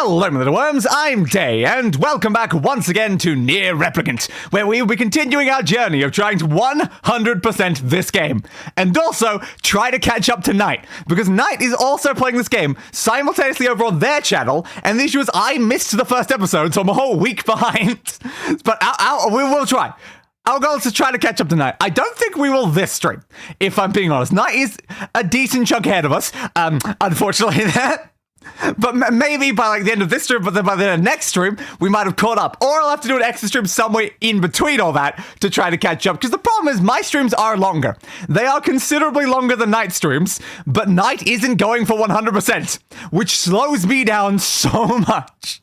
Hello, little worms, I'm Day, and welcome back once again to NieR Replicant, where we will be continuing our journey of trying to 100% this game, and also try to catch up to Night, because Night is also playing this game simultaneously over on their channel, and the issue is I missed the first episode, so I'm a whole week behind, but we will try. Our goal is to try to catch up to Night. I don't think we will this stream, if I'm being honest. Night is a decent chunk ahead of us, unfortunately there. But maybe by like the end of this stream, but then by the end of next stream, we might have caught up. Or I'll have to do an extra stream somewhere in between all that to try to catch up. Because the problem is my streams are longer. They are considerably longer than Night streams, but Night isn't going for 100%, which slows me down so much.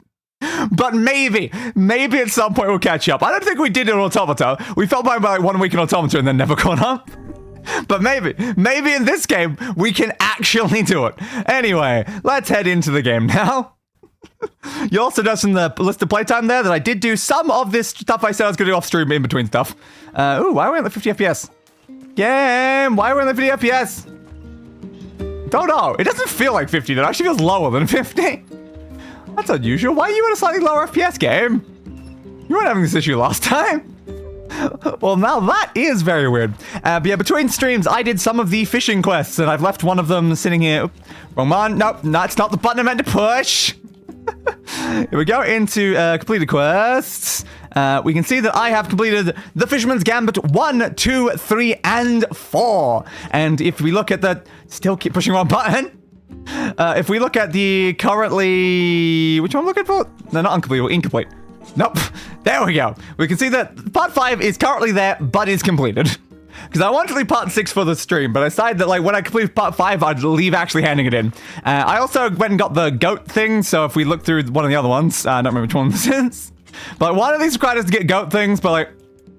But maybe at some point we'll catch up. I don't think we did in Automata. We fell behind by like 1 week in Automata and then never caught up. But maybe in this game, we can actually do it. Anyway, let's head into the game now. You also noticed in the list of playtime there that I did do some of this stuff I said I was going to do off stream in between stuff. Ooh, why are we on the 50 FPS? Game, why are we on the 50 FPS? Don't know. It doesn't feel like 50, though. It actually feels lower than 50. That's unusual. Why are you at a slightly lower FPS game? You weren't having this issue last time. Well, now that is very weird. But yeah, between streams, I did some of the fishing quests, and I've left one of them sitting here. Oop, wrong one. Nope, that's not the button I meant to push. Here we go into completed quests. We can see that I have completed the Fisherman's Gambit 1, 2, 3, and 4. And if we look at the... Still keep pushing one button. If we look at the currently... Which one I'm looking for? No, not incomplete, incomplete. Nope. There we go. We can see that part 5 is currently there, but is completed. Because I wanted to leave part 6 for the stream, but I decided that like when I complete part 5, I'd leave actually handing it in. I also went and got the goat thing, so if we look through one of the other ones, I don't remember which one this is. But one of these required us to get goat things, but like,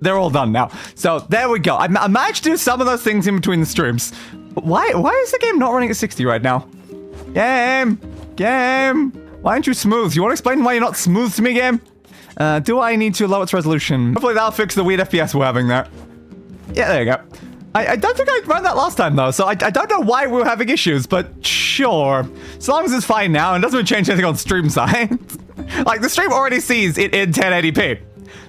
they're all done now. So there we go. I managed to do some of those things in between the streams. But why is the game not running at 60 right now? Game! Why aren't you smooth? You want to explain why you're not smooth to me, game? Do I need to lower its resolution? Hopefully that'll fix the weird FPS we're having there. Yeah, there you go. I don't think I ran that last time, though, so I don't know why we were having issues, but sure. As long as it's fine now and doesn't change anything on stream side. Like, the stream already sees it in 1080p.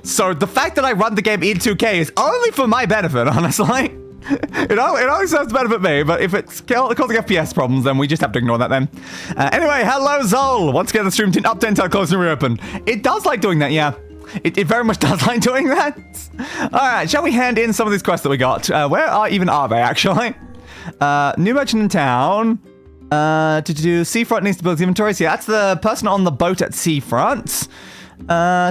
So the fact that I run the game in 2K is only for my benefit, honestly. It only serves to benefit me, but if it's causing FPS problems, then we just have to ignore that then. Anyway, hello Zol! Once again, the stream didn't update until I closed and reopened. It does like doing that, yeah. It very much does like doing that. Alright, shall we hand in some of these quests that we got? Where are they, actually? New merchant in town. To do Seafront needs to build inventories. Yeah, that's the person on the boat at Seafront.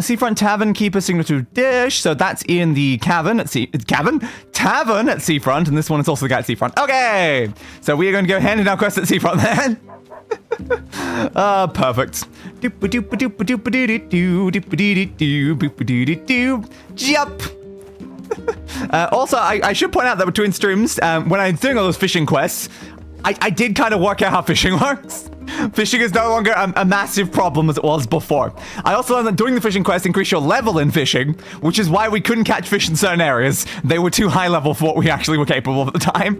Seafront Tavern, keep a signature dish. So that's in the tavern at Seafront, and this one is also the guy at Seafront. Okay, so we are going to go hand in our quest at Seafront then. Perfect. Jump. Also, I should point out that between streams, when I'm doing all those fishing quests, I did kind of work out how fishing works. Fishing is no longer a massive problem as it was before. I also learned that doing the fishing quest increased your level in fishing, which is why we couldn't catch fish in certain areas. They were too high level for what we actually were capable of at the time.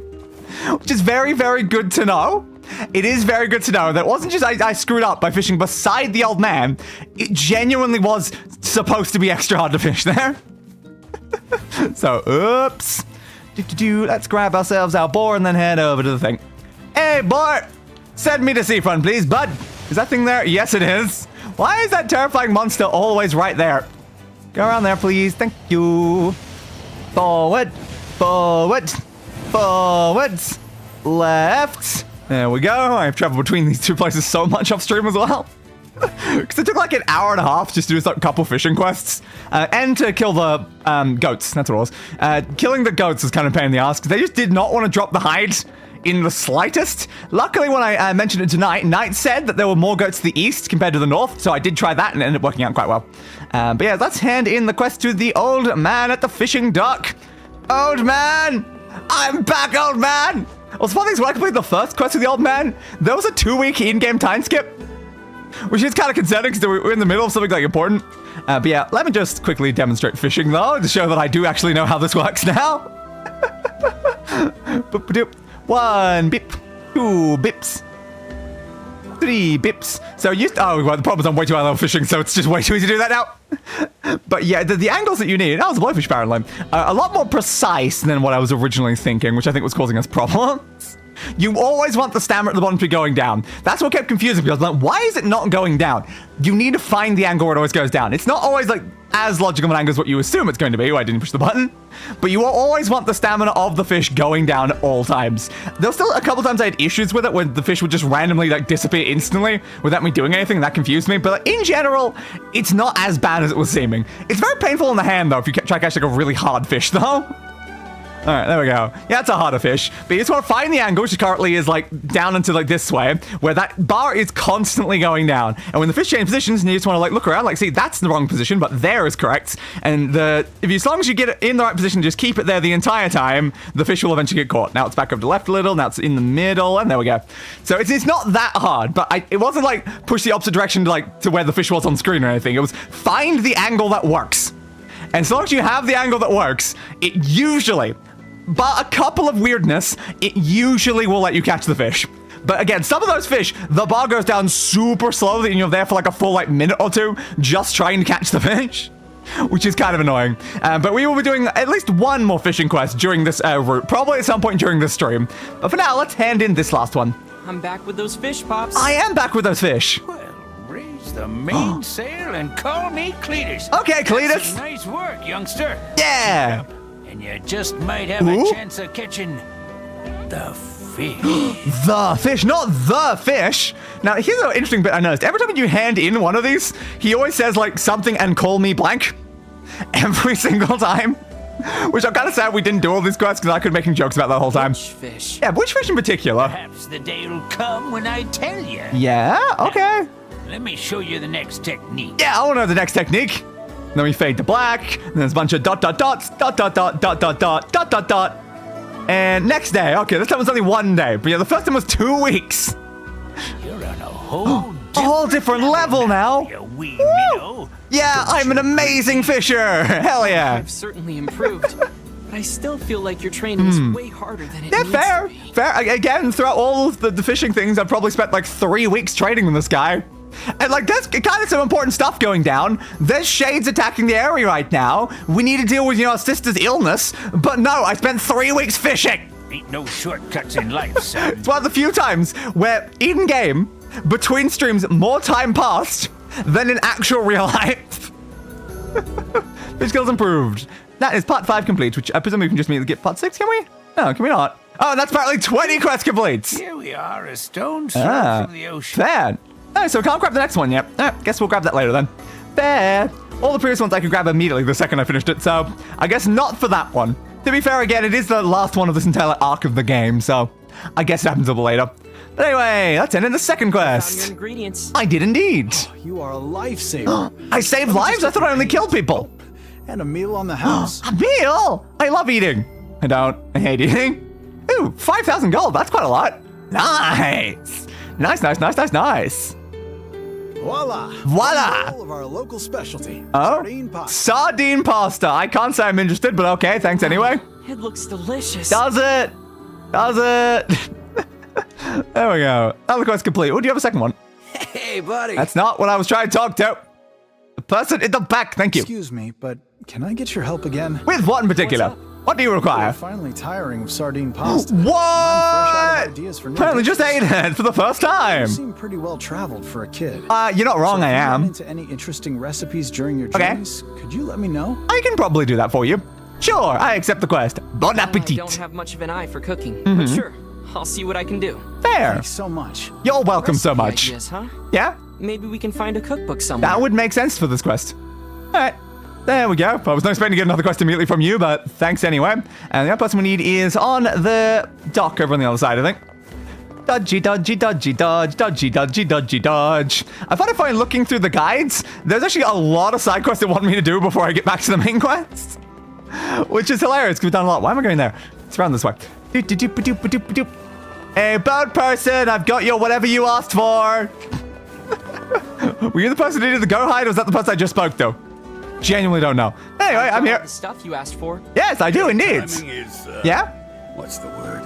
Which is very, very good to know. It is very good to know that it wasn't just I screwed up by fishing beside the old man. It genuinely was supposed to be extra hard to fish there. So, oops. Let's grab ourselves our boar and then head over to the thing. Hey, boy! Send me to Seafront, please, bud. Is that thing there? Yes, it is. Why is that terrifying monster always right there? Go around there, please. Thank you. Forward. Left. There we go. I've traveled between these two places so much off stream as well. Because it took like an hour and a half just to do a couple fishing quests. And to kill the goats. That's what it was. Killing the goats was kind of a pain in the ass because they just did not want to drop the hide in the slightest. Luckily, when I mentioned it tonight, Knight said that there were more goats to the east compared to the north, so I did try that and it ended up working out quite well. But yeah, let's hand in the quest to the old man at the fishing dock. Old man! I'm back, old man! What's funny is when I completed the first quest with the old man, there was a 2-week in-game time skip, which is kind of concerning because we're in the middle of something like important. But yeah, let me just quickly demonstrate fishing though, to show that I do actually know how this works now. 1 bip, 2 bips, 3 bips. So oh, well, the problem is I'm way too high level fishing, so it's just way too easy to do that now. But yeah, the angles that you need, that was a blowfish apparently, a lot more precise than what I was originally thinking, which I think was causing us problems. You always want the stamina at the bottom to be going down. That's what kept confusing me. I was like, why is it not going down? You need to find the angle where it always goes down. It's not always like as logical an angle as what you assume it's going to be. Oh, I didn't push the button. But you will always want the stamina of the fish going down at all times. There was still a couple times I had issues with it when the fish would just randomly like disappear instantly without me doing anything. That confused me. But like, in general, it's not as bad as it was seeming. It's very painful in the hand though if you try to catch like a really hard fish though. All right, there we go. Yeah, it's a harder fish. But you just want to find the angle, which currently is like down into like this way, where that bar is constantly going down. And when the fish change positions, and you just want to like look around, like see, that's the wrong position, but there is correct. And as long as you get it in the right position, just keep it there the entire time, the fish will eventually get caught. Now it's back over to the left a little, now it's in the middle, and there we go. So it's not that hard, but it wasn't like push the opposite direction to where the fish was on screen or anything. It was find the angle that works. And as long as you have the angle that works, it usually, but a couple of weirdness, it usually will let you catch the fish. But again, some of those fish, the bar goes down super slowly and you're there for like a full like minute or two just trying to catch the fish, which is kind of annoying. But we will be doing at least one more fishing quest during this route, probably at some point during this stream. But for now, let's hand in this last one. I'm back with those fish, Pops. I am back with those fish. Well, raise the mainsail and call me Cletus. Okay, Cletus. That's some nice work, youngster. Yeah. And you just might have a chance of catching the fish. The fish, not the fish. Now, here's an interesting bit I noticed. Every time you hand in one of these, he always says, like, something and call me blank. Every single time. Which I'm kind of sad we didn't do all these quests because I could be making jokes about that the whole time. Which fish? Yeah, which fish in particular? Perhaps the day will come when I tell you. Yeah, okay. Let me show you the next technique. Yeah, I want to know the next technique. Then we fade to black, and there's a bunch of dot, dot, dots, dot, dot, dot, dot, dot, dot, dot, dot, dot. And next day, okay, this time was only 1 day, but yeah, the first time was 2 weeks. You're on a whole different level now. You wee minnow. Yeah, I'm an amazing fisher. Hell yeah. I've certainly improved, but I still feel like your training is way harder than it Yeah, needs fair, to be. fair. Again, throughout all of the fishing things, I've probably spent like 3 weeks training with this guy. And like, there's kind of some important stuff going down. There's shades attacking the Aerie right now. We need to deal with, our sister's illness. But no, I spent 3 weeks fishing. Ain't no shortcuts in life, son. It's one of the few times where in-game, between streams, more time passed than in actual real life. Fish skills improved. That is part 5 complete, which I presume we can just immediately get part 6, can we? No, can we not? Oh, and that's apparently 20 quest completes. Here we are, a stone's throw from the ocean. Fair. Oh, so we can't grab the next one yet. Guess we'll grab that later then. Fair. All the previous ones I could grab immediately the second I finished it, so I guess not for that one. To be fair, again, it is the last one of this entire arc of the game, so I guess it happens a little later. But anyway, let's end in the second Found your quest. ingredients. I did indeed. You are a lifesaver. I saved lives? I thought I only killed people. And a meal on the house. A meal? I love eating. I don't. I hate eating. Ooh, 5,000 gold. That's quite a lot. Nice. Nice, nice, nice, nice, nice. Voila! Voila! All of our local specialty. Oh, Sardine pasta. sardine pasta. I can't say I'm interested, but okay, thanks anyway. It looks delicious. Does it? Does it? There we go. Another quest complete. Oh, do you have a second one? Hey, buddy. That's not what I was trying to talk to. The person in the back, thank you. Excuse me, but can I get your help again? With what in particular? What's What do you I'm require? finally tiring of sardine pasta. What? I'm fresh out of ideas for new Apparently just dishes. ate it for the first time. You seem pretty well traveled for a kid. You're not wrong, So I if you run am. into any interesting recipes during your Okay. journeys, could you let me know? I can probably do that for you. Sure, I accept the quest. Bon I appetit. don't have much of an eye for cooking, but sure, I'll see what I can do. Fair. Thanks so much. You're welcome so Recipe much. Ideas, huh? Yeah? Maybe we can find a cookbook somewhere. That would make sense for this quest. Alright. There we go. I was not expecting to get another quest immediately from you, but thanks anyway. And the other person we need is on the dock over on the other side, I think. Dodgy, dodgy, dodgy, dodge, dodgy, dodgy, dodgy, dodge. I find it funny looking through the guides. There's actually a lot of side quests that want me to do before I get back to the main quest. Which is hilarious, because we've done a lot. Why am I going there? It's around this way. Doop-doop-doop-doop-doop-doop. Hey, bird person, I've got your whatever you asked for. Were you the person who needed the go hide, or was that the person I just spoke to? Genuinely don't know. Anyway, I'm Got all here. The stuff you asked for. Yes, I do indeed. Timing is, Yeah? what's the word?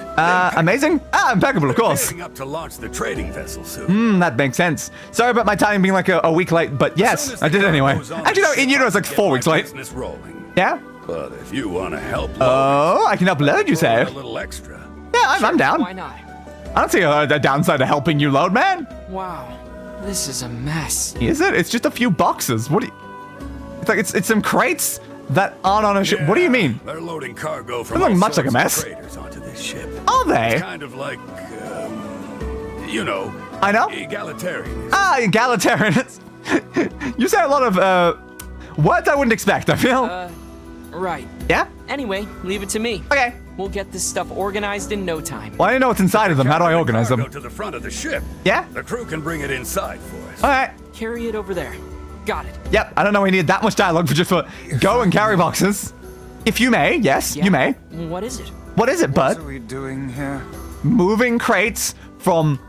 Amazing? Impeccable, of course. Gearing up to launch the trading vessel soon. That makes sense. Sorry about my timing being like a week late, but yes, I did it anyway. Actually, no, in Yonah it's like 4 weeks late. Business rolling. Yeah? But if you want to help Oh, I can upload, you say? a little extra. Yeah, I'm down. Why not? I don't see a downside to helping you load, man. Wow, this is a mess. Is it? It's just a few boxes. What do you... It's like, it's some crates that aren't on a ship. What do you mean? They're loading cargo from Doesn't look all much like a sorts of mess. traders onto this ship. Are they? It's kind of like, you know, I know. egalitarian. Egalitarian. You say a lot of, words I wouldn't expect, I feel. Right. Yeah? Anyway, leave it to me. Okay. We'll get this stuff organized in no time. Well, I don't know what's inside of them. How do I organize them? Cargo to the front of the ship. Yeah? The crew can bring it inside for us. All right. Carry it over there. Got it. Yep. I don't know we need that much dialogue for go and carry boxes. If you may, yes, Yeah. you may. What is it? What is it, bud? What are we doing here? Moving crates from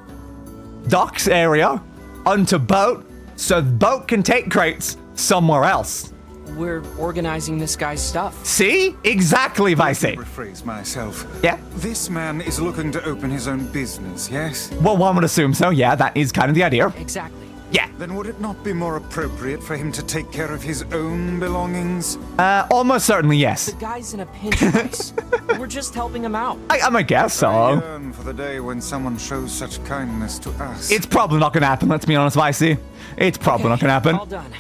docks area onto boat so the boat can take crates somewhere else. We're organizing this guy's stuff. See? Exactly, Vicey. Rephrase myself. Yeah. This man is looking to open his own business, yes? Well, one would assume so. Yeah, that is kind of the idea. Exactly. Yeah. Then would it not be more appropriate for him to take care of his own belongings? Almost certainly yes. The guy's in a pinch, Weiss. We're just helping him out. I guess I so. yearn for the day when someone shows such kindness to us. It's probably not going to happen, let's be honest, Vicey. It's probably not going to happen. All done.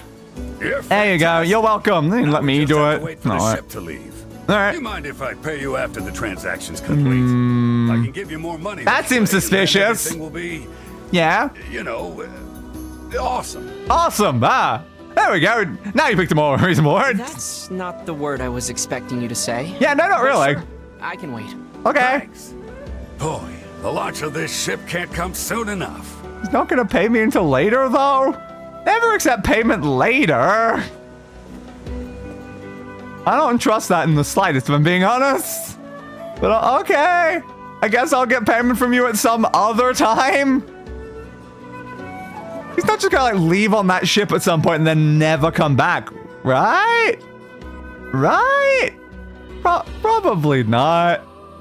There you go. You're welcome. Let me do it. Wait for All the right. ship to leave. All right. You mind if I pay you after the transaction's complete? I can give you more money. That this way, seems and then suspicious. Everything will be, Yeah. you know, awesome. Awesome. There we go. Now you picked a more reasonable word. That's not the word I was expecting you to say. Yeah, no, not really. Sure, I can wait. Okay. Thanks. Boy, the launch of this ship can't come soon enough. He's not going to pay me until later, though. Never accept payment later. I don't trust that in the slightest, if I'm being honest. But okay. I guess I'll get payment from you at some other time. He's not just gonna like leave on that ship at some point and then never come back, right? Right? Probably not.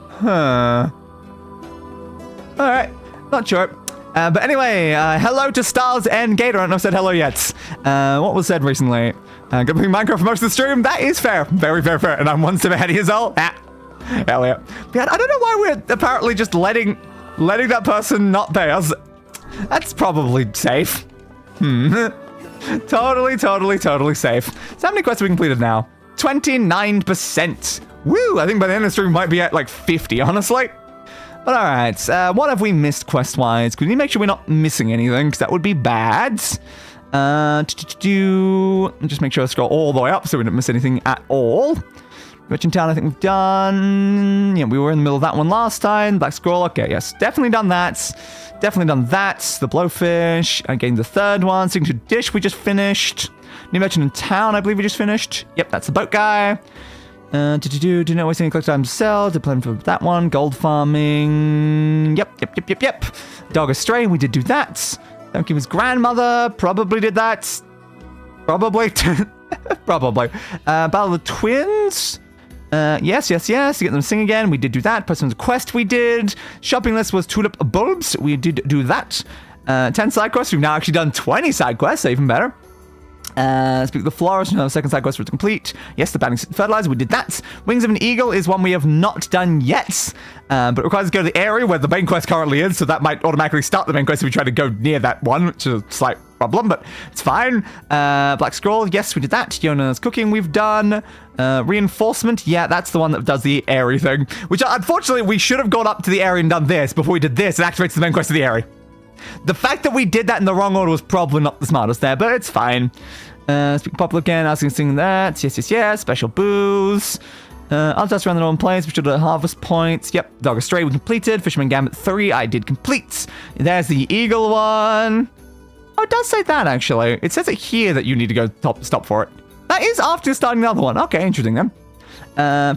Huh. All right, not sure. But anyway, hello to Stars and Gator. I don't know if I said hello yet. What was said recently? Gonna be Minecraft for most of the stream. That is fair. Very, very fair. And I'm one step ahead of you all. Hell yeah. But I don't know why we're apparently just letting that person not pay us. That's probably safe. Totally safe. So how many quests have we completed now? 29%. Woo! I think by the end of the stream we might be at like 50, honestly. But alright, what have we missed quest-wise? We need to make sure we're not missing anything, because that would be bad. Just make sure I scroll all the way up so we don't miss anything at all. Merchant Town, I think we've done. Yeah, we were in the middle of that one last time. Black Scrawl, okay, yes, definitely done that. Definitely done that. The Blowfish, again, the third one. Signature Dish, we just finished. New Merchant in Town, I believe we just finished. Yep, that's the boat guy. Do not waste any collect items to sell. To plan for that one. Gold farming. Yep. Dog Astray, we did do that. Don't give his grandmother. Probably did that. Probably. Probably. Battle of the Twins. Yes. To get them to sing again. We did do that. Person's quest we did. Shopping list was tulip bulbs. We did do that. 10 side quests. We've now actually done 20 side quests. So even better. Speak of the Florist, another second side quest was complete. Yes, the Banning Fertilizer, we did that. Wings of an Eagle is one we have not done yet, but it requires us to go to the Aerie where the main quest currently is, so that might automatically start the main quest if we try to go near that one, which is a slight problem, but it's fine. Black Scrawl, yes, we did that. Yonah's Cooking, we've done. Reinforcement, yeah, that's the one that does the Aerie thing, which unfortunately we should have gone up to the Aerie and done this before we did this. It activates the main quest of the Aerie. The fact that we did that in the wrong order was probably not the smartest there, but it's fine. Speak popular again, asking to sing that. Yes. Special booze. I'll just around the normal place, which are the harvest points. Yep, Dog Astray we completed. Fisherman Gambit 3 I did complete. There's the Eagle one. Oh, it does say that actually. It says it here that you need to go stop for it. That is after starting the other one. Okay, interesting then.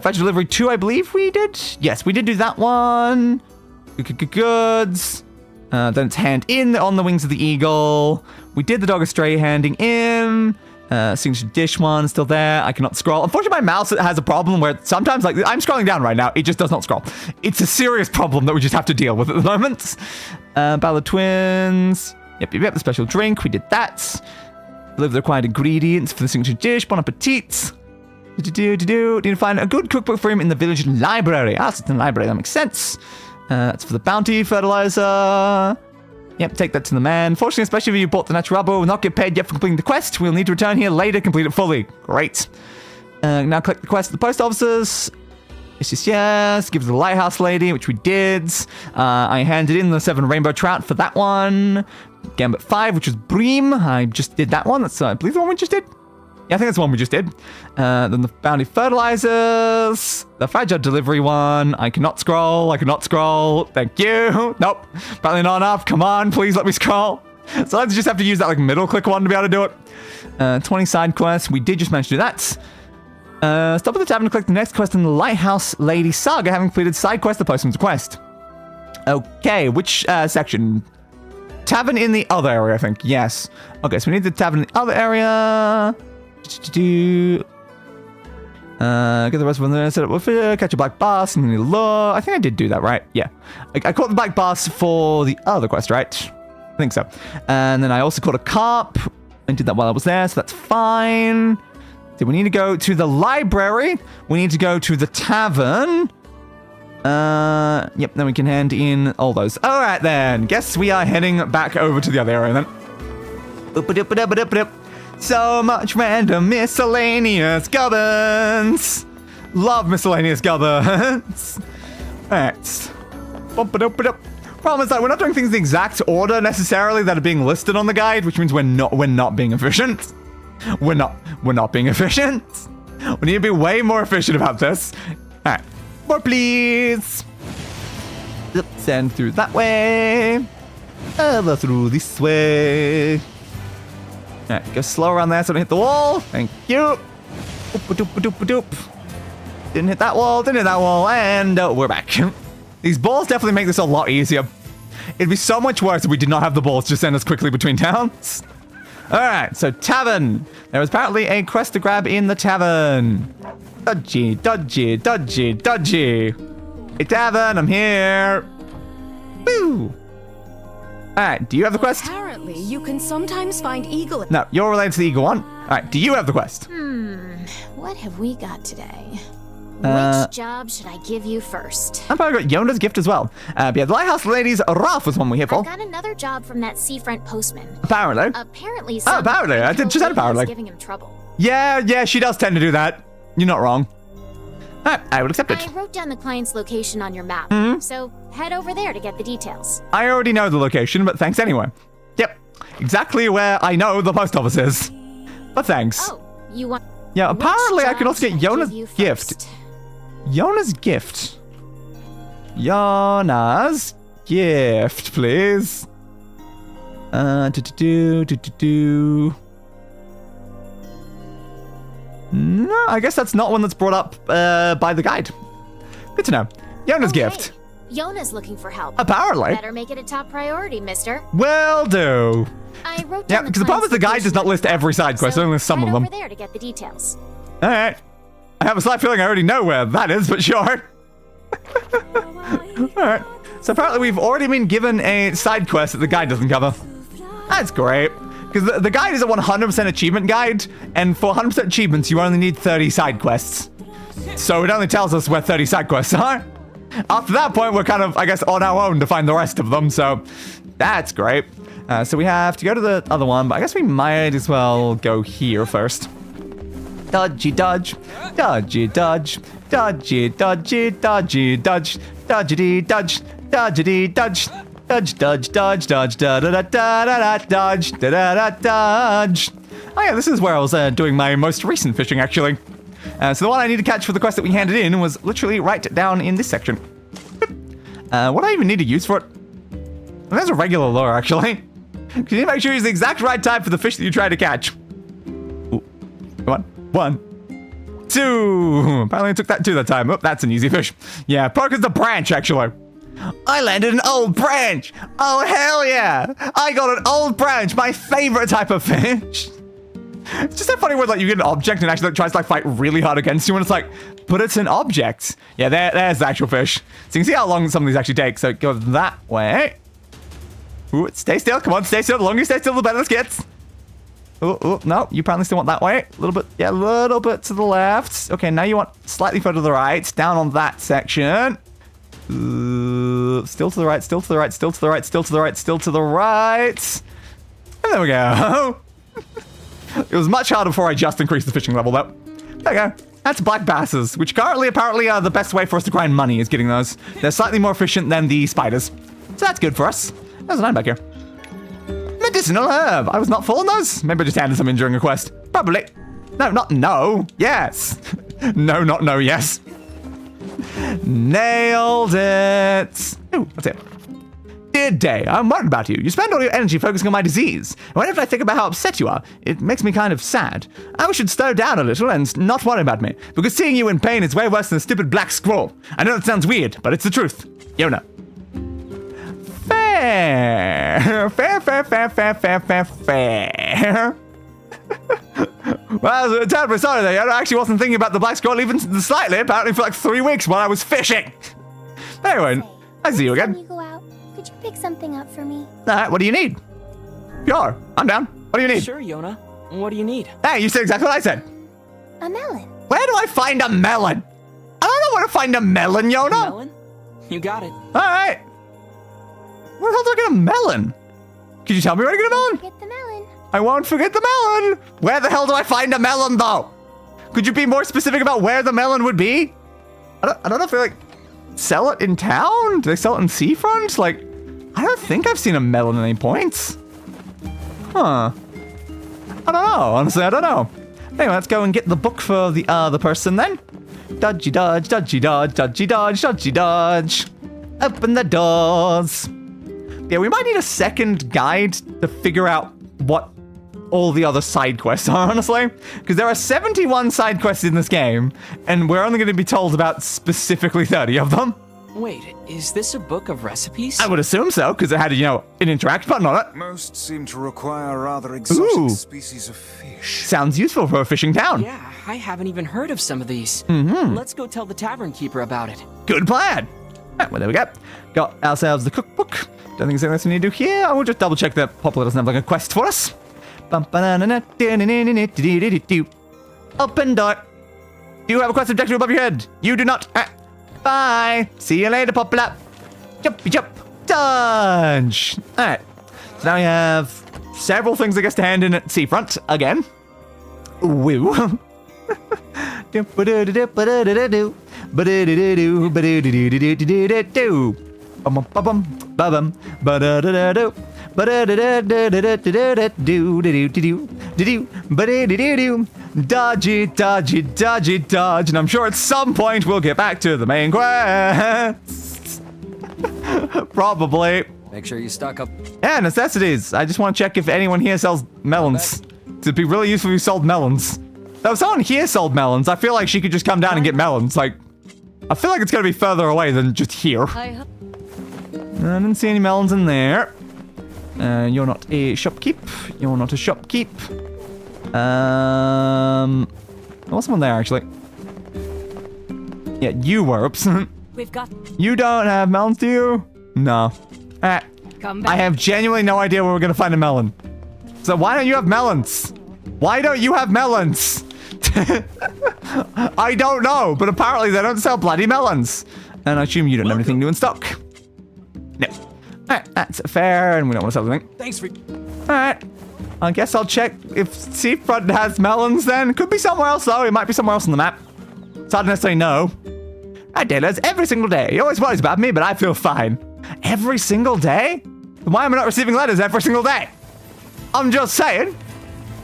Fetch Delivery 2 I believe we did. Yes, we did do that one. Goods. Then it's hand in on the Wings of the Eagle. We did the Dog Astray handing in. Signature dish one still there. I cannot scroll. Unfortunately, my mouse has a problem where sometimes, like, I'm scrolling down right now. It just does not scroll. It's a serious problem that we just have to deal with at the moment. Ballad Twins. Yep. The special drink. We did that. Deliver the required ingredients for the signature dish. Bon appetit. Need to find a good cookbook for him in the village library. Ah, it's in the library. That makes sense. That's for the bounty fertilizer. Yep, take that to the man. Fortunately, especially if you bought the natural rubber, will not get paid yet for completing the quest. We'll need to return here later, complete it fully. Great. Now collect the quest at the post offices. Yes. Give the lighthouse lady, which we did. I handed in the 7 rainbow trout for that one. Gambit 5, which was Bream. I just did that one. That's, I believe, the one we just did. Yeah, I think that's the one we just did. Then the bounty fertilizers. The fragile delivery one. I cannot scroll. Thank you. Nope. Apparently not enough. Come on, please let me scroll. So I just have to use that like middle click one to be able to do it. 20 side quests. We did just manage to do that. Stop at the tavern to collect the next quest in the Lighthouse Lady Saga, having completed side quest the postman's request. Okay, which section? Tavern in the other area, I think. Yes. Okay, so we need the tavern in the other area. Get the rest of them set up with catch a black bass and the lure. I think I did do that, right? Yeah. I caught the black bass for the other quest, right? I think so. And then I also caught a carp. I did that while I was there, so that's fine. So we need to go to the library. We need to go to the tavern. Yep, then we can hand in all those. All right, then. Guess we are heading back over to the other area, then. So much random miscellaneous gubbins. Love miscellaneous gubbins. Alright. Problem is that we're not doing things in the exact order necessarily that are being listed on the guide, which means we're not being efficient. We're not being efficient. We need to be way more efficient about this. Alright. More please. Send through that way. Over through this way. Alright, go slow around there so I don't hit the wall. Thank you. Didn't hit that wall, and we're back. These balls definitely make this a lot easier. It'd be so much worse if we did not have the balls just send us quickly between towns. Alright, so tavern. There was apparently a quest to grab in the tavern. Dodgy. Hey, tavern, I'm here. Woo! Alright, do you have the quest? Apparently, you can sometimes find eagle. No, you're related to the eagle one. Alright, do you have the quest? What have we got today? Which job should I give you first? I'm probably got Yonah's gift as well. Yeah, the Lighthouse Ladies Ralph was one we're here for. I got another job from that seafront postman. Apparently. Apparently, apparently. I just said apparently. Giving him trouble. Yeah, she does tend to do that. You're not wrong. Alright, I would accept it. I wrote down the client's location on your map, so head over there to get the details. I already know the location, but thanks anyway. Yep, exactly where I know the post office is. But thanks. Oh, you want... Yeah, apparently I can also get Yonah's gift. Yonah's gift. Yonah's gift, please. No, I guess that's not one that's brought up by the guide. Good to know. Yonah's gift. Yonah's looking for help. Apparently. Better make it a top priority, mister. Will do. I wrote down because the problem is the guide does not list every side quest, only lists some of them. Over there to get the details. All right. I have a slight feeling I already know where that is, but sure. All right. So apparently we've already been given a side quest that the guide doesn't cover. That's great. Because the guide is a 100% achievement guide, and for 100% achievements, you only need 30 side quests. So it only tells us where 30 side quests are. After that point, we're kind of, I guess, on our own to find the rest of them, so that's great. So we have to go to the other one, but I guess we might as well go here first. Dodgy dodge, dodgy dodge, dodgy dodgy dodgy dodge, dodgy dodge, dodgy dodge, dodge dodge dodge dodge da da da da da dodge da da da dodge. Oh yeah, this is where I was doing my most recent fishing actually. So the one I need to catch for the quest that we handed in was literally right down in this section. What do I even need to use for it? Well, there's a regular lure actually. Can you make sure you use the exact right time for the fish that you try to catch? Ooh. Come on. 1, 2. Apparently I took that 2 that time. Oh, that's an easy fish. Yeah, Parker's the branch, actually. I landed an old branch. Oh, hell yeah. I got an old branch, my favorite type of fish. It's just so funny when like you get an object and actually like, tries to like fight really hard against you, and it's like, but it's an object. Yeah, there's the actual fish. So you can see how long some of these actually take. So go that way. Ooh, stay still. Come on, stay still. The longer you stay still, the better this gets. Oh, no, you apparently still want that way. A little bit, yeah, a little bit to the left. Okay, now you want slightly further to the right. Down on that section. Still to the right, still to the right, still to the right, still to the right, still to the right. And there we go. It was much harder before I just increased the fishing level, though. There we go. That's black basses, which currently apparently are the best way for us to grind money is getting those. They're slightly more efficient than the spiders. So that's good for us. There's an iron back here. Medicinal herb. I was not full on those. Maybe I just added some in during a quest. Probably. No, not no. Yes. No, not no, yes. Nailed it. Ooh, what's it? Dear Day, I'm worried about you. You spend all your energy focusing on my disease. Whenever I think about how upset you are, it makes me kind of sad. I wish you'd slow down a little and not worry about me, because seeing you in pain is way worse than a stupid Black Scrawl. I know it sounds weird, but it's the truth. Yonah. Fair. Fair. Well, I'm terribly sorry there. I actually wasn't thinking about the Black Scroll even slightly, apparently for like 3 weeks while I was fishing. Anyway, I see you again. When you go out, could you pick something up for me? Alright, what do you need? Sure, I'm down. What do you need? Sure, Yonah. What do you need? Hey, you said exactly what I said. A melon. Where do I find a melon? I don't know where to find a melon, Yonah. Melon? You got it. Alright. Where the hell do I get a melon? Could you tell me where to get a melon? Get the melon. I won't forget the melon. Where the hell do I find a melon, though? Could you be more specific about where the melon would be? I don't know if they, like, sell it in town? Do they sell it in Seafront? Like, I don't think I've seen a melon at any points. Huh. I don't know. Honestly, I don't know. Anyway, let's go and get the book for the other person, then. Dodgy dodge, dodgy dodge, dodgy dodge, dodgy dodge. Open the doors. Yeah, we might need a second guide to figure out what all the other side quests are, honestly. Because there are 71 side quests in this game, and we're only going to be told about specifically 30 of them. Wait, is this a book of recipes? I would assume so, because it had, you know, an interact button on it. Most seem to require rather exotic Ooh. species of fish. Sounds useful for a fishing town. Yeah, I haven't even heard of some of these. Let's go tell the tavern keeper about it. Good plan. Right, well, there we go. Got ourselves the cookbook. Don't think there's anything else we need to do here. I will just double check that Poplar doesn't have like a quest for us. Open door. Do you have a quest objective above your head? You do not. Bye. See you later, Poplar. Jumpy jump. Dodge. Alright. So now we have several things, I guess, to hand in at Seafront again. Woo. Dodgy, dodgy, dodgy, dodge. And I'm sure at some point we'll get back to the main quest. Probably. Make sure you stock up. Yeah, necessities. I just want to check if anyone here sells melons. It'd be really useful if you sold melons. Though if someone here sold melons, I feel like she could just come down and get melons. Like, I feel like it's gonna be further away than just here. I didn't see any melons in there. You're not a shopkeep. You're not a shopkeep. There was someone there, actually. Yeah, you were. Oops. We've got. You don't have melons, do you? No. Come back. I have genuinely no idea where we're gonna find a melon. So why don't you have melons? Why don't you have melons? I don't know, but apparently they don't sell bloody melons. And I assume you don't have anything new in stock. No. Alright, that's fair, and we don't want to sell anything. Thanks for... Alright. I guess I'll check if Seafront has melons then. Could be somewhere else, though. It might be somewhere else on the map. It's hard to necessarily know. Alright, Dealers, every single day. He always worries about me, but I feel fine. Every single day? Why am I not receiving letters every single day? I'm just saying.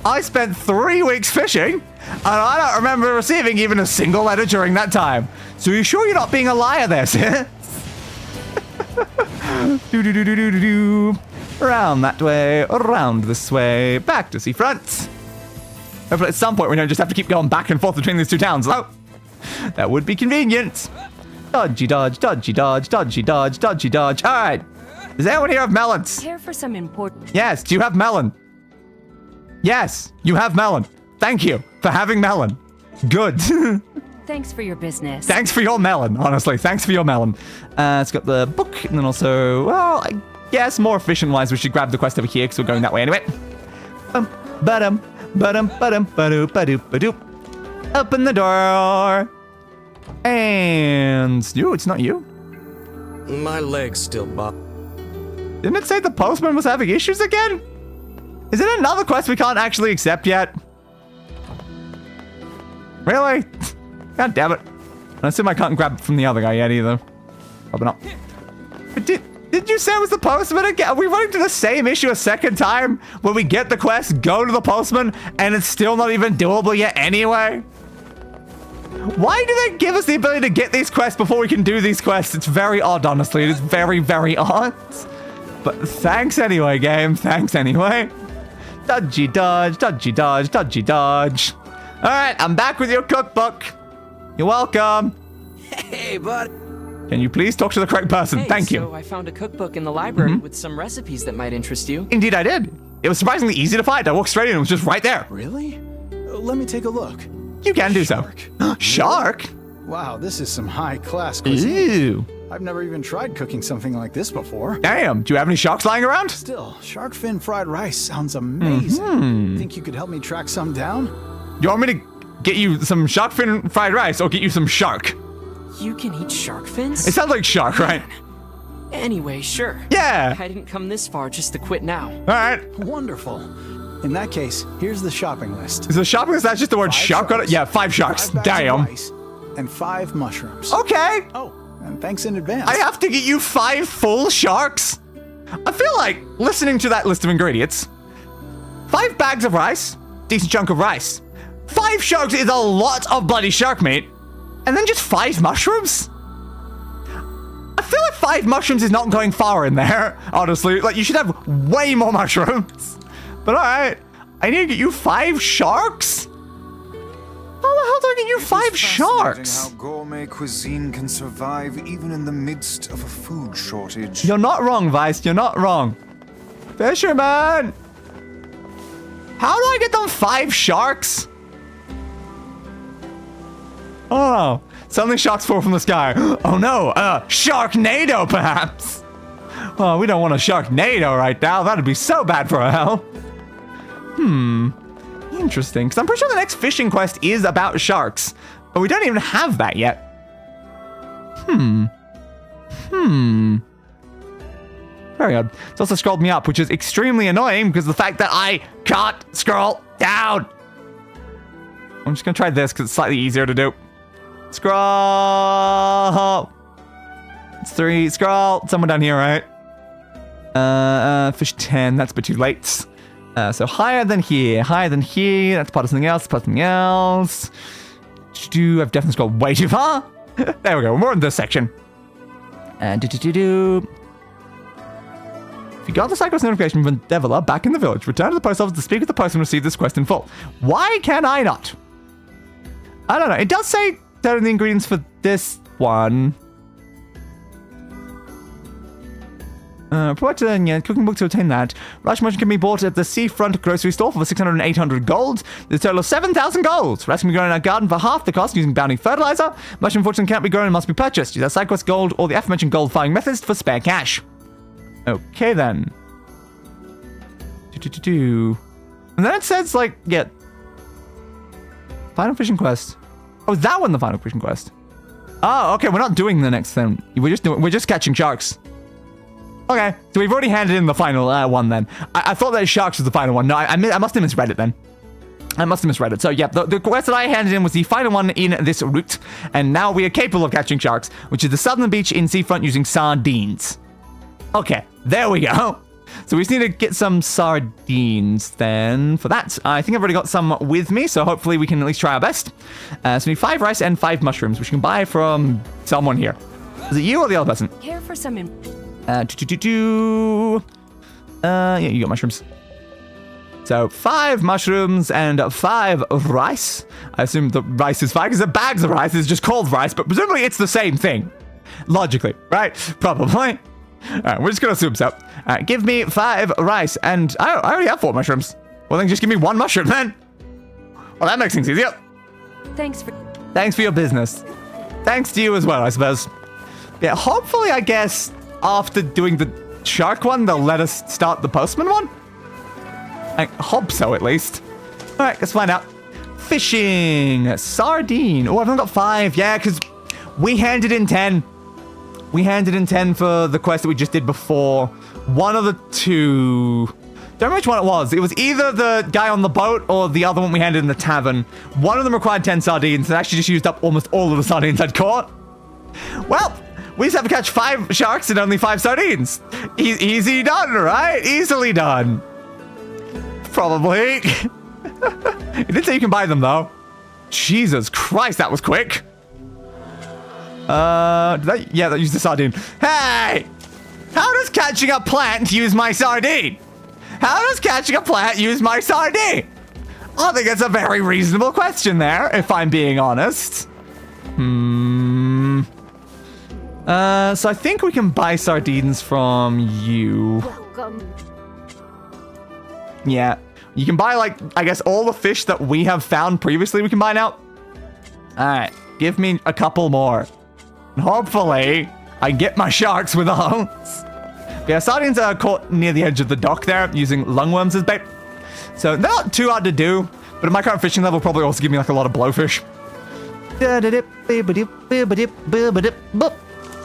I spent 3 weeks fishing, and I don't remember receiving even a single letter during that time. So you sure you're not being a liar there, sis? Around that way, around this way, back to Seafront. Hopefully at some point we don't just have to keep going back and forth between these two towns. Oh, that would be convenient. Dodgy dodge, dodgy dodge, dodgy dodge, dodgy dodge. All right. Does anyone here have melons? Care for some important. Yes, do you have melon? Yes, you have melon. Thank you for having melon. Good. Thanks for your business. Thanks for your melon, honestly. Thanks for your melon. It's got the book, and then also, well, I guess more efficient-wise, we should grab the quest over here, because we're going that way anyway. Open the door. And you, it's not you. My leg's still Didn't it say the postman was having issues again? Is it another quest we can't actually accept yet? Really? God damn it. I assume I can't grab it from the other guy yet either. Probably not. But did you say it was the postman again? Are we running to the same issue a second time? Where we get the quest, go to the postman, and it's still not even doable yet anyway? Why do they give us the ability to get these quests before we can do these quests? It's very odd, honestly. It is very, very odd. But thanks anyway, game. Thanks anyway. Dodgy dodge, dodgy dodge, dodgy dodge. All right, I'm back with your cookbook. You're welcome. Hey, bud. Can you please talk to the correct person? Hey, Thank you. So I found a cookbook in the library with some recipes that might interest you. Indeed, I did. It was surprisingly easy to find. I walked straight in. It was just right there. Really? Let me take a look. You can do so. Shark? Wow, this is some high-class cuisine. Ew. I've never even tried cooking something like this before. Damn. Do you have any sharks lying around? Still, shark fin fried rice sounds amazing. Think you could help me track some down? You want me to get you some shark fin fried rice or get you some shark? You can eat shark fins? It sounds like shark, right? Anyway, sure. Yeah. I didn't come this far just to quit now. All right. Wonderful. In that case, here's the shopping list. Is the shopping list, that's just the word 5 shark on it? sharks, Yeah, 5 sharks. 5 bags of Damn. rice, and 5 mushrooms. Okay. Oh, and thanks in advance. I have to get you 5 full sharks? I feel like listening to that list of ingredients, 5 bags of rice, decent chunk of rice. 5 sharks is a lot of bloody shark meat. And then just 5 mushrooms? I feel like 5 mushrooms is not going far in there, honestly. Like, you should have way more mushrooms. But alright, I need to get you 5 sharks? How the hell do I get you 5 sharks? How gourmet cuisine can survive even in the midst of a food shortage. You're not wrong, Weiss. You're not wrong. Fisherman! How do I get them 5 sharks? Oh, suddenly sharks fall from the sky. Oh no, Sharknado perhaps. Oh, we don't want a Sharknado right now. That'd be so bad for our health. Interesting, because I'm pretty sure the next fishing quest is about sharks, but we don't even have that yet. Very odd. It's also scrolled me up, which is extremely annoying because of the fact that I can't scroll down. I'm just gonna try this because it's slightly easier to do. Scroll. It's 3. Scroll. Someone down here, right? Fish 10. That's a bit too late. So higher than here. Higher than here. That's part of something else. Part of something else. I've definitely scrolled way too far. There we go. We're in this section. And If you got the cyclist notification from Devila back in the village, return to the post office to speak with the post and receive this quest in full. Why can I not? I don't know. It does say that are the ingredients for this one. Provide a cooking book to obtain that. Rice mushroom can be bought at the seafront grocery store for 600 and 800 gold. There's a total of 7,000 gold. Rice can be grown in our garden for half the cost using bounty fertilizer. Mushroom unfortunately can't be grown and must be purchased. Use our side quest gold or the aforementioned gold farming methods for spare cash. Okay then. And then it says like, yeah. Final fishing quest. Oh, is that one the final fishing quest? Oh, okay, we're not doing the next thing. We're just catching sharks. Okay, so we've already handed in the final one then. I thought that sharks was the final one. No, I must have misread it then. I must have misread it. So yeah, the quest that I handed in was the final one in this route. And now we are capable of catching sharks, which is the southern beach in seafront using sardines. Okay, there we go. So we just need to get some sardines then. For that, I think I've already got some with me, so hopefully we can at least try our best. So we need 5 rice and 5 mushrooms, which you can buy from someone here. Is it you or the other person? Care for some Yeah, you got mushrooms. So 5 mushrooms and 5 rice. I assume the rice is 5 because the bags of rice is just called rice, but presumably it's the same thing. Logically, right? Probably. Alright, we're just gonna assume so. Alright, give me 5 rice, and I already have 4 mushrooms. Well, then just give me one mushroom then. Well, that makes things easier. Thanks for... Thanks for your business. Thanks to you as well, I suppose. Yeah, hopefully, I guess, after doing the shark one, they'll let us start the postman one. I hope so, at least. All right, let's find out. Fishing. Sardine. Oh, I've only got 5. Yeah, because we handed in 10. We handed in 10 for the quest that we just did before. One of the two... Don't remember which one it was. It was either the guy on the boat or the other one we handed in the tavern. One of them required 10 sardines and actually just used up almost all of the sardines I'd caught. Well, we just have to catch 5 sharks and only 5 sardines. Easy done, right? Easily done. Probably. It did say you can buy them, though. Jesus Christ, that was quick. Yeah, that used the sardine. Hey! How does catching a plant use my sardine? How does catching a plant use my sardine? I think it's a very reasonable question there, if I'm being honest. So I think we can buy sardines from you. Welcome. Yeah. You can buy, like, I guess all the fish that we have found previously we can buy now. Alright. Give me a couple more. And hopefully, I get my sharks with those. Yeah, sardines are caught near the edge of the dock there, using lungworms as bait. So they're not too hard to do, but at my current fishing level, probably also give me like a lot of blowfish.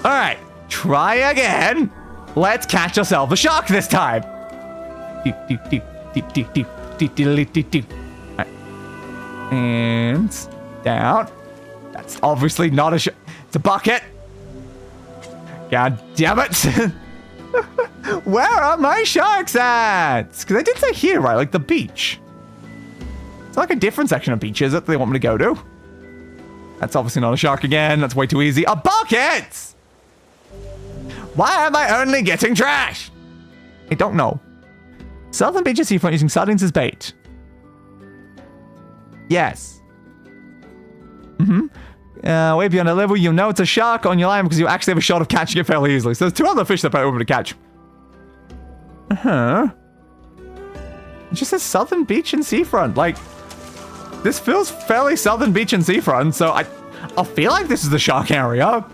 Alright, try again. Let's catch ourselves a shark this time. Right. And down. That's obviously not a shark. It's a bucket. God damn it. Where are my sharks at? Because I did say here, right? Like the beach. It's like a different section of beach, is it? They want me to go to. That's obviously not a shark again. That's way too easy. A bucket! Why am I only getting trash? I don't know. Southern beach and seafront using sardines as bait. Yes. Way beyond a level, you know it's a shark on your line because you actually have a shot of catching it fairly easily. So there's 2 other fish that I'm able to catch. It just says southern beach and seafront. Like, this feels fairly southern beach and seafront, so I feel like this is the shark area.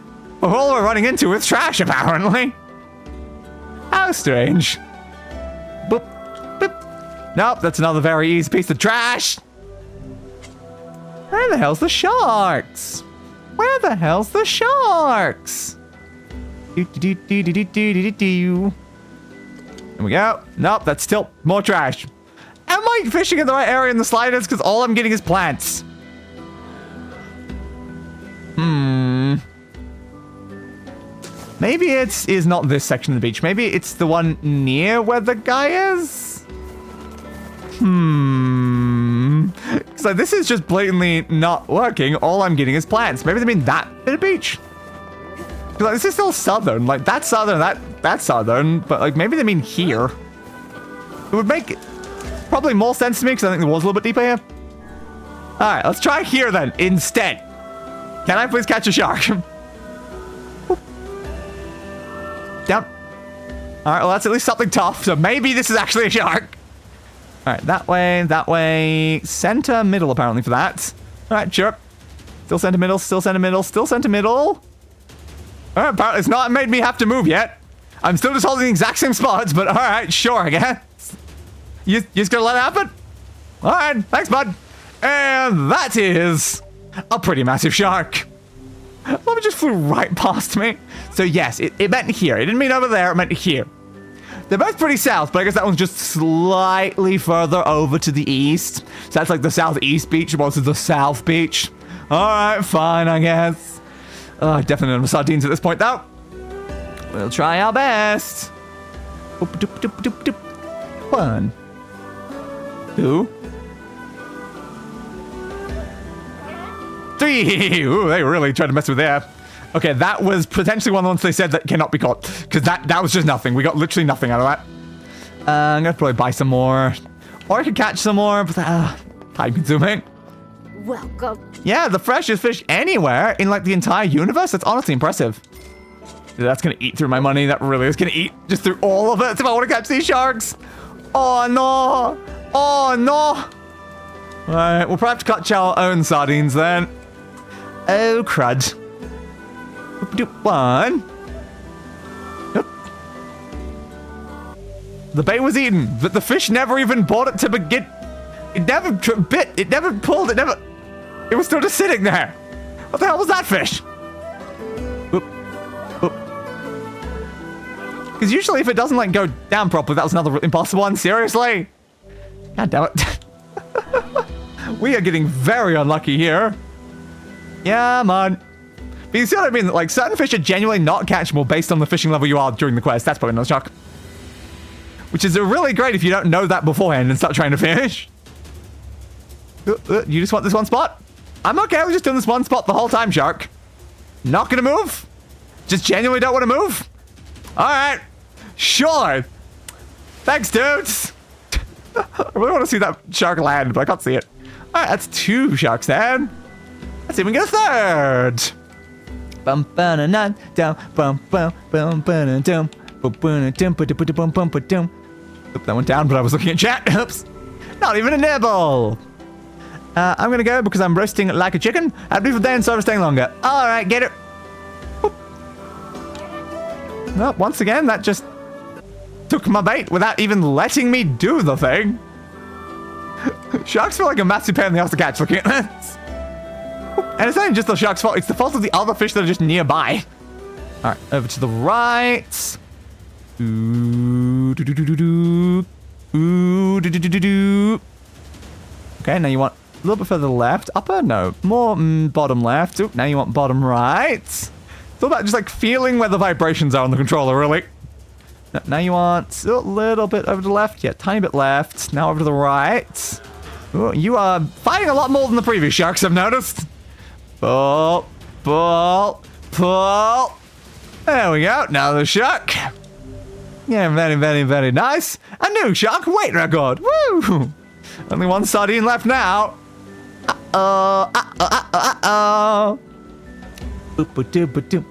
But all we're running into is trash, apparently. How strange. Boop, boop. Nope, that's another very easy piece of trash. Where the hell's the sharks? Where the hell's the sharks? There we go. Nope, that's still more trash. Am I fishing in the right area in the sliders? Because all I'm getting is plants. Maybe it is not this section of the beach. Maybe it's the one near where the guy is? So this is just blatantly not working. All I'm getting is plants. Maybe they mean that bit of beach. Like, this is still southern. Like, that's southern, that's southern. But, like, maybe they mean here. It would make probably more sense to me because I think the water's a little bit deeper here. Alright, let's try here then, instead. Can I please catch a shark? Down. Alright, well, that's at least something tough. So maybe this is actually a shark. Alright, that way. Center, middle, apparently, for that. Alright, sure. Still center, middle, still center, middle, still center, middle. Alright, apparently it's not made me have to move yet. I'm still just holding the exact same spots, but alright, sure, I guess. You just gonna let it happen? Alright, thanks, bud. And that is a pretty massive shark. Well, it just flew right past me. So yes, it meant here. It didn't mean over there, it meant here. They're both pretty south, but I guess that one's just slightly further over to the east. So that's like the southeast beach versus the south beach. Alright, fine, I guess. Definitely no sardines at this point, though. We'll try our best. 1, 2, 3. Ooh, they really tried to mess with there. Okay, that was potentially one of the ones they said that cannot be caught. Because that was just nothing. We got literally nothing out of that. I'm going to probably buy some more. Or I could catch some more, but time consuming. Welcome. Yeah, the freshest fish anywhere in like the entire universe. That's honestly impressive. That's going to eat through my money. That really is going to eat just through all of it if I want to catch these sharks. Oh no. Oh, no. Alright, we'll probably have to catch our own sardines then. Oh, crud. One. Yep. The bait was eaten, but the fish never even bought it to begin. It never bit. It never pulled. It never. It was still just sitting there. What the hell was that fish? Because usually if it doesn't like go down properly, that was another impossible one. Seriously? God damn it. We are getting very unlucky here. Yeah, man. But you see what I mean? Like, certain fish are genuinely not catchable based on the fishing level you are during the quest. That's probably not a shock. Which is really great if you don't know that beforehand and start trying to fish. You just want this one spot? I'm okay with just doing this one spot the whole time, shark. Not gonna move? Just genuinely don't want to move? Alright. Sure. Thanks, dudes. I really want to see that shark land, but I can't see it. Alright, that's 2 sharks then. Let's see if we can get a third. Bum ba na down bum bum bum ba dum bum ba dum ba bum bum ba dum. Oop, that went down, but I was looking at chat. Oops. Not even a nibble. I'm gonna go because I'm roasting like a chicken. I'll be for day and so staying longer. Alright, get it. Oop. Well, once again, that just took my bait without even letting me do the thing. Sharks feel like a massive pain in the ass to catch looking at this. And it's not even just the shark's fault, it's the fault of the other fish that are just nearby. Alright, over to the right. Ooh, do do do do do. Ooh, do do do do do. Okay, now you want a little bit further left. Upper? No. More bottom left. Oop, now you want bottom right. It's all about just like feeling where the vibrations are on the controller, really. Now you want a little bit over to the left. Yeah, tiny bit left. Now over to the right. Ooh, you are fighting a lot more than the previous sharks, I've noticed. Pull, pull, pull. There we go. Now the shark. Yeah, very, very, very nice. A new shark weight record. Woo! Only 1 sardine left now. Uh-oh. Uh-oh. Boop-a-doop-a-doop.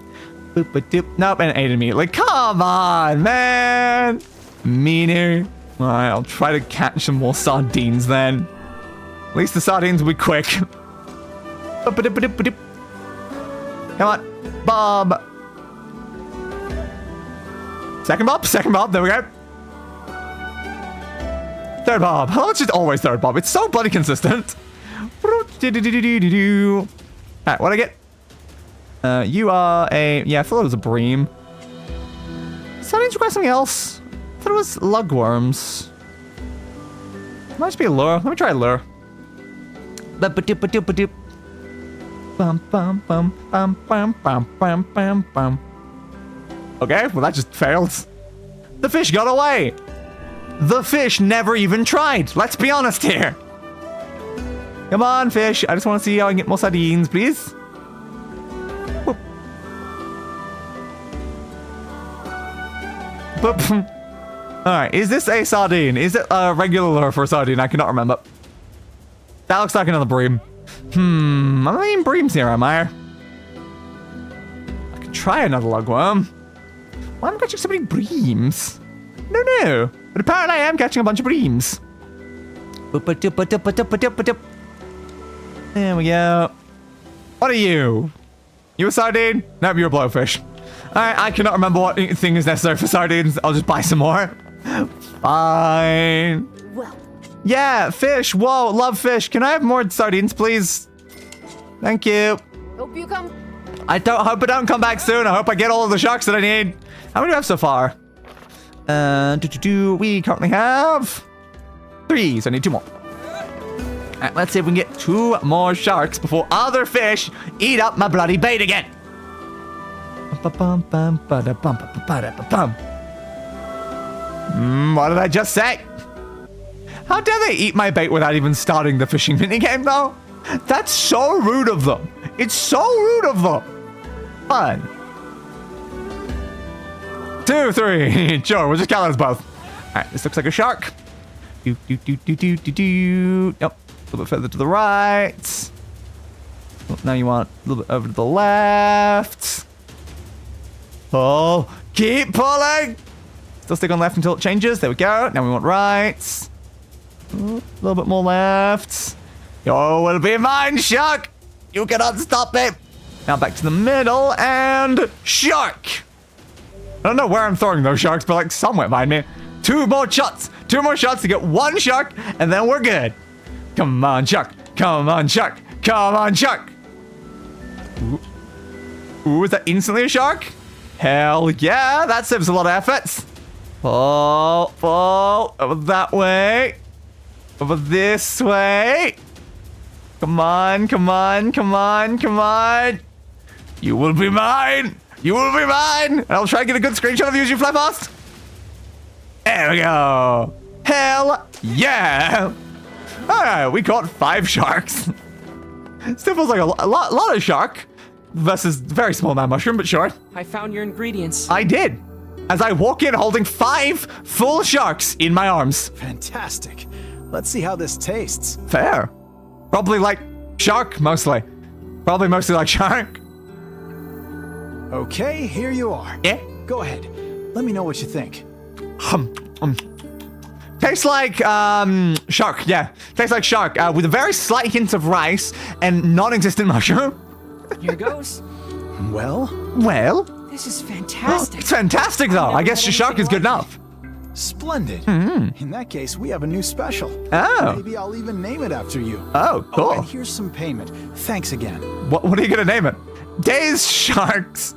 Boop-a-doop. Nope, and ate immediately. Come on, man. Meaner. Alright, I'll try to catch some more sardines then. At least the sardines will be quick. Boop-a-doop-a-doop-a-doop. Come on, Bob. Second bob, there we go. Third bob. How much is always third bob? It's so bloody consistent. Alright, what'd I get? You are a... Yeah, I thought it was a bream. Sardines require something else. I thought it was lugworms. Might just be a lure. Let me try a lure. Ba-ba-doop-ba-doop-ba-doop. Bum bum bum bum bum bum bum bum bum. Okay, well that just failed. The fish got away. The fish never even tried. Let's be honest here. Come on, fish. I just want to see how I can get more sardines, please. Whoop. Alright, is this a sardine? Is it a regular lure for a sardine? I cannot remember. That looks like another bream. I'm not eating breams here, am I? I could try another lugworm. Why am I catching so many breams? No. But apparently I am catching a bunch of breams. There we go. What are you? You a sardine? Nope, you're a blowfish. Alright, I cannot remember what thing is necessary for sardines. I'll just buy some more. Fine. Well. Yeah, fish. Whoa, love fish. Can I have more sardines, please? Thank you. Hope you come. I hope I don't come back soon. I hope I get all of the sharks that I need. How many do I have so far? We currently have 3, so I need 2 more. Alright, let's see if we can get 2 more sharks before other fish eat up my bloody bait again. What did I just say? How dare they eat my bait without even starting the fishing minigame, though? That's so rude of them. It's so rude of them. 1, 2, 3. Sure, we'll just count those both. Alright, this looks like a shark. Nope, a little bit further to the right. Well, now you want a little bit over to the left. Oh, keep pulling. Still stick on left until it changes. There we go. Now we want right. A little bit more left. You will be mine, shark. You cannot stop me. Now back to the middle and shark. I don't know where I'm throwing those sharks, but like somewhere behind me. 2 more shots. 2 more shots to get 1 shark, and then we're good. Come on, shark. Come on, shark. Come on, shark. Ooh, is that instantly a shark? Hell yeah, that saves a lot of effort. Fall, over that way. Over this way. Come on, come on, come on, come on. You will be mine. You will be mine. I'll try and get a good screenshot of you as you fly past. There we go. Hell yeah. All right, we caught 5 sharks. Still feels like a lot of shark versus very small man mushroom, but sure. I found your ingredients. I did. As I walk in holding 5 full sharks in my arms. Fantastic. Let's see how this tastes. Fair. Probably like shark, mostly. Probably mostly like shark. Okay, here you are. Yeah. Go ahead. Let me know what you think. Tastes like shark, yeah. Tastes like shark with a very slight hint of rice and non-existent mushroom. Here goes. Well? Well? This is fantastic. It's fantastic though. I guess your shark is good enough. Splendid. In that case, we have a new special. Oh. Maybe I'll even name it after you. Oh, cool. Oh, and here's some payment. Thanks again. What are you gonna name it? Days Sharks.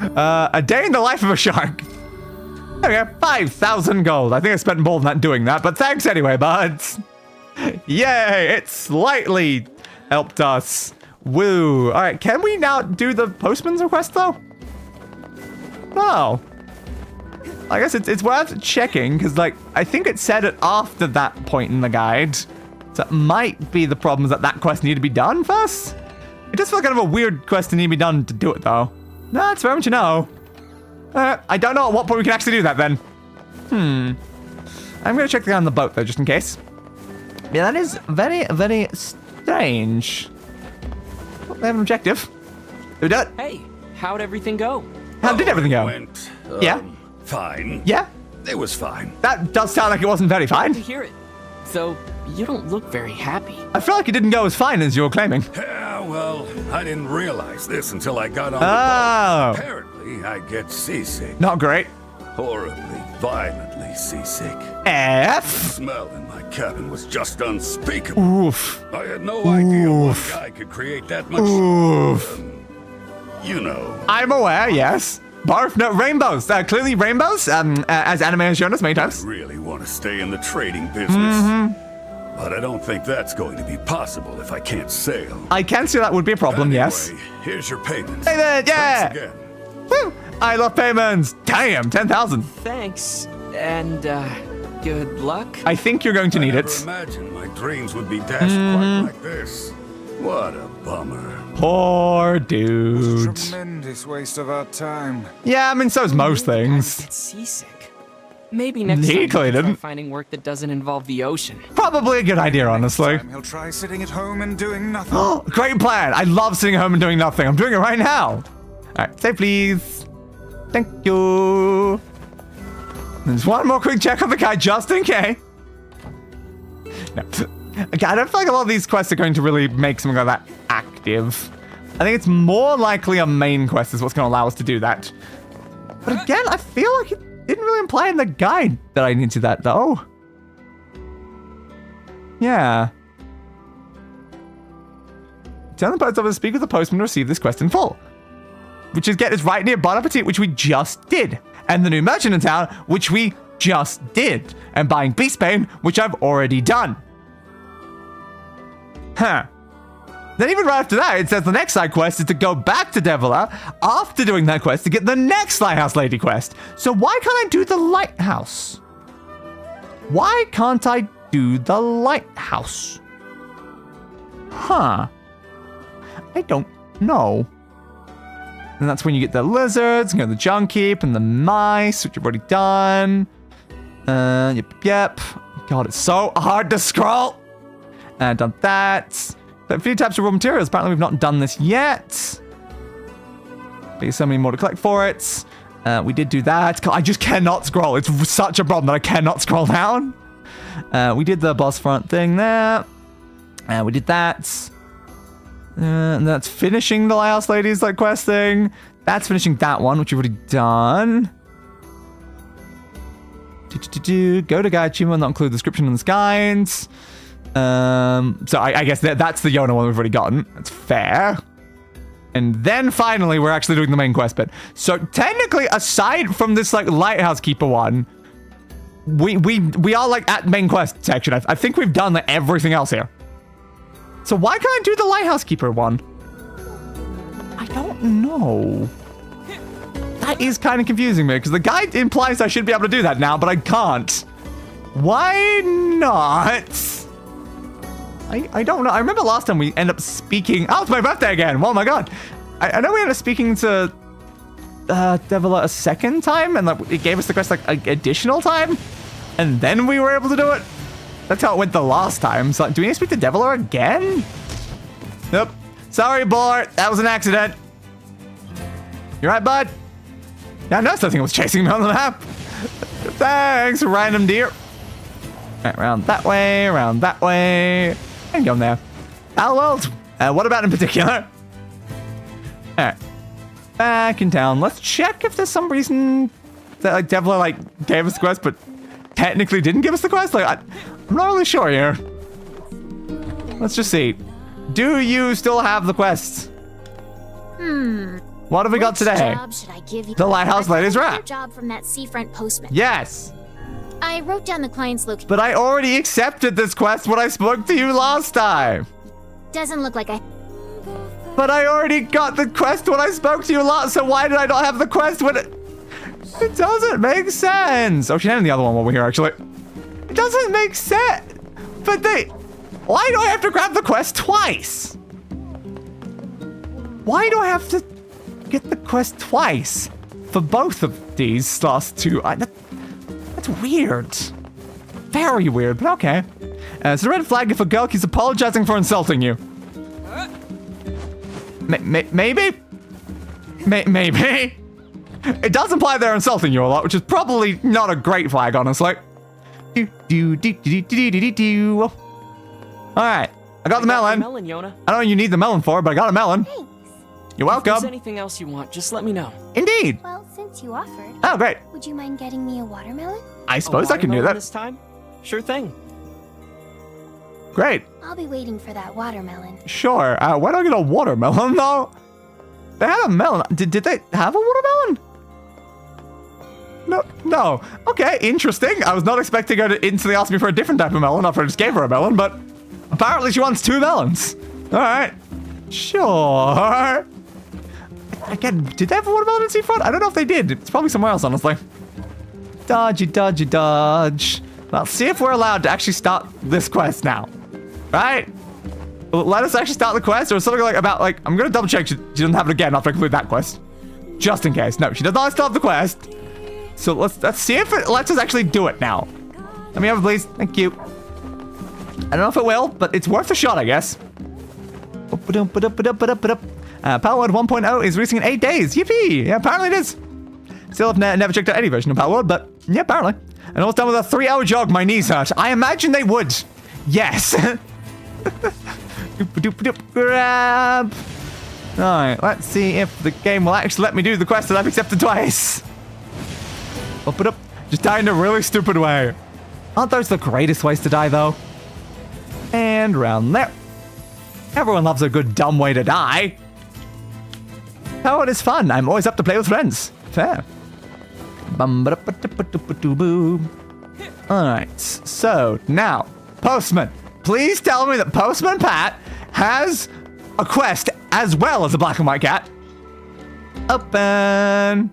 A day in the life of a shark. Okay, 5,000 gold. I think I spent more than that doing that, but thanks anyway, buds. Yay, it slightly helped us. Woo. All right, can we now do the postman's request though? No. I guess it's worth checking because like I think it said it after that point in the guide. So it might be the problem is that quest needed to be done first. It does feel kind of a weird quest to need to be done to do it though. That's very much a no. I don't know at what point we can actually do that then. I'm gonna check the guy on the boat though, just in case. Yeah, that is very, very strange. Oh, they have an objective. Did we do it? Hey, how'd everything go? How did everything go? Went, Yeah? Fine. Yeah? It was fine. That does sound like it wasn't very To fine. hear it. Though, you don't look very happy. I feel like it didn't go as fine as you were claiming. Yeah, well, I didn't realize this until I got on the Oh. boat. Apparently, I get seasick. Not great. Horribly, violently seasick. F. The smell in my cabin was just unspeakable. Oof. I had no idea one guy could create that much. Oof. You know. I'm aware, yes. Barf, no, rainbows. Clearly rainbows, as anime has shown us many I times. really want to stay in the trading business. But I don't think that's going to be possible if I can't sail. I can see that would be a problem, Anyway, yes. Here's your payment. Hey there, yeah! Thanks again. Woo! I love payments. Damn, 10,000. Thanks, and, good luck. I think you're going to need I never it. imagined my dreams would be dashed quite like this. What a bummer. Poor dude. Tremendous waste of our time. Yeah, I mean, so's most things. Get seasick. Maybe next He time clearly we can try didn't. finding work that doesn't involve the ocean. Probably a good idea, honestly. Time he'll try sitting at home and doing nothing. Oh, great plan. I love sitting at home and doing nothing. I'm doing it right now. All right, save please. Thank you. There's one more quick check on the guy just in case. No. Okay, I don't feel like a lot of these quests are going to really make something like that active. I think it's more likely a main quest is what's going to allow us to do that. But again, I feel like it didn't really imply in the guide that I need to that, though. Yeah. Tell the post office, speak with the postman to receive this quest in full. Which is get us right near Bon Appetit, which we just did. And the new merchant in town, which we just did. And buying Beastbane, which I've already done. Huh. Then even right after that, it says the next side quest is to go back to Deviler after doing that quest to get the next Lighthouse Lady quest. So why can't I do the lighthouse? Why can't I do the lighthouse? Huh. I don't know. And that's when you get the lizards, and the junk heap, and the mice, which you've already done. Yep. God, it's so hard to scroll. Done that. But a few types of raw materials. Apparently we've not done this yet. There's so many more to collect for it. We did do that. I just cannot scroll. It's such a problem that I cannot scroll down. We did the boss front thing there. We did that. And that's finishing the Lighthouse Ladies like quest thing. That's finishing that one, which you've already done. Go to guide achievement, not include description in the guides. So I guess that's the Yonah one we've already gotten. That's fair. And then finally, we're actually doing the main quest bit. So technically, aside from this like Lighthouse Keeper one, we are like at main quest section. I think we've done like, everything else here. So why can't I do the Lighthouse Keeper one? I don't know. That is kind of confusing me because the guide implies I should be able to do that now, but I can't. Why not? I don't know. I remember last time we ended up speaking. Oh, it's my birthday again. Oh my god. I know we ended up speaking to Deviler a second time, and like it gave us the quest like an additional time, and then we were able to do it. That's how it went the last time. So do we need to speak to Deviler again? Nope. Sorry, Bort. That was an accident. You right, bud? Yeah, I noticed something was chasing me on the map. Thanks, random deer. Right, around that way, and go there. Palworld, what about in particular? Alright. Back in town. Let's check if there's some reason that like Deviler like gave us the quest, but technically didn't give us the quest. Like I'm not really sure here. Let's just see. Do you still have the quests? What have we got today? Job should I give you? The Lighthouse Ladies Wrap. Job from that seafront postman. Yes. I wrote down the client's location. But I already accepted this quest when I spoke to you last time. Doesn't look like I. But I already got the quest when I spoke to you last, so why did I not have the quest when it... It doesn't make sense. Oh, she had the other one over here, actually. It doesn't make sense. But why do I have to grab the quest twice? Why do I have to get the quest twice for both of these last two? That's weird. Very weird, but okay. It's a red flag if a girl keeps apologizing for insulting you. Maybe? Maybe? It does imply they're insulting you a lot, which is probably not a great flag, honestly. Alright, I got the melon. Melon, Yonah. I don't know you need the melon for, but I got a melon. Thanks. You're welcome. If there's anything else you want, just let me know. Indeed. Well, since you offered, Oh, great. would you mind getting me a watermelon? I suppose I can do watermelon that. this time? Sure thing. Great. I'll be waiting for that watermelon. Sure. Why don't I get a watermelon, though? They had a melon. Did they have a watermelon? No. Okay, interesting. I was not expecting her to instantly ask me for a different type of melon after I just gave her a melon, but apparently she wants 2 melons. All right. Sure. Again, did they have a watermelon in Seafront? I don't know if they did. It's probably somewhere else, honestly. Dodge. Let's see if we're allowed to actually start this quest now. Right? Let us actually start the quest, or something like about like I'm gonna double check she doesn't have it again after I complete that quest. Just in case. No, she does not start the quest. So let's see if it lets us actually do it now. Let me have it, please. Thank you. I don't know if it will, but it's worth a shot, I guess. Palworld 1.0 is releasing in 8 days. Yippee! Yeah, apparently it is. Still have never checked out any version of Palworld, but yeah, apparently. And almost done with a 3-hour jog. My knees hurt. I imagine they would. Yes. Grab. Alright, let's see if the game will actually let me do the quest that I've accepted twice. Just die in a really stupid way. Aren't those the greatest ways to die, though? And round there. Everyone loves a good dumb way to die. Oh, it is fun. I'm always up to play with friends. Fair. Alright, so now, Postman. Please tell me that Postman Pat has a quest as well as a black and white cat. Open.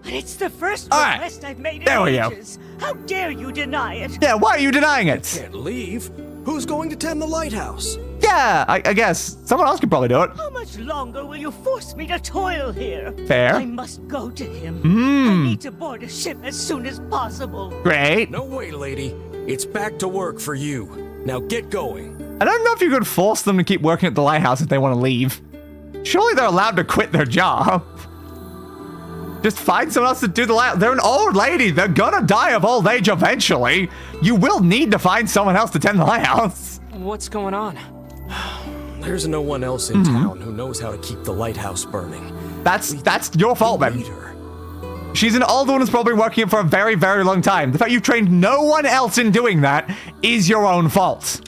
But it's the first All request right. I've made in There we go. ages. How dare you deny it? Yeah, why are you denying it? Can't leave. Who's going to tend the lighthouse? Yeah, I guess. Someone else could probably do it. How much longer will you force me to toil here? Fair. I must go to him. I need to board a ship as soon as possible. Great. No way, lady. It's back to work for you. Now get going. I don't know if you could force them to keep working at the lighthouse if they want to leave. Surely they're allowed to quit their job. Just find someone else to do the lighthouse. They're an old lady. They're gonna die of old age eventually. You will need to find someone else to tend the lighthouse. What's going on? There's no one else in town who knows how to keep the lighthouse burning. That's your fault, man. She's an old woman who's probably working it for a very, very long time. The fact you've trained no one else in doing that is your own fault.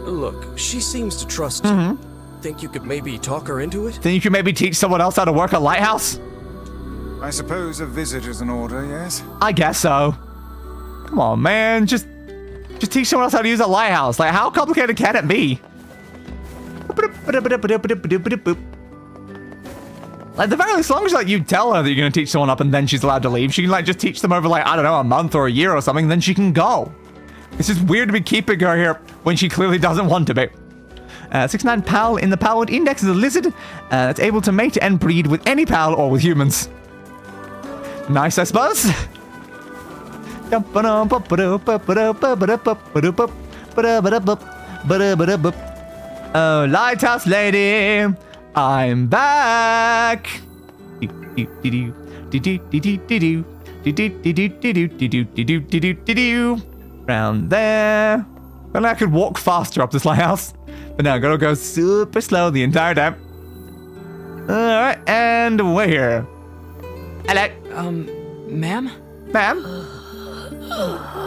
Look, she seems to trust you. Think you could maybe talk her into it? Then you could maybe teach someone else how to work a lighthouse? I suppose a visit is an order, yes? I guess so. Come on, man. Just teach someone else how to use a lighthouse. Like, how complicated can it be? Like, the very least, as long as like you tell her that you're gonna teach someone up and then she's allowed to leave, she can like just teach them over like, I don't know, a month or a year or something, then she can go. It's just weird to be keeping her here when she clearly doesn't want to be. 69 pal in the Palwood Index is a lizard that's able to mate and breed with any pal or with humans. Nice, I suppose. Oh, lighthouse lady, I'm back. Round there. Then I could walk faster up this lighthouse. But now I gotta go super slow the entire time. Alright, and we're here. Hello. Ma'am? Ma'am?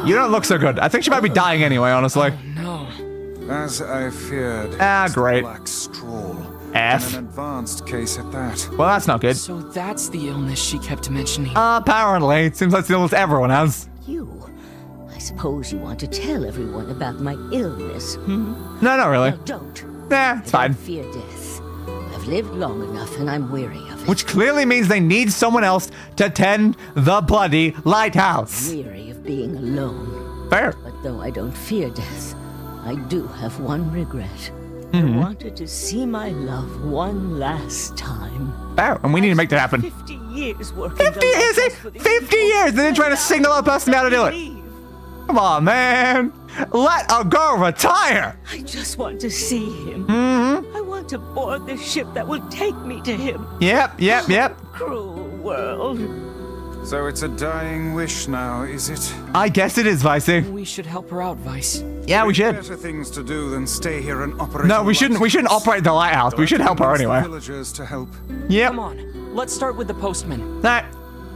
You don't look so good. I think she might be dying anyway, honestly. Oh, no. As I feared. Great. Black Scrawl. F. An advanced case at that. Well, that's not good. So that's the illness she kept mentioning. Apparently. It seems like the illness everyone has. You. I suppose you want to tell everyone about my illness, hmm? No, not really. No, don't. Nah, it's fine. I don't fear death. I've lived long enough and I'm weary of it. Which clearly means they need someone else to tend the bloody lighthouse. Weary of being alone. Fair. But though I don't fear death, I do have one regret. I wanted to see my love one last time. Fair, and we need to make that happen. 50 years working. 50 years? 50 years! And then trying to single out a person how to do it. Come on, man. Let a girl retire. I just want to see him. I want to board the ship that will take me to him. Yep. Cruel world. So it's a dying wish now, is it? I guess it is, Vicey. We should help her out, Weiss. Yeah, we should. Better things to do than stay here and operate. No, we shouldn't operate the lighthouse. We should help her anyway. Villagers to help. Yep. Come on, let's start with the postman. That.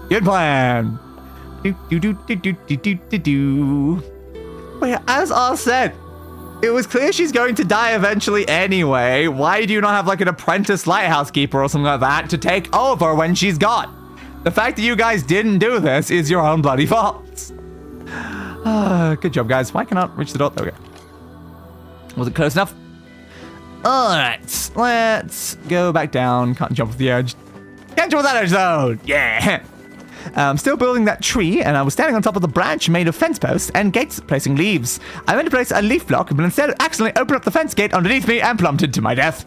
Good plan. Wait, as I said, it was clear she's going to die eventually anyway. Why do you not have like an apprentice lighthouse keeper or something like that to take over when she's gone? The fact that you guys didn't do this is your own bloody fault. Good job, guys. Why can I not reach the door? There we go. Was it close enough? Alright, let's go back down. Can't jump off the edge. Can't jump off that edge though! Yeah! I'm still building that tree, and I was standing on top of the branch made of fence posts and gates placing leaves. I went to place a leaf block, but instead accidentally opened up the fence gate underneath me and plummeted to my death.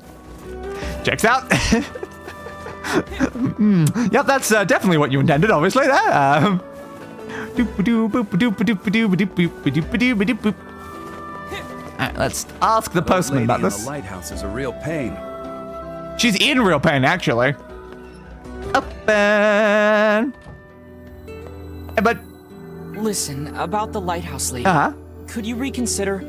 Checks out. Yep, that's definitely what you intended, obviously. There. Let's ask the postman about this. The lighthouse is a real pain. She's in real pain, actually. Open. But listen, about the lighthouse lady. Could you reconsider?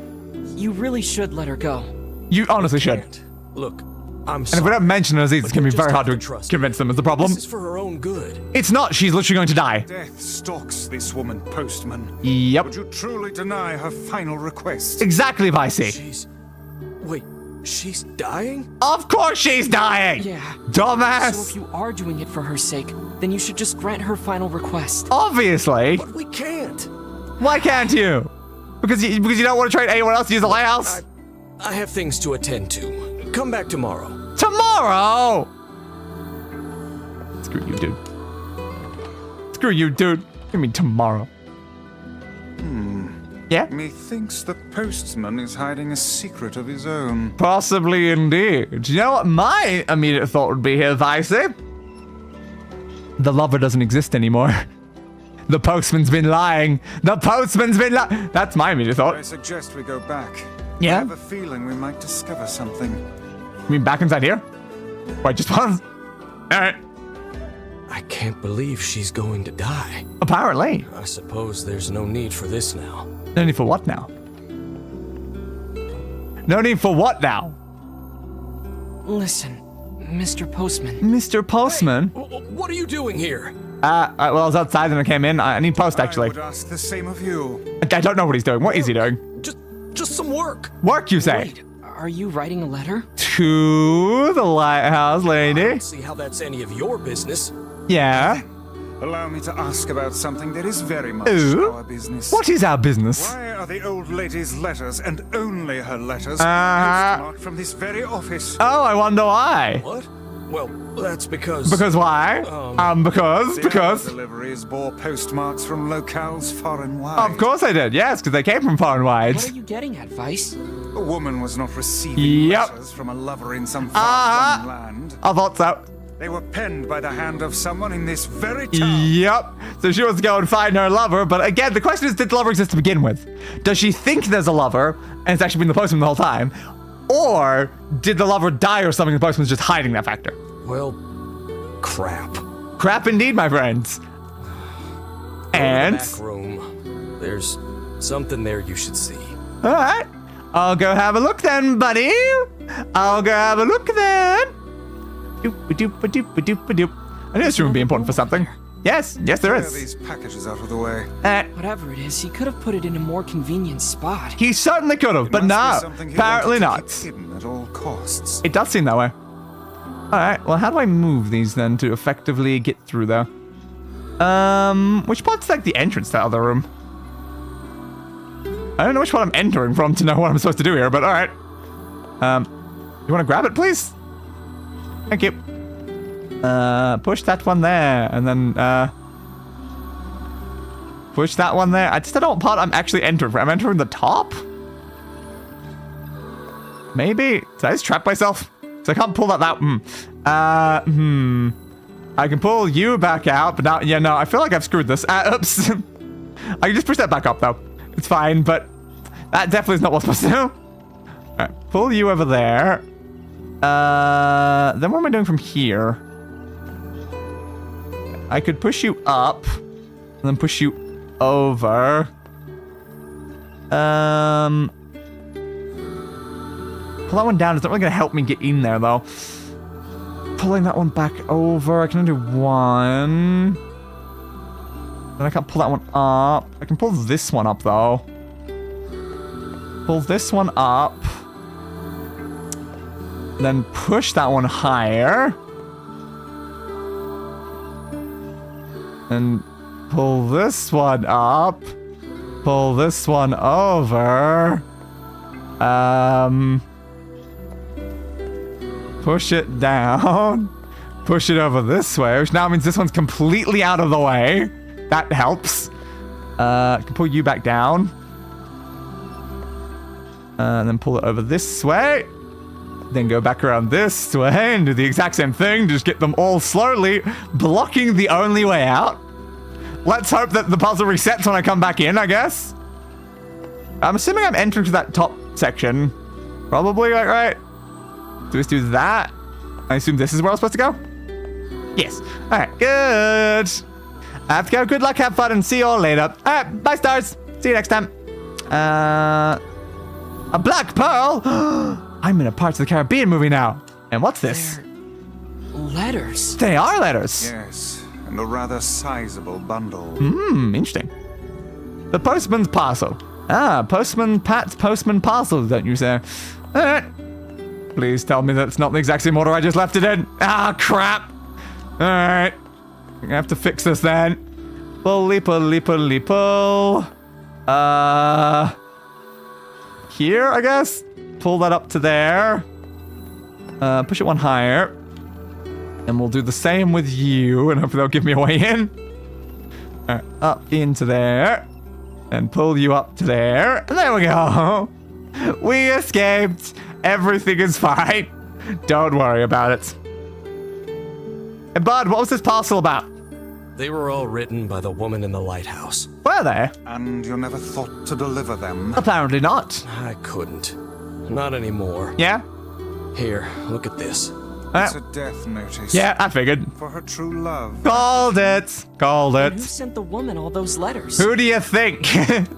You really should let her go. You honestly should. Look, I'm And sorry. if we don't mention her, it's going to be very hard to trust convince them is the problem. This is for her own good. It's not. She's literally going to die. Death stalks this woman, postman. Yep. Would you truly deny her final request? Exactly, Vicey. Wait, she's dying? Of course she's dying! Yeah. Dumbass! So if you are doing it for her sake, then you should just grant her final request. Obviously. But we can't. Why can't you? Because you don't want to train anyone else to use the lighthouse? I have things to attend to. Come back tomorrow. Tomorrow? Screw you, dude. Screw you, dude. What do you mean tomorrow? Yeah? Methinks the postman is hiding a secret of his own. Possibly indeed. You know what my immediate thought would be here, Vicey? The lover doesn't exist anymore. The postman's been lying. The postman's been lying. That's my immediate thought. I suggest we go back. Yeah? I have a feeling we might discover something. You mean back inside here? Wait, just once? Alright. I can't believe she's going to die. Apparently. I suppose there's no need for this now. No need for what now? No need for what now? Listen, Mr. Postman. Mr. Postman? Hey, what are you doing here? Well, I was outside and I came in. I need post, actually. I would ask the same of you. I don't know what he's doing. What is he doing? Just some work. Work, you say? Wait, are you writing a letter? To the lighthouse I lady. don't see how that's any of your business. Yeah. Allow me to ask about something that is very much Ooh. our business. What is our business? Why are the old lady's letters, and only her letters, postmarked from this very office? Oh, I wonder why. What? Well, that's because... Because why? Because. The other deliveries bore postmarks from locales far and wide. Of course I did. Yes, because they came from far and wide. What are you getting at, Weiss? A woman was not receiving Yep. letters from a lover in some far-flung land. I thought so. They were penned by the hand of someone in this very town. Yep. So she wants to go and find her lover, but again, the question is, did the lover exist to begin with? Does she think there's a lover, and it's actually been the postman the whole time? Or did the lover die or something, and the postman's just hiding that factor? Well, crap. Crap indeed, my friends. And... Back room. There's something there you should see. Alright. I'll go have a look then, buddy. I'll go have a look then. Doop-a-doop-a-doop-a-doop-a-doop. I knew this room would be important for something. Yes, there Clear is. these packages out of the way. Whatever it is, he could have put it in a more convenient spot. He certainly could have, but Must be no, something he apparently wanted to not. keep hidden at all costs. It does seem that way. Alright, well, how do I move these then to effectively get through there? Which part's like the entrance to the other room? I don't know which one I'm entering from to know what I'm supposed to do here, but alright. You want to grab it, please? Thank you. Push that one there, and then, push that one there. I just don't know what part I'm actually entering from. I'm entering the top? Maybe? Did I just trap myself? So I can't pull that I can pull you back out, but now, yeah, no, I feel like I've screwed this. Oops. I can just push that back up, though. It's fine, but that definitely is not what I'm supposed to do. Alright, pull you over there. Then what am I doing from here? I could push you up, and then push you over. Pull that one down. It's not really going to help me get in there, though. Pulling that one back over. I can only do one. Then I can't pull that one up. I can pull this one up, though. Pull this one up. Then push that one higher. And pull this one up. Pull this one over. Push it down. Push it over this way, which now means this one's completely out of the way. That helps. I can pull you back down. And then pull it over this way. Then go back around this way and do the exact same thing. Just get them all slowly blocking the only way out. Let's hope that the puzzle resets when I come back in, I guess. I'm assuming I'm entering to that top section. Probably, like, right? Do we just do that? I assume this is where I'm supposed to go? Yes. Alright, good. I have to go. Good luck, have fun, and see you all later. Alright, bye, stars. See you next time. A black pearl? I'm in a Parts of the Caribbean movie now. And what's this? They're letters. They are letters. Yes, and a rather sizable bundle. Interesting. The postman's parcel. Ah, Postman Pat's postman parcel, don't you say? Alright. Please tell me that's not the exact same order I just left it in. Ah, crap. Alright. I'm gonna have to fix this then. Pulley. Here, I guess? Pull that up to there. Push it one higher. And we'll do the same with you, and hopefully they'll give me a way in. Alright, up into there. And pull you up to there. And there we go. We escaped. Everything is fine. Don't worry about it. Hey, Bud, what was this parcel about? They were all written by the woman in the lighthouse. Were they? And you never thought to deliver them? Apparently not. I couldn't. Not anymore. Yeah? Here, look at this. It's a death notice. Yeah, I figured. For her true love. Called it. Called And who it. sent the woman all those letters? Who do you think?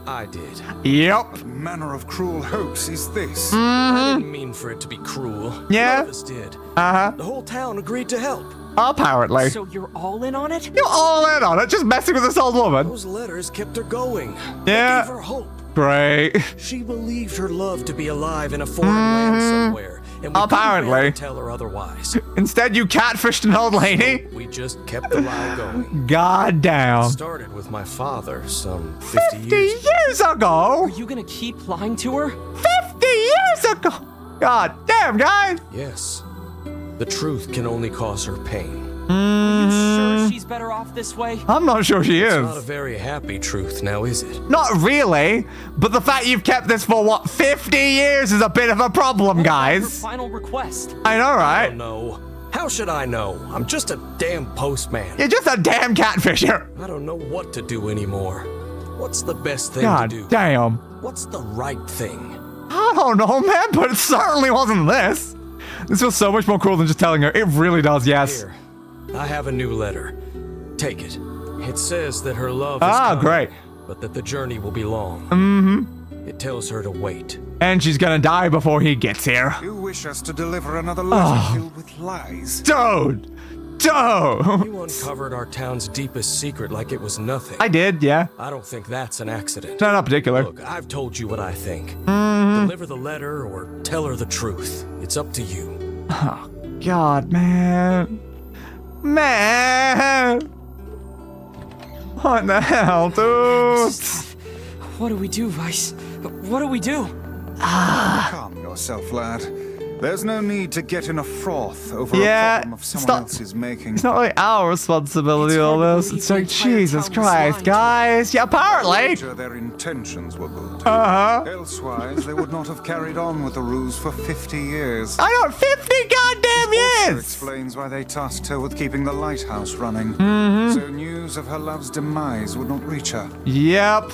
I did. Yep. What manner of cruel hopes is this? I didn't mean for it to be cruel. Yeah. None of us did. Uh-huh. The whole town agreed to help. Apparently. So you're all in on it? You're all in on it, just messing with this old woman. Those letters kept her going. Yeah. They gave her hope. Great. She believed her love to be alive in a foreign land somewhere. And we Apparently. couldn't bear to tell her otherwise. Instead, you catfished an old lady. We just kept the lie going. God damn. It started with my father some 50 50 years years ago. Are you gonna keep lying to her? 50 years ago. God damn, guys. Yes. The truth can only cause her pain. Are you sure she's better off this way? I'm not sure she It's not a is. very happy truth, now is it? Not really. But the fact you've kept this for, what, 50 years is a bit of a problem, Her guys. final request. I know, I right? don't know. How should I know? I'm just a damn postman. You're just a damn catfisher. I don't know what to do anymore. What's the best thing God to do? damn. What's the right thing? I don't know, man, but it certainly wasn't this. This feels so much more cruel than just telling her. It really does, yes. Here, I have a new letter. Take it. It says that her love is coming, Great. but that the journey will be long. Mm-hmm. It tells her to wait. And she's gonna die before he gets here. You wish us to deliver another letter filled with lies? Dude! You uncovered our town's deepest secret like it was nothing. I did, yeah. I don't think that's an accident. No, not particular. Look, I've told you what I think. Mm-hmm. Deliver the letter or tell her the truth. It's up to you. Oh, God, man. Man! What the hell, dude? What do we do, Weiss? What do we do? Calm yourself, lad. There's no need to get in a froth over a problem of someone else's making. It's not really our responsibility, all this. It's like, Jesus Christ, guys. Yeah, apparently. Their intentions were good. Uh-huh. Elsewise, they would not have carried on with the ruse for 50 years. I know, 50 goddamn Also years! explains why they tasked her with keeping the lighthouse running. So news of her love's demise would not reach her. Yep.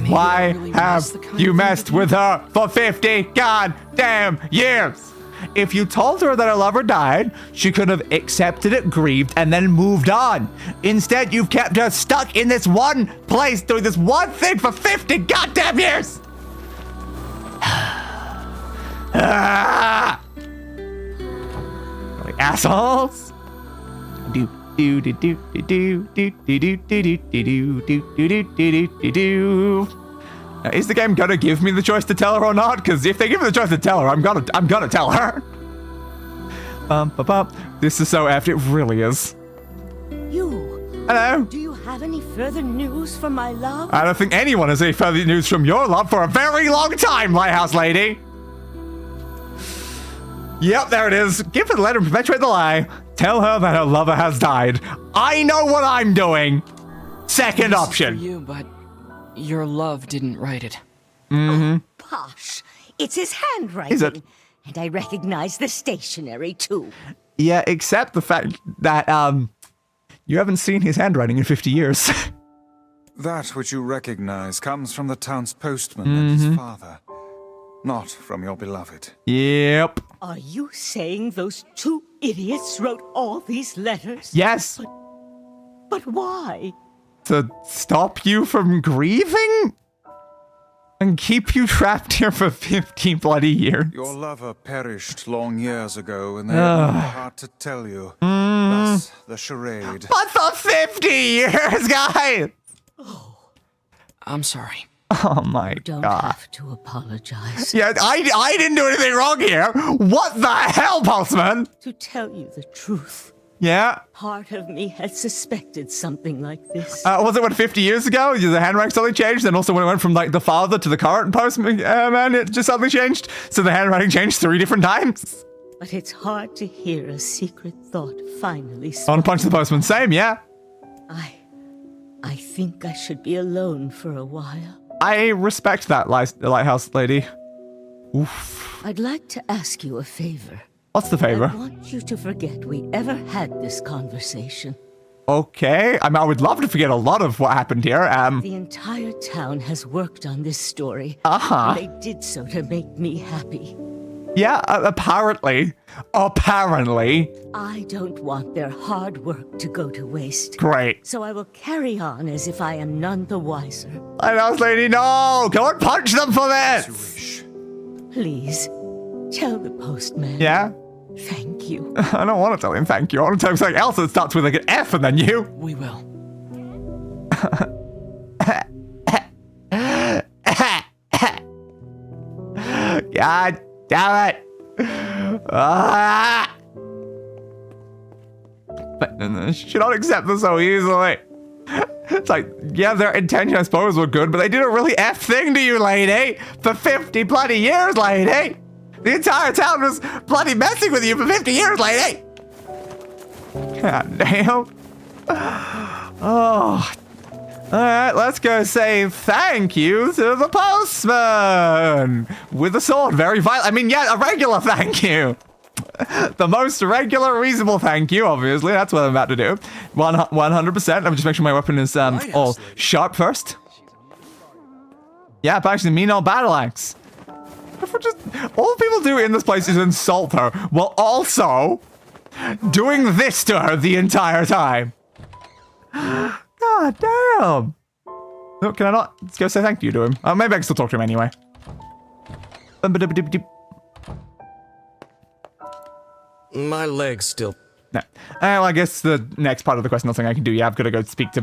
Why have you messed with her for 50 goddamn years? If you told her that her lover died, she could have accepted it, grieved, and then moved on. Instead, you've kept her stuck in this one place doing this one thing for 50 goddamn years! Like assholes? Do do do do do do do do do do do do do do do do. Now, is the game gonna give me the choice to tell her or not? Because if they give me the choice to tell her, I'm gonna tell her. This is so effed. It really is. You. Hello. Do you have any further news for my love? I don't think anyone has any further news from your love for a very long time, Lighthouse Lady. Yep, there it is. Give her the letter and perpetuate the lie. Tell her that her lover has died. I know what I'm doing. Second This is option. for you, but your love didn't write it. Mm-hmm. Posh. It's his handwriting. Is it? And I recognize the stationery, too. Yeah, except the fact that, you haven't seen his handwriting in 50 years. That which you recognize comes from the town's postman and his father, not from your beloved. Yep. Are you saying those two idiots wrote all these letters? Yes. But why? To stop you from grieving? And keep you trapped here for 50 bloody years. Your lover perished long years ago, and they had no heart to tell you. Thus, the charade. But for 50 years, guys! I'm sorry. Oh my Don't God. have to apologize. Yeah, I didn't do anything wrong here. What the hell, Postman? To tell you the truth, Yeah. part of me had suspected something like this. Was it, 50 years ago? The handwriting suddenly changed? And also when it went from, like, the father to the current postman, man, it just suddenly changed? So the handwriting changed 3 different times? But it's hard to hear a secret thought finally On spoken. Punch the Postman, same, yeah. I think I should be alone for a while. I respect that, Lighthouse Lady. Oof. I'd like to ask you a favor. What's the favor? I want you to forget we ever had this conversation. Okay. I mean, I would love to forget a lot of what happened here. The entire town has worked on this story. Uh-huh. And they did so to make me happy. Yeah, apparently. Apparently. I don't want their hard work to go to waste. Great. So I will carry on as if I am none the wiser. Lighthouse lady, no! Go and punch them for this! Please, tell the postman. Yeah? Thank you. I don't want to tell him thank you. I want to tell him something else that starts with like an F and then you. We will. God damn it. But she should not accept this so easily. It's like, yeah, their intention, I suppose, were good, but they did a really F thing to you, lady. For 50 bloody years, lady. The entire town was bloody messing with you for 50 years, lady. God damn. Oh. Alright, let's go say thank you to the postman. With a sword, very violent. I mean, yeah, a regular thank you. The most regular, reasonable thank you, obviously. That's what I'm about to do. 100%. Let me just make sure my weapon is all sharp first. Yeah, actually, mean old battle axe. All people do in this place is insult her, while also doing this to her the entire time. God damn. No, can I not? Let's go say thank you to him. Maybe I can still talk to him anyway. My leg's still... No. Well, I guess the next part of the quest, nothing I can do. Yeah, I've got to go speak to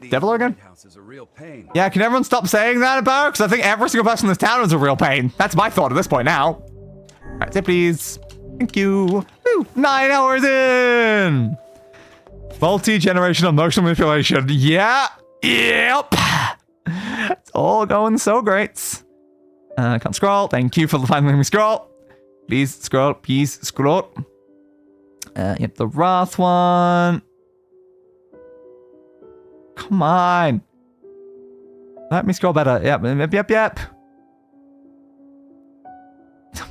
Devil again. Yeah, can everyone stop saying that about her? Because I think every single person in this town is a real pain. That's my thought at this point now. All right, say please. Thank you. Woo, 9 hours in. Multi-generational emotional manipulation. Yeah. Yep. It's all going so great. Can't scroll. Thank you for finally letting me scroll. Please scroll. Please scroll. Yep, the Wrath one. Come on. Let me scroll better. Yep.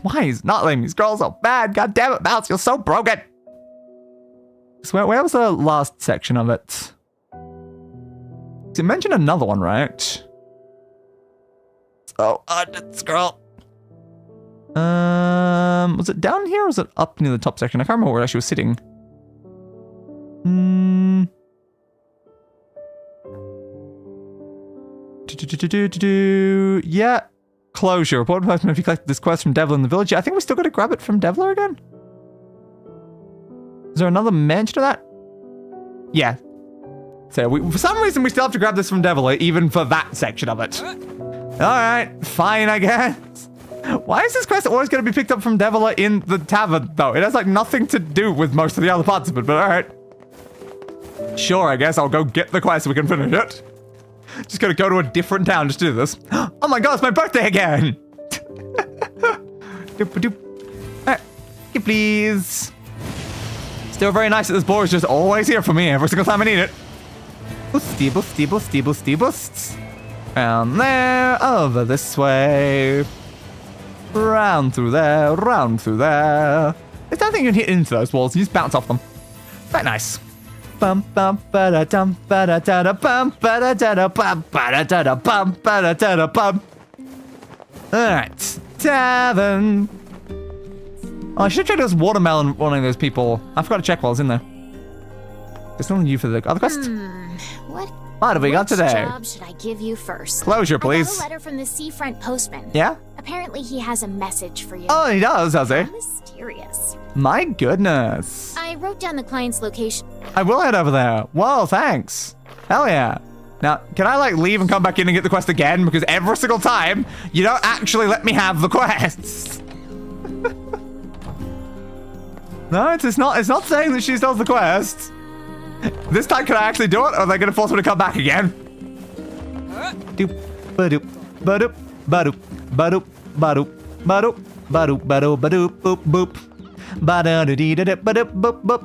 Why is not letting me scroll so bad? God damn it, mouse, you're so broken. So where was the last section of it? It mentioned another one, right? Oh, I did scroll. Was it down here or was it up near the top section? I can't remember where she was sitting. Yeah. Closure. Report person if you collect this quest from Devil in the village. I think we still got to grab it from Devil again. Is there another mention of that? Yeah. So for some reason we still have to grab this from Devil, even for that section of it. Alright, fine, I guess. Why is this quest always going to be picked up from Devil in the tavern, though? It has, like, nothing to do with most of the other parts of it, but alright. Sure, I guess I'll go get the quest so we can finish it. Just gotta go to a different town just to do this. Oh my god, it's my birthday again! Doop-a-doop. Alright, please. Still very nice that this boar is just always here for me every single time I need it. Boosts. Round there, over this way. Round through there, round through there. I don't think you can hit into those walls, you just bounce off them. Very nice. Bum bum ba da dum ba da da da bum ba da da da bum ba da da da bum ba da da da bum. Alright, tavern. Oh, I should have checked this watermelon one of those people. I forgot to check while I was in there. There's nothing you for the other quest. What have we got today? Which job should I give you first? Closure, please. I got a letter from the seafront postman. Yeah? Apparently he has a message for you. Oh, he does he? Mysterious. My goodness. I wrote down the client's location. I will head over there. Whoa, thanks. Hell yeah. Now, can I, like, leave and come back in and get the quest again? Because every single time, you don't actually let me have the quests. No, it's not saying that she does the quest. This time, can I actually do it, or are they going to force me to come back again? Doop, ba-doop, ba-doop, ba-doop, ba-doop, ba-doop, ba-doop, ba-doop, ba-doop, ba-doop, boop, boop. Ba-da-da-dee-da-da, ba-doop, boop, boop.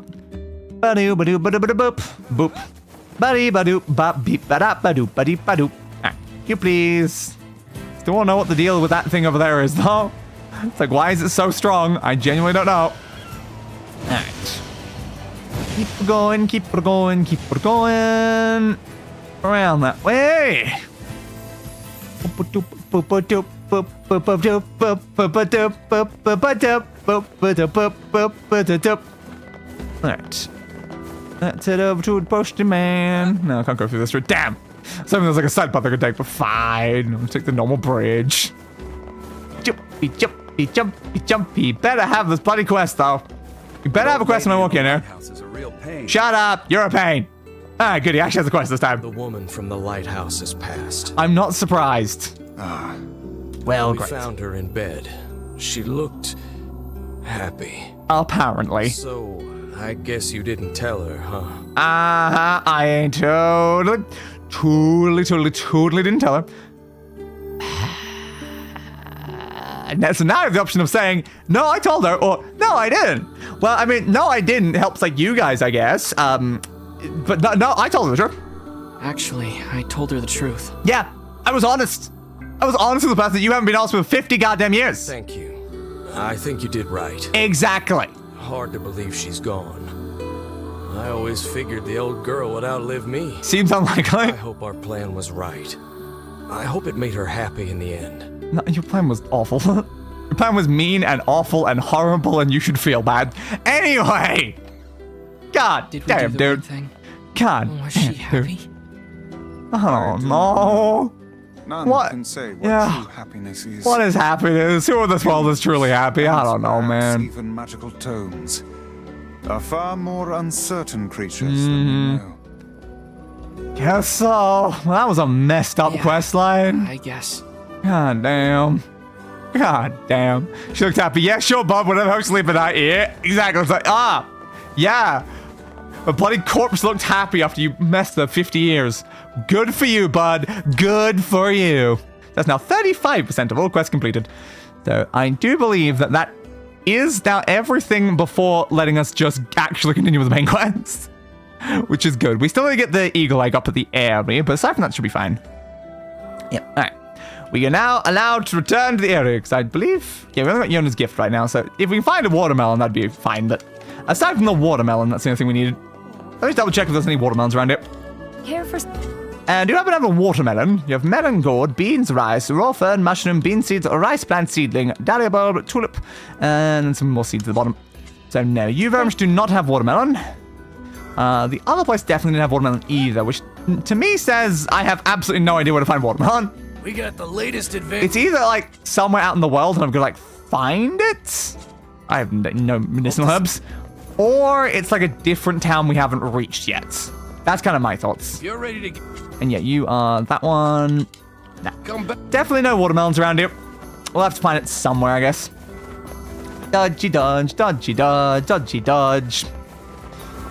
Ba-doo, ba-doo, ba-doo, ba-doo, boop, boop. Ba-dee, ba-doop, ba-beep, ba-da, ba-doop, ba-dee, ba-doop. You please. Still want to know what the deal with that thing over there is, though. It's like, why is it so strong? I genuinely don't know. Alright. Keep going, keep going, keep going. Around that way. Alright. Let's head over to the postman. No, I can't go through this route. Damn! Something there's like a side path I could take, but fine. I'll take the normal bridge. Jumpy, jumpy, jumpy, jumpy. Better have this bloody quest, though. You better have a quest when I walk in here. Shut up! You're a pain. Ah, good. He actually has a quest this time. The woman from the lighthouse has passed. I'm not surprised. Well, We great. found her in bed. She looked happy. Apparently. So, I guess you didn't tell her, huh? I ain't totally didn't tell her. So now I have the option of saying, no, I told her, or no, I didn't. Well, I mean, no, I didn't helps like you guys, I guess. But no, I told her the truth. Actually, I told her the truth. Yeah, I was honest. I was honest with the person that you haven't been honest with 50 goddamn years. Thank you. I think you did right. Exactly. Hard to believe she's gone. I always figured the old girl would outlive me. Seems unlikely. I hope our plan was right. I hope it made her happy in the end. No, your plan was awful. Your plan was mean and awful and horrible, and you should feel bad. Anyway! God Did we damn, do the dude. right thing? God Was damn, she happy? dude. Oh, no. None What? can say what Yeah. true happiness is. What is happiness? Who in this world is truly happy? I don't know, Perhaps man. Even magical tones are far more uncertain creatures than we know. Guess so. Well, that was a messed up Yeah. quest line. I guess. God damn. God damn. She looked happy. Yeah, sure, bud. Whatever. Hope sleep at night. Yeah, exactly. It's like, yeah. A bloody corpse looked happy after you messed her 50 years. Good for you, bud. Good for you. That's now 35% of all quests completed. So I do believe that that is now everything before letting us just actually continue with the main quest. Which is good. We still need to get the eagle egg up at the Aerie, but aside from that, should be fine. Yep, alright. We are now allowed to return to the Aerie, because I believe... Yeah, we only got Yonah's gift right now, so if we can find a watermelon, that'd be fine, but aside from the watermelon, that's the only thing we needed. Let me double check if there's any watermelons around here. Care for... And you happen to have a watermelon. You have melon gourd, beans, rice, raw fern, mushroom, bean seeds, rice plant seedling, dahlia bulb, tulip, and some more seeds at the bottom. So no, you very much do not have watermelon. The other place definitely didn't have watermelon either, which to me says I have absolutely no idea where to find watermelon. We got the latest advance. It's either like somewhere out in the world and I'm gonna like find it. I have no medicinal herbs. Or it's like a different town we haven't reached yet. That's kind of my thoughts. You're ready to get... And yeah, you are that one. Nah. Come back. Definitely no watermelons around here. We'll have to find it somewhere, I guess. Dodgy dodge, dodgy dodge, dodgy dodge.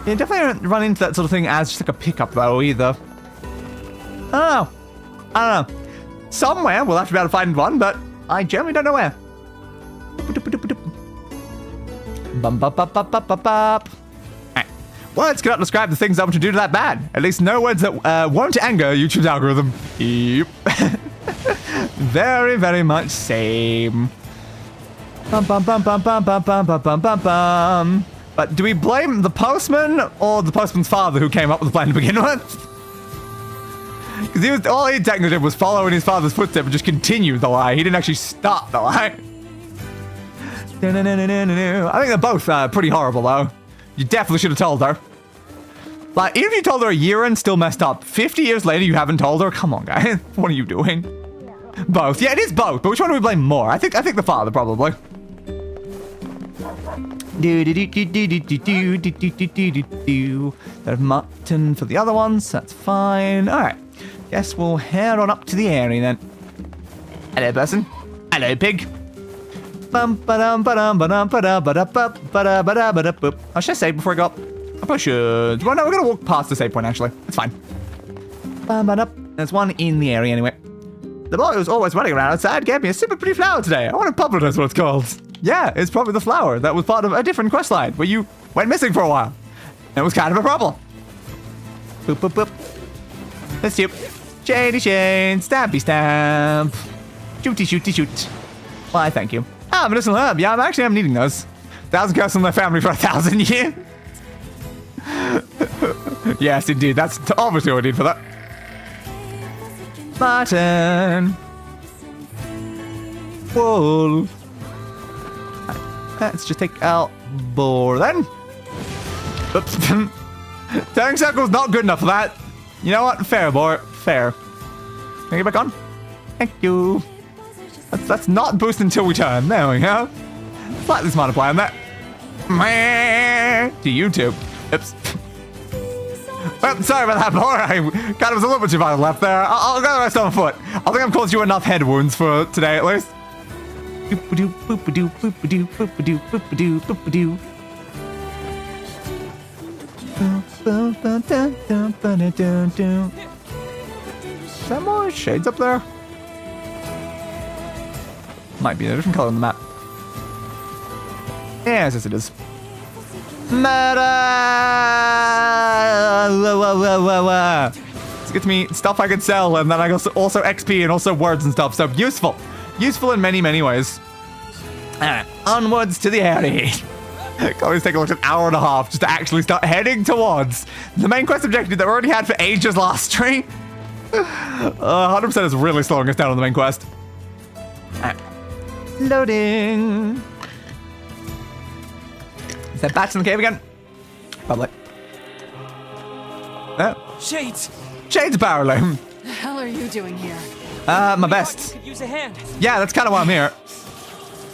Yeah, definitely don't run into that sort of thing as just like a pickup though either. I don't know. Somewhere we'll have to be able to find one, but I generally don't know where. Bum bum bum bum bum bum bum. Alright. Words cannot describe the things I want to do to that bad. At least no words that won't anger YouTube's algorithm. Yep. Very, very much same. Bum bum bum bum bum bum bum bum bum bum bum. But do we blame the postman or the postman's father who came up with the plan to begin with? Because all he technically did was follow in his father's footsteps and just continue the lie. He didn't actually stop the lie. I think they're both pretty horrible, though. You definitely should have told her. Like, even if you told her a year and still messed up, 50 years later you haven't told her? Come on, guys. What are you doing? Both. Yeah, it is both, but which one do we blame more? I think the father, probably. There's mutton for the other ones. That's fine. All right. Guess we'll head on up to the Aerie then. Hello, person. Hello, pig. Oh, should I save before I go up? I probably should. Well, no, we're gonna walk past the save point, actually. It's fine. There's one in the area, anyway. The boy who's always running around outside gave me a super pretty flower today. I want to publicize what it's called. Yeah, it's probably the flower that was part of a different quest line where you went missing for a while. And it was kind of a problem. Boop, boop, boop. Let's shoot. Shady Shane, Stampy Stamp. Shooty, shooty, shoot. Why, thank you. Ah, medicinal herb. Yeah, I'm needing those. 1,000 curses in my family for 1,000 years. Yes, indeed. That's obviously what I need for that. Martin. wool. Let's just take out boar then. Oops. Turning circle's not good enough for that. You know what? Fair, boar. Fair. Can I get back on? Thank you. Let's not boost until we turn. There we go. Slightly smarter plan that. To YouTube. Oops. Well, sorry about that, boar. I kind of was a little bit too far left there. I'll go the rest on foot. I think I've caused you enough head wounds for today, at least. Boop-a-doo, boop-a-doo, boop-a-doo, boop-a-doo, boop-a-doo, boop-a-doo. Is that more shades up there? Might be a different color on the map. Yes, it is. Murder! Let's get me stuff I could sell, and then I also XP and also words and stuff. So useful. Useful in many, many ways. Alright, onwards to the Aerie. Can always take like an hour and a half just to actually start heading towards the main quest objective that we already had for ages last stream. 100% is really slowing us down on the main quest. Alright. Loading. Is that bats in the cave again? Probably. Oh. Shades! Shades apparently. What the hell are you doing here? My best. Could use a hand. Yeah, that's kind of why I'm here.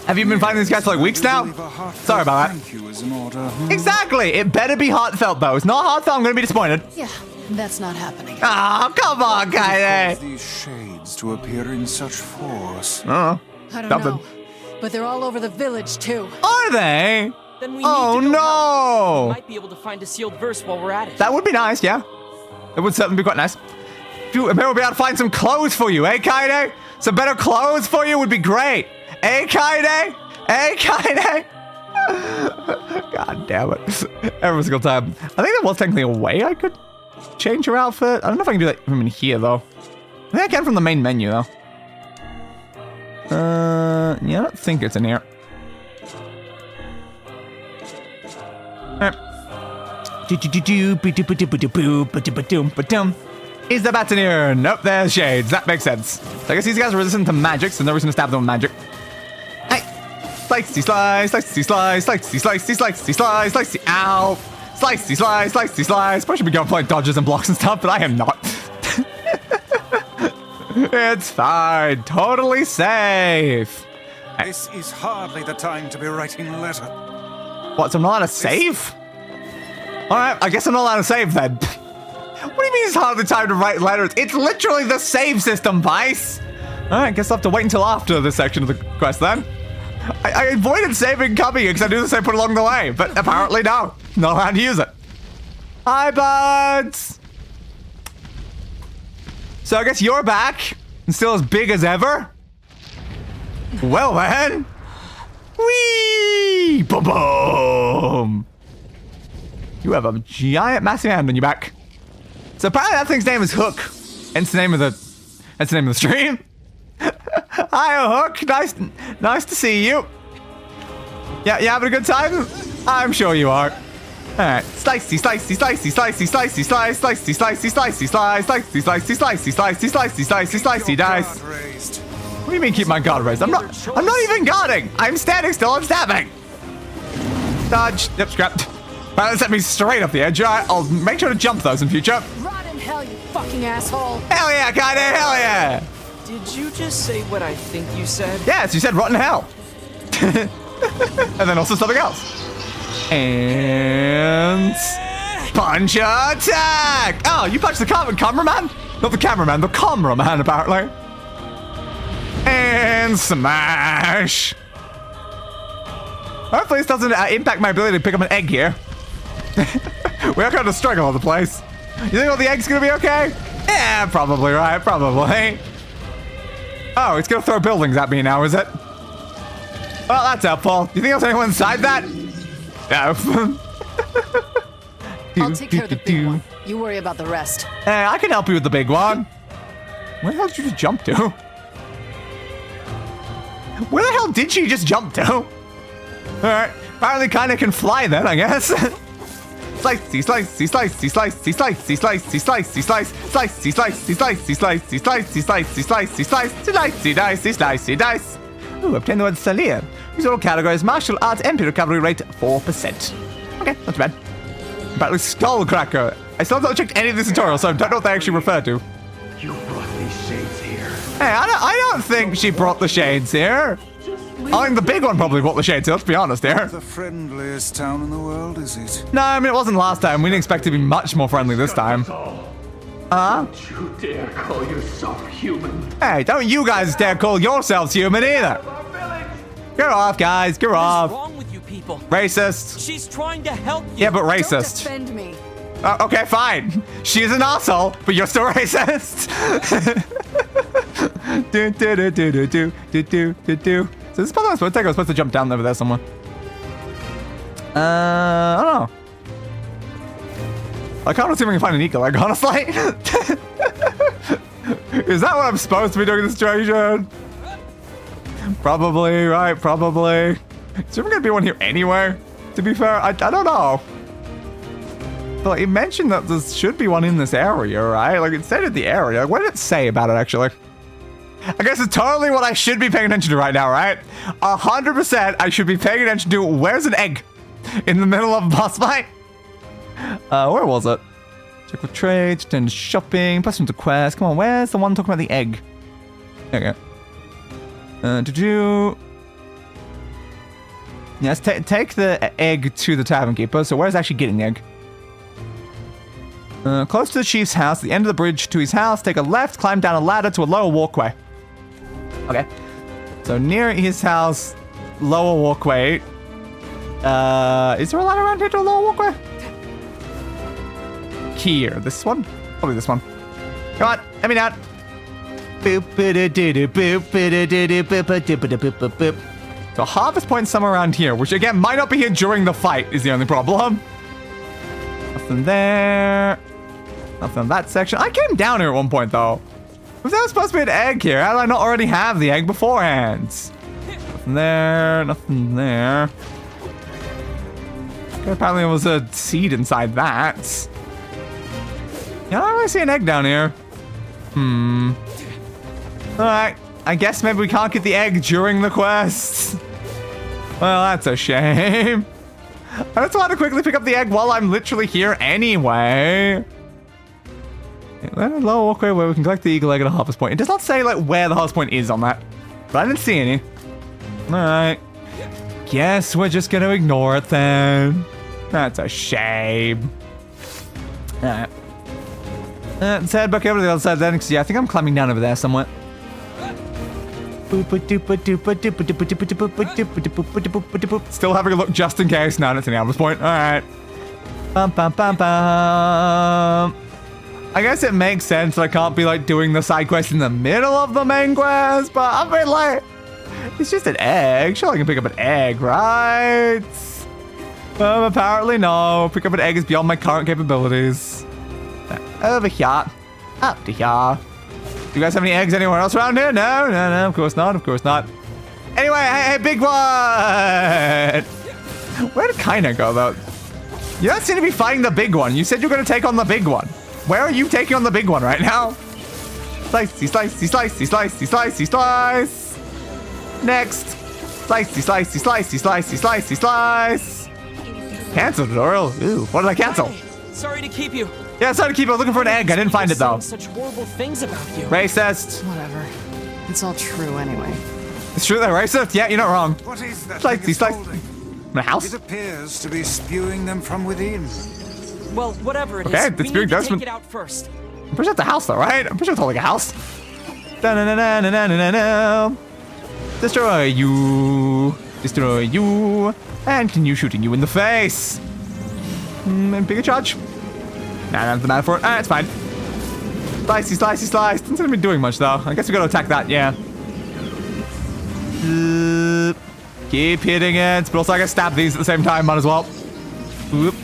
Have you been finding these guys for like weeks now? Sorry about that. Thank you is in order. Exactly. It better be heartfelt though. It's not heartfelt, I'm gonna be disappointed. Yeah, that's not happening. Oh, come on, Kainé. These shades to appear in such force. I don't know. But they're all over the village too. Are they? Then we Oh need to go help. no! We might be able to find a sealed verse while we're at it. That would be nice, yeah. It would certainly be quite nice. Maybe we'll be able to find some clothes for you, eh, Kainé? Some better clothes for you would be great. Eh, Kainé? Eh, Kainé? God damn it. Every single time. I think there was technically a way I could change your outfit. I don't know if I can do that from in here, though. I think I can from the main menu, though. Yeah, I don't think it's in here. Is the bats in here? Nope, there's shades. That makes sense. So I guess these guys are resistant to magic, so no reason to stab them with magic. Hey! Slicey slice, slicey slice, slicey slicey slicey slice, slicey ow! Slicey slice, slicey slice. Probably should be going for like dodges and blocks and stuff, but I am not. It's fine. Totally safe. This is hardly the time to be writing a letter. What, so I'm not allowed to save? Alright, I guess I'm not allowed to save then. What do you mean it's hardly time to write letters? It's literally the save system, Weiss. Alright, guess I'll have to wait until after this section of the quest then. I avoided saving coming because I knew this I put along the way, but apparently no. Not allowed to use it. Hi, buds. So I guess you're back and still as big as ever? Well then. Whee! Boom boom! You have a giant massive hand on your back. So apparently that thing's name is Hook. Hence the name of the stream. Hi Hook, nice to see you. Yeah, you having a good time? I'm sure you are. Alright. Slicey, slicey, slicey, slicey, slicey, slice, slicey, slicey, slicey, slice, slicey, slicey, slicey, slicey, slicey, slicey, slicey, dice. What do you mean keep my guard raised? I'm not even guarding! I'm standing still, I'm stabbing! Dodge. Yep, scrapped. Right, that set me straight up the edge. Alright, I'll make sure to jump those in future. Rot in hell, you fucking asshole! Hell yeah, Kainé, hell yeah! Did you just say what I think you said? Yes, you said rotten hell. And then also something else. And punch attack! Oh, you punched the cameraman? Not the cameraman, the cameraman apparently. And smash! Hopefully this doesn't impact my ability to pick up an egg here. We're kind of struggling all the place. You think all the eggs gonna be okay? Yeah, probably right, probably. Oh, it's gonna throw buildings at me now, is it? Well, that's helpful. You think there's anyone inside that? No. I'll take care of the big one. You worry about the rest. Hey, I can help you with the big one. Where the hell did you just jump to? Where the hell did she just jump to? Alright, apparently Kainé can fly then, I guess. Slicey, slicey, slicey, slicey, slicey, slicey, slicey, slice, slicey, slicey, slicey, slicey, slicey, slicey, slicey, slicey, slicey, dicey, dicey, slicey, dice. Ooh, obtain the word Salir. Use all categories, martial arts, MP recovery rate 4%. Okay, not too bad. Apparently Skullcracker. I still haven't checked any of this tutorial, so I don't know what they actually refer to. You brought these shades here. Hey, I don't think she brought the shades here. I think the big one probably brought the shades here, let's be honest here. The friendliest town in the world, is it? No, I mean, it wasn't last time. We didn't expect it to be much more friendly this time. Don't you dare call yourself human. Hey, don't you guys dare call yourselves human either. Get off, guys. Get off. What's wrong with you people? Racist. She's trying to help you. Yeah, but Don't racist. defend me. Okay, fine. She's an asshole, but you're still racist. So this is probably supposed to take. I was supposed to jump down over there somewhere. I don't know. I can't see if I can find an eagle egg, honestly. Is that what I'm supposed to be doing in this situation? Probably, right? Probably. Is there gonna be one here anyway? To be fair, I don't know. But like, it mentioned that there should be one in this area, right? Like it said in the area. Like, what did it say about it actually? I guess it's totally what I should be paying attention to right now, right? 100% I should be paying attention to where's an egg in the middle of a boss fight. Where was it? Check for trades, turn to shopping, plus into quest. Come on, where's the one talking about the egg? There you go. Yes, take the egg to the tavern keeper. So where's actually getting the egg? Close to the chief's house, at the end of the bridge to his house, take a left, climb down a ladder to a lower walkway. Okay. So near his house, lower walkway. Is there a ladder around here to a lower walkway? Here. This one? Probably this one. Come on, let me down. So harvest point somewhere around here, which again might not be here during the fight is the only problem. Nothing there. Nothing in that section. I came down here at one point though. Was there supposed to be an egg here? How did I not already have the egg beforehand? Nothing there. Nothing there. Okay, apparently there was a seed inside that. Yeah, I don't really see an egg down here. Alright. I guess maybe we can't get the egg during the quest. Well, that's a shame. I just want to quickly pick up the egg while I'm literally here anyway. Let a lower walkway where we can collect the eagle egg at a harvest point. It does not say like where the harvest point is on that, but I didn't see any. Alright. Guess we're just gonna ignore it then. That's a shame. Alright. Let's head back over to the other side then, because yeah, I think I'm climbing down over there somewhere. Still having a look just in case. No, that's an harvest point. Alright. I guess it makes sense that I can't be like doing the side quest in the middle of the main quest, but I mean like, it's just an egg. Sure, I can pick up an egg, right? Apparently no. Pick up an egg is beyond my current capabilities. Over here. Up to here. Do you guys have any eggs anywhere else around here? No, of course not, of course not. Anyway, hey, big one! Where did Kainé go, though? You don't seem to be fighting the big one. You said you were going to take on the big one. Where are you taking on the big one right now? Slicey, slicey, slicey, slicey, slicey, slice! Next! Slicey, slicey, slicey, slicey, slicey, slice! Cancel tutorial? Ooh, what did I cancel? Sorry to keep you. Yeah, sorry to keep you. Looking for an egg. I didn't find it, though. Such horrible things about you. Racist. Whatever. It's all true anyway. It's true they're racist? Yeah, you're not wrong. What is that? Slicey, slicey. My house? It appears to be spewing them from within. Well, whatever it is, Okay, we it's spewing need to dust from- take it out first. I'm pretty sure it's a house, though, right? I'm pretty sure it's like a house. Da-na-na-na-na-na-na. Destroy you. Destroy you. And continue shooting you in the face. Bigger charge. Nah, that's the matter for it. Ah, it's fine. Slicey, slicey, slice. Doesn't seem to be doing much, though. I guess we gotta attack that, yeah. Keep hitting it. But also I can stab these at the same time. Might as well. Oop.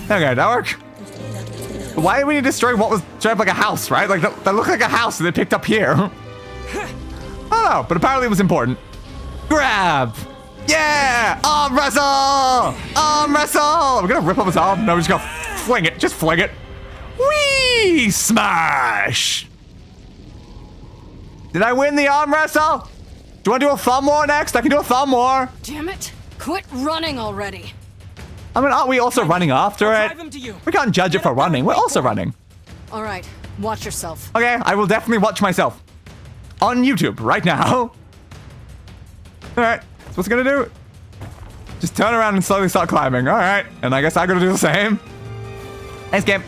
Okay, that work. Why did we need to destroy what was shaped like a house, right? Like, that looked like a house that they picked up here. I don't know, but apparently it was important. Grab! Yeah! Arm wrestle! Arm wrestle! Are we gonna rip up his arm? No, we're just gonna fling it. Just fling it. Whee! Smash! Did I win the arm wrestle? Do you want to do a thumb war next? I can do a thumb war. Damn it! Quit running already. I mean, aren't we also running after I'll it? drive him to you. We can't judge it for running. We're also running. All right, watch yourself. Okay, I will definitely watch myself. On YouTube right now. Alright, so what's it gonna do? Just turn around and slowly start climbing. Alright, and I guess I gotta do the same. Nice game.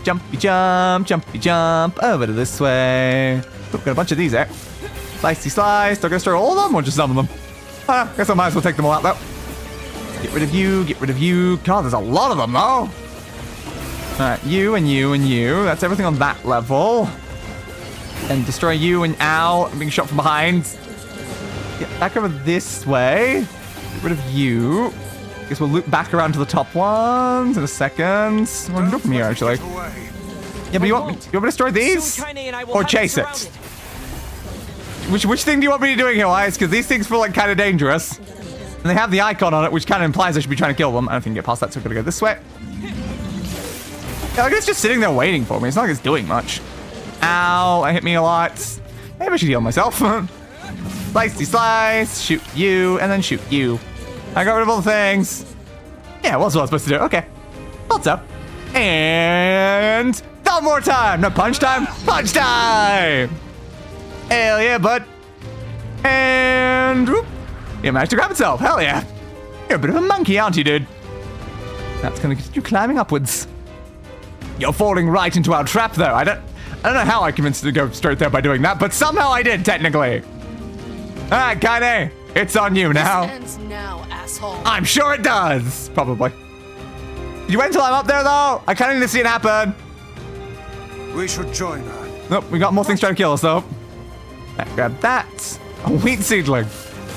Jumpy jump, jumpy jump. Over to this way. Oop, got a bunch of these there. Slicey slice. Do I go destroy all of them or just some of them? Guess I might as well take them all out though. Get rid of you, get rid of you. God, there's a lot of them though. Alright, you and you and you. That's everything on that level. And destroy you and ow. I'm being shot from behind. Get back over this way. Get rid of you. Guess we'll loop back around to the top ones in a second. Well, we can go from here actually. Yeah, but you want me to destroy these? Or chase it? Which thing do you want me to be doing here, Weiss? Because these things feel like kind of dangerous. And they have the icon on it, which kind of implies I should be trying to kill them. I don't think I can get past that, so we're gonna go this way. Yeah, like it's just sitting there waiting for me. It's not like it's doing much. Ow, that hit me a lot. Maybe I should heal myself. Slicey slice, shoot you, and then shoot you. I got rid of all the things. Yeah, what's what I was supposed to do? Okay. Thought so. And thumb more time. No, punch time. Punch time. Hell yeah, bud. And whoop. It managed to grab itself. Hell yeah. You're a bit of a monkey, aren't you, dude? That's gonna get you climbing upwards. You're falling right into our trap, though. I don't know how I convinced you to go straight there by doing that, but somehow I did, technically. All right, Kainé, it's on you now. This ends now, asshole. I'm sure it does, probably. You wait until I'm up there, though. I kind of need to see it happen. We should join her. Nope, we got more things trying to kill us, though. Right, grab that. A wheat seedling.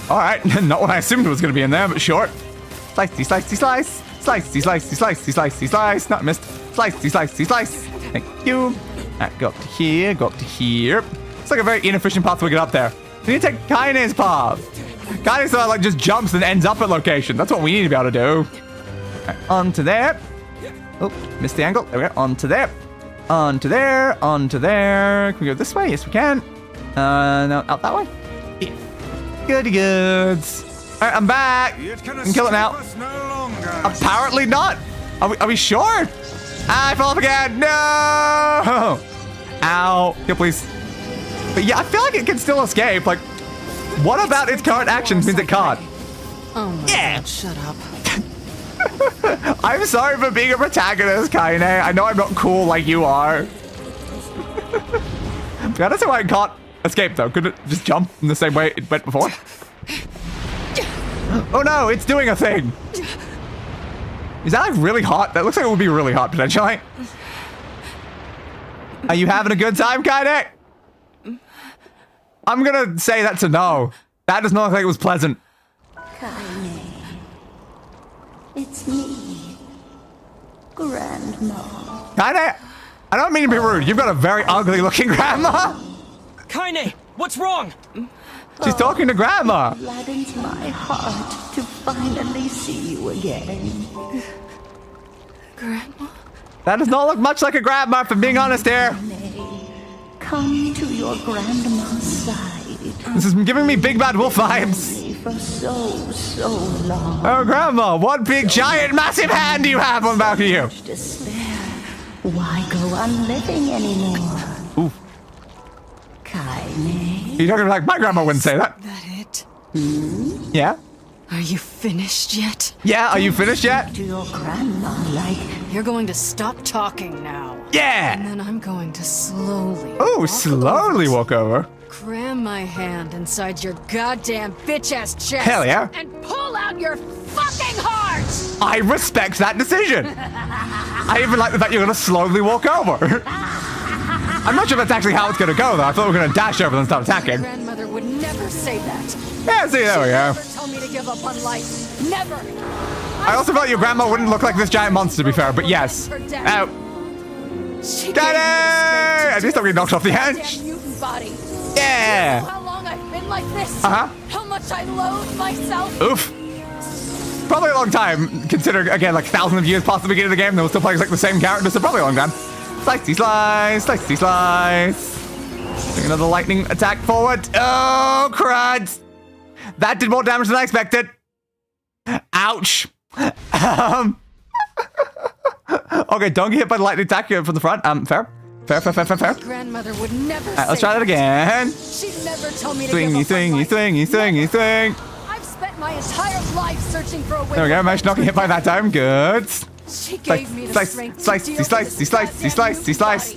All right, not what I assumed was going to be in there, but sure. Slicey, slicey, slice. Slicey, slicey, slicey, slicey, slice. Not missed. Slicey, slicey, slice. Thank you. Right, go up to here, go up to here. It's like a very inefficient path to get up there. We need to take Kainé's path. Kainé sort of like just jumps and ends up at location. That's what we need to be able to do. Right, onto there. Oh, missed the angle. There we go. Onto there. Onto there. Onto there. Can we go this way? Yes, we can. No, out that way. Yeah. Goody goods. All right, I'm back. You can kill it now. Apparently not. Are we sure? I fell off again. No. Ow. Kill, please. But yeah, I feel like it can still escape. Like, what about its current actions means it can't? Oh my God, shut up. I'm sorry for being a protagonist, Kainé. I know I'm not cool like you are. I don't know why it can't escape, though. Could it just jump in the same way it went before? Oh no, it's doing a thing. Is that like really hot? That looks like it would be really hot, potentially. Are you having a good time, Kainé? I'm gonna say that's a no. That does not look like it was pleasant. Kainé. It's me, Grandma. Kainé, I don't mean to be rude. You've got a very ugly looking grandma. Kainé, what's wrong? She's talking to Grandma. Gladdens my heart to finally see you again. Grandma? That does not look much like a grandma, if I'm being honest here. Come to your grandma's side. This is giving me Big Bad Wolf vibes. For so long. Oh, Grandma, what big, giant, massive hand do you have on the back of you? Despair. Why go on living anymore? Ooh. Kainé. You're talking like my grandma wouldn't say that. Is that it? Yeah? Are you finished yet? Yeah, are you finished yet? To your grandma, like. You're going to stop talking now. Yeah! And then I'm going to slowly. Oh, slowly walk over. Cram my hand inside your goddamn bitch-ass chest. Hell yeah. And pull out your fucking heart! I respect that decision. I even like the fact you're gonna slowly walk over. I'm not sure if that's actually how it's gonna go, though. I thought we were gonna dash over and start attacking. My grandmother would never say that. Yeah, see, there we go. Never tell me to give up on life. Never. I also felt your grandma wouldn't look like this giant monster, to be fair, but yes. Ow. Got it! At least I'm getting knocked off the edge. Body. Yeah. You know how long I've been like this? Uh-huh. How much I loathe myself? Oof. Probably a long time, considering, again, like thousands of years past the beginning of the game, they were still playing like the same character, so probably a long time. Slicey slice, slicey slice. Doing another lightning attack forward. Oh, crud. That did more damage than I expected. Ouch. Okay, don't get hit by the lightning attack here from the front. Fair. Fair. Grandmother would never Alright, let's try that again. She'd never tell me to Swingy. I've spent my entire life searching for a way. There we go. Managed not get hit by that time. Good. She gave me the strength to Slice.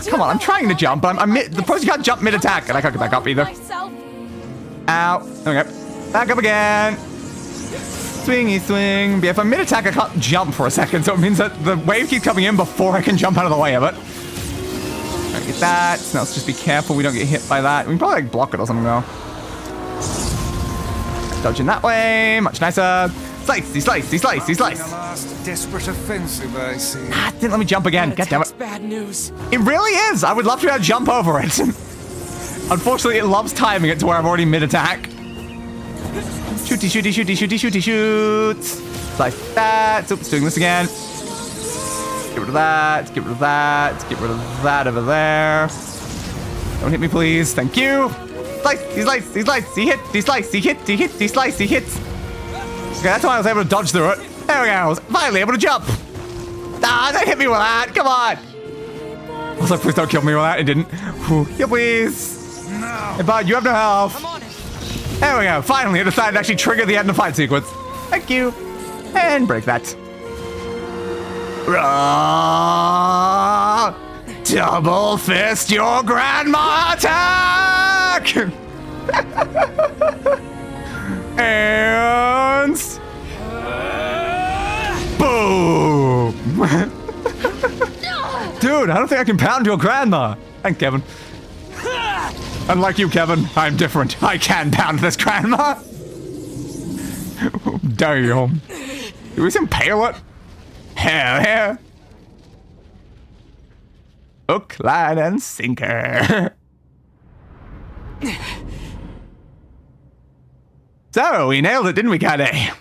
Come on, I'm trying to jump, but I'm mid. The pros you can't jump mid-attack, and I can't get back up either. Ow. There we go. Back up again. Swing. But if I'm mid-attack, I can't jump for a second, so it means that the wave keeps coming in before I can jump out of the way of it. Alright, get that. So now let's just be careful we don't get hit by that. We can probably like block it or something though. Dodging that way. Much nicer. Slice. Last desperate offensive, I see. Didn't let me jump again. God damn it. Bad news. It really is. I would love to be able to jump over it. Unfortunately, it loves timing it to where I'm already mid-attack. Shooty. Slice that. Oops, doing this again. Get rid of that. Get rid of that over there. Don't hit me, please. Thank you. Slice. He hits. Okay, that's why I was able to dodge through it. There we go. I was finally able to jump. Don't hit me with that. Come on. I was like, please don't kill me with that. It didn't. Yeah, please. No. Hey, bud, you have no health. There we go. Finally, I decided to actually trigger the end of the fight sequence. Thank you. And break that. Double fist your grandma attack! And boom! Dude, I don't think I can pound your grandma. Thanks, Kevin. Unlike you, Kevin, I'm different. I can pound this grandma. Damn. Do we impale it? Hell yeah. Hook, line, and sinker. So, we nailed it, didn't we, Kainé?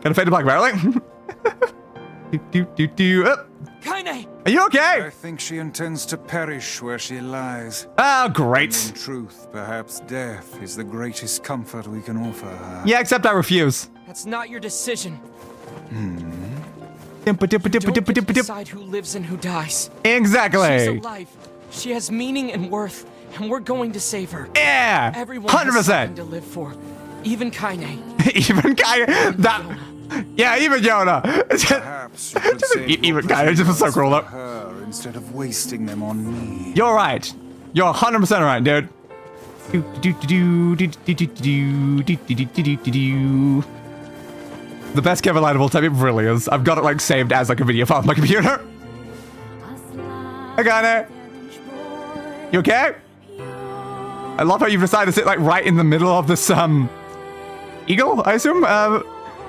Gonna fade to black barreling. Kainé! Are you okay? I think she intends to perish where she lies. Oh, great. In truth, perhaps death is the greatest comfort we can offer her. Yeah, except I refuse. That's not your decision. You don't get to decide who lives and who dies. Exactly. She's alive. She has meaning and worth, and we're going to save her. Yeah. Everyone 100%. Has something to live for, even Kainé. Even Kainé. That. Yeah, even Yonah. Perhaps even Kainé. Just so cruel up. Her instead of wasting them on me. You're right. You're 100% right, dude. The best Kevin line of all time, it really is. I've got it like saved as like a video file on my computer. Hey, Kainé. You okay? I love how you've decided to sit like right in the middle of this eagle, I assume. All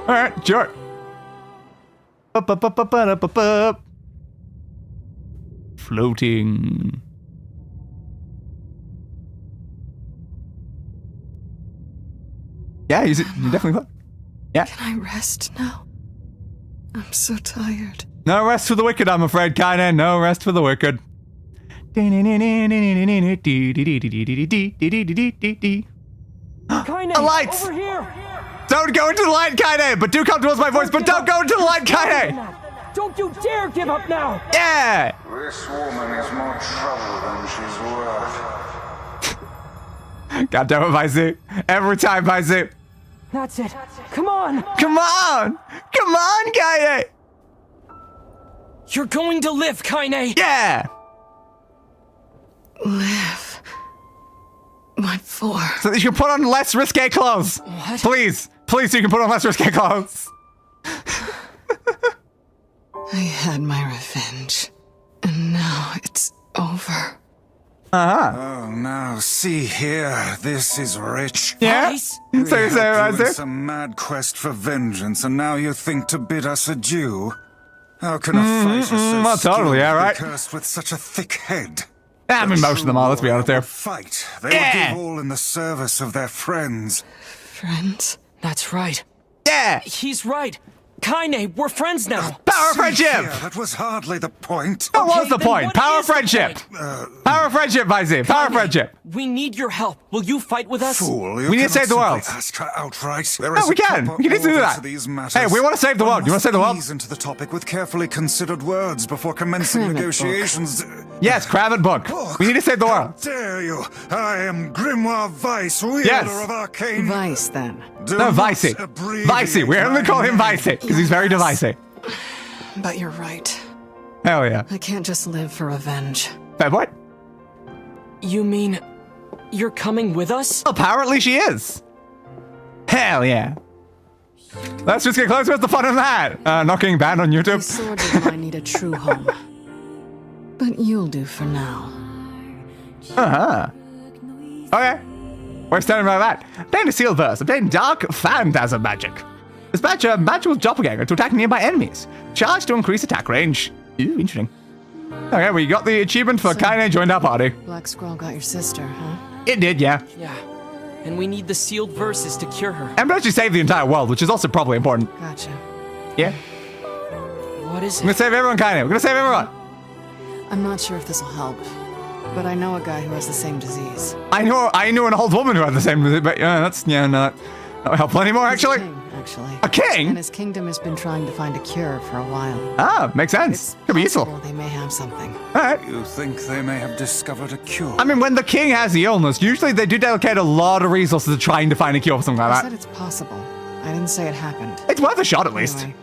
right, sure. Floating. Yeah, you definitely float. Yeah. Can I rest now? I'm so tired. No rest for the wicked, I'm afraid, Kainé. No rest for the wicked. Kainé, a light! Over here! Don't go into the light, Kainé! But do come towards my voice, but don't go into the light, Kainé! Don't you dare give up now! Yeah! This woman is more trouble than she's worth. God damn it, Vicey. Every time, Vicey. That's it. Come on! Come on! Come on, Kainé! You're going to live, Kainé! Yeah! Live. What for? So that you can put on less risque clothes. What? Please. Please, so you can put on less risque clothes. I had my revenge. And now it's over. Oh, now see here. This is rich. Yeah? Weiss? We So you say, had you in Vicey? some mad quest for vengeance, and now you think to bid us adieu? How can a fighter so well, totally, yeah, right. be cursed with such a thick head? I mean, most of them are, let's be honest there. Fight. They Yeah. would give all in the service of their friends. Friends? That's right. Yeah! He's right. Kainé, we're friends now. Power of friendship! Yeah, that was hardly the point. That was the then point. what Power of is the friendship. point? Power of friendship, Vicey. Power of Kainé, friendship. We need your help. Will you fight with us? Fool, We need to save the world. Ask her outright. There No, is we a can. proper We can easily do order that. to these matters. Hey, we want to save the world. You want to save the world? Ease into the topic with carefully considered words before commencing negotiations. Yes, Cravat book. We need to save the How world. dare you? I am Grimoire Weiss, wielder Yes. of arcane. Vice, then. Do No, not Vicey. abbreviate Vicey. We only my call him name. Vicey because he's very divisive. But you're right. Hell yeah. I can't just live for revenge. Fair point. You mean you're coming with us? Apparently she is. Hell yeah. Let's just get close. What's the fun in that? Not getting banned on These YouTube. swords of mine need a true home. But you'll do for now. Uh-huh. Okay. We're standing by that. Obtain a sealed verse. Obtain dark phantasm magic. Dispatch a magical doppelganger to attack nearby enemies. Charge to increase attack range. Ooh, interesting. Okay, we got the achievement for Kainé joined our party. Black Scrawl got your sister, huh? It did, yeah. Yeah. And we need the sealed verses to cure her. And we actually saved the entire world, which is also probably important. Gotcha. Yeah. What is We're gonna it? save everyone, Kainé. We're gonna save everyone. I'm not sure if this'll help, but I know a guy who has the same disease. I knew an old woman who had the same, but that's no, not helpful anymore. He's a Actually, king, actually. a king. And his kingdom has been trying to find a cure for a while. Ah, makes sense. Could be useful. Possible they may have something. All right. You think they may have discovered a cure? I mean, when the king has the illness, usually they do dedicate a lot of resources to trying to find a cure for something I like said that. it's possible. I didn't say it happened. It's worth a shot at least. Anyway,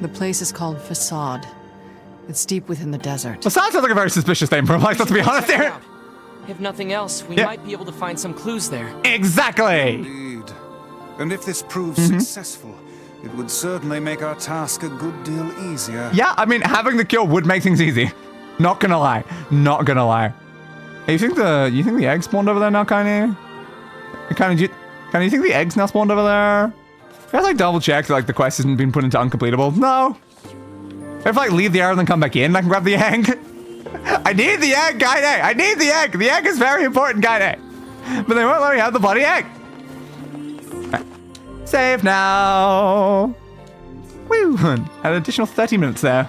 the place is called Facade. It's deep within the desert. Facade sounds like a very suspicious name for a place, let's be Go honest check it here. out. If nothing else, we Yeah. might be able to find some clues there. Exactly. Indeed. And if this proves Mm-hmm. successful, it would certainly make our task a good deal easier. Yeah, I mean, having the cure would make things easy. Not gonna lie. Not gonna lie. Hey, you think the egg spawned over there now, Kainé? You think the eggs now spawned over there? Can I like double check that like the quest hasn't been put into uncompletable? No. If I like leave the arrow and then come back in, I can grab the egg. I need the egg, Kainé. I need the egg. The egg is very important, Kainé. But they won't let me have the bloody egg. Right. Save now. Woo! An additional 30 minutes there.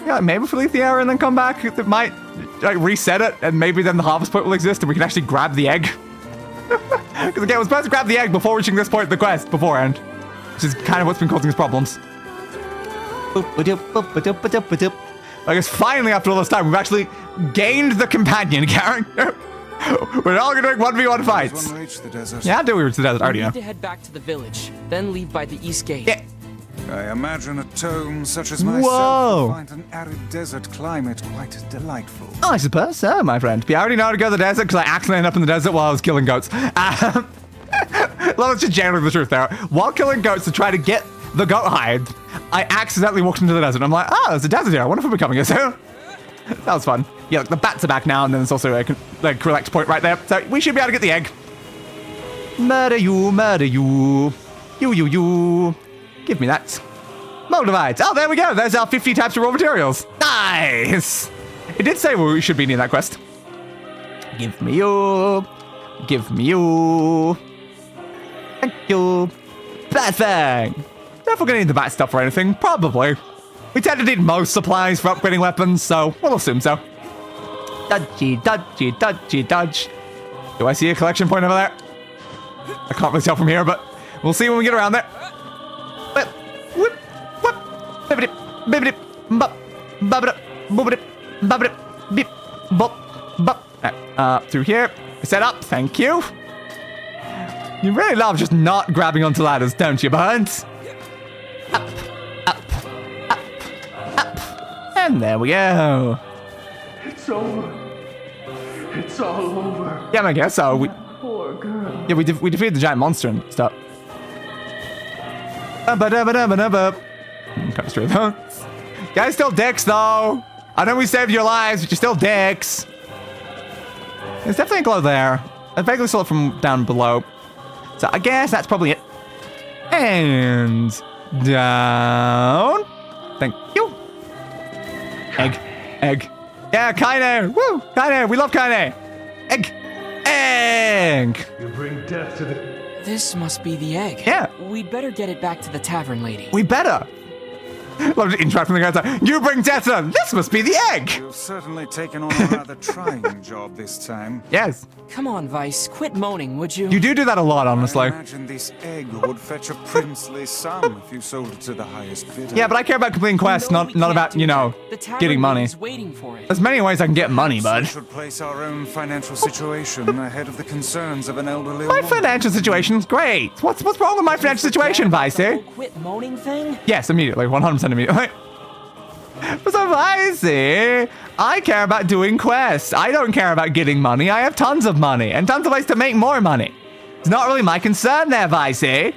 Yeah, like maybe if we leave the arrow and then come back, it might like reset it, and maybe then the harvest point will exist and we can actually grab the egg. Because again, we're supposed to grab the egg before reaching this point of the quest beforehand, which is kind of what's been causing us problems. I guess finally, after all this time, we've actually gained the companion character. We're all gonna make 1v1 fights. When we reach the desert, Yeah, do we reach the desert? I already We know. need to head back to the village, then leave by the east gate. Yeah. I imagine a tome such as myself Whoa. will find an arid desert climate quite delightful. Oh, I suppose so, my friend. But I already know how to go to the desert because I accidentally ended up in the desert while I was killing goats. Well, that's just generally the truth there. While killing goats to try to get the goat hide, I accidentally walked into the desert. I'm like, oh, there's a desert here. I wonder if we're becoming it soon. That was fun. Yeah, like, the bats are back now, and then there's also a collect point right there. So we should be able to get the egg. Murder you, murder you. You. Give me that. Moldivides. Oh, there we go. There's our 50 types of raw materials. Nice. It did say we should be near that quest. Give me you. Give me you. Thank you. Bat Fang. Don't forget any of the bat stuff or anything. Probably. We tend to need most supplies for upgrading weapons, so we'll assume so. Dodgy. Do I see a collection point over there? I can't really tell from here, but we'll see when we get around there. Whip. Bibbidi, bibbidi, bop, bobbidi, boobidi, bobbidi, beep, bop, bop. Through here. Set up. Thank you. You really love just not grabbing onto ladders, don't you, Burns? Up. And there we go. It's over. It's all over. Yeah, I guess so. Poor girl. Yeah, we defeated the giant monster and stuff. Comes through those. Guys, still dicks though. I know we saved your lives, but you're still dicks. There's definitely a glow there. I vaguely saw it from down below. So I guess that's probably it. And down. Thank you. Egg. Yeah, Kainé. Woo, Kainé. We love Kainé. Egg. You bring death to the... This must be the egg. Yeah. We'd better get it back to the tavern lady. We better. Love to interact from the guys like, you bring death to them. This must be the egg. You've certainly taken on a rather trying job this time. Yes. Come on, Weiss. Quit moaning, would you? You do that a lot, honestly. I imagine this egg would fetch a princely sum if you sold it to the highest bidder. Yeah, but I care about completing quests, not about, you know, getting money. Waiting for it. There's many ways I can get money, bud. We should place our own financial situation ahead of the concerns of an elderly My woman. financial situation's great. What's wrong with my financial situation, Weiss? Quit moaning thing? Yes, immediately. 100% immediately. So Weiss, I care about doing quests. I don't care about getting money. I have tons of money and tons of ways to make more money. It's not really my concern there, Weiss. Alright.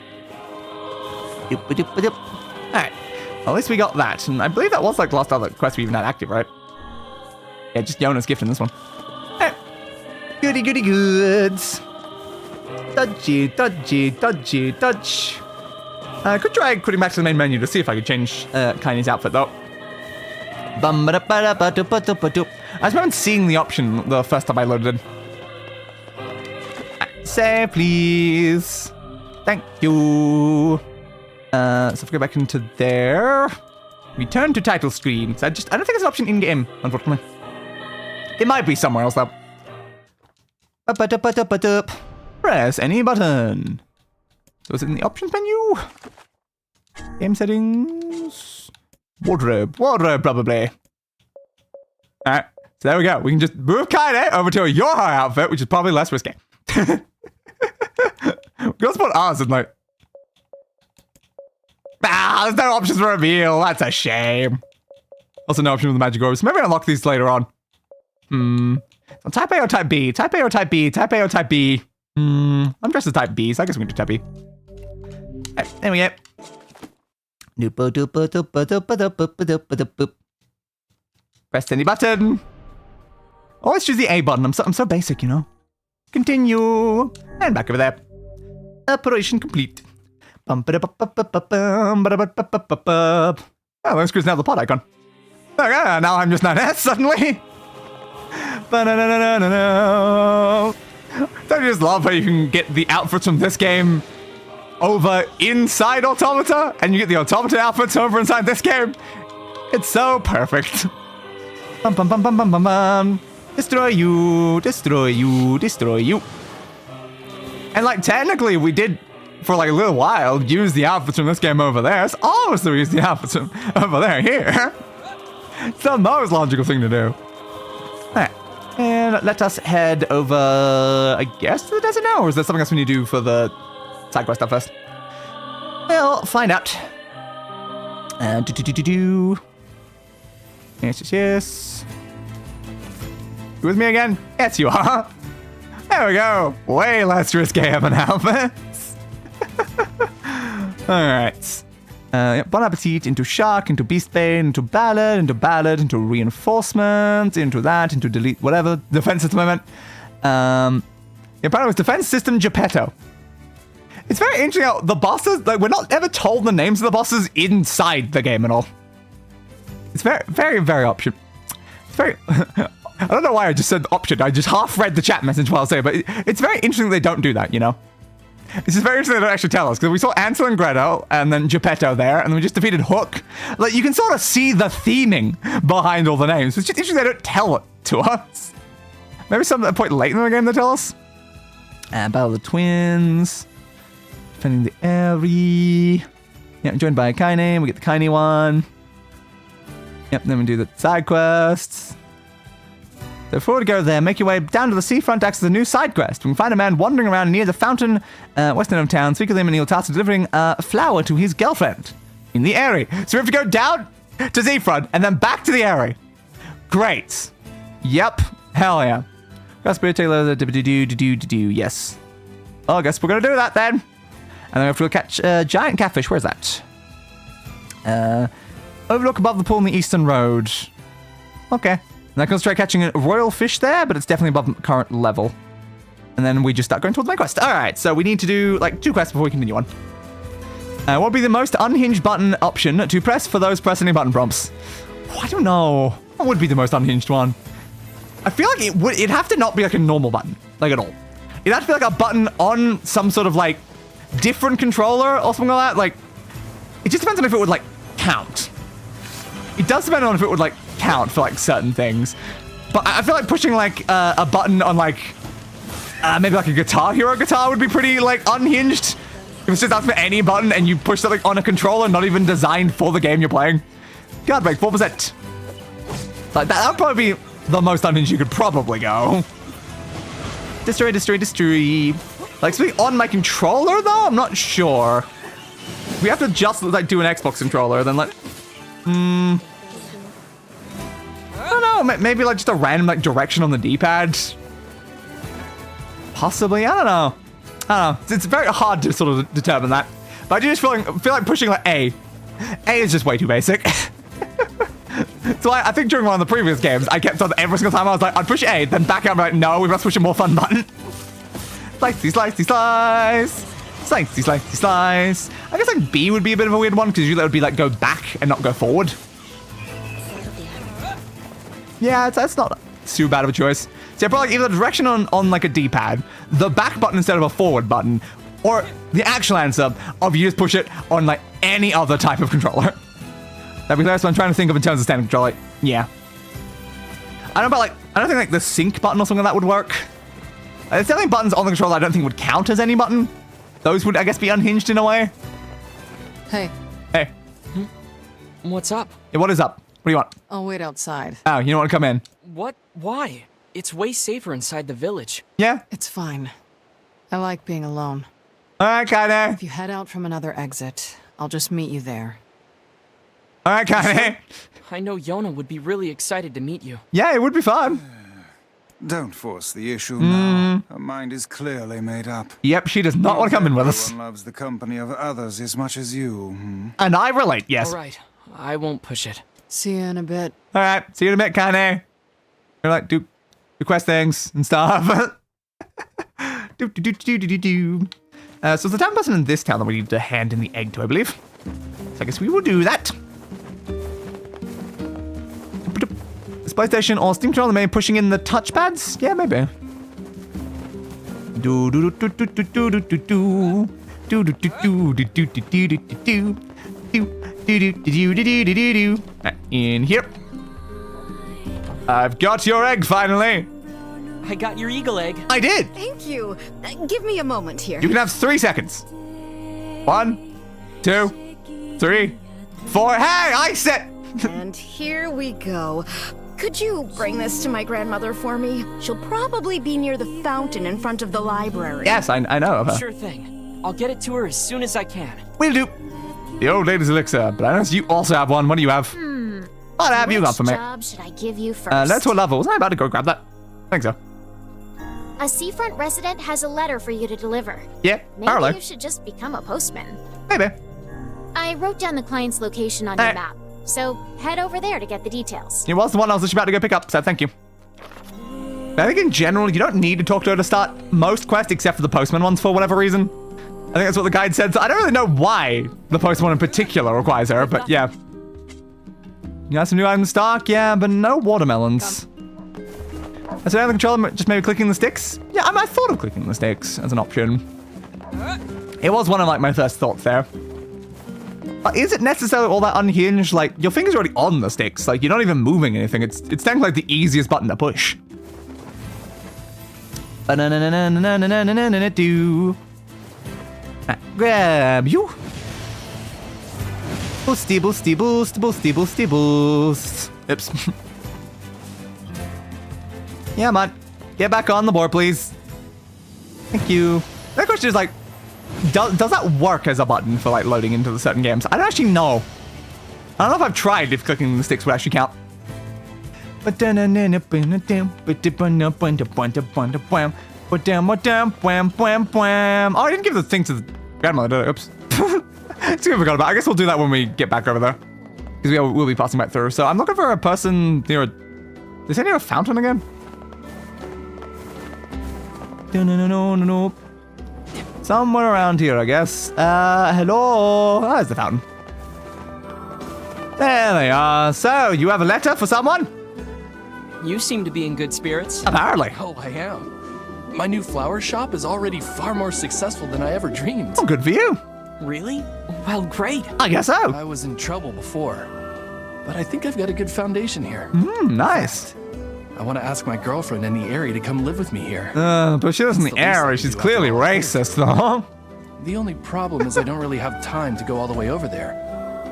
Well, at least we got that. And I believe that was like the last other quest we even had active, right? Yeah, just Yonah's gift in this one. Alright. Goody goody goods. Dodgy, dodgy, dodgy, dodge. I could try quitting back to the main menu to see if I could change Kainé's outfit, though. I just remember seeing the option the first time I loaded in. Save, please. Thank you. So if we go back into there, return to title screen. So I don't think it's an option in-game, unfortunately. It might be somewhere else, though. Press any button. So is it in the options menu? Game settings. Wardrobe, probably. Alright, so there we go. We can just move Kainé over to a Yonah outfit, which is probably less risky. We'll put ours in like... there's no options for reveal. That's a shame. Also no option with the magic orbs. Maybe I'll unlock these later on. So type A or type B? Type A or type B? Type A or type B? I'm dressed as type B, so I guess we can do type B. Alright, there we go. Press any button. Oh, let's choose the A button. I'm so basic, you know. Continue. And back over there. Operation complete. Oh, let's cruise now the pod icon. Okay, now I'm just 9S suddenly. Don't you just love how you can get the outfits from this game over inside Automata, and you get the Automata outfits over inside this game? It's so perfect. Destroy you, destroy you, destroy you. And like technically we did for like a little while use the outfits from this game over there. It's almost we use the outfits from over there here. It's the most logical thing to do. Alright. And let us head over, I guess, to the desert now, or is there something else we need to do for the side quest stuff first? We'll find out. Yes. You with me again? Yes, you are. There we go. Way less risky of an outfits. Alright. Bon appetit into shark, into beastbane, into ballad, into reinforcement, into that, into delete, whatever. Defense system I meant. Apparently it was defense system Geppetto. It's very interesting how the bosses, like, we're not ever told the names of the bosses inside the game at all. It's very, very, very option. It's very... I don't know why I just said option. I just half read the chat message while I say it, but it's very interesting they don't do that, you know? It's just very interesting they don't actually tell us, because we saw Ansel and Gretel, and then Geppetto there, and then we just defeated Hook. Like, you can sort of see the theming behind all the names. It's just interesting they don't tell it to us. Maybe some at a point later in the game they tell us. Battle of the Twins. Defending the Aerie. Yeah, joined by Kainé. We get the Kainé one. Yep, then we do the side quests. So before we go there, make your way down to the seafront, access a new side quest. We can find a man wandering around near the fountain, western of town. Speak with him and he'll task delivering a flower to his girlfriend in the Aerie. So we have to go down to seafront and then back to the Aerie. Great. Yep. Hell yeah. Yes. Oh, I guess we're going to do that then. And then we have to go catch a giant catfish. Where's that? Overlook above the pool in the eastern road. Okay. And I concentrate catching a royal fish there, but it's definitely above the current level. And then we just start going towards the main quest. Alright, so we need to do like 2 quests before we continue on. What would be the most unhinged button option to press for those pressing button prompts? Oh, I don't know. What would be the most unhinged one? I feel like it'd have to not be like a normal button, like at all. It'd have to be like a button on some sort of like different controller or something like that. Like, it just depends on if it would like count. It does depend on if it would like count for like certain things. But I feel like pushing like a button on like maybe like a Guitar Hero guitar would be pretty like unhinged. If it's just out for any button and you push something on a controller not even designed for the game you're playing. God, break 4%. Like that would probably be the most unhinged you could probably go. Destroy, destroy, destroy. Like something on my controller though? I'm not sure. We have to just like do an Xbox controller, then like, I don't know. Maybe like just a random like direction on the D-pad. Possibly, I don't know. It's very hard to sort of determine that. But I do just feel like pushing like A. A is just way too basic. So I think during one of the previous games, I kept on every single time I was like, I'd push A, then back out and be like, no, we must push a more fun button. Slicey, slicey, slice. Slicey, slicey, slice. I guess like B would be a bit of a weird one, because usually it would be like go back and not go forward. Yeah, that's not too bad of a choice. So yeah, probably like either the direction on like a D-pad, the back button instead of a forward button, or the actual answer of you just push it on like any other type of controller. That'd be the last one I'm trying to think of in terms of standard controller. Like, yeah. I don't think like the sync button or something like that would work. There's definitely buttons on the controller I don't think would count as any button. Those would, I guess, be unhinged in a way. Hey. Hey. What's up? Yeah, what is up? What do you want? I'll wait outside. Oh, you don't want to come in? What? Why? It's way safer inside the village. Yeah? It's fine. I like being alone. All right, Kainé. If you head out from another exit, I'll just meet you there. All right, Kainé. I know Yonah would be really excited to meet you. Yeah, it would be fun. Don't force the issue now. Her mind is clearly made up. Yep, she does not want to come in with us. Everyone loves the company of others as much as you. And I relate, yes. All right, I won't push it. See you in a bit. All right, see you in a bit, Kainé. You're like, do request things and stuff. So it's the town person in this town that we need to hand in the egg to, I believe. So I guess we will do that. Display station or Steam controller, maybe pushing in the touchpads? Yeah, maybe. In here. I've got your egg finally. I got your eagle egg. I did. Thank you. Give me a moment here. You can have 3 seconds. 1, 2, 3, 4. Hey, I said. And here we go. Could you bring this to my grandmother for me? She'll probably be near the fountain in front of the library. Yes, I know of her. Sure thing. I'll get it to her as soon as I can. Will do. The old lady's elixir. But I notice you also have one. What do you have? What have you got for me? Which job should I give you first? Let's what level. Was I about to go grab that? I think so. A seafront resident has a letter for you to deliver. Yeah, Maybe apparently. you should just become a postman. Maybe. I wrote down the client's location on your map, so head over there to get the details. It was the one I was just about to go pick up, so thank you. I think in general, you don't need to talk to her to start most quests except for the postman ones for whatever reason. I think that's what the guide said. So I don't really know why the postman in particular requires her, but yeah. You got some new items stock? Yeah, but no watermelons. Is there another controller? Just maybe clicking the sticks? Yeah, I thought of clicking the sticks as an option. It was one of like my first thoughts there. But is it necessarily all that unhinged? Like, your finger's already on the sticks. Like, you're not even moving anything. It's technically like the easiest button to push. Grab you. Boosty, boosty, boost, boosty, boosty, boost. Oops. Yeah, man. Get back on the board, please. Thank you. The question is like, does that work as a button for like loading into the certain games? I don't actually know. I don't know if I've tried if clicking the sticks would actually count. Oh, I didn't give the thing to the grandmother, did I? Oops. It's gonna forgot about. I guess we'll do that when we get back over there. Because we'll be passing back through. So I'm looking for a person near a... Is there near a fountain again? No. Somewhere around here, I guess. Hello? Oh, there's the fountain. There they are. So, you have a letter for someone? You seem to be in good spirits. Apparently. Oh, I am. My new flower shop is already far more successful than I ever dreamed. Oh, good for you. Really? Well, great. I guess so. I was in trouble before, but I think I've got a good foundation here. Nice. I want to ask my girlfriend in the Aerie to come live with me here. But she lives in the Aerie. She's clearly racist, though. The only problem is I don't really have time to go all the way over there.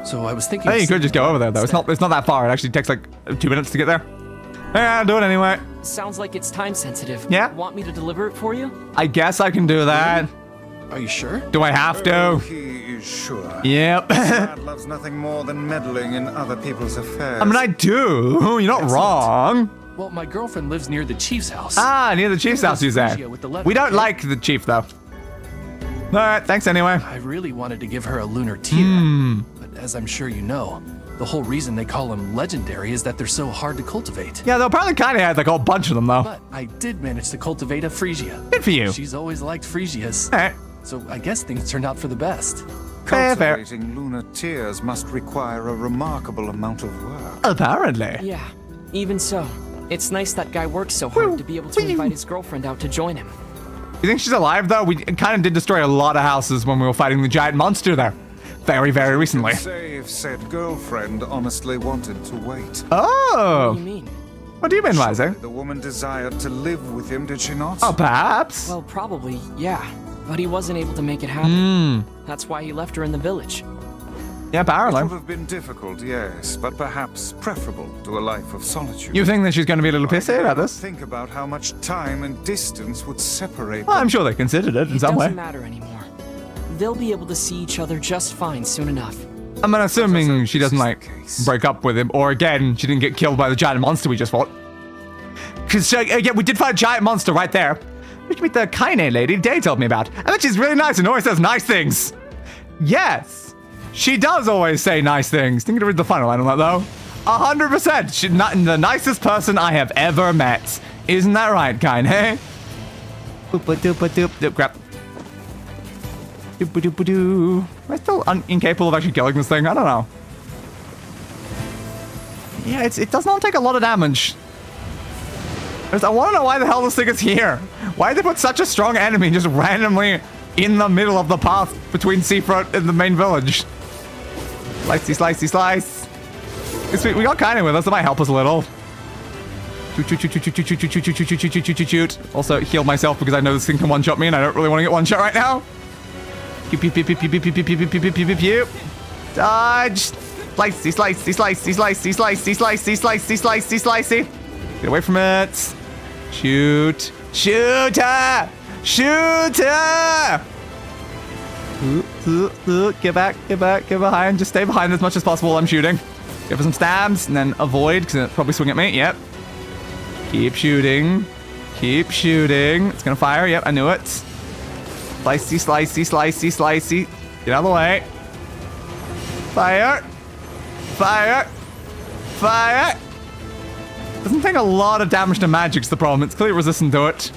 So I was thinking. Hey, you could just go over there, though. It's not that far. It actually takes like 2 minutes to get there. Yeah, I'll do it anyway. Sounds like it's time sensitive. Yeah. Want me to deliver it for you? I guess I can do that. Are you sure? Do I have to? He is sure. Yep. Dad loves nothing more than meddling in other people's affairs. I mean, I do. You're not wrong. Well, my girlfriend lives near the chief's house. Ah, near the chief's house, you say. We don't like the chief, though. All right, thanks anyway. I really wanted to give her a lunar tear, but as I'm sure you know, the whole reason they call them legendary is that they're so hard to cultivate. Yeah, they'll probably kind of had like a whole bunch of them, though. But I did manage to cultivate a Phrygia. Good for you. She's always liked Phrygias. All right. So I guess things turned out for the best. Cultivating lunar tears must require a remarkable amount of work. Apparently. Yeah, even so. It's nice that guy works so hard to be able to invite his girlfriend out to join him. You think she's alive, though? We kind of did destroy a lot of houses when we were fighting the giant monster there. Very, very recently. Say if said girlfriend honestly wanted to wait. Oh. What do you mean? What do you mean, Weiss? The woman desired to live with him, did she not? Oh, perhaps. Well, probably, yeah. But he wasn't able to make it happen. That's why he left her in the village. Yeah, apparently. It would have been difficult, yes, but perhaps preferable to a life of solitude. You think that she's going to be a little pissy about this? Think about how much time and distance would separate Well, them. I'm sure they considered it in some way. It doesn't matter anymore. They'll be able to see each other just fine soon enough. I'm assuming she doesn't, like, break up with him. Or, again, she didn't get killed by the giant monster we just fought. Because, yeah, we did fight a giant monster right there. We should meet the Kainé lady Day told me about. I bet she's really nice and always says nice things. Yes. She does always say nice things. Think to read the final line on that, though. 100%. She's not the nicest person I have ever met. Isn't that right, Kainé? Boop-a-doop-a-doop-doop. Crap. Doop-a-doop-a-doo. Am I still incapable of actually killing this thing? I don't know. Yeah, it does not take a lot of damage. I want to know why the hell this thing is here. Why did they put such a strong enemy just randomly in the middle of the path between Seafront and the main village? Slicey, slicey, slice. We got Kainé with us. That might help us a little. Shoot. Also, heal myself because I know this thing can one-shot me and I don't really want to get one-shot right now. Dodge. Slicey, slicey, slicey, slicey, slicey, slicey, slicey, slicey, slicey. Get away from it. Shoot. Shoot her! Shoot her! Get back, get back, get behind. Just stay behind as much as possible while I'm shooting. Give her some stabs and then avoid because it'll probably swing at me. Yep. Keep shooting. Keep shooting. It's gonna fire. Yep, I knew it. Slicey, slicey, slicey, slicey. Get out of the way. Fire. Fire. Fire. Doesn't take a lot of damage to magic's the problem. It's clearly resistant to it.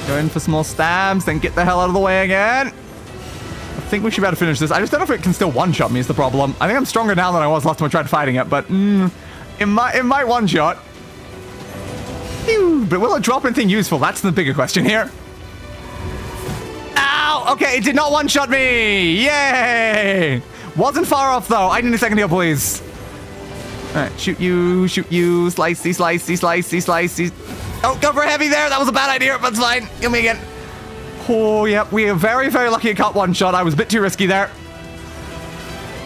Go in for some more stabs, then get the hell out of the way again. I think we should be able to finish this. I just don't know if it can still one-shot me is the problem. I think I'm stronger now than I was last time I tried fighting it, but it might one-shot. But will it drop anything useful? That's the bigger question here. Ow! Okay, it did not one-shot me! Yay! Wasn't far off, though. I need a second heal, please. All right, shoot you, slicey, slicey, slicey, slicey. Oh, go for a heavy there. That was a bad idea, but it's fine. Kill me again. Oh, yep. We are very, very lucky it caught one shot. I was a bit too risky there.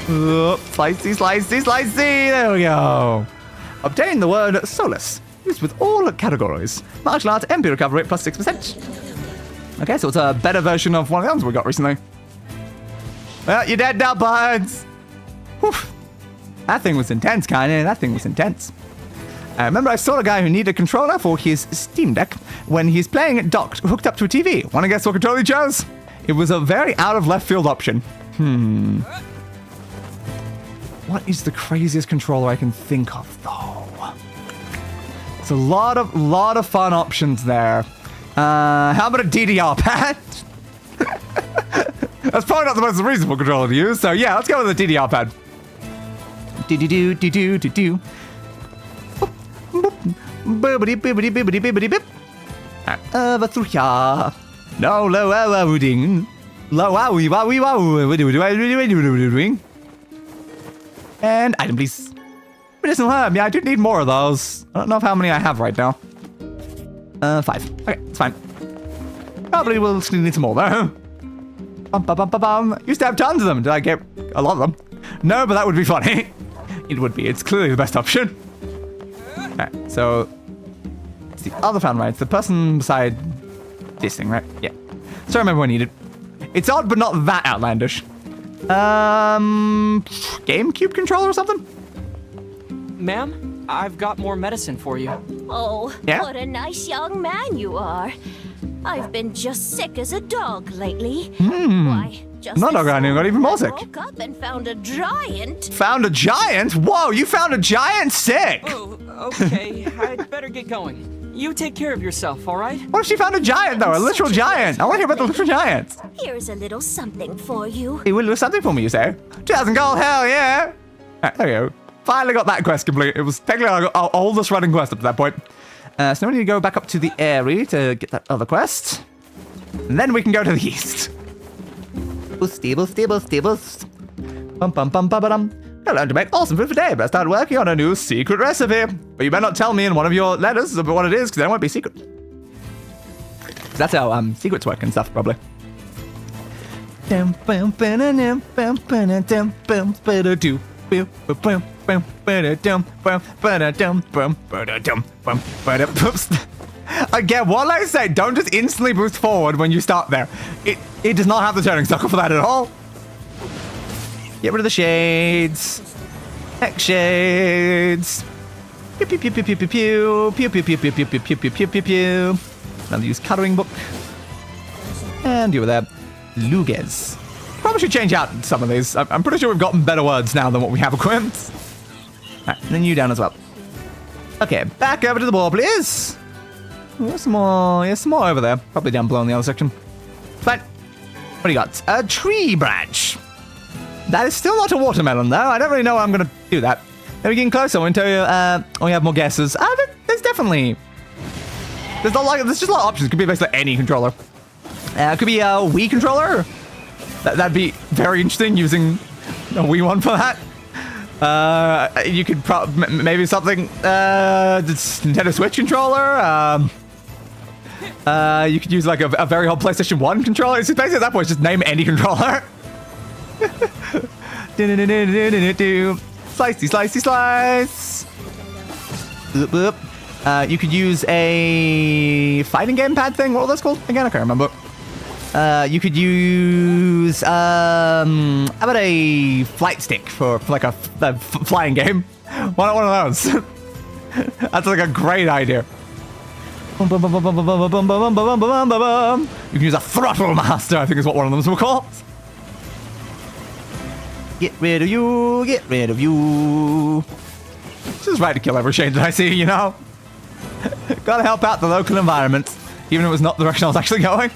Slicey, slicey, slicey. There we go. Obtain the word solace. Used with all categories. Martial arts, MP recovery plus 6%. Okay, so it's a better version of one of the others we got recently. Well, you're dead now, buds. Whew. That thing was intense, Kainé. That thing was intense. I remember I saw a guy who needed a controller for his Steam Deck when he's playing it docked, hooked up to a TV. Want to guess what controller he chose? It was a very out of left field option. What is the craziest controller I can think of, though? It's a lot of fun options there. How about a DDR pad? That's probably not the most reasonable controller to use. So yeah, let's go with a DDR pad. Over through here. No, low, ding. Low, wowie, wowie, wow. And item, please. Medicinal herb. Yeah, I do need more of those. I don't know how many I have right now. 5. Okay, it's fine. Probably will still need some more though. Used to have tons of them. Did I get a lot of them? No, but that would be funny. It would be. It's clearly the best option. Alright, so it's the other fountain, right? It's the person beside this thing, right? Yeah. So I remember when I needed. It's odd, but not that outlandish. GameCube controller or something? Ma'am, I've got more medicine for you. Oh, yeah? What a nice young man you are. I've been just sick as a dog lately. Why, just no dog I knew got even more sick. I woke up and found a giant. Found a giant? Whoa, you found a giant sick! Oh, okay. I'd better get going. You take care of yourself, all right? What if she found a giant, though? A literal giant. I want to hear about the literal giant. Here's a little something for you. He will do something for me, you say? 2,000 gold, hell yeah! Alright, there we go. Finally got that quest complete. It was technically our oldest running quest up to that point. So now we need to go back up to the Aerie to get that other quest. And then we can go to the east. Stables. Bum bum bum bum bum. I learned to make awesome food for day, but I started working on a new secret recipe. But you better not tell me in one of your letters about what it is, because then it won't be secret. That's how secrets work and stuff, probably. Again, what I say, don't just instantly boost forward when you start there. It does not have the turning circle for that at all. Get rid of the shades. Hex shades. Pew pew pew pew pew pew pew pew pew pew pew pew pew pew pew pew pew pew. Another use coloring book. And you were there. Luges. Probably should change out some of these. I'm pretty sure we've gotten better words now than what we have equipped. Alright, and then you down as well. Okay, back over to the wall, please. There's some more. There's some more over there. Probably down below in the other section. Fine. What do you got? A tree branch. That is still not a watermelon, though. I don't really know how I'm going to do that. Then we're getting closer. We'll tell you, we have more guesses. There's definitely... There's just a lot of options. It could be basically any controller. It could be a Wii controller. That'd be very interesting, using a Wii one for that. You could maybe something... Nintendo Switch controller. You could use like a very old PlayStation 1 controller. It's basically at that point, just name any controller. Slicey, slice. Boop, boop. You could use a fighting gamepad thing. What was that called? Again, I can't remember. You could use how about a flight stick for like a flying game? Why not one of those? That's like a great idea. You can use a throttle master, I think is what one of them were called. Get rid of you, get rid of you. Just right to kill every shade that I see, you know? Gotta help out the local environment, even if it was not the direction I was actually going.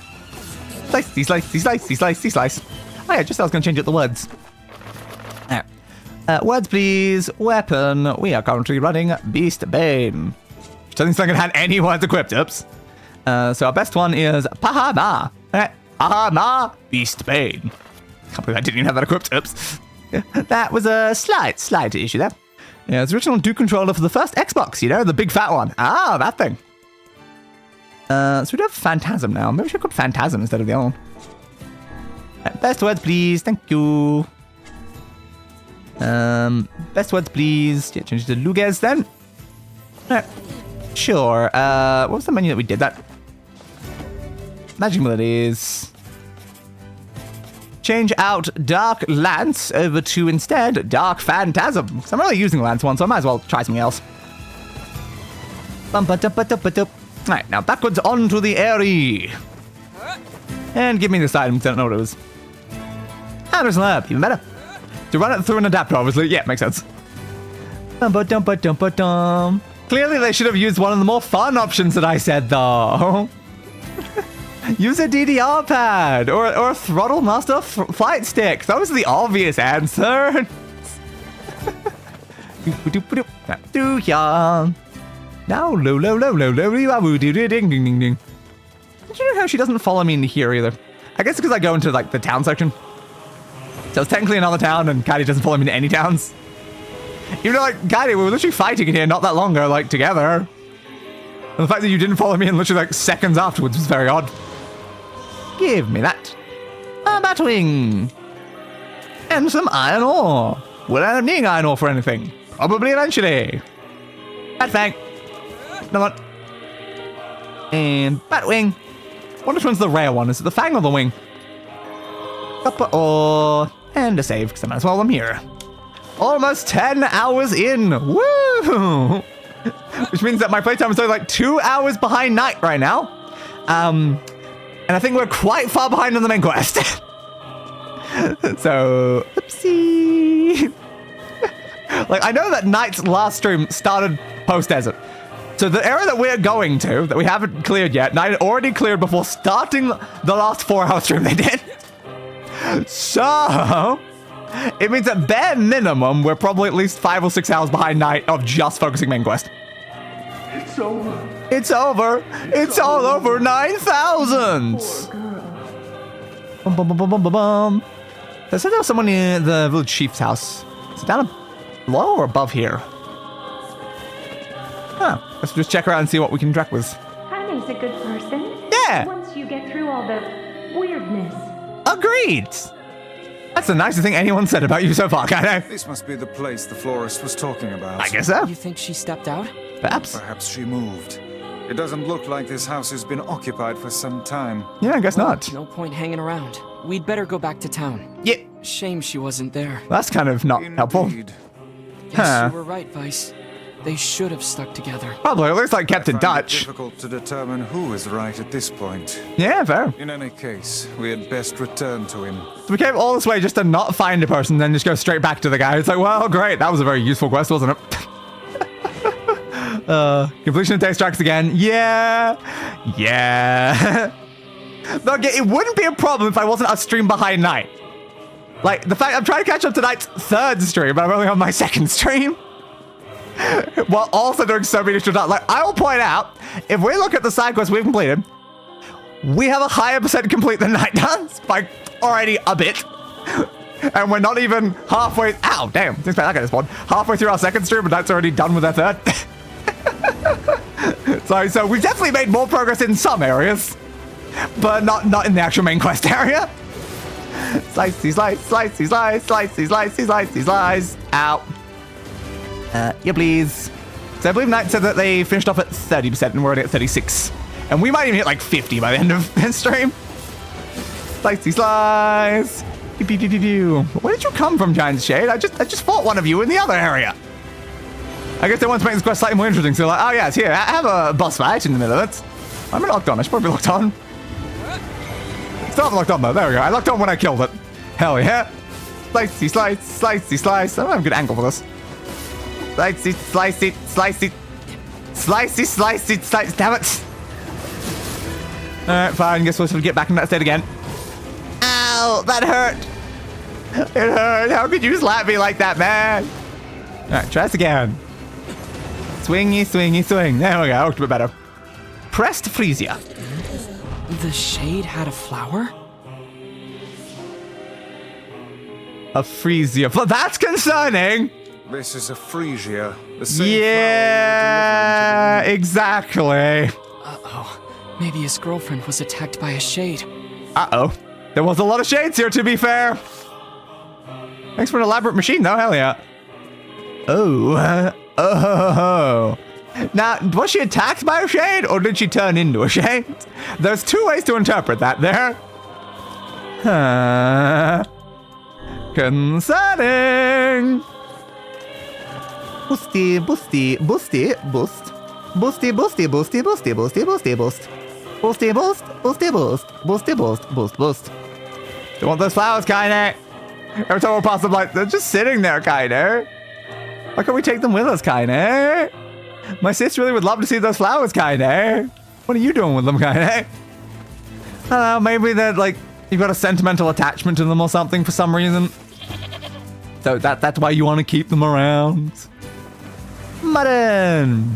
Slice. Oh yeah, just I was gonna change up the words. Words please, weapon. We are currently running Beast Bane. Which doesn't seem like it had any words equipped, oops. So our best one is Pahama. Pahama, Beast Bane. Can't believe I didn't even have that equipped, oops. That was a slight issue there. Yeah, it's original Duke controller for the first Xbox, you know, the big fat one. Ah, that thing. So we do have Phantasm now. Maybe we should call Phantasm instead of the other one. Best words, please. Thank you. Best words, please. Yeah, change it to Luges then. Sure. What was the menu that we did that? Magic melodies. Change out Dark Lance over to instead Dark Phantasm. Because I'm really using the Lance one, so I might as well try something else. Alright, now backwards onto the Aerie. And give me this item, because I don't know what it was. There's an herb, even better. To run it through an adapter, obviously. Yeah, makes sense. Clearly they should have used one of the more fun options that I said, though. Use a DDR pad or a throttle master flight stick. That was the obvious answer. Now, low, low, low, low, low, low, ding, ding, ding, ding. I don't know how she doesn't follow me into here either. I guess because I go into like the town section. So it's technically another town, and Kainé doesn't follow me into any towns. Even though, like, Kainé, we were literally fighting in here not that long ago, like, together. And the fact that you didn't follow me in literally, like, seconds afterwards was very odd. Give me that. A Batwing. And some iron ore. Will I end up needing iron ore for anything? Probably eventually. Batfang. Another one. And Batwing. Wonder which one's the rare one. Is it the Fang or the Wing? Copper ore. And a save, because I might as well I'm here. Almost 10 hours in. Woo! Which means that my playtime is only like 2 hours behind Night right now. And I think we're quite far behind on the main quest. So, oopsie. Like, I know that Night's last stream started post-desert. So the area that we're going to, that we haven't cleared yet, Night had already cleared before starting the last 4-hour stream they did. So, it means at bare minimum, we're probably at least 5 or 6 hours behind Night of just focusing main quest. It's over. It's over. It's all over 9,000. Bum, bum, bum, bum, bum, bum. They said there was someone in the village chief's house. Is it down below or above here? Huh. Let's just check around and see what we can interact with. Kainé's a good person. Yeah. Once you get through all the weirdness. Agreed. That's the nicest thing anyone said about you so far, Kainé. This must be the place the florist was talking about. I guess so. You think she stepped out? Perhaps. Perhaps she moved. It doesn't look like this house has been occupied for some time. Yeah, I guess not. No point hanging around. We'd better go back to town. Yeah. Shame she wasn't there. That's kind of not helpful. Yes, you were right, Weiss. They should have stuck together. Probably, at least like kept in touch. It's difficult to determine who is right at this point. Yeah, fair. In any case, we had best return to him. So we came all this way just to not find a person, then just go straight back to the guy. It's like, well, great. That was a very useful quest, wasn't it? Completion of Taste Tracks again. Yeah. Yeah. Look, it wouldn't be a problem if I wasn't a stream behind Night. Like, the fact I'm trying to catch up to Night's 3rd stream, but I'm only on my 2nd stream. While also doing so many extra tasks. Like, I will point out, if we look at the side quests we've completed, we have a higher percent complete than Night does by already a bit. And we're not even halfway. Ow, damn. Didn't expect that guy to spawn. Halfway through our 2nd stream, but Night's already done with their 3rd. So we've definitely made more progress in some areas, but not in the actual main quest area. Slicey, slice, slicey, slice, slicey, slicey, slicey, slice. Ow. Yeah, please. So I believe Night said that they finished off at 30% and we're already at 36. And we might even hit like 50 by the end of this stream. Slicey slice. Pew, pew, pew, pew, pew. Where did you come from, Giant's Shade? I just fought one of you in the other area. I guess they want to make this quest slightly more interesting. So like, oh yeah, it's here. Have a boss fight in the middle of it. I'm locked on. I should probably be locked on. Still haven't locked on though. There we go. I locked on when I killed it. Hell yeah. Slicey slice, slicey slice. I don't have a good angle for this. Slicey, slicey, slicey. Slicey, slicey, slice. Damn it. Alright, fine. Guess we'll sort of get back in that state again. Ow, that hurt. It hurt. How could you slap me like that, man? Alright, try this again. Swingy, swingy, swing. There we go. Looked a bit better. Pressed Freesia. The shade had a flower? A Freesia. But that's concerning. This is a Freesia. The same yeah, exactly. Uh-oh. Maybe his girlfriend was attacked by a shade. Uh-oh. There was a lot of shades here, to be fair. Thanks for an elaborate machine, though. Hell yeah. Oh. Oh. Now, was she attacked by a shade, or did she turn into a shade? There's 2 ways to interpret that there. Concerning. Boosty, boosty, boosty, boost. Boosty, boosty, boosty, boosty, boosty, boosty, boost. Boosty, boost, boosty, boost, boosty, boost, boost, boost. Do you want those flowers, Kainé? Every time we pass them, like, they're just sitting there, Kainé. Why can't we take them with us, Kainé? My sis really would love to see those flowers, Kainé. What are you doing with them, Kainé? I don't know, maybe they're like, you've got a sentimental attachment to them or something for some reason. So that's why you want to keep them around. Mutton.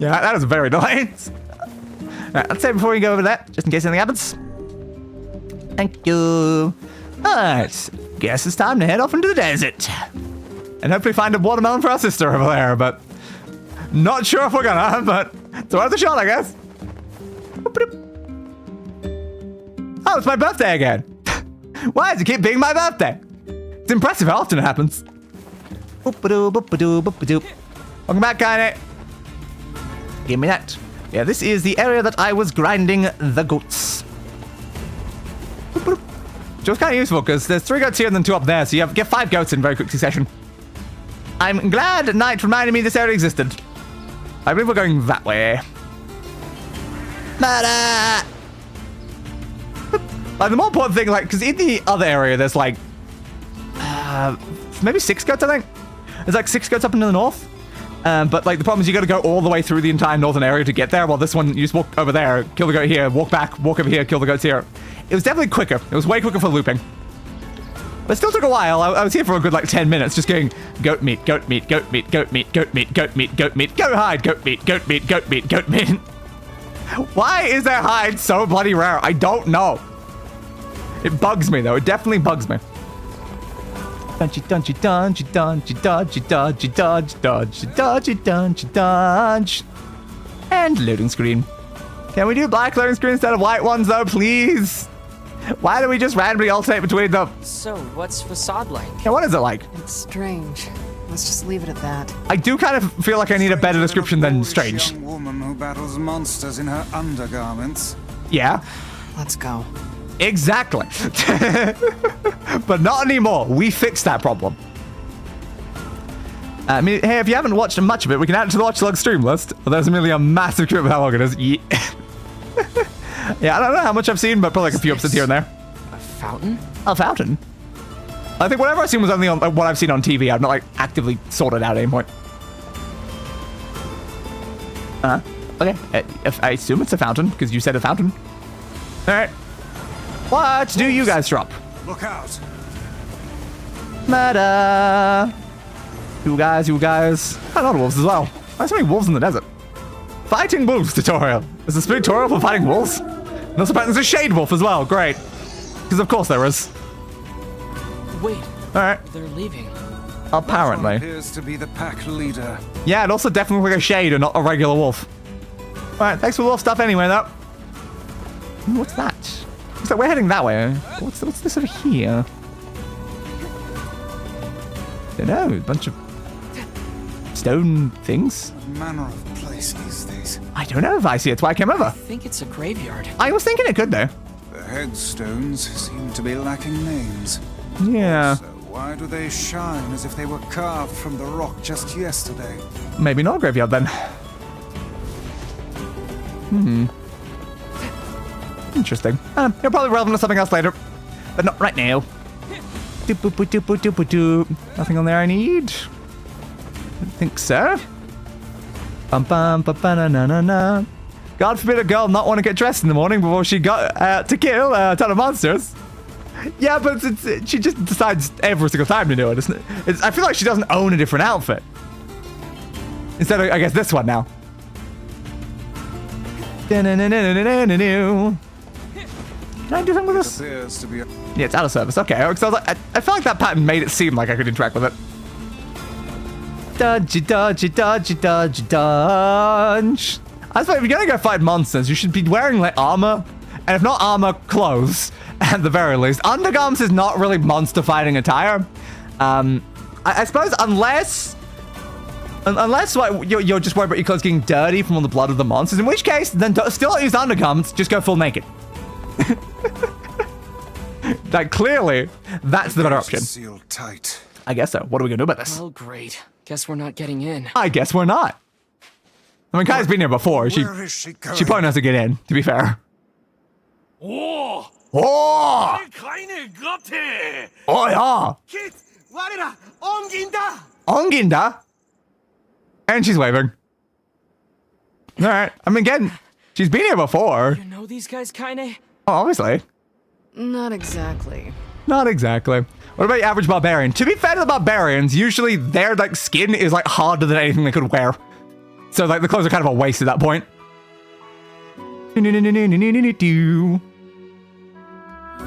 Yeah, that is very nice. Alright, let's say before we go over there, just in case anything happens. Thank you. Alright, guess it's time to head off into the desert. And hopefully find a watermelon for our sister over there, but not sure if we're gonna, but it's worth a shot, I guess. Oh, it's my birthday again. Why does it keep being my birthday? It's impressive how often it happens. Welcome back, Kainé. Give me that. Yeah, this is the area that I was grinding the goats. Which was kind of useful because there's 3 goats here and then 2 up there, so you get 5 goats in very quick succession. I'm glad Knight reminded me this area existed. I believe we're going that way. Like, the more important thing, like, because in the other area, there's like, maybe 6 goats, I think. There's like 6 goats up into the north. But like, the problem is you got to go all the way through the entire northern area to get there. While this one, you just walk over there, kill the goat here, walk back, walk over here, kill the goats here. It was definitely quicker. It was way quicker for looping. But it still took a while. I was here for a good like 10 minutes, just going goat meat, goat meat, goat meat, goat meat, goat meat, goat meat, goat meat, go hide, goat meat, goat meat, goat meat, goat meat. Why is their hide so bloody rare? I don't know. It bugs me though. It definitely bugs me. Dodgy, dodgy, dodgy, dodgy, dodgy, dodgy, dodgy, dodgy, dodgy, dodgy, dodge. And loading screen. Can we do black loading screen instead of white ones though, please? Why do we just randomly alternate between them? So, what's facade like? Yeah, what is it like? It's strange. Let's just leave it at that. I do kind of feel like I need a better description than strange. Young woman who battles monsters in her undergarments. Yeah. Let's go. Exactly. But not anymore. We fixed that problem. I mean, hey, if you haven't watched much of it, we can add it to the watch log stream list. Well, there's merely a massive clip of how long it is. Yeah. Yeah, I don't know how much I've seen, but probably like a few episodes here and there. A fountain? A fountain? I think whatever I've seen was only on what I've seen on TV. I've not like actively sorted out at any point. Okay. If I assume it's a fountain because you said a fountain. All right. What do you guys drop? Look out! Murder! You guys. A lot of wolves as well. Why so many wolves in the desert? Fighting wolves tutorial. There's a tutorial for fighting wolves. And also apparently there's a shade wolf as well. Great. Because of course there is. Wait. All right. They're leaving. Apparently. Appears to be the pack leader. Yeah, it also definitely like a shade and not a regular wolf. All right, thanks for the wolf stuff anyway, though. What's that? Looks like we're heading that way. What's this over here? Don't know. A bunch of stone things. What manner of place is this? I don't know if I see it. That's why I came over. I think it's a graveyard. I was thinking it could, though. The headstones seem to be lacking names. Yeah. So why do they shine as if they were carved from the rock just yesterday? Maybe not a graveyard then. Interesting. It'll probably be relevant to something else later, but not right now. Nothing on there I need. I don't think so. God forbid a girl not want to get dressed in the morning before she got to kill a ton of monsters. Yeah, but she just decides every single time to do it, isn't it? I feel like she doesn't own a different outfit. Instead of, I guess, this one now. Can I do something with this? Yeah, it's out of service. Okay, because I was like, I felt like that pattern made it seem like I could interact with it. Dodgy, dodgy, dodgy, dodgy, dodge. I suppose if you're gonna go fight monsters, you should be wearing like armor, and if not armor, clothes at the very least. Undergarments is not really monster fighting attire. I suppose unless like, you're just worried about your clothes getting dirty from all the blood of the monsters, in which case then still don't use undergarments, just go full naked. Like clearly, that's the better option. Sealed tight. I guess so. What are we gonna do about this? Oh, great. Guess we're not getting in. I guess we're not. I mean, Kai's been here before. She probably knows to get in, to be fair. Oh! Oh! Oh, yeah! Onginda? And she's waving. Alright. I mean, again, she's been here before. You know these guys, Kainé? Oh, obviously. Not exactly. Not exactly. What about your average barbarian? To be fair to the barbarians, usually their like skin is like harder than anything they could wear. So like the clothes are kind of a waste at that point.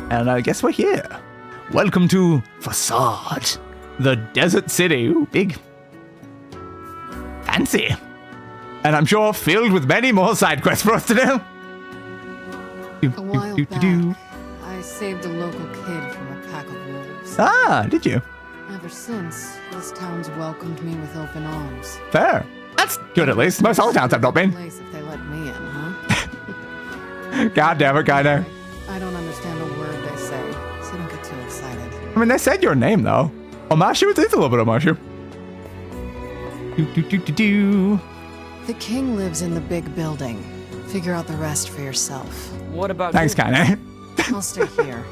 And I guess we're here. Welcome to Facade, the desert city. Ooh, big. Fancy. And I'm sure filled with many more side quests for us to do. A while back, I saved a local kid from a pack of wolves. Ah, did you? Ever since, this town's welcomed me with open arms. Fair. That's good at least. Most other towns have not been. Place if they let me in, huh? God damn it, Kainé. I don't understand a word they say, so don't get too excited. I mean, they said your name, though. Omashu, it is a little bit of Omashu. The king lives in the big building. Figure out the rest for yourself. What about Thanks, Kainé. I'll stay here.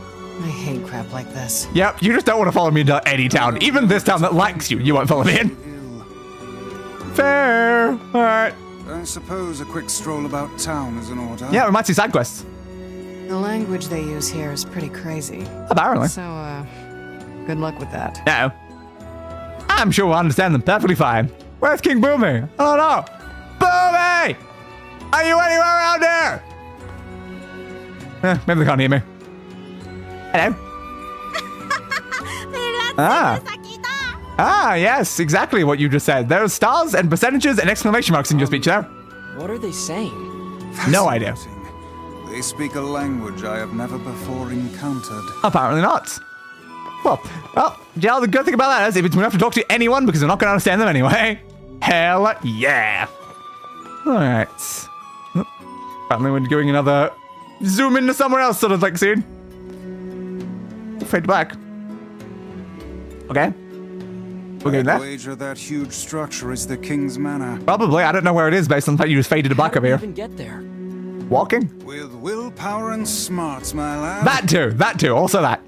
I hate crap like this. Yep, you just don't want to follow me into any town. Even this town that likes you, you won't follow me in. Fair. All right. I suppose a quick stroll about town is in order. Yeah, we might see side quests. The language they use here is pretty crazy. Apparently. So, good luck with that. No. I'm sure we'll understand them perfectly fine. Where's King Boomy? I don't know. Boomy! Are you anywhere around here? Maybe they can't hear me. Hello? Ah, yes, exactly what you just said. There's stars and percentages and exclamation marks in your speech there. What are they saying? No idea. They speak a language I have never before encountered. Apparently not. Well, yeah, the good thing about that is we don't have to talk to anyone because we're not going to understand them anyway. Hell yeah. All right. Apparently we're doing another zoom into somewhere else sort of like scene. Fade back. Okay. We're getting there. Wager that huge structure is the king's manor. Probably. I don't know where it is based on the fact you just faded to black over here. How did we even get there? Walking? With willpower and smarts, my lad. That too. Also that.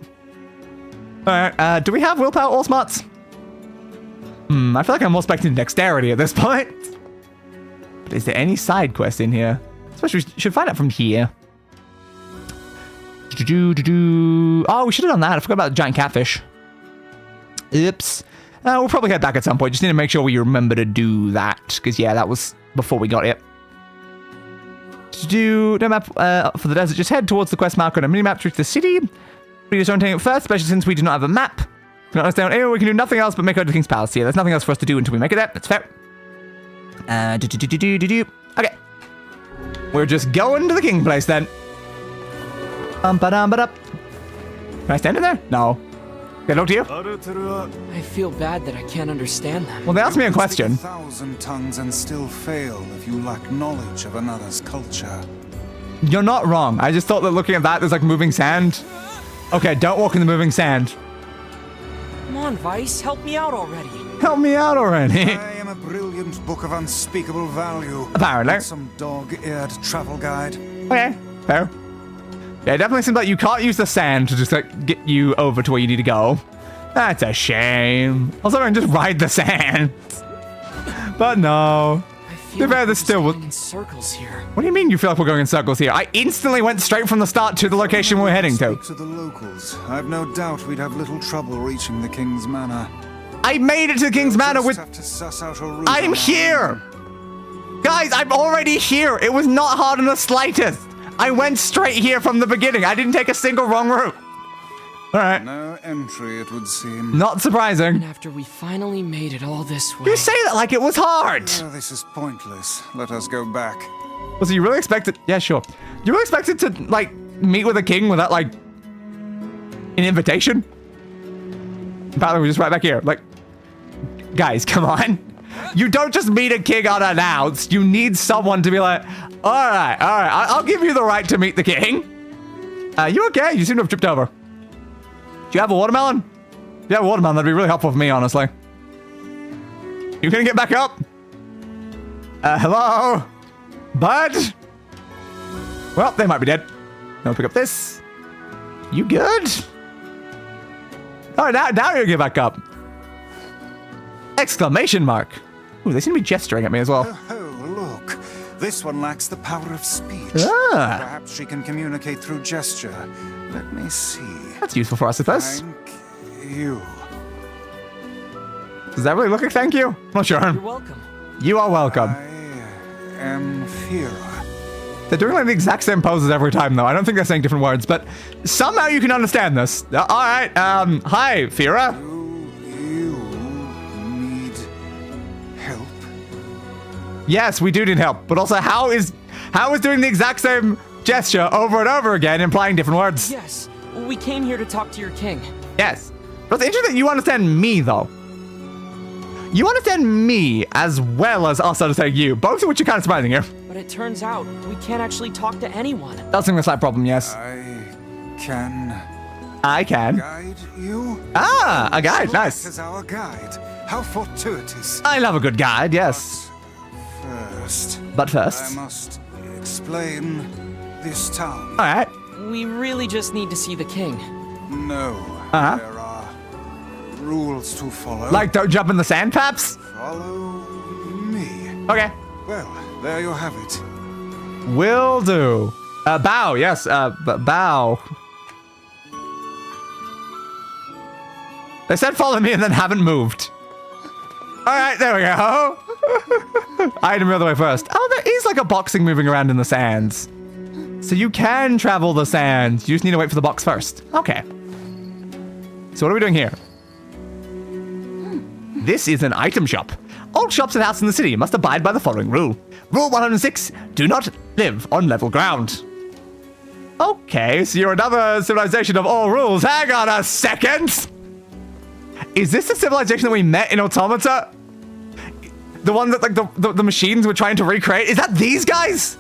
All right. Do we have willpower or smarts? I feel like I'm more expecting dexterity at this point. But is there any side quest in here? Especially, we should find out from here. Oh, we should have done that. I forgot about the giant catfish. Oops. We'll probably head back at some point. Just need to make sure we remember to do that. Because, yeah, that was before we got it. To do no map for the desert, just head towards the quest marker on a mini-map to reach the city. We just orienting it first, especially since we do not have a map. We can understand anywhere. We can do nothing else but make it to the King's Palace. Yeah, there's nothing else for us to do until we make it there. That's fair. Okay. We're just going to the King place then. Can I stand in there? No. Can I talk to you? I feel bad that I can't understand them. Well, they asked me a question. 1,000 tongues and still fail if you lack knowledge of another's culture. You're not wrong. I just thought that looking at that, there's like moving sand. Okay, don't walk in the moving sand. Come on, Weiss, help me out already. Help me out already. I am a brilliant book of unspeakable value. Apparently. Not some dog-eared travel guide. Okay, fair. Yeah, it definitely seems like you can't use the sand to just like get you over to where you need to go. That's a shame. Also, I can just ride the sand. But no. I feel like we're still going in circles here. What do you mean you feel like we're going in circles here? I instantly went straight from the start to the location we're heading to. Speak to the locals. I've no doubt we'd have little trouble reaching the King's Manor. I made it to the King's Manor with... Have to suss out a route. I'm here! Guys, I'm already here. It was not hard in the slightest. I went straight here from the beginning. I didn't take a single wrong route. All right. No entry, it would seem. Not surprising. And after we finally made it all this way. You say that like it was hard. Oh, this is pointless. Let us go back. Was you really expected? Yeah, sure. You really expected to like meet with a king without like an invitation? Apparently, we're just right back here. Like, guys, come on. You don't just meet a king unannounced. You need someone to be like, all right, I'll give you the right to meet the king. You okay? You seem to have tripped over. Do you have a watermelon? If you have a watermelon, that'd be really helpful for me, honestly. You gonna get back up? Hello? Bud? Well, they might be dead. I'll pick up this. You good? All right, now you get back up. Exclamation mark. Ooh, they seem to be gesturing at me as well. Oh, look. This one lacks the power of speech. Ah. Perhaps she can communicate through gesture. Let me see. That's useful for us, I suppose. Thank you. Does that really look like thank you? I'm not sure. You're welcome. You are welcome. I am Fira. They're doing like the exact same poses every time, though. I don't think they're saying different words, but somehow you can understand this. All right. Hi, Fira. You need help? Yes, we do need help, but also how is doing the exact same gesture over and over again, implying different words? Yes, we came here to talk to your king. Yes, but it's interesting that you understand me, though. You understand me as well as us understanding you, both of which are kind of surprising here. But it turns out we can't actually talk to anyone. That's a slight problem, yes. I can guide you. Ah, a guide, nice. As our guide. How fortuitous. I love a good guide, yes. But first, I must explain this town. All right. We really just need to see the king. No. Uh-huh. There are rules to follow. Like don't jump in the sand, perhaps? Follow me. Okay. Well, there you have it. Will do. Bow, yes. Bow. They said follow me and then haven't moved. All right, there we go. Item the other way first. Oh, there is like a boxing moving around in the sands. So you can travel the sands. You just need to wait for the box first. Okay. So what are we doing here? This is an item shop. All shops and houses in the city must abide by the following rule. Rule 106, do not live on level ground. Okay, so you're another civilization of all rules. Hang on a second. Is this the civilization that we met in Automata? The one that like the machines were trying to recreate? Is that these guys?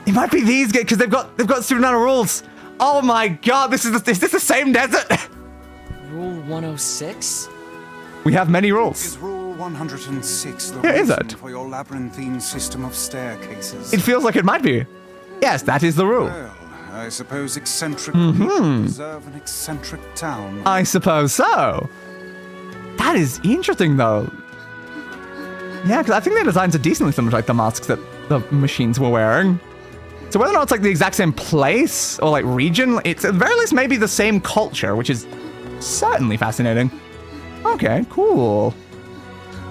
It might be these guys because they've got stupid amount of rules. Oh my god, is this the same desert? Rule 106? We have many rules. Is Rule 106 the Yeah, is reason it? for your labyrinthine system of staircases? It feels like it might be. Yes, that is the rule. Well, I suppose eccentric people deserve an eccentric town. I suppose so. That is interesting, though. Yeah, because I think their designs are decently similar to like the masks that the machines were wearing. So whether or not it's like the exact same place or like region, it's at the very least maybe the same culture, which is certainly fascinating. Okay, cool.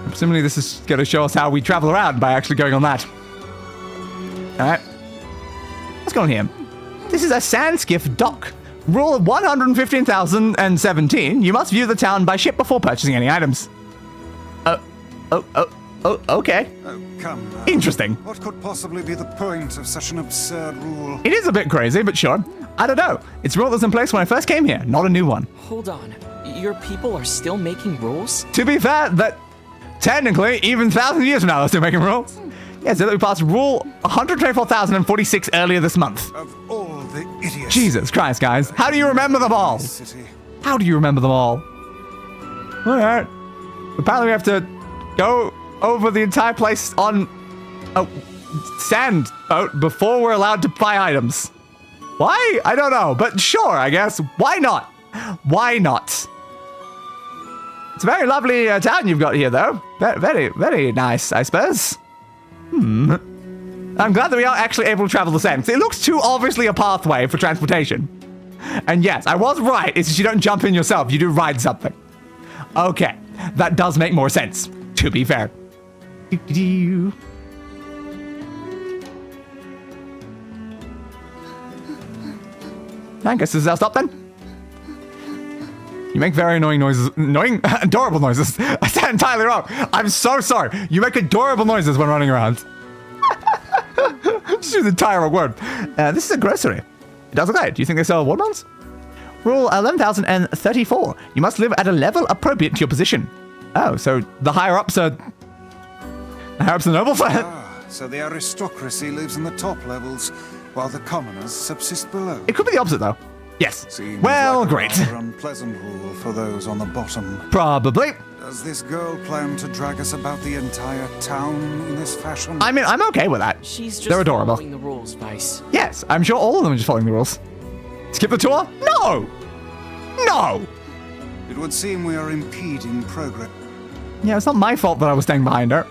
Presumably this is going to show us how we travel around by actually going on that. All right. Let's go on here. This is a Sandskiff dock. Rule 115,017. You must view the town by ship before purchasing any items. Okay. Oh, come now. Interesting. What could possibly be the point of such an absurd rule? It is a bit crazy, but sure. I don't know. It's a rule that's in place when I first came here, not a new one. Hold on. Your people are still making rules? To be fair, that technically, even 1,000 years from now, they're still making rules. Yeah, so that we passed rule 124,046 earlier this month. Of all the idiots. Jesus Christ, guys. How do you remember them all? How do you remember them all? All right. Apparently we have to go over the entire place on a sand boat before we're allowed to buy items. Why? I don't know, but sure, I guess. Why not? Why not? It's a very lovely town you've got here, though. Very, very nice, I suppose. I'm glad that we are actually able to travel the sand. It looks too obviously a pathway for transportation. And yes, I was right. It's just you don't jump in yourself. You do ride something. Okay, that does make more sense, to be fair. I guess this is our stop then. You make very annoying noises. Adorable noises. I said entirely wrong. I'm so sorry. You make adorable noises when running around. Just use the entire wrong word. This is a grocery. It does look like it. Do you think they sell watermelons? Rule 11,034. You must live at a level appropriate to your position. Oh, so the higher ups are the nobles? So the aristocracy lives in the top levels, while the commoners subsist below. It could be the opposite, though. Yes. Seems well, like great. A rather unpleasant rule for those on the bottom. Probably. Does this girl plan to drag us about the entire town in this fashion? I mean, I'm okay with that. She's just They're adorable. following the rules, Weiss. Yes, I'm sure all of them are just following the rules. Skip the tour? No! No! It would seem we are impeding progress. Yeah, it's not my fault that I was staying behind her.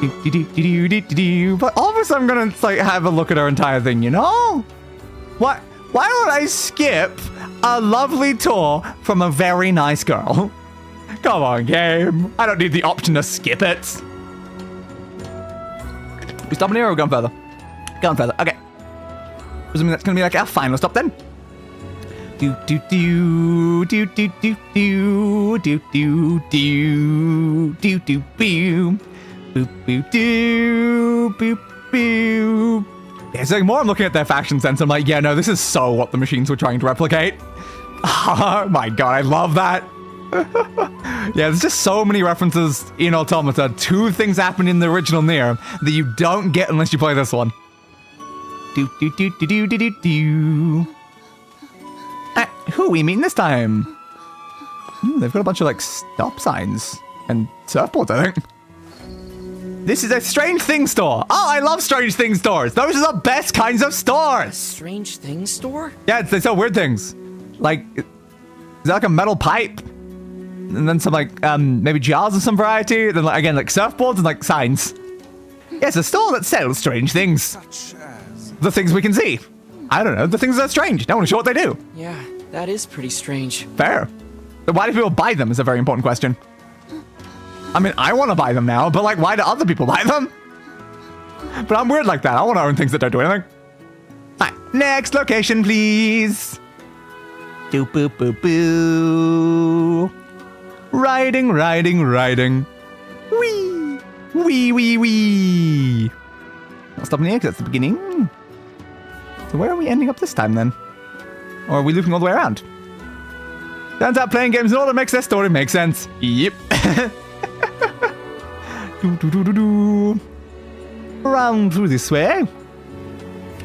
But obviously I'm gonna like have a look at her entire thing, you know? Why would I skip a lovely tour from a very nice girl? Come on, game. I don't need the option to skip it. We stopping here or going further? Going further. Okay. Presuming that's going to be like our final stop then. Do do do do do do do do do do do do boom boop boop do boop boop. Yeah, it's like more I'm looking at their fashion sense. I'm like, yeah, no, this is so what the machines were trying to replicate. Oh my god, I love that. Yeah, there's just so many references in Automata to things happen in the original NieR that you don't get unless you play this one. Do do do do do do do do. Who are we meeting this time? They've got a bunch of like stop signs and surfboards, I think. This is a Strange Things store. Oh, I love Strange Things stores. Those are the best kinds of stores. Strange Things store? Yeah, they sell weird things. Like, is that like a metal pipe? And then some like, maybe jars of some variety. Then like, again, like surfboards and like signs. Yeah, it's a store that sells strange things. Such as... The things we can see. I don't know, the things that are strange. No one is sure what they do. Yeah, that is pretty strange. Fair. But why do people buy them is a very important question. I mean, I want to buy them now, but like, why do other people buy them? But I'm weird like that. I want to own things that don't do anything. Alright, next location, please. Doop boop boop boo. Riding, riding, riding. Wee. Wee, wee, wee. Not stopping here because that's the beginning. So where are we ending up this time then? Or are we looping all the way around? Turns out playing games in order makes their story make sense. Yep. Do, do, do, do, do. Around through this way.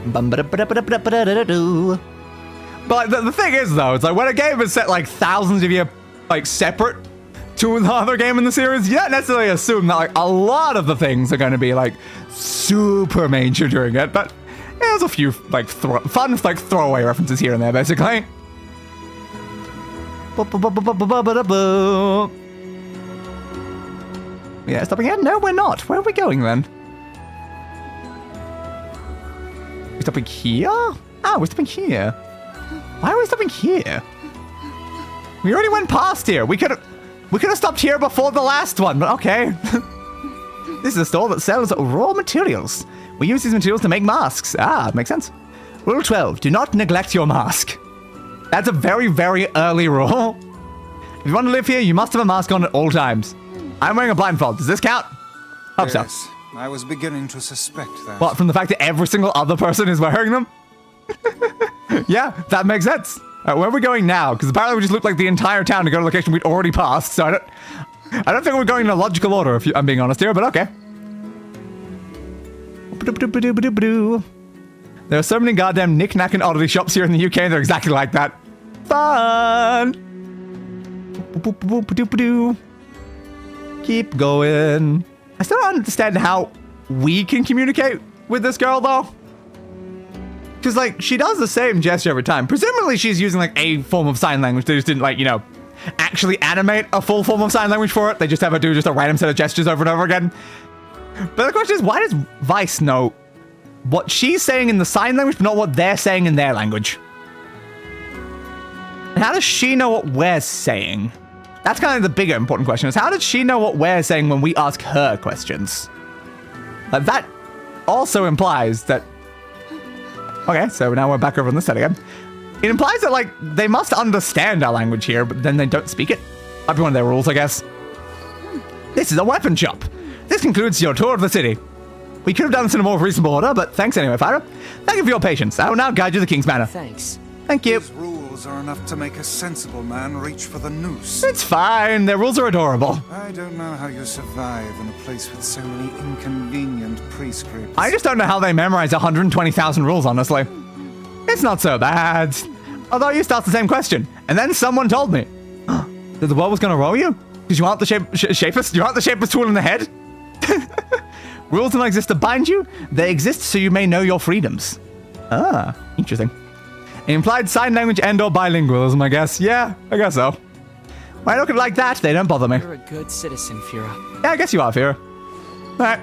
But the thing is though, it's like when a game is set like thousands of years like separate to the other game in the series, you don't necessarily assume that like a lot of the things are going to be like super major during it, but there's a few like fun like throwaway references here and there basically. Yeah, stopping here? No, we're not. Where are we going then? We're stopping here? Ah, we're stopping here. Why are we stopping here? We already went past here. We could have stopped here before the last one, but okay. This is a store that sells raw materials. We use these materials to make masks. Ah, makes sense. Rule 12, do not neglect your mask. That's a very, very early rule. If you want to live here, you must have a mask on at all times. I'm wearing a blindfold. Does this count? Hope so. Yes, I was beginning to suspect that. What, from the fact that every single other person is wearing them? Yeah, that makes sense. Where are we going now? Because apparently we just looked like the entire town to go to a location we'd already passed, so I don't think we're going in a logical order, if I'm being honest here, but okay. There are so many goddamn knick-knack and oddity shops here in the UK, they're exactly like that. Fun! Keep going. I still don't understand how we can communicate with this girl, though. Because, like, she does the same gesture every time. Presumably, she's using, like, a form of sign language. They just didn't, like, you know, actually animate a full form of sign language for it. They just have her do just a random set of gestures over and over again. But the question is, why does Weiss know what she's saying in the sign language, but not what they're saying in their language? And how does she know what we're saying? That's kind of the bigger important question, is how did she know what we're saying when we ask her questions? Like, that also implies that... Okay, so now we're back over on this side again. It implies that, like, they must understand our language here, but then they don't speak it. Might be one of their rules, I guess. This is a weapon shop. This concludes your tour of the city. We could have done this in a more reasonable order, but thanks anyway, Fyra. Thank you for your patience. I will now guide you to the King's Manor. Thanks. Thank you. These rules are enough to make a sensible man reach for the noose. It's fine. Their rules are adorable. I don't know how you survive in a place with so many inconvenient prescripts. I just don't know how they memorize 120,000 rules, honestly. It's not so bad. Although you start the same question, and then someone told me that the world was going to roll you? Because you aren't the shapest? You aren't the shapest tool in the head? Rules don't exist to bind you. They exist so you may know your freedoms. Ah, interesting. Implied sign language and or bilingualism, I guess. Yeah, I guess so. When I look at it like that, they don't bother me. You're a good citizen, Fyra. Yeah, I guess you are, Fyra. Alright.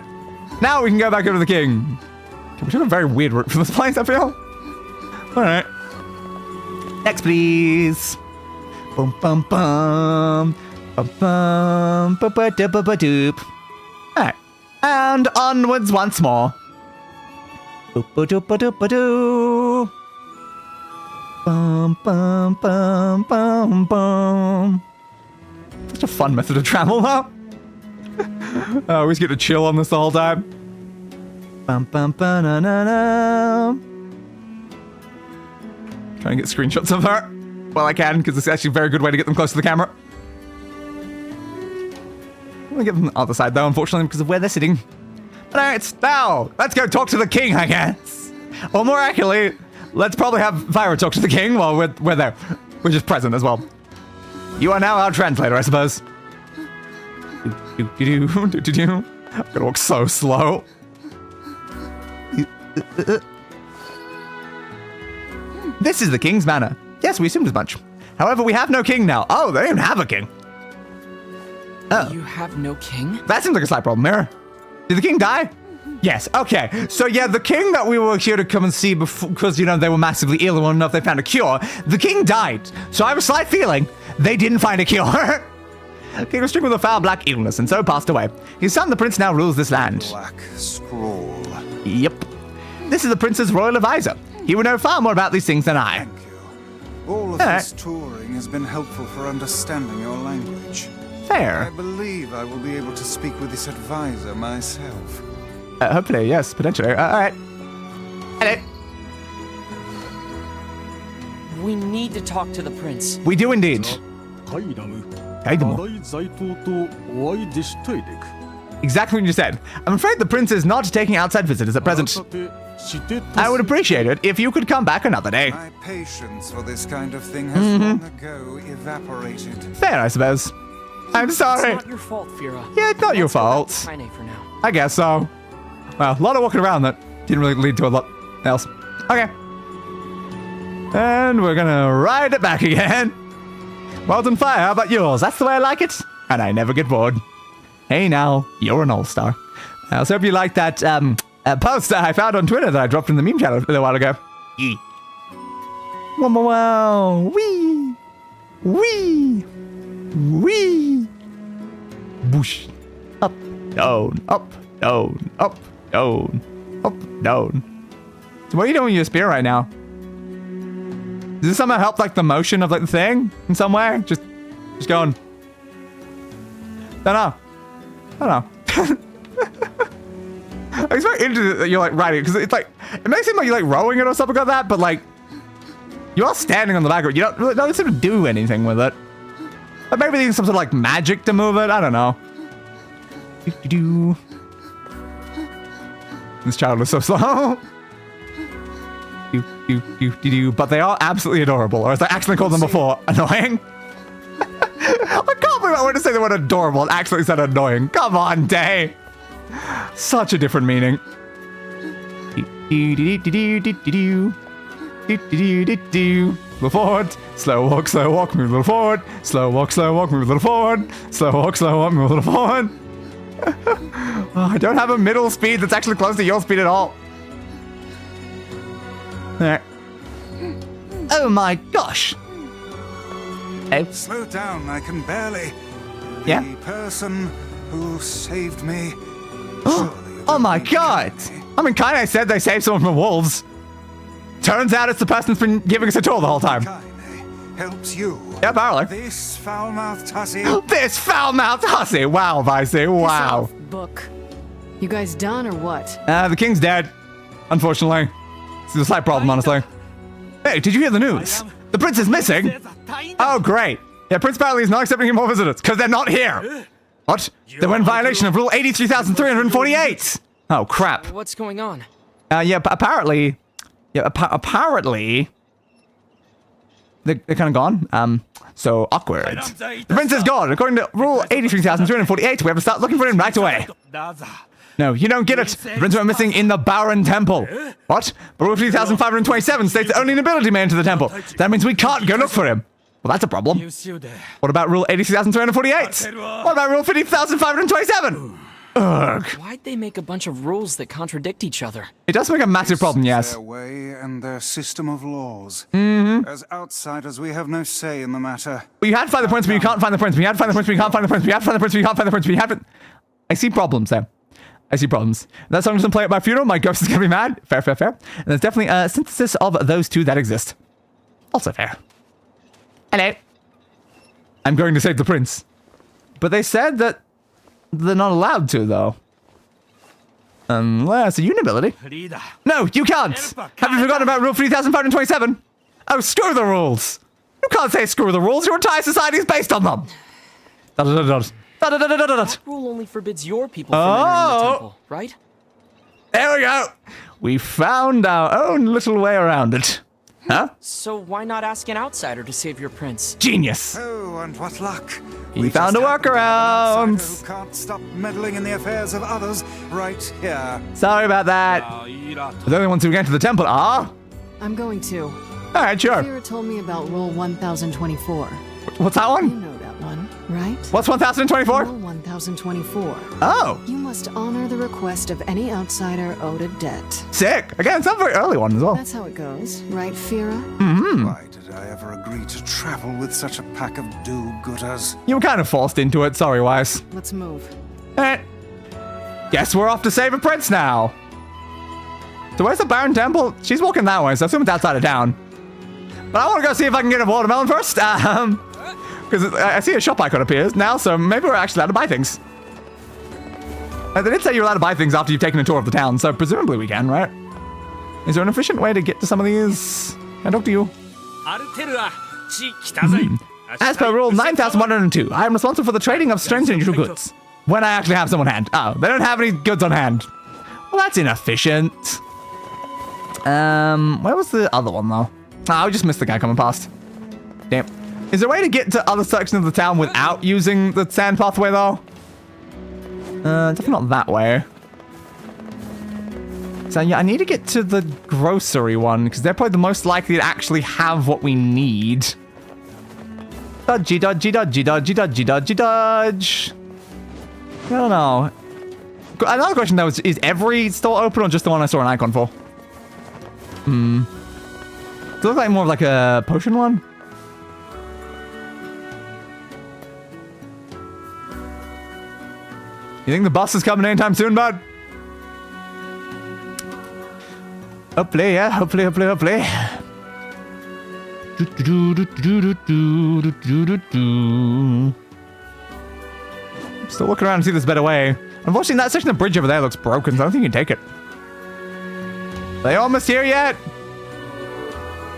Now we can go back over to the king. Okay, we took a very weird route for this place, I feel. Alright. Next, please. Boom, bum, bum. Bum, bum, ba, ba, da, ba, ba, doop. Alright. And onwards once more. Boop-a-doop-a-doop-a-doo. Bum, bum, bum, bum, bum. Such a fun method of travel, though. I always get to chill on this the whole time. Bum, bum, ba-na-na-na. Trying to get screenshots of her while I can, because it's actually a very good way to get them close to the camera. I'm gonna get them on the other side, though, unfortunately, because of where they're sitting. But alright, now, let's go talk to the king, I guess. Or more accurately, let's probably have Fyra talk to the king while we're there. We're just present as well. You are now our translator, I suppose. I'm gonna walk so slow. This is the king's manor. Yes, we assumed as much. However, we have no king now. Oh, they don't have a king. Oh. You have no king? That seems like a slight problem, Mirror. Did the king die? Yes, okay. So yeah, the king that we were here to come and see before, because, you know, they were massively ill and wanted to know if they found a cure, the king died. So I have a slight feeling they didn't find a cure. King was stricken with a foul black illness and so passed away. His son, the prince, now rules this land. Black Scrawl. Yep. This is the prince's royal advisor. He would know far more about these things than I. Thank you. All of this touring has been helpful for understanding your language. Fair. I believe I will be able to speak with this advisor myself. Hopefully, yes, potentially. All right. Hello. We need to talk to the prince. We do indeed. Exactly what you said. I'm afraid the prince is not taking outside visitors at present. I would appreciate it if you could come back another day. My patience for this kind of thing has long ago evaporated. Fair, I suppose. I'm sorry. It's not your fault, Fyra. Yeah, it's not your fault. Kainé for now. I guess so. Well, a lot of walking around that didn't really lead to a lot else. Okay. And we're gonna ride it back again. Well done, Fire. How about yours? That's the way I like it. And I never get bored. Hey now, you're an all-star. I also hope you liked that post I found on Twitter that I dropped in the meme channel a little while ago. Wow, wow, wow. Wee. Wee. Wee. Boosh. Up, down, up, down, up, down, up, down. So what are you doing with your spear right now? Does this somehow help like the motion of like the thing in some way? Just going. Don't know. It's very interesting that you're like riding it because it's like it makes it seem like you're like rowing it or something like that, but like you are standing on the back of it. You don't seem to do anything with it. But maybe there's some sort of like magic to move it. I don't know. This child is so slow. But they are absolutely adorable, or as I actually called them before, annoying. I can't believe I wanted to say the word adorable and actually said annoying. Come on, Day. Such a different meaning. Move forward. Slow walk, move a little forward. Slow walk, move a little forward. Slow walk, move a little forward. Oh, I don't have a middle speed that's actually close to your speed at all. Alright. Oh my gosh. Hey. Slow down, I can barely. Yeah? The person who saved me. Oh my god! I mean, Kainé said they saved someone from wolves. Turns out it's the person that's been giving us a tour the whole time. Kainé helps you. Yeah, apparently. This foul-mouthed hussy. This foul-mouthed hussy! Wow, Vicey, wow. Book. You guys done or what? The king's dead. Unfortunately. This is a slight problem, honestly. Hey, did you hear the news? The prince is missing. Oh, great. Yeah, Prince apparently is not accepting any more visitors because they're not here. What? They were in violation of Rule 83,348. Oh, crap. What's going on? Apparently. Yeah, apparently. They're kind of gone. So awkward. The prince is gone. According to Rule 83,348, we have to start looking for him right away. No, you don't get it. The prince went missing in the Baron Temple. What? But Rule 3,527 states that only nobility may enter the temple. That means we can't go look for him. Well, that's a problem. What about Rule 83,348? What about Rule 50,527? Ugh. Why'd they make a bunch of rules that contradict each other? It does make a massive problem, yes. Their way and their system of laws. As outsiders, we have no say in the matter. Well, you had to find the prince, but you can't find the prince. You had to find the prince, but you can't find the prince. You had to find the prince, but you can't find the prince. But you can't find the prince. But you haven't. I see problems there. I see problems. If that song doesn't play at my funeral, my ghost is gonna be mad. Fair, fair, fair. And there's definitely a synthesis of those two that exist. Also fair. Hello. I'm going to save the prince. But they said that they're not allowed to, though. Unless a ability. No, you can't! Have you forgotten about rule 3527? Oh, screw the rules! You can't say screw the rules, your entire society is based on them! That rule only forbids your people from entering the temple, right? There we go! We found our own little way around it. Huh? So why not ask an outsider to save your prince? Genius! Oh, and what luck! We found a workaround! Who can't stop meddling in the affairs of others right here. Sorry about that. The only ones who get to the temple are... I'm going to. Alright, sure. Vera told me about Rule 1024. What's that one? You know that one, right? What's 1024? Rule 1024. Oh. You must honor the request of any outsider owed a debt. Sick. Again, it's not a very early one as well. That's how it goes, right, Fira? Mm-hmm. Why did I ever agree to travel with such a pack of do-gooders? You were kind of forced into it, sorry, Weiss. Let's move. Guess we're off to save a prince now. So where's the Baron Temple? She's walking that way, so I assume it's outside of town. But I want to go see if I can get a watermelon first. Because I see a shop icon appears now, so maybe we're actually allowed to buy things. They did say you're allowed to buy things after you've taken a tour of the town, so presumably we can, right? Is there an efficient way to get to some of these? Can I talk to you? As per rule 9102, I am responsible for the trading of strange and unusual goods. When I actually have some on hand. Oh, they don't have any goods on hand. Well, that's inefficient. Where was the other one, though? Oh, I just missed the guy coming past. Damn. Is there a way to get to other sections of the town without using the sand pathway, though? Definitely not that way. So, yeah, I need to get to the grocery one, because they're probably the most likely to actually have what we need. Dodgy, dodgy, dodgy, dodgy, dodgy, dodgy, dodge. I don't know. Another question, though, is every store open or just the one I saw an icon for? Does it look like more of like a potion one? You think the bus is coming anytime soon, bud? Hopefully, yeah. Hopefully, hopefully, hopefully. Still looking around to see this better way. Unfortunately, that section of bridge over there looks broken, so I don't think you can take it. Are they almost here yet?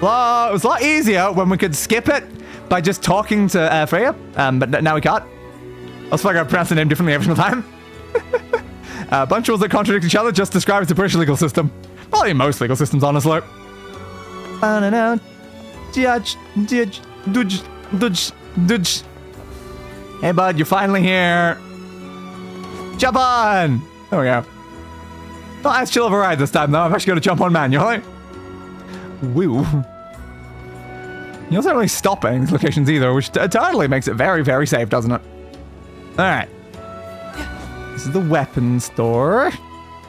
Well, it was a lot easier when we could skip it by just talking to Freya, but now we can't. I was fucking pronounce the name differently every single time. A bunch of rules that contradict each other just describes the British legal system. Probably most legal systems, honestly. Hey, bud, you're finally here. Jump on! There we go. Not as chill of a ride this time, though. I'm actually going to jump on manually. Woo. You also don't really stop at any locations either, which totally makes it very, very safe, doesn't it? Alright. This is the weapons store.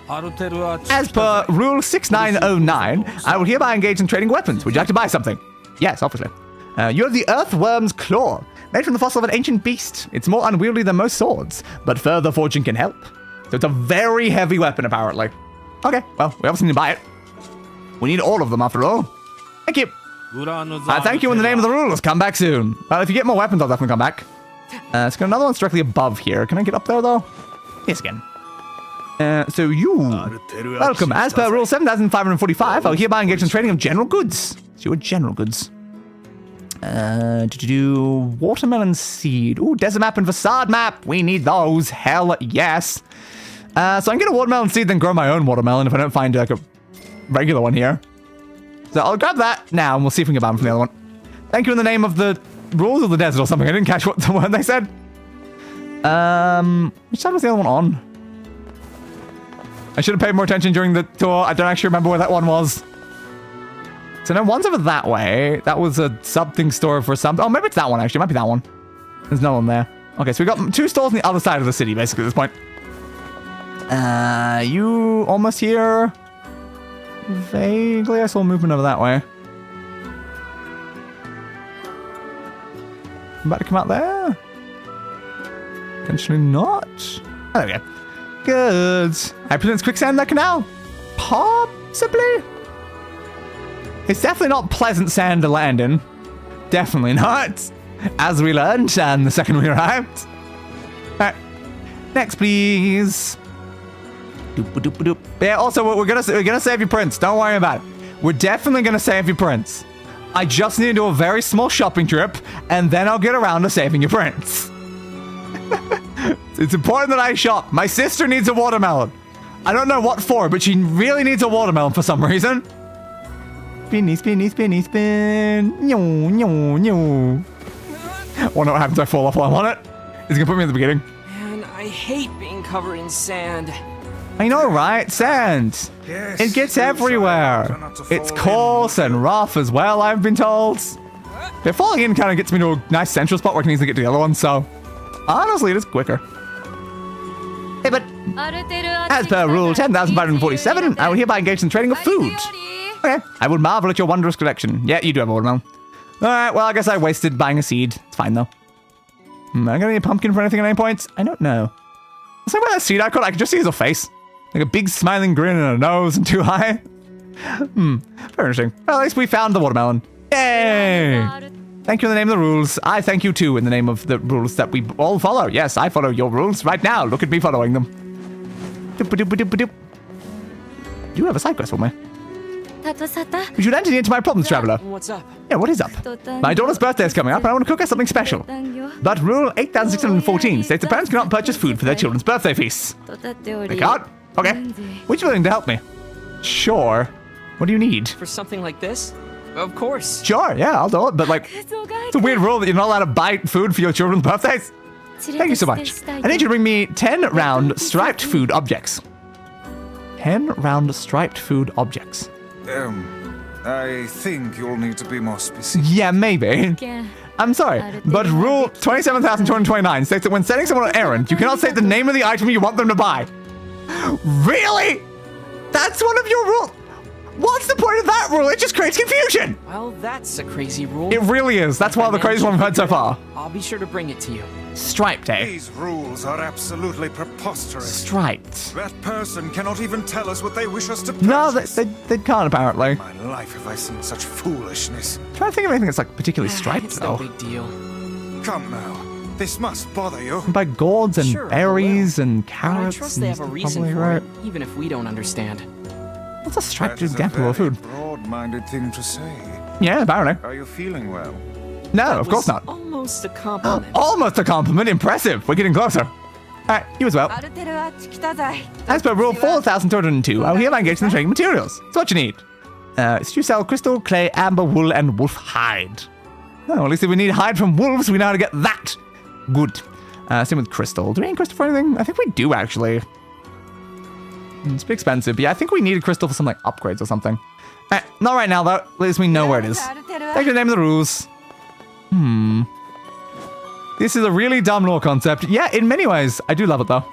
As per Rule 6909, I will hereby engage in trading weapons. Would you like to buy something? Yes, obviously. You have the Earthworm's Claw, made from the fossil of an ancient beast. It's more unwieldy than most swords, but further forging can help. So it's a very heavy weapon, apparently. Okay, well, we obviously need to buy it. We need all of them, after all. Thank you. Thank you in the name of the rules. Come back soon. Well, if you get more weapons, I'll definitely come back. Let's get another one's directly above here. Can I get up there, though? Yes, again. So you... Welcome. As per Rule 7545, I'll hereby engage in trading of general goods. So you're general goods. Watermelon seed. Ooh, desert map and facade map. We need those. Hell yes. So I can get a watermelon seed, then grow my own watermelon if I don't find like a regular one here. So I'll grab that now, and we'll see if we can buy them from the other one. Thank you in the name of the rules of the desert or something. I didn't catch what the word they said. Which side was the other one on? I should have paid more attention during the tour. I don't actually remember where that one was. So no, one's over that way. That was a something store for something. Oh, maybe it's that one, actually. It might be that one. There's no one there. Okay, so we got 2 stores on the other side of the city, basically, at this point. You almost here? Vaguely, I saw movement over that way. I'm about to come out there? Potentially not. Oh, there we go. Good. I present quicksand that canal? Possibly? It's definitely not pleasant sand to land in. Definitely not. As we learned the second we arrived. Alright. Next, please. Doop-a-doop-a-doop. Yeah, also, we're gonna save your prince. Don't worry about it. We're definitely gonna save your prince. I just need to do a very small shopping trip, and then I'll get around to saving your prince. It's important that I shop. My sister needs a watermelon. I don't know what for, but she really needs a watermelon for some reason. Spinny, spinny, spinny, spin. Nyo, nyo, nyo. Wonder what happens if I fall off while I'm on it. It's gonna put me in the beginning. Man, I hate being covered in sand. I know, right? Sand. Yes, It gets everywhere. It's coarse and rough as well, I've been told. But falling in kind of gets me to a nice central spot where I can easily get to the other one, so honestly, it is quicker. Hey, but as per rule 10,547, I will hereby engage in trading of food. Okay, I would marvel at your wondrous collection. Yeah, you do have a watermelon. Alright, well, I guess I wasted buying a seed. It's fine, though. Am I gonna need a pumpkin for anything at any point? I don't know. Let's talk about that seed icon. I can just see his face. Like a big smiling grin and a nose and 2 eye. Very interesting. Well, at least we found the watermelon. Yay! Thank you in the name of the rules. I thank you too in the name of the rules that we all follow. Yes, I follow your rules right now. Look at me following them. Doop-a-doop-a-doop-a-doop. You have a side quest for me. You should enter into my problems, traveler. What's up? Yeah, what is up? My daughter's birthday is coming up and I want to cook her something special. But rule 8614 states that parents cannot purchase food for their children's birthday feasts. They can't? Okay. Which willing to help me? Sure. What do you need? For something like this? Of course. Sure, yeah, I'll do it. But like, it's a weird rule that you're not allowed to buy food for your children's birthdays. Thank you so much. I need you to bring me 10 round striped food objects. 10 round striped food objects. I think you'll need to be more specific. Yeah, maybe. I'm sorry, but rule 27,229 states that when sending someone on an errand, you cannot state the name of the item you want them to buy. Really? That's one of your rules? What's the point of that rule? It just creates confusion. Well, that's a crazy rule. It really is. That's one of the craziest ones we've had so far. I'll be sure to bring it to you. Striped, eh? These rules are absolutely preposterous. Striped. That person cannot even tell us what they wish us to purchase. No, they can't apparently. My life have I seen such foolishness. I'm trying to think of anything that's like particularly striped It's though. no big deal. Come now. This must bother you. By gourds and Sure, berries and But I carrots. trust they have a and reason probably for right. it, even if we don't understand. What's a striped That is example of very food? broad-minded thing to say. Yeah, apparently. Are you feeling well? No, of course not. Almost a compliment. Almost a compliment. Impressive. We're getting closer. Alright, you as well. As per rule 4,202, I will hereby engage in the trading materials. So what you need? Stew cell, crystal, clay, amber, wool, and wolf hide. Oh, at least if we need hide from wolves, we know how to get that. Good. Same with crystal. Do we need crystal for anything? I think we do, actually. It's a bit expensive, but yeah, I think we need a crystal for some, like, upgrades or something. Not right now, though. At least we know where it is. Thank you for the name of the rules. This is a really dumb lore concept. Yeah, in many ways. I do love it, though.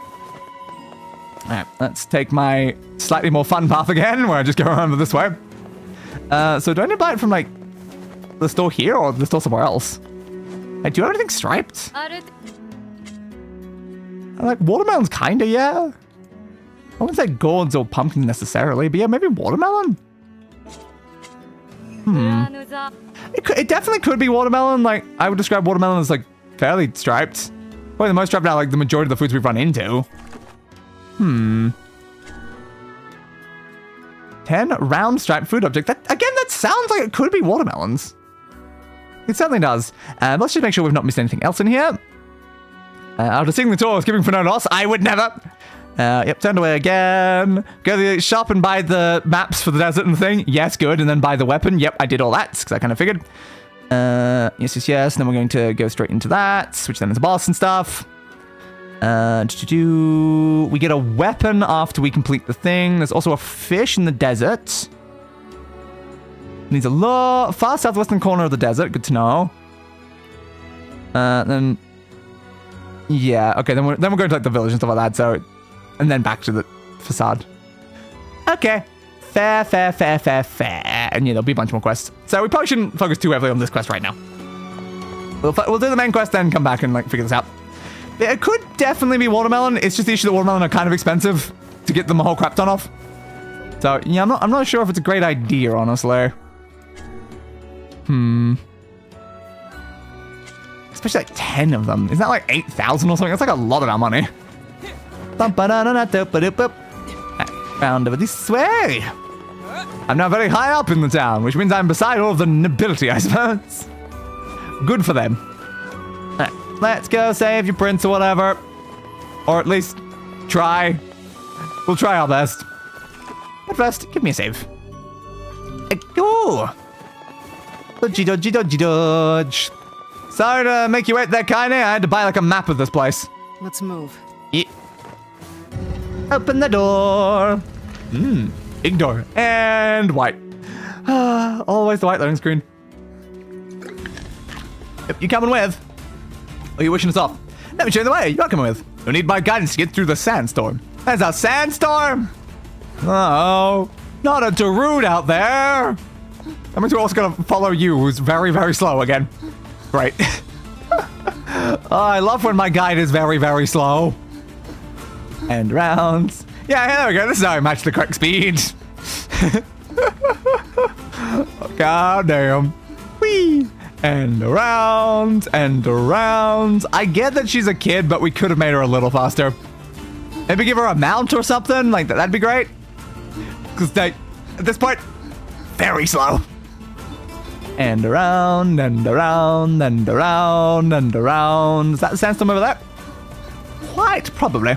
Alright, let's take my slightly more fun path again, where I just go around this way. So do I need to buy it from, like, the store here or the store somewhere else? Hey, do you have anything striped? Like, watermelons kinda, yeah. I wouldn't say gourds or pumpkins necessarily, but yeah, maybe watermelon? It definitely could be watermelon. Like, I would describe watermelon as, like, fairly striped. Probably the most striped out, like, the majority of the foods we've run into. 10 round striped food object. That, again, that sounds like it could be watermelons. It certainly does. Let's just make sure we've not missed anything else in here. After seeing the tour, skipping for no loss, I would never. Yep, turned away again. Go to the shop and buy the maps for the desert and the thing. Yes, good. And then buy the weapon. Yep, I did all that, because I kind of figured. Yes. And then we're going to go straight into that, switch then into boss and stuff. We get a weapon after we complete the thing. There's also a fish in the desert. Needs a far southwestern corner of the desert. Good to know. Then... Yeah, okay, then we're going to like the village and stuff like that, so... And then back to the facade. Okay. Fair. And yeah, there'll be a bunch more quests. So we probably shouldn't focus too heavily on this quest right now. We'll do the main quest, then come back and like figure this out. It could definitely be watermelon. It's just the issue that watermelon are kind of expensive to get them a whole crap ton of. So, yeah, I'm not sure if it's a great idea, honestly. Especially like 10 of them. Isn't that like 8,000 or something? That's like a lot of that money. Round over this way. I'm now very high up in the town, which means I'm beside all of the nobility, I suppose. Good for them. Alright, let's go save your prince or whatever. Or at least try. We'll try our best. But first, give me a save. Ooh. Dodgy, dodgy, dodgy, dodge. Sorry to make you wait there, Kainé. I had to buy like a map of this place. Let's move. Yeah. Open the door. Big door. And white. Always the white loading screen. Yep, you coming with? Or are you wishing us off? Let me show you the way. You're coming with. You'll need my guidance to get through the sandstorm. There's a sandstorm? Oh, not a Darude out there. That means we're also gonna follow you, who's very, very slow again. Right. Oh, I love when my guide is very, very slow. And rounds. Yeah, there we go. This is how I match the correct speed. Oh, God damn. Whee! And around, and around. I get that she's a kid, but we could have made her a little faster. Maybe give her a mount or something. Like, that'd be great. Because they, at this point, very slow. And around, and around, and around, and around. Is that the sandstorm over there? Quite probably.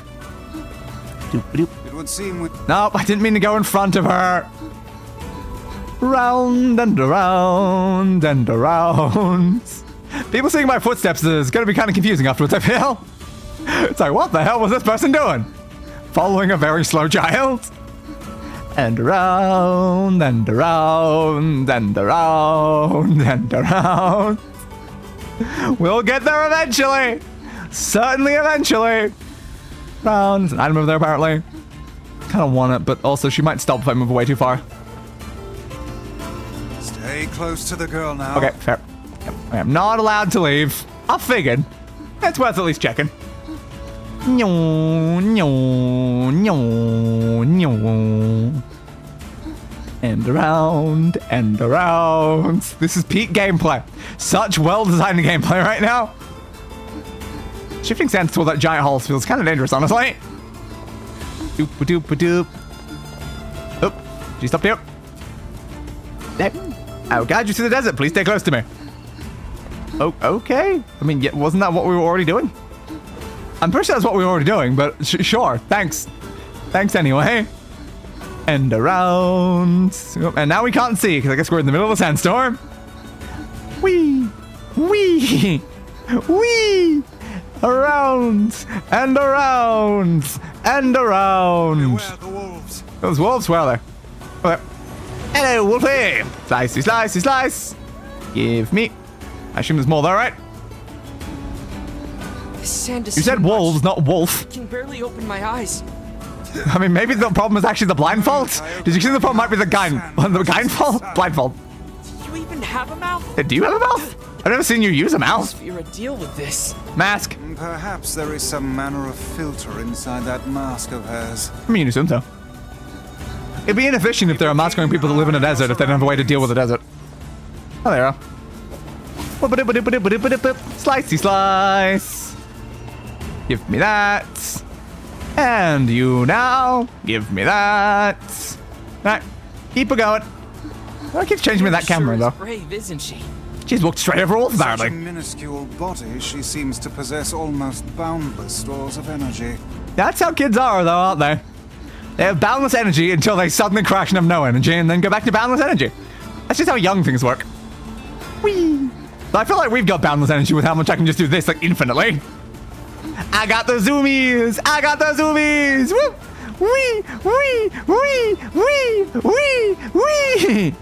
Doop-a-doop. It would seem with... Nope, I didn't mean to go in front of her. Round and around and around. People seeing my footsteps is going to be kind of confusing afterwards, I feel. It's like, what the hell was this person doing? Following a very slow child? And around and around and around and around. We'll get there eventually. Certainly eventually. Round. There's an item over there apparently. Kind of want it, but also she might stop if I move away too far. Stay close to the girl now. Okay, fair. Yep. I am not allowed to leave. I figured. It's worth at least checking. No, no, no, no. And around and around. This is peak gameplay. Such well-designed gameplay right now. Shifting sands toward that giant hole feels kind of dangerous, honestly. Doop-a-doop-a-doop. Oh, she stopped here. There. I'll guide you through the desert. Please stay close to me. Oh, okay. I mean, yeah, wasn't that what we were already doing? I'm pretty sure that's what we were already doing, but sure. Thanks. Thanks anyway. And around. And now we can't see, because I guess we're in the middle of a sandstorm. Whee! Whee! Whee! Around! And around! And around! Beware the wolves. Those wolves, where are they? Okay. Hello, Wolfie! Slicey, slicey, slice! Give me. I assume there's more there, right? This sand is You said wolves, not wolf. I can barely open my eyes. I mean, maybe the problem is actually the blindfold? Did you see the problem might be the blindfold? Blindfold. Do you even have a mouth? Do you have a mouth? I've never seen you use a mouth. Fear a deal with this. Mask. Perhaps there is some manner of filter inside that mask of hers. I mean, you'd assume so. It'd be inefficient if there are mask-wearing people that live in a desert if they don't have a way to deal with the desert. Oh, there you are. Slicey slice. Give me that. And you now. Give me that. Alright. Keep her going. Well, keeps changing me that camera, though. Brave, isn't she? She's walked straight over wolf, Such a apparently. minuscule body, she seems to possess almost boundless stores of energy. That's how kids are, though, aren't they? They have boundless energy until they suddenly crash and have no energy, and then go back to boundless energy. That's just how young things work. Whee! But I feel like we've got boundless energy with how much I can just do this, like, infinitely. I got the zoomies! I got the zoomies! Woo! Wee! Wee! Wee! Wee! Wee! Wee!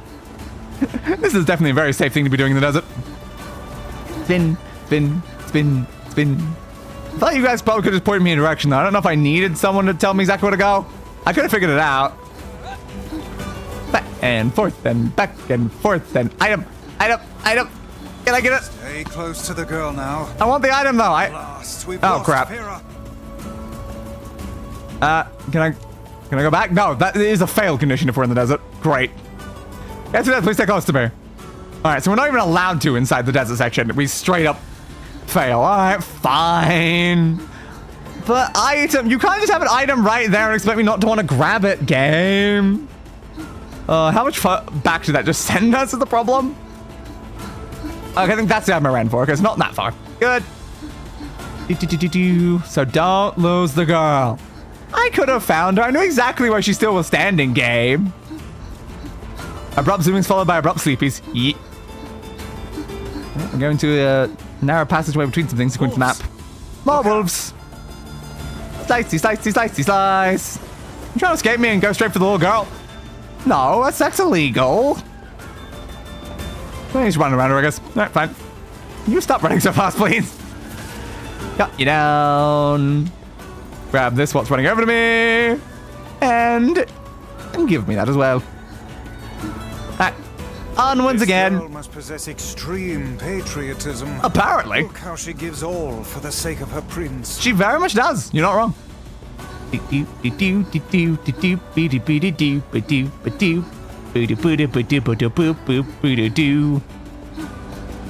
This is definitely a very safe thing to be doing in the desert. Spin, spin, spin, spin. I thought you guys probably could just point me in a direction, though. I don't know if I needed someone to tell me exactly where to go. I could have figured it out. Back and forth and back and forth and item, item, item. Can I get it? Stay close to the girl now. I want the item though. Oh crap. Can I go back? No, that is a fail condition if we're in the desert. Great. Yes, please stay close to me. Alright, so we're not even allowed to inside the desert section. We straight up fail. Alright, fine. But item, you can't just have an item right there and expect me not to want to grab it, game. How much back did that just send us is the problem? Okay, I think that's the item I ran for, because it's not that far. Good. So don't lose the girl. I could have found her. I knew exactly where she still was standing, game. Abrupt zoomings followed by abrupt sleepies. Yeet. We're going to a narrow passageway between some things according to the map. More wolves. Slicey, slicey, slicey, slice. You trying to escape me and go straight for the little girl? No, that's illegal. He's running around her, I guess. Alright, fine. Can you stop running so fast, please? Got you down. Grab this, what's running over to me. And give me that as well. Alright. Onwards again. This girl must possess extreme patriotism. Apparently. Look how she gives all for the sake of her prince. She very much does. You're not wrong.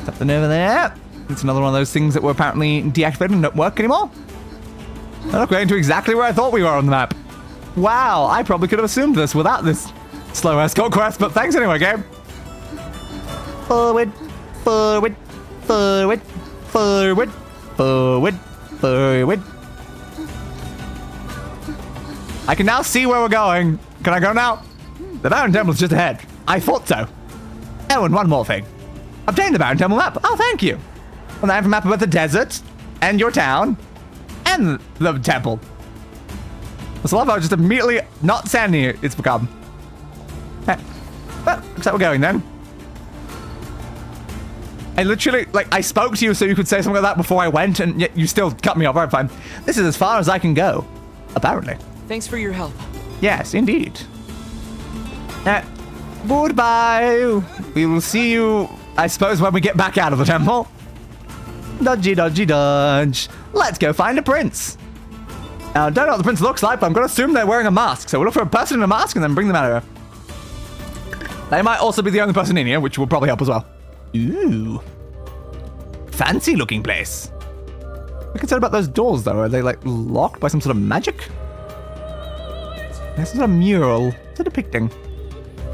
Something over there. It's another one of those things that were apparently deactivated and don't work anymore. They're not going to exactly where I thought we were on the map. Wow, I probably could have assumed this without this slow escort quest, but thanks anyway, game. Forward, forward, forward, forward, forward, forward. I can now see where we're going. Can I go now? The Baron Temple's just ahead. I thought so. Oh, and one more thing. Obtain the Baron Temple map. Oh, thank you. And I have a map about the desert, and your town, and the temple. So I love how just immediately not standing here, it's become. Well, looks like we're going then. I literally, I spoke to you so you could say something like that before I went, and yet you still cut me off. Alright, fine. This is as far as I can go, apparently. Thanks for your help. Yes, indeed. Goodbye. We will see you, I suppose, when we get back out of the temple. Dodgy, dodgy, dodge. Let's go find a prince. Now, I don't know what the prince looks like, but I'm going to assume they're wearing a mask. So we'll look for a person in a mask and then bring them out of here. They might also be the only person in here, which will probably help as well. Ooh. Fancy looking place. What concerned about those doors, though? Are they, locked by some sort of magic? There's some sort of mural. What's it depicting?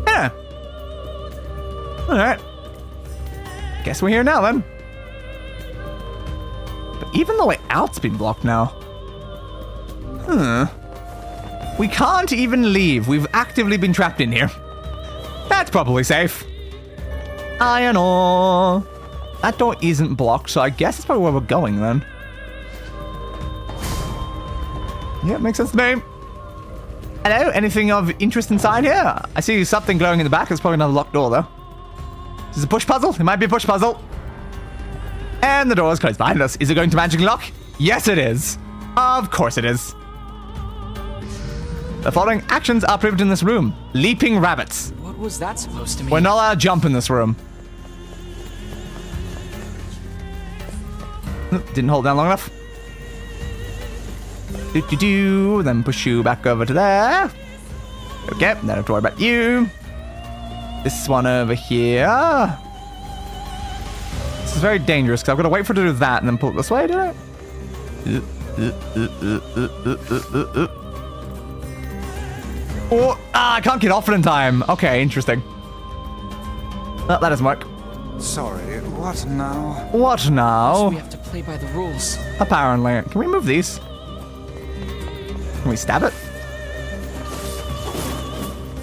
Yeah. Alright. Guess we're here now, then. But even the way out's been blocked now. We can't even leave. We've actively been trapped in here. That's probably safe. Iron ore. That door isn't blocked, so I guess it's probably where we're going, then. Yeah, makes sense to me. Hello, anything of interest inside here? I see something glowing in the back. It's probably another locked door, though. Is this a push puzzle? It might be a push puzzle. And the door is closed behind us. Is it going to magically lock? Yes, it is. Of course it is. The following actions are prohibited in this room. Leaping rabbits. What was that supposed to mean? We're not allowed to jump in this room. Didn't hold down long enough. Then push you back over to there. Okay, don't have to worry about you. This one over here. This is very dangerous because I've got to wait for it to do that and then pull it this way, do I? Oh, I can't get off it in time. Okay, interesting. Oh, that doesn't work. Sorry, what now? What now? So we have to play by the rules. Apparently. Can we move these? Can we stab it?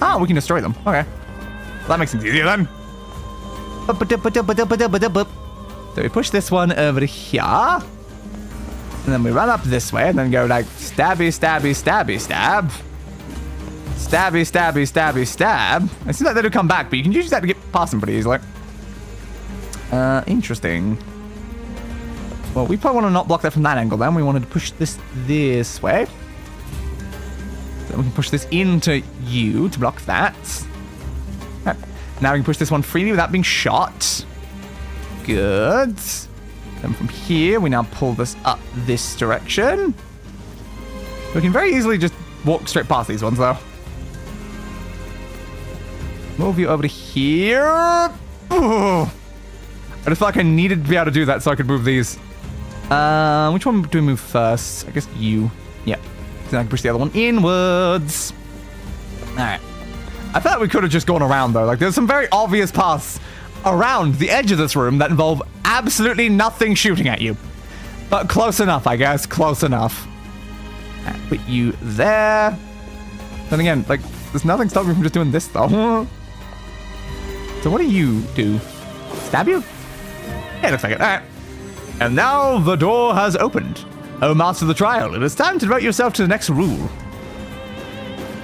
Ah, we can destroy them. Okay. Well, that makes things easier then. So we push this one over to here. And then we run up this way and then go stabby, stabby, stabby, stab. Stabby, stabby, stabby, stab. It seems like they do come back, but you can use that to get past them pretty easily. Interesting. Well, we probably want to not block that from that angle then. We wanted to push this way. Then we can push this into you to block that. Now we can push this one freely without being shot. Good. Then from here, we now pull this up this direction. We can very easily just walk straight past these ones, though. Move you over to here. Ooh. I just felt like I needed to be able to do that so I could move these. Which one do we move first? I guess you. Yeah. Then I can push the other one inwards. Alright. I thought we could have just gone around, though. Like, there's some very obvious paths around the edge of this room that involve absolutely nothing shooting at you. But close enough, I guess. Close enough. Right, put you there. Then again, like, there's nothing stopping me from just doing this, though. So what do you do? Stab you? Yeah, it looks like it. Alright. And now the door has opened. Oh, master of the trial, it is time to devote yourself to the next rule.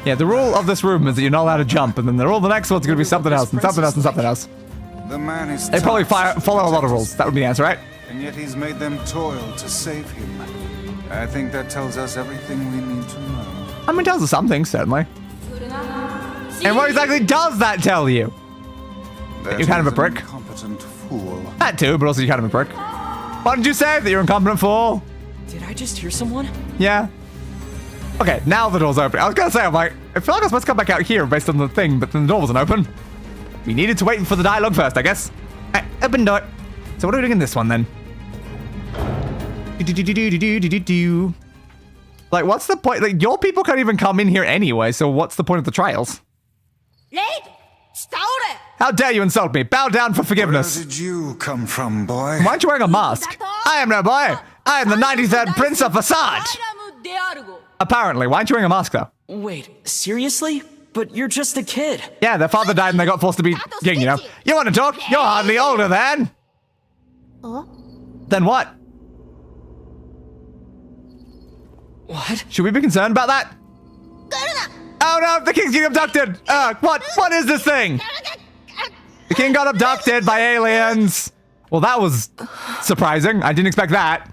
Yeah, the rule of this room is that you're not allowed to jump, and then the rule of the next one's going to be something else, and something else, and something else. The man is They probably follow a lot of rules. That would be the answer, right? And yet he's made them toil to save him. I think that tells us everything we need to know. I mean, it tells us something, certainly. And what exactly does that tell you? That you're kind of a prick. Incompetent fool. That too, but also you're kind of a prick. What did you say? That you're an incompetent fool? Did I just hear someone? Yeah. Okay, now the door's open. I was gonna say, I'm like, I feel like I was supposed to come back out here based on the thing, but then the door wasn't open. We needed to wait for the dialogue first, I guess. Alright, open door. So what are we doing in this one then? Like, what's the point? Like, your people can't even come in here anyway, so what's the point of the trials? How dare you insult me? Bow down for forgiveness. Where did you come from, boy? Why aren't you wearing a mask? I am no boy. I am the 93rd Prince of Facade. Apparently. Why aren't you wearing a mask, though? Wait, seriously? But you're just a kid. Yeah, their father died and they got forced to be king, you know? You want to talk? You're hardly older then. Then what? What? Should we be concerned about that? Oh no, the king's getting abducted! What is this thing? The king got abducted by aliens. Well, that was surprising. I didn't expect that.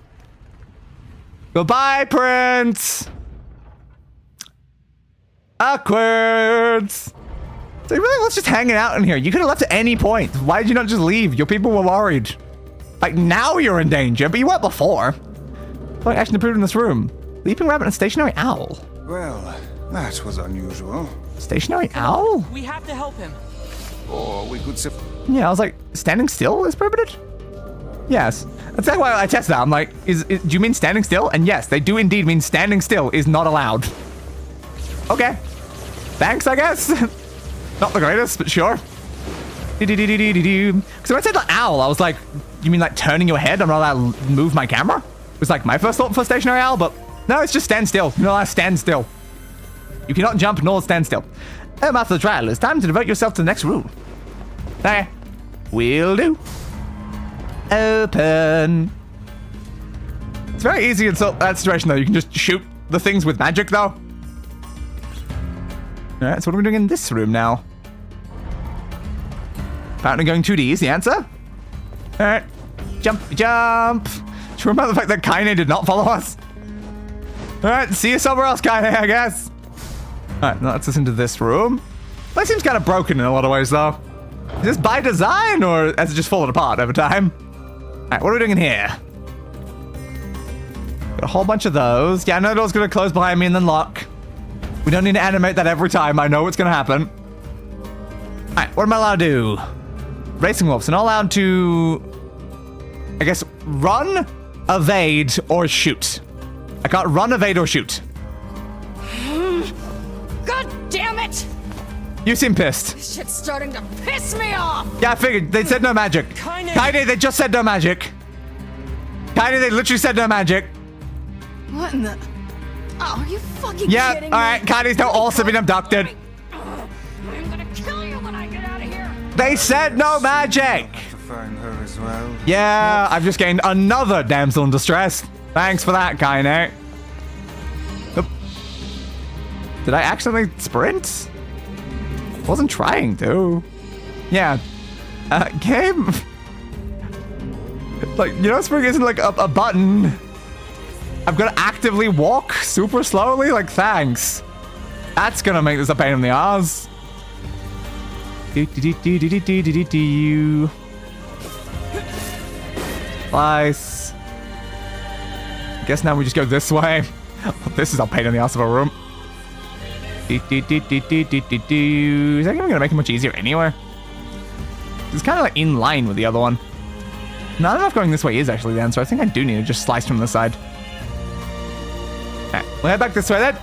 Goodbye, Prince. Awkward. So you really was just hanging out in here. You could have left at any point. Why did you not just leave? Your people were worried. Like, now you're in danger, but you weren't before. Like, action approved in this room. Leaping rabbit and stationary owl. Well, that was unusual. Stationary owl? We have to help him. Or we could Yeah, I was like, standing still is prohibited? Yes. That's exactly why I tested that. I'm like, do you mean standing still? And yes, they do indeed mean standing still is not allowed. Okay. Thanks, I guess. Not the greatest, but sure. Because when I said the owl, I was like, you mean like turning your head? I'm not allowed to move my camera? It was like my first thought for stationary owl, but no, it's just stand still. You're not allowed to stand still. You cannot jump nor stand still. Oh, master of the trial, it's time to devote yourself to the next rule. Okay. Will do. Open. It's very easy in that situation, though. You can just shoot the things with magic, though. Alright, so what are we doing in this room now? Apparently going 2D is the answer. Alright. Jump, jump. Do you remember the fact that Kainé did not follow us? Alright, see you somewhere else, Kainé, I guess. Alright, now let's listen to this room. That seems kind of broken in a lot of ways, though. Is this by design, or has it just fallen apart over time? Alright, what are we doing in here? Got a whole bunch of those. Yeah, I know the door's gonna close behind me and then lock. We don't need to animate that every time. I know what's gonna happen. Alright, what am I allowed to do? Racing wolves are not allowed to, I guess, run, evade, or shoot. I can't run, evade, or shoot. God damn it! You seem pissed. This shit's starting to piss me off! Yeah, I figured. They said no magic. Kainé, they just said no magic. Kainé, they literally said no magic. What in the... Oh, are you fucking kidding me? Yeah, alright, Kainé's now also been abducted. I'm gonna kill you when I get out of here! They said no magic! To find her as well. Yeah, I've just gained another damsel in distress. Thanks for that, Kainé. Oop. Did I accidentally sprint? Wasn't trying to. Yeah. Game. Like, you know, spring isn't like a button. I've got to actively walk super slowly? Like, thanks. That's gonna make this a pain in the ass. Slice. I guess now we just go this way. This is a pain in the ass of a room. Is that even gonna make it much easier anyway? It's kind of like in line with the other one. No, I don't know if going this way is actually the answer. I think I do need to just slice from the side. Alright, we'll head back this way then.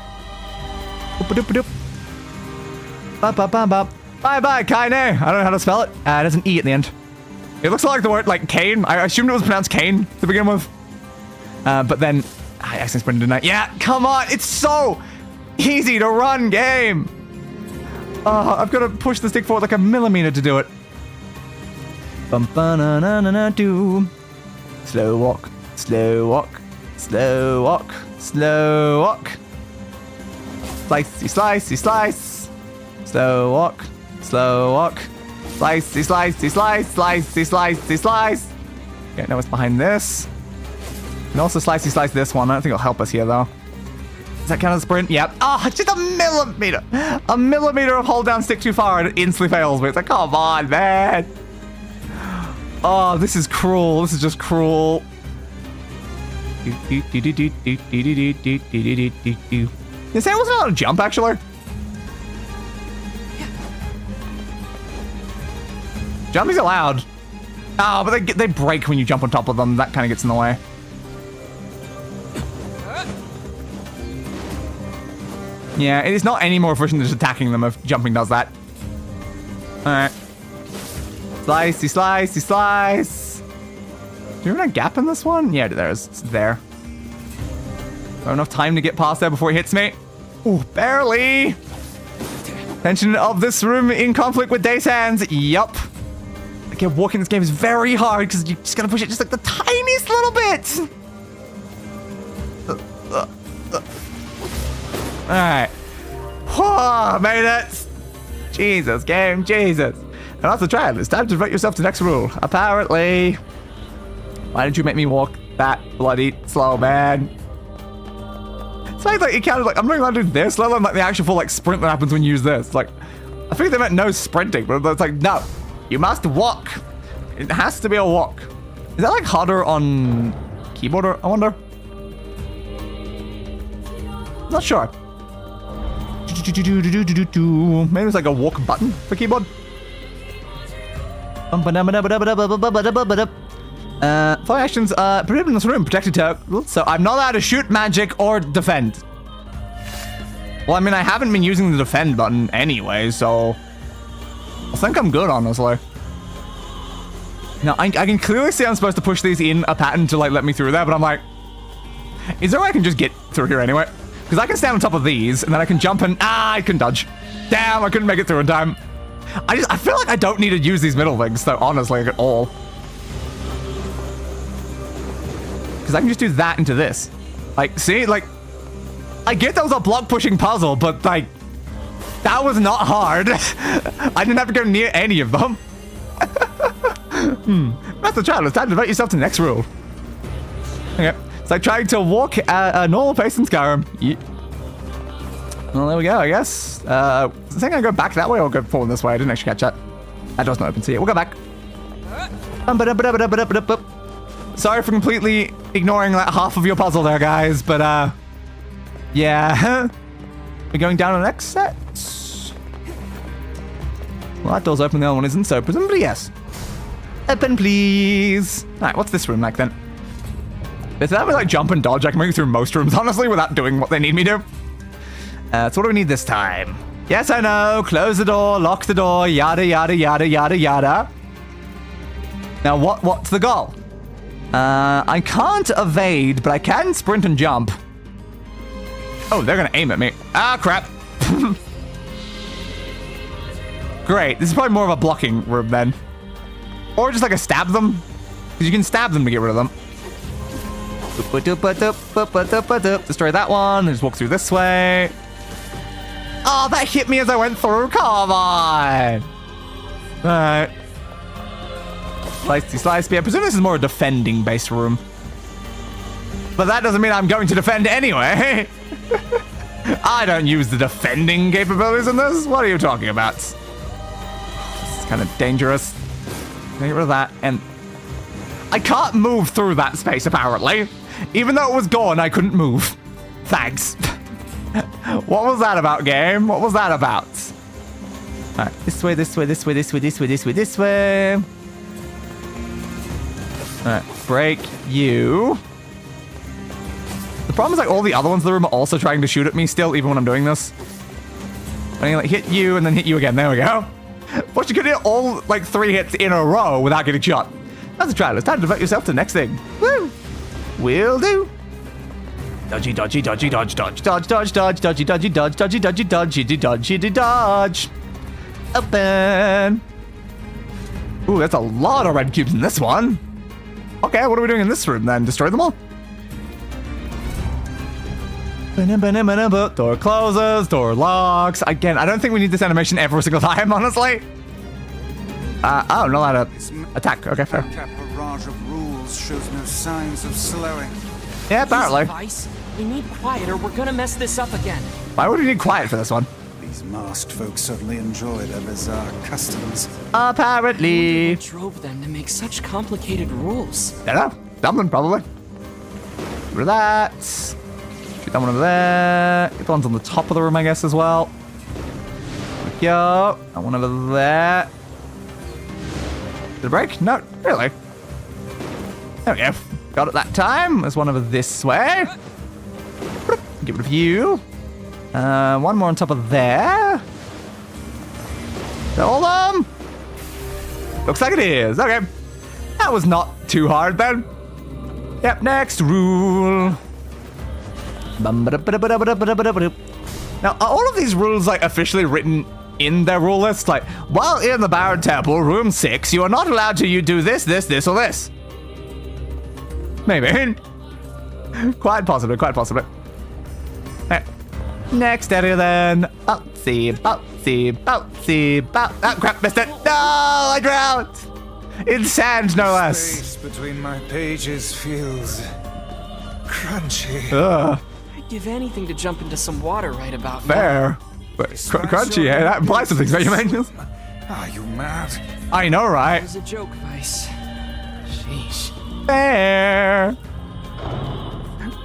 Bye-bye, Kainé. I don't know how to spell it. There's an E at the end. It looks like the word, like, Kane. I assumed it was pronounced Kane to begin with. But then, I accidentally sprinted tonight. Yeah, come on. It's so easy to run, game. Oh, I've got to push the stick forward like a millimeter to do it. Bum-ba-na-na-na-na-do. Slow walk, slow walk, slow walk, slow walk. Slicey, slicey, slice. Slow walk, slow walk. Slicey, slicey, slice, slicey, slicey, slice. Okay, now it's behind this. And also slicey, slice this one. I don't think it'll help us here, though. Does that count as a sprint? Yep. Oh, just a millimeter. A millimeter of hold down stick too far and it instantly fails me. It's like, come on, man. Oh, this is cruel. This is just cruel. You say it wasn't allowed to jump, actually? Jumping's allowed. Oh, but they break when you jump on top of them. That kind of gets in the way. Yeah, it is not any more efficient than just attacking them if jumping does that. Alright. Slicey, slicey, slice. Do you have a gap in this one? Yeah, there is. It's there. Do I have enough time to get past there before he hits me? Ooh, barely. Tension of this room in conflict with Deus hands. Yup. Okay, walking this game is very hard because you just gotta push it just like the tiniest little bit. Alright. Oh, made it. Jesus, game, Jesus. And after trying, it's time to devote yourself to the next rule. Apparently. Why did you make me walk that bloody slow, man? It's like you counted, like, I'm not allowed to do this, let alone like the actual full like sprint that happens when you use this. Like, I think they meant no sprinting, but it's like, no. You must walk. It has to be a walk. Is that like harder on keyboard, or I wonder? Not sure. Maybe it's like a walk button for keyboard. Fire actions prohibited in this room, protected to. So I'm not allowed to shoot, magic, or defend. Well, I mean, I haven't been using the defend button anyway, so I think I'm good, honestly. Now, I can clearly see I'm supposed to push these in a pattern to, like, let me through there, but I'm like, is there a way I can just get through here anyway? Because I can stand on top of these, and then I can jump and, I can dodge. Damn, I couldn't make it through in time. I feel like I don't need to use these middle things, though, honestly, like, at all. Because I can just do that into this. Like, see, like, I get that was a block pushing puzzle, but, like, that was not hard. I didn't have to go near any of them. That's the trial. It's time to devote yourself to the next rule. Okay. It's like trying to walk at a normal pace in Skyrim. Yeah. Well, there we go, I guess. I think I go back that way or go forward this way. I didn't actually catch that. That door's not open, so yeah, we'll go back. Sorry for completely ignoring like half of your puzzle there, guys, but yeah. We're going down an exit. Well, that door's open, the other one isn't, so presumably yes. Open, please. Alright, what's this room like then? If that was like jump and dodge, I can make it through most rooms, honestly, without doing what they need me to. So what do we need this time? Yes, I know. Close the door, lock the door, yada, yada, yada, yada, yada. Now, what's the goal? I can't evade, but I can sprint and jump. Oh, they're gonna aim at me. Ah, crap. Great. This is probably more of a blocking room then. Or just like a stab them. Because you can stab them to get rid of them. Destroy that one. Just walk through this way. Oh, that hit me as I went through. Come on. Alright. Slicey, slice. I presume this is more a defending based room. But that doesn't mean I'm going to defend anyway. I don't use the defending capabilities in this. What are you talking about? This is kind of dangerous. Get rid of that. And I can't move through that space, apparently. Even though it was gone, I couldn't move. Thanks. What was that about, game? What was that about? Alright, this way, this way, this way, this way, this way, this way, this way. Alright, break you. The problem is, like, all the other ones in the room are also trying to shoot at me still, even when I'm doing this. I can, like, hit you and then hit you again. There we go. But you could hit all, like, 3 hits in a row without getting shot. That's a trial. It's time to devote yourself to the next thing. Woo! Will do. Dodgy, dodgy, dodgy, dodge, dodge, dodge, dodge, dodge, dodgy, dodgy, dodge, dodgy, dodgy, dodgy, dodgy, dodge. Open. Ooh, that's a lot of red cubes in this one. Okay, what are we doing in this room then? Destroy them all? Door closes, door locks. Again, I don't think we need this animation every single time, honestly. Oh, not allowed to attack. Okay, fair. That barrage of rules shows no signs of slowing. Yeah, apparently. Weiss, we need quiet or we're gonna mess this up again. Why would we need quiet for this one? These masked folks certainly enjoy their bizarre customs. Apparently. What drove them to make such complicated rules? I don't know. Something, probably. Get rid of that. Get that one over there. Get the ones on the top of the room, I guess, as well. There we go. That one over there. Did it break? No, really. There we go. Got it that time. There's one over this way. Get rid of you. One more on top of there. All of them? Looks like it is. Okay. That was not too hard then. Yep, next rule. Now, are all of these rules, like, officially written in their rule list? Like, while in the Barred Temple, room 6, you are not allowed to do this, this, this, or this. Maybe. Quite possibly, quite possibly. Right. Next area then. Bouncy, bouncy, bouncy, bouncy. Oh crap, missed it. No, I drowned. In sand, no less. Space between my pages feels crunchy. I'd give anything to jump into some water right about now. Fair. But crunchy, eh? That implies something, so you mentioned. Are you mad? I know, right? It was a joke, Weiss. Sheesh. Fair.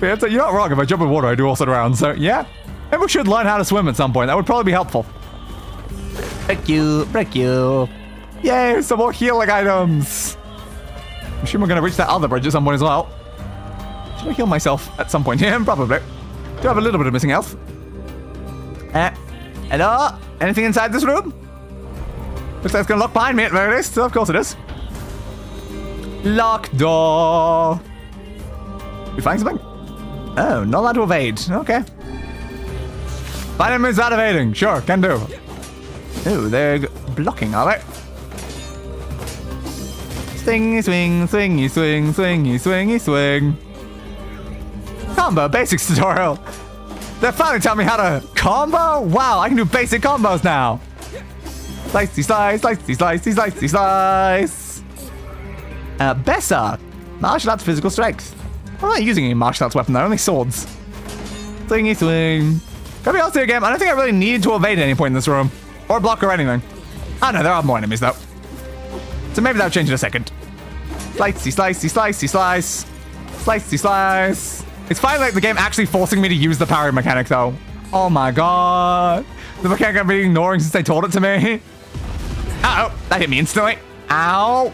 Yeah, so you're not wrong. If I jump in water, I do also drown. So, yeah. Maybe we should learn how to swim at some point. That would probably be helpful. Break you. Break you. Yay, some more healing items. I'm sure we're going to reach that other bridge at some point as well. Should I heal myself at some point? Yeah, probably. Do have a little bit of missing health. Hello? Anything inside this room? Looks like it's going to lock behind me at the very least. So of course it is. Lock door. We find something? Oh, not allowed to evade. Okay. Find enemies out evading. Sure, can do. Oh, they're blocking, are they? Swingy swing, swingy swing, swingy swingy swing. Combo basics tutorial. They're finally telling me how to combo? Wow, I can do basic combos now. Slicey slice, slicey slicey slicey slice. Bessa. Martial arts physical strength. I'm not using any martial arts weapon, they're only swords. Swingy swing. Gotta be honest with you, game. I don't think I really need to evade at any point in this room. Or block or anything. Oh no, there are more enemies though. So maybe that'll change in a second. Slicey, slicey, slicey, slice. Slicey, slice. It's finally like the game actually forcing me to use the parry mechanic though. Oh my god. The mechanic I've been ignoring since they told it to me. Uh-oh, that hit me instantly. Ow.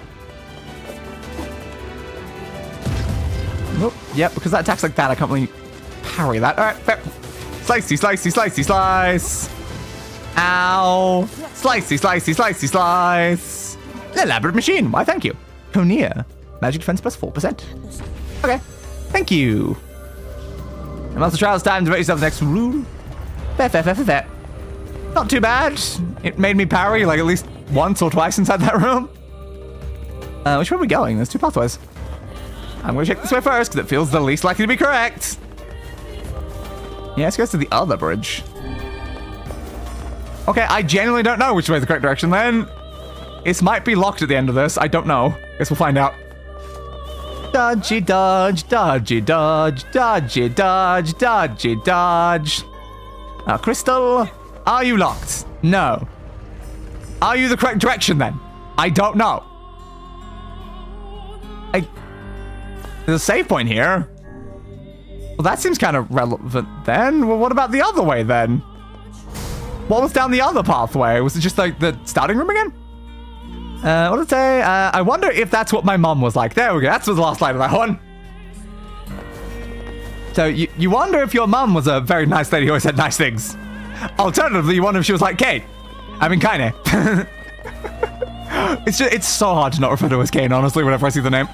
Oh, yep, because that attack's like that, I can't really parry that. Alright, fair. Slicey, slicey, slicey, slice. Ow. Slicey, slicey, slicey, slice. Elaborate machine. Why, thank you. NieR. Magic defense plus 4%. Okay. Thank you. And once the trial's time to vote yourself the next rule. Fair. Not too bad. It made me parry like at least once or twice inside that room. Which way are we going? There's 2 pathways. I'm going to check this way first because it feels the least likely to be correct. Yeah, it goes to the other bridge. Okay, I genuinely don't know which way is the correct direction then. It might be locked at the end of this. I don't know. Guess we'll find out. Dodgy dodge, dodgy dodge, dodgy dodge, dodgy dodge. Crystal, are you locked? No. Are you the correct direction then? I don't know. There's a save point here. Well, that seems kind of relevant then. Well, what about the other way then? What was down the other pathway? Was it just like the starting room again? What did it say? I wonder if that's what my mom was like. There we go. That's the last line of that one. So you wonder if your mom was a very nice lady who always said nice things. Alternatively, you wonder if she was like Kate. I mean, Kainé. It's so hard to not refer to her as Kane, honestly, whenever I see the name.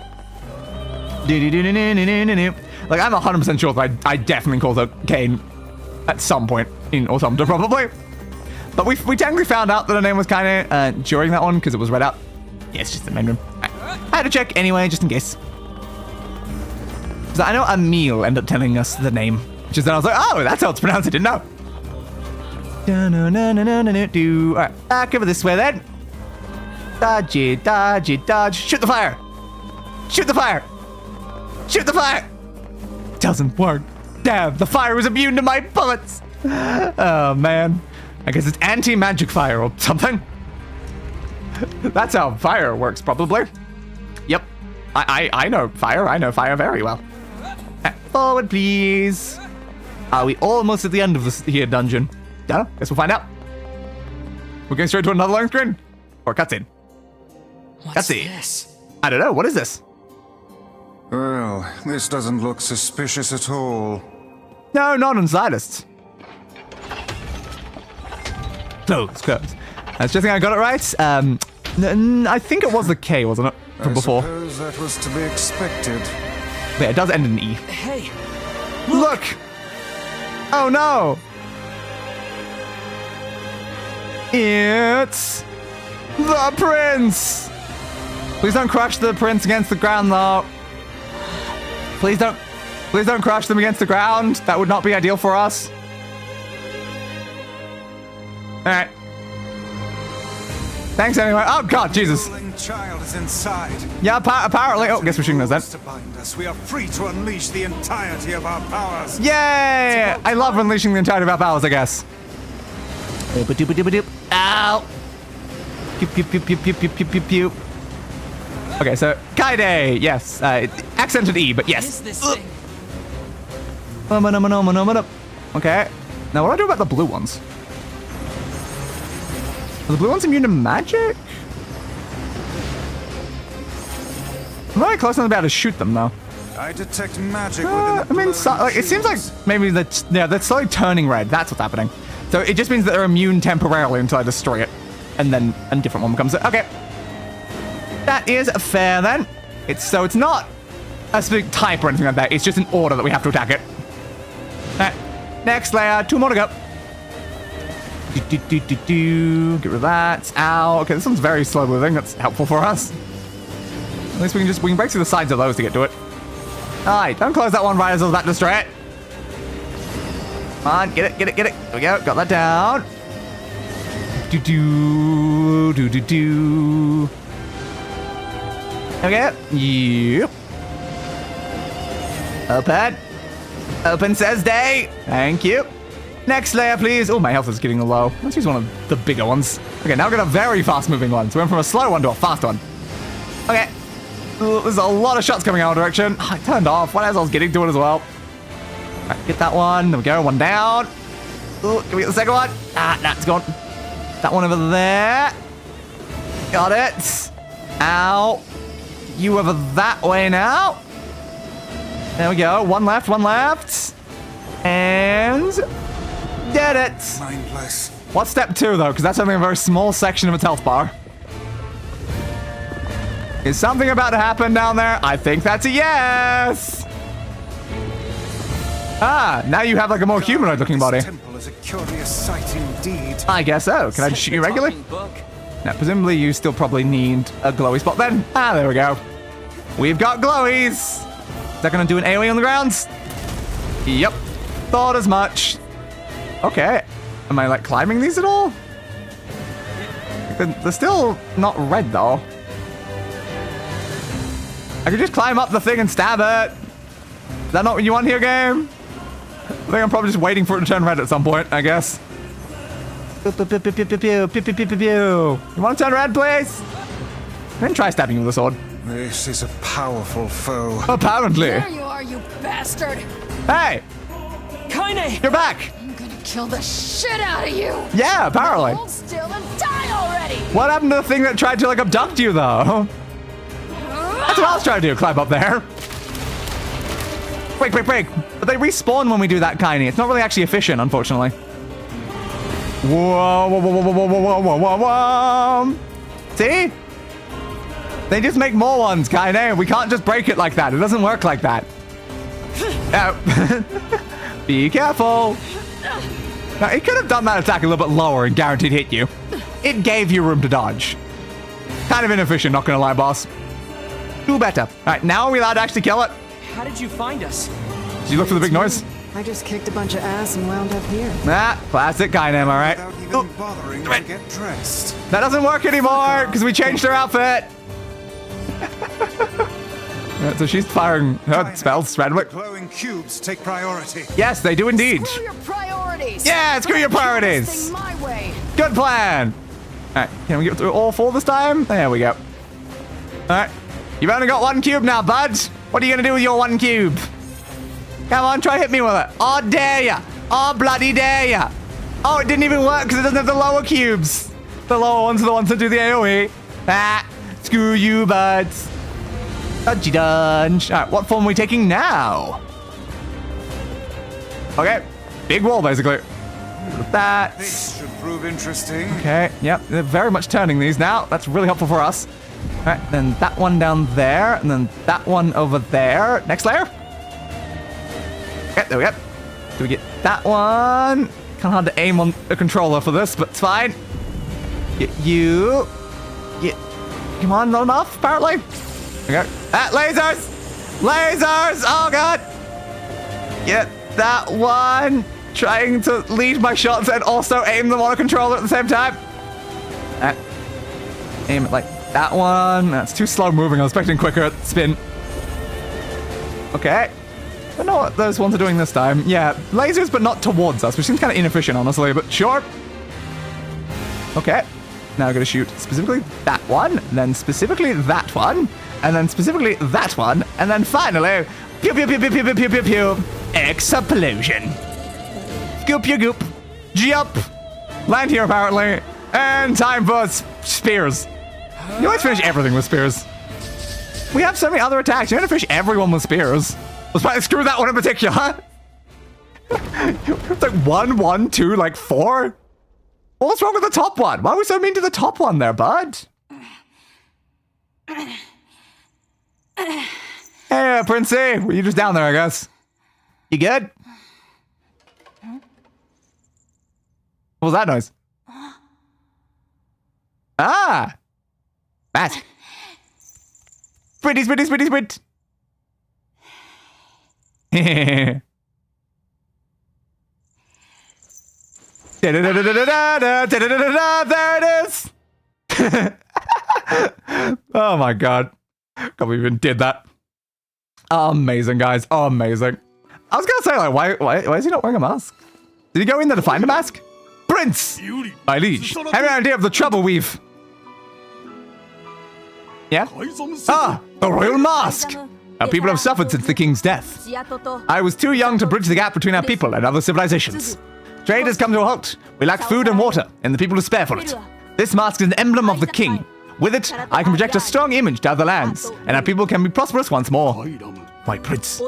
Like, I'm 100% sure that I definitely called her Kane at some point in Automata, probably. But we technically found out that her name was Kainé during that one, because it was read out. Yeah, it's just the main room. I had to check anyway, just in case. So I know Emil ended up telling us the name, which is then I was like, oh, that's how it's pronounced. I didn't know. Alright, back over this way then. Dodgy, dodgy, dodge. Shoot the fire! Shoot the fire! Shoot the fire! Doesn't work. Damn, the fire was immune to my bullets. Oh, man. I guess it's anti-magic fire or something. That's how fire works, probably. Yep. I know fire. I know fire very well. Forward, please. Are we almost at the end of this here dungeon? Yeah, guess we'll find out. We're going straight to another loading screen? Or cutscene? What's this? I don't know. What is this? Well, this doesn't look suspicious at all. No, not in slightest. Close. I just think I got it right. I think it was the K, wasn't it? From before. I suppose that was to be expected. But yeah, it does end in E. Hey! Look! Oh no! It's the prince! Please don't crush the prince against the ground, though. Please don't crush them against the ground. That would not be ideal for us. Alright. Thanks anyway. Oh god, Jesus. The child is inside. Yeah, apparently. Oh, guess we're shooting those then. We are free to unleash the entirety of our powers. Yay! I love unleashing the entirety of our powers, I guess. Ow! Pew, pew, pew, pew, pew, pew, pew, pew, pew. Okay, so Kainé, yes. Accented E, but yes. What is this thing? Okay. Now, what do I do about the blue ones? Are the blue ones immune to magic? I'm not close enough to be able to shoot them, though. I detect magic within the like, it seems like maybe they're slowly turning red. That's what's happening. So it just means that they're immune temporarily until I destroy it. And then a different one becomes it. Okay. That is fair, then. It's not a specific type or anything like that. It's just an order that we have to attack it. Alright. Next layer. 2 more to go. Get rid of that. Ow. Okay, this one's very slow moving. That's helpful for us. At least we can break through the sides of those to get to it. Alright, don't close that one right as I was about to destroy it. Come on, get it. There we go. Got that down. Okay. Yep. Open says day. Thank you. Next layer, please. Oh, my health is getting low. Let's use one of the bigger ones. Okay, now we've got a very fast-moving one. So we went from a slow one to a fast one. Okay. Ooh, there's a lot of shots coming our direction. I turned off. What else I was getting to it as well? All right, get that one. There we go. One down. Ooh, can we get the second one? Ah, nah, it's gone. That one over there. Got it. Ow. You over that way now. There we go. One left. And did it. Mindless. What's step 2, though? Because that's only a very small section of its health bar. Is something about to happen down there? I think that's a yes. Ah, now you have like a more humanoid-looking body. Temple is a curious sight indeed. I guess so. Can I just shoot you regularly? Now, presumably you still probably need a glowy spot then. Ah, there we go. We've got glowies. Is that going to do an AoE on the ground? Yep. Thought as much. Okay. Am I like climbing these at all? They're still not red though. I could just climb up the thing and stab it. Is that not what you want here, game? I think I'm probably just waiting for it to turn red at some point, I guess. You want to turn red, please? Then try stabbing you with a sword. This is a powerful foe. Apparently. There you are, you bastard! Hey! Kainé! You're back! I'm gonna kill the shit out of you! Yeah, apparently. Hold still and die already! What happened to the thing that tried to, like, abduct you, though? That's what I was trying to do, climb up there. Break. But they respawn when we do that, Kainé. It's not really actually efficient, unfortunately. Whoa. See? They just make more ones, Kainé. We can't just break it like that. It doesn't work like that. Oh. Be careful. Now, it could have done that attack a little bit lower and guaranteed hit you. It gave you room to dodge. Kind of inefficient, not gonna lie, boss. Do better. All right, now are we allowed to actually kill it? How did you find us? Did you look for the big noise? I just kicked a bunch of ass and wound up here. Classic Kainé, am I right? Without even bothering to get dressed. That doesn't work anymore because we changed her outfit. Yeah, so she's firing her spells randomly. Glowing cubes take priority. Yes, they do indeed. Screw your priorities! Yeah, screw your priorities. This thing my way. Good plan. All right, can we get through all 4 this time? There we go. All right, you've only got 1 cube now, bud. What are you gonna do with your 1 cube? Come on, try hit me with it. Oh, dare ya. Oh, bloody dare ya. Oh, it didn't even work because it doesn't have the lower cubes. The lower ones are the ones that do the AoE. Screw you, buds. Dodgy dunge. All right, what form are we taking now? Okay, big wall, basically. That. This should prove interesting. Okay, yep, they're very much turning these now. That's really helpful for us. All right, then that one down there, and then that one over there. Next layer. Okay, there we go. Do we get that one? Kind of hard to aim on the controller for this, but it's fine. Get you. Get. Come on, not enough, apparently. Okay. Lasers! Lasers! Oh, God! Get that one. Trying to lead my shots and also aim them on a controller at the same time. Aim it like that one. That's too slow moving. I was expecting quicker spin. Okay. I don't know what those ones are doing this time. Yeah, lasers, but not towards us, which seems kind of inefficient, honestly, but sure. Okay. Now I'm going to shoot specifically that one, and then specifically that one, and then specifically that one, and then finally, pew, pew, pew, pew, pew, pew, pew, pew, explosion. Goop, you goop. Jump. Land here, apparently. And time for spears. You always finish everything with spears. We have so many other attacks. You're going to finish everyone with spears. Let's probably screw that one in particular. It's like 1, 1, 2, like 4. What's wrong with the top one? Why are we so mean to the top one there, bud? Hey, Princey. Were you just down there, I guess? You good? What was that noise? Ah! Mask. Sprint. There it is! Oh my god. Can't believe we even did that. Amazing, guys. Amazing. I was gonna say, like, why is he not wearing a mask? Did he go in there to find a mask? Prince! My liege, have you an idea of the trouble we've... Yeah? Ah! The royal mask! Our people have suffered since the king's death. I was too young to bridge the gap between our people and other civilizations. Trade has come to a halt. We lack food and water, and the people despair for it. This mask is an emblem of the king. With it, I can project a strong image to other lands, and our people can be prosperous once more. My prince,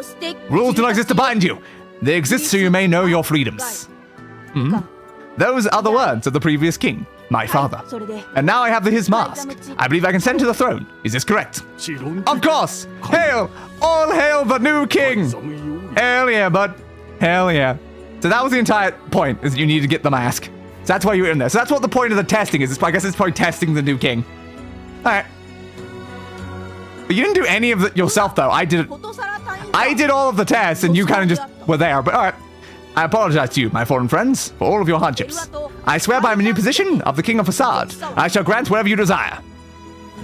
rules do not exist to bind you. They exist so you may know your freedoms. Those are the words of the previous king, my father. And now I have his mask. I believe I can send to the throne. Is this correct? Of course! Hail! All hail the new king! Hell yeah, bud. Hell yeah. So that was the entire point, is that you need to get the mask. So that's why you were in there. So that's what the point of the testing is. I guess it's probably testing the new king. Alright. But you didn't do any of it yourself, though. I did all of the tests, and you kind of just were there. But alright. I apologize to you, my foreign friends, for all of your hardships. I swear by my new position of the King of Facade, I shall grant whatever you desire.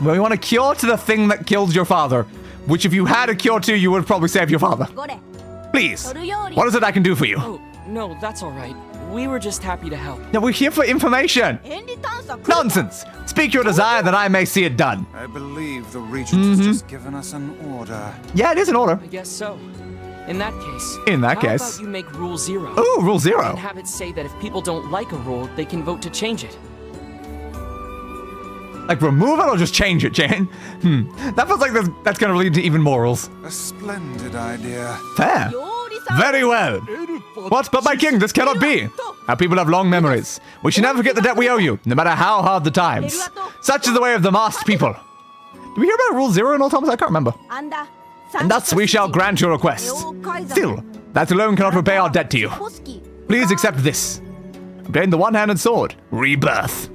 Well, we want a cure to the thing that killed your father, which if you had a cure to, you would probably save your father. Please, what is it I can do for you? Oh, no, that's all right. We were just happy to help. No, we're here for information. Nonsense. Speak your desire that I may see it done. I believe the regent has just given us an order. Yeah, it is an order. I guess so. In that case. How about you make Rule 0? Ooh, Rule 0. And have it say that if people don't like a rule, they can vote to change it. Like remove it or just change it, Jane? That feels like that's going to lead to even more rules. A splendid idea. Fair. Very well. What? But my king, this cannot be. Our people have long memories. We should never forget the debt we owe you, no matter how hard the times. Such is the way of the masked people. Did we hear about Rule 0 in Automata? I can't remember. And thus we shall grant your request. Still, that alone cannot repay our debt to you. Please accept this. Obtain the one-handed sword. Rebirth.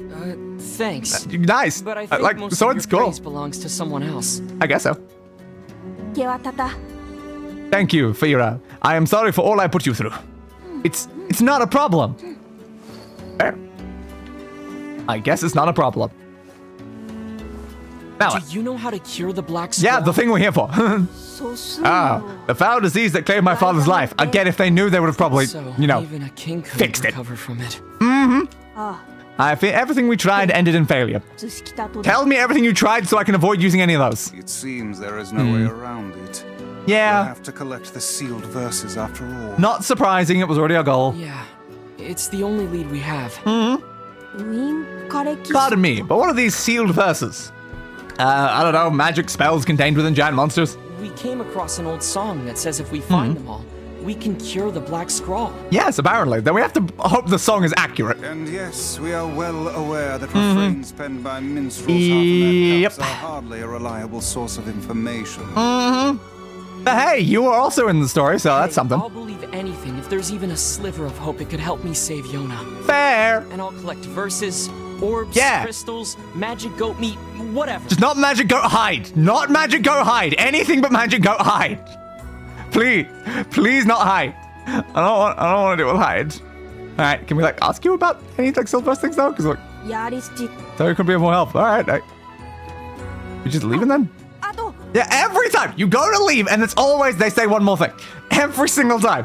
Thanks. Nice. But I think like, most sword's of your cool. praise belongs to someone else. I guess so. Thank you for your... I am sorry for all I put you through. It's not a problem. Fair. I guess it's not a problem. Now, do you know how to cure the Black Scrawl? Yeah, the thing we're here for. The foul disease that claimed my father's life. Again, if they knew, they would have probably, even a king fixed it. Recover from it. I fear everything we tried ended in failure. Tell me everything you tried so I can avoid using any of those. It seems there is no way around it. Yeah. We'll have to collect the sealed verses after all. Not surprising, it was already our goal. Yeah, it's the only lead we have. Pardon me, but what are these sealed verses? I don't know, magic spells contained within giant monsters? We came across an old song that says if we find them all, we can cure the Black Scrawl. Yes, apparently. Then we have to hope the song is accurate. And yes, we are well aware that refrains penned by minstrels half are hardly a reliable source of information. But hey, you were also in the story, so that's something. I'll believe anything if there's even a sliver of hope it could help me save Yonah. Fair. And I'll collect verses, orbs, crystals, magic goat meat, whatever. Just not magic goat hide. Not magic goat hide. Anything but magic goat hide. Please not hide. I don't want to deal with hide. All right, can we ask you about any silver things though? Because there could be more help. All right, you just leaving then? Yeah, every time you go to leave, and it's always they say one more thing. Every single time.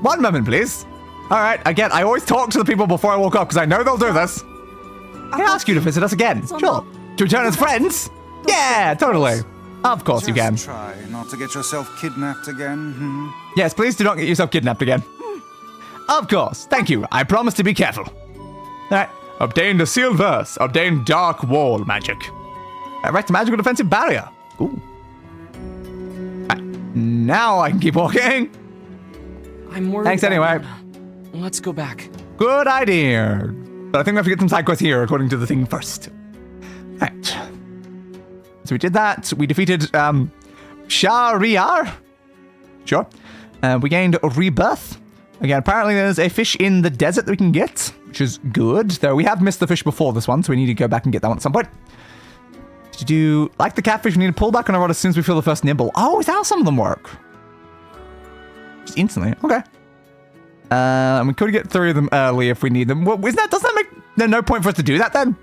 One moment, please. All right, again, I always talk to the people before I walk up because I know they'll do this. Can I ask you to visit us again? Sure. To return as friends? Yeah, totally. Of course you can. Try not to get yourself kidnapped again. Yes, please do not get yourself kidnapped again. Of course. Thank you. I promise to be careful. All right. Obtained a sealed verse. Obtained dark wall magic. Erect a magical defensive barrier. Ooh. Right. Now I can keep walking. I'm worried. Thanks anyway. Let's go back. Good idea. But I think we have to get some side quests here according to the thing first. Right. So we did that. We defeated Shahryar. Sure. We gained a rebirth. Again, apparently there's a fish in the desert that we can get, which is good. Though we have missed the fish before this one, so we need to go back and get that one at some point. To do, like the catfish, we need to pull back on our rod as soon as we feel the first nibble. Oh, is that how some of them work? Just instantly. Okay. And we could get 3 of them early if we need them. Well, doesn't that make no point for us to do that then?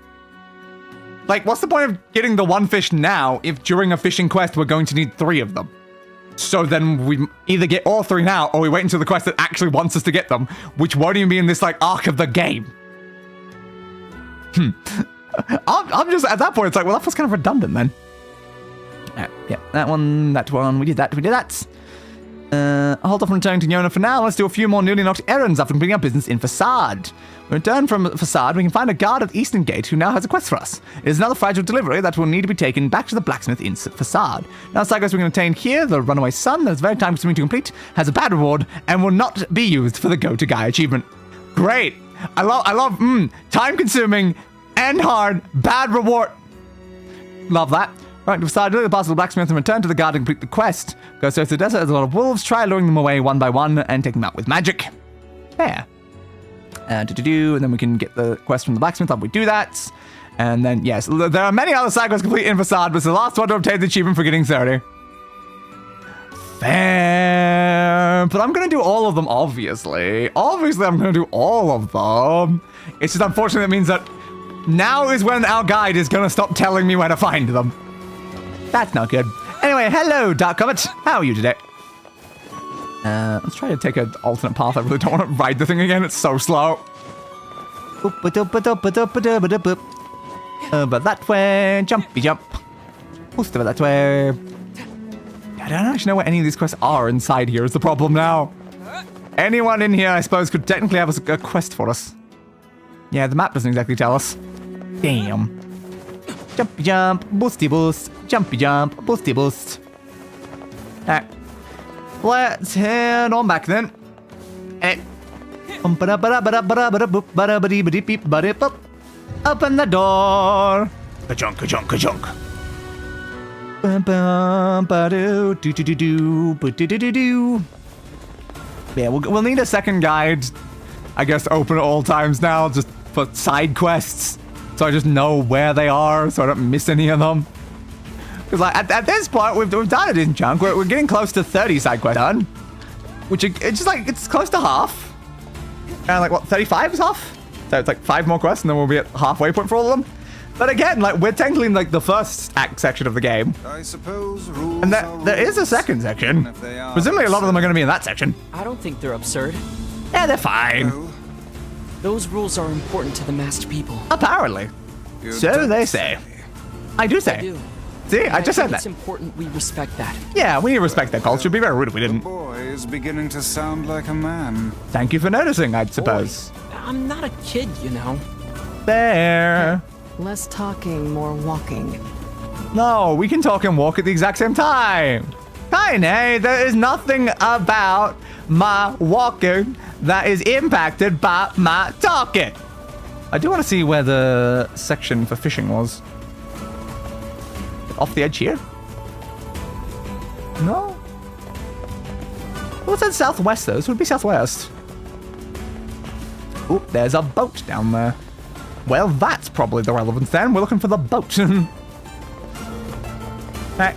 Like, what's the point of getting the one fish now if during a fishing quest we're going to need 3 of them? So then we either get all 3 now or we wait until the quest that actually wants us to get them, which won't even be in this, arc of the game. I'm just, at that point, it's like, well, that was kind of redundant then. Yeah, that one, we did that. Hold off on returning to Yonah for now. Let's do a few more newly knocked errands after completing our business in Facade. When we return from Facade, we can find a guard at Eastern Gate who now has a quest for us. It is another fragile delivery that will need to be taken back to the blacksmith in Facade. Now, the side quest we can obtain here, the Runaway Sun, that is very time consuming to complete, has a bad reward, and will not be used for the Go to Guy achievement. Great! I love, time consuming and hard, bad reward. Love that. Right, decide to pass the blacksmith and return to the guard to complete the quest. Go search the desert, there's a lot of wolves, try luring them away one by one and take them out with magic. There. And then we can get the quest from the blacksmith after we do that. And then, yes, there are many other side quests complete in Facade, but it's the last one to obtain the achievement for getting 30. Fair. But I'm going to do all of them, obviously. Obviously, I'm going to do all of them. It's just unfortunate it means that now is when our guide is going to stop telling me where to find them. That's not good. Anyway, hello, Dark Comet. How are you today? Let's try to take an alternate path. I really don't want to ride the thing again. It's so slow. But that way, jumpy jump. Boost over that way. I don't actually know what any of these quests are inside here is the problem now. Anyone in here, I suppose, could technically have a quest for us. Yeah, the map doesn't exactly tell us. Damn. Jumpy jump, boosty boost, jumpy jump, boosty boost. Alright. Let's head on back then. Open the door. Ka-junk, ka-junk, ka-junk. Yeah, we'll need a second guide, I guess, open at all times now, just for side quests, so I just know where they are, so I don't miss any of them. Because like at this point, we've done a decent chunk. We're getting close to 30 side quests done, which it's just like it's close to half. And like what, 35 is half? So it's like 5 more quests, and then we'll be at halfway point for all of them. But again, like we're technically in like the first act section of the game. I suppose rules and there is a second section. Presumably a lot of them are going to be in that section. I don't think they're absurd. Yeah, they're fine. No. Those rules are important to the masked people. Apparently. So they say. I do say. I do. See, I just said that. It's important we respect that. Yeah, we need to respect their culture. It'd be very rude if we didn't. The boy is beginning to sound like a man. Thank you for noticing, I suppose. Boy, I'm not a kid, you know. There. Less talking, more walking. No, we can talk and walk at the exact same time. Kainé, there is nothing about my walking that is impacted by my talking. I do want to see where the section for fishing was. Off the edge here? No? What's that southwest though? This would be southwest. Oop, there's a boat down there. Well, that's probably the relevance then. We're looking for the boat. Alright,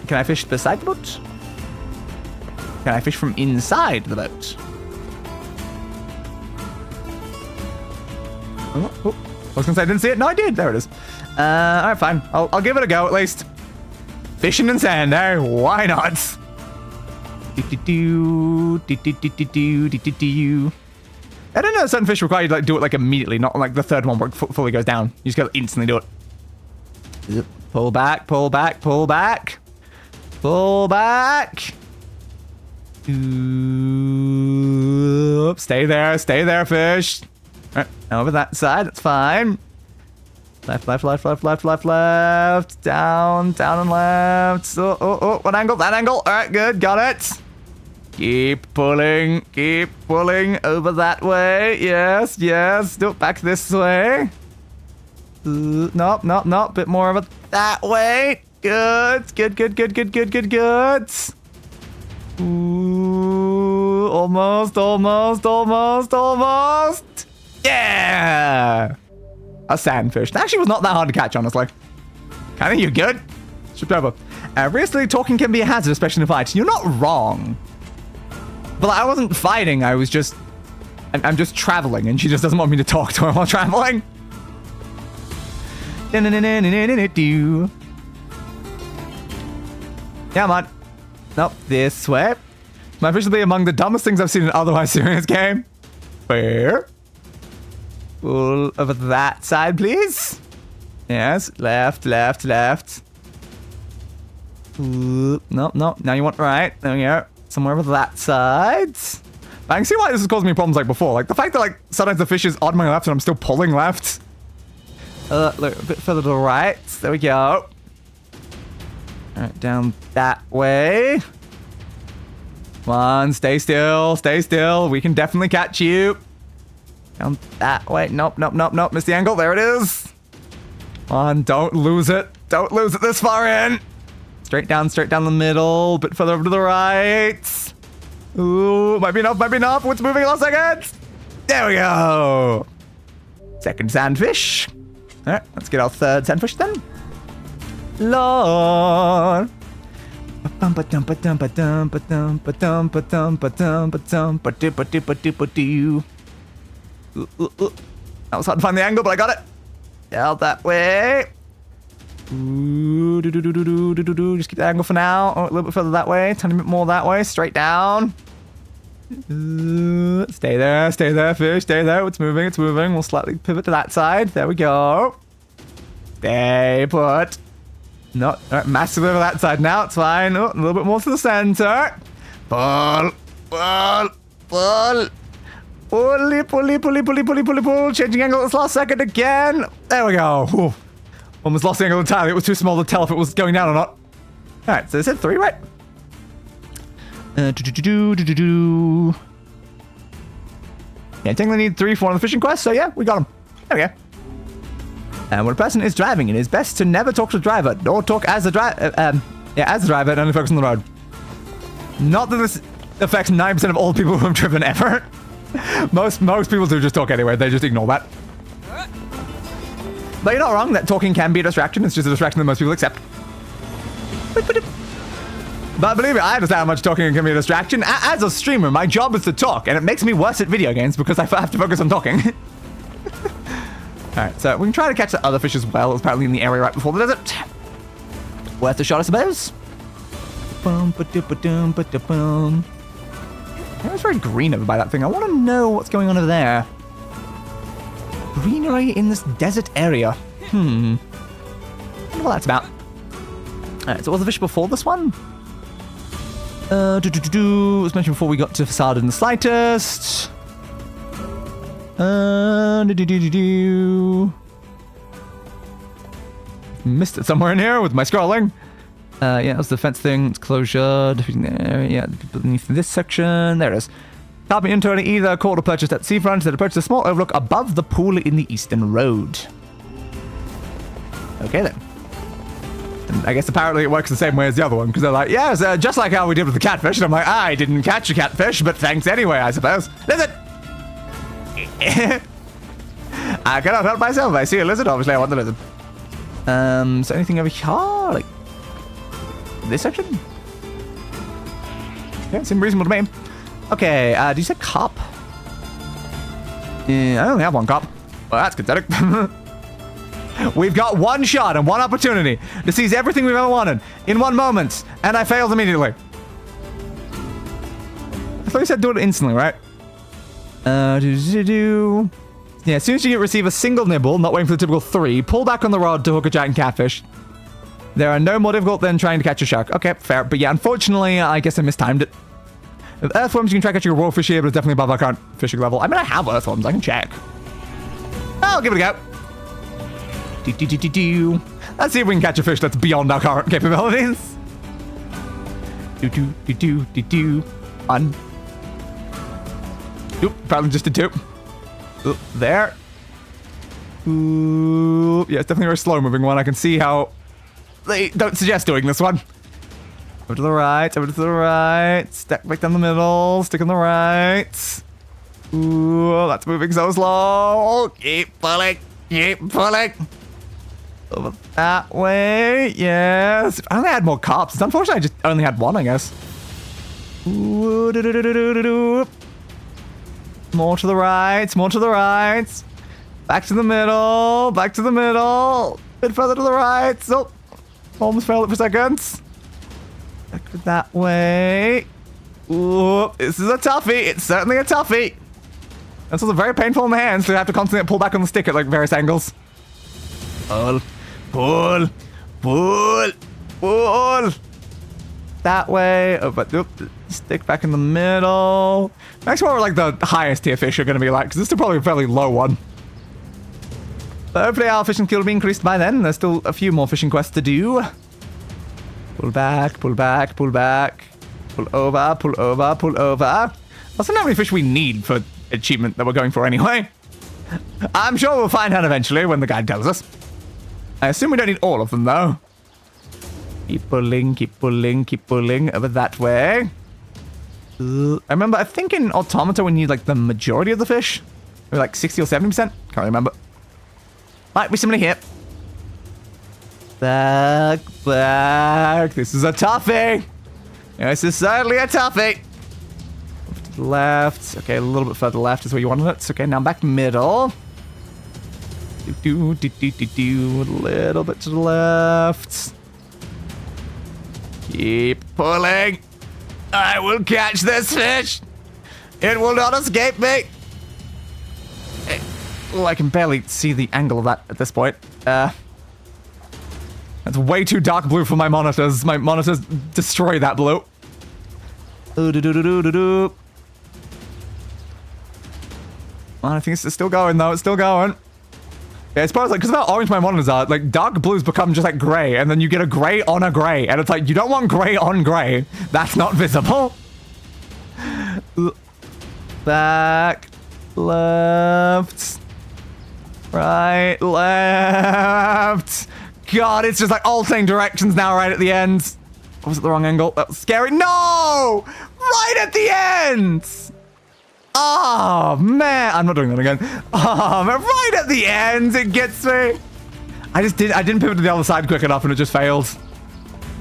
can I fish beside the boat? Can I fish from inside the boat? Oh, I was gonna say I didn't see it. No, I did. There it is. Alright, fine. I'll give it a go at least. Fishing in sand, eh? Why not? I don't know, certain fish require you to like do it like immediately, not like the third one where it fully goes down. You just gotta instantly do it. Pull back, pull back, pull back. Pull back. Ooh, stay there, fish. All right, over that side, that's fine. Left, left, left, left, left, left, left. Down, down and left. Oh, what angle? That angle. All right, good, got it. Keep pulling over that way. Yes, yes. Do it back this way. Nope, nope, nope. Bit more of it that way. Good, good, good, good, good, good, good, good. Ooh, almost, almost, almost, almost. Yeah. A sandfish. That actually was not that hard to catch, honestly. Kainé, you good? Shipped over. Realistically, talking can be a hazard, especially in a fight. You're not wrong. But I wasn't fighting, I'm just traveling, and she just doesn't want me to talk to her while traveling. Come on. Nope, this way. My fish will be among the dumbest things I've seen in an otherwise serious game. Where? Pull over that side, please. Yes, left, left, left. Ooh, nope, nope, now you want right. There we go. Somewhere over that side. I can see why this has caused me problems like before. Like the fact that like sometimes the fish is on my left and I'm still pulling left. Look, a bit further to the right. There we go. Alright, down that way. Come on, stay still, stay still. We can definitely catch you. Down that way. Nope, nope, nope, nope. Missed the angle. There it is. Come on, don't lose it. Don't lose it this far in. Straight down the middle. Bit further over to the right. Ooh, might be enough, might be enough. What's moving in a second? There we go. Second sandfish. All right, let's get our third sandfish then. Lord. That was hard to find the angle, but I got it. Out that way. Ooh, just keep the angle for now. Oh, a little bit further that way. Tiny bit more that way. Straight down. Stay there, fish, stay there. It's moving, it's moving. We'll slightly pivot to that side. There we go. Stay put. No, right, massively over that side now. It's fine. Oh, a little bit more to the center. Pull. Pull. Changing angle at this last second again. There we go. Ooh. Almost lost the angle entirely. It was too small to tell if it was going down or not. Alright, so they said 3, right? Yeah, technically need 3 for one of the fishing quests, so yeah, we got them. There we go. And when a person is driving, it is best to never talk to the driver, nor talk as the driver. As the driver, and only focus on the road. Not that this affects 9% of all people who have driven ever. Most people do just talk anyway. They just ignore that. But you're not wrong. That talking can be a distraction. It's just a distraction that most people accept. But believe me, I understand how much talking can be a distraction. As a streamer, my job is to talk, and it makes me worse at video games because I have to focus on talking. Alright, so we can try to catch the other fish as well. It's apparently in the area right before the desert. Worth a shot, I suppose. It's very green over by that thing. I want to know what's going on over there. Greenery in this desert area. I wonder what that's about. Alright, so was the fish before this one? It was mentioned before we got to Facade in the slightest. Missed it somewhere in here with my scrolling. Yeah, that was the fence thing. It's closure. Defeating the area. Yeah, beneath this section. There it is. Copy intern either called or purchased at seafront that purchased a small overlook above the pool in the eastern road. Okay then. And I guess apparently it works the same way as the other one because they're like, yes, just like how we did with the catfish. And I'm like, I didn't catch a catfish, but thanks anyway, I suppose. Lizard! I cannot help myself. I see a lizard. Obviously, I want the lizard. So anything over here? Like this section? Yeah, seems reasonable to me. Okay, do you say cop? I only have one cop. Well, that's pathetic. We've got one shot and one opportunity to seize everything we've ever wanted in one moment, and I failed immediately. I thought you said do it instantly, right? Yeah, as soon as you receive a single nibble, not waiting for the typical 3, pull back on the rod to hook a giant catfish. There are no more difficult than trying to catch a shark. Okay, fair. But yeah, unfortunately, I guess I mistimed it. With earthworms, you can try catching a raw fish here, but it's definitely above our current fishing level. I mean, I have earthworms. I can check. I'll give it a go. Let's see if we can catch a fish that's beyond our current capabilities. One. Oop, probably just a 2. Oop, there. Ooh, yeah, it's definitely a very slow moving one. I can see how they don't suggest doing this one. Over to the right, over to the right. Stack back down the middle, stick on the right. Ooh, that's moving so slow. Keep pulling, keep pulling. Over that way, yes. If I only had more cops. It's unfortunate I just only had one, I guess. Ooh, more to the right, more to the right. Back to the middle, back to the middle. A bit further to the right. Oh, almost failed it for seconds. Back that way. Ooh, this is a toughie. It's certainly a toughie. This was very painful in the hands to have to constantly pull back on the stick at like various angles. Pull, pull, pull, pull. That way. Oh, but stick back in the middle. That's what like the highest tier fish are going to be like, because this is probably a fairly low one. But hopefully our fishing skill will be increased by then. There's still a few more fishing quests to do. Pull back, pull back, pull back. Pull over, pull over, pull over. That's not how many fish we need for achievement that we're going for anyway. I'm sure we'll find out eventually when the guide tells us. I assume we don't need all of them though. Keep pulling, keep pulling, keep pulling over that way. I remember, I think in Automata we need like the majority of the fish. Maybe like 60 or 70%. Can't remember. Might be somebody here. Back, back. This is a toughie. This is certainly a toughie. Over to the left. Okay, a little bit further left is where you wanted it. Okay, now back middle. A little bit to the left. Keep pulling. I will catch this fish. It will not escape me. Oh, I can barely see the angle of that at this point. That's way too dark blue for my monitors. My monitors destroy that blue. Well, I think it's still going though. It's still going. Yeah, it's probably like, because of how orange my monitors are, like dark blues become just like gray, and then you get a gray on a gray, and it's like, you don't want gray on gray. That's not visible. Back, left, right, left. God, it's just like alternating directions now right at the end. Was it the wrong angle? That was scary. No! Right at the end! Oh, man. I'm not doing that again. Oh, man. Right at the end, it gets me. I didn't pivot to the other side quick enough and it just failed.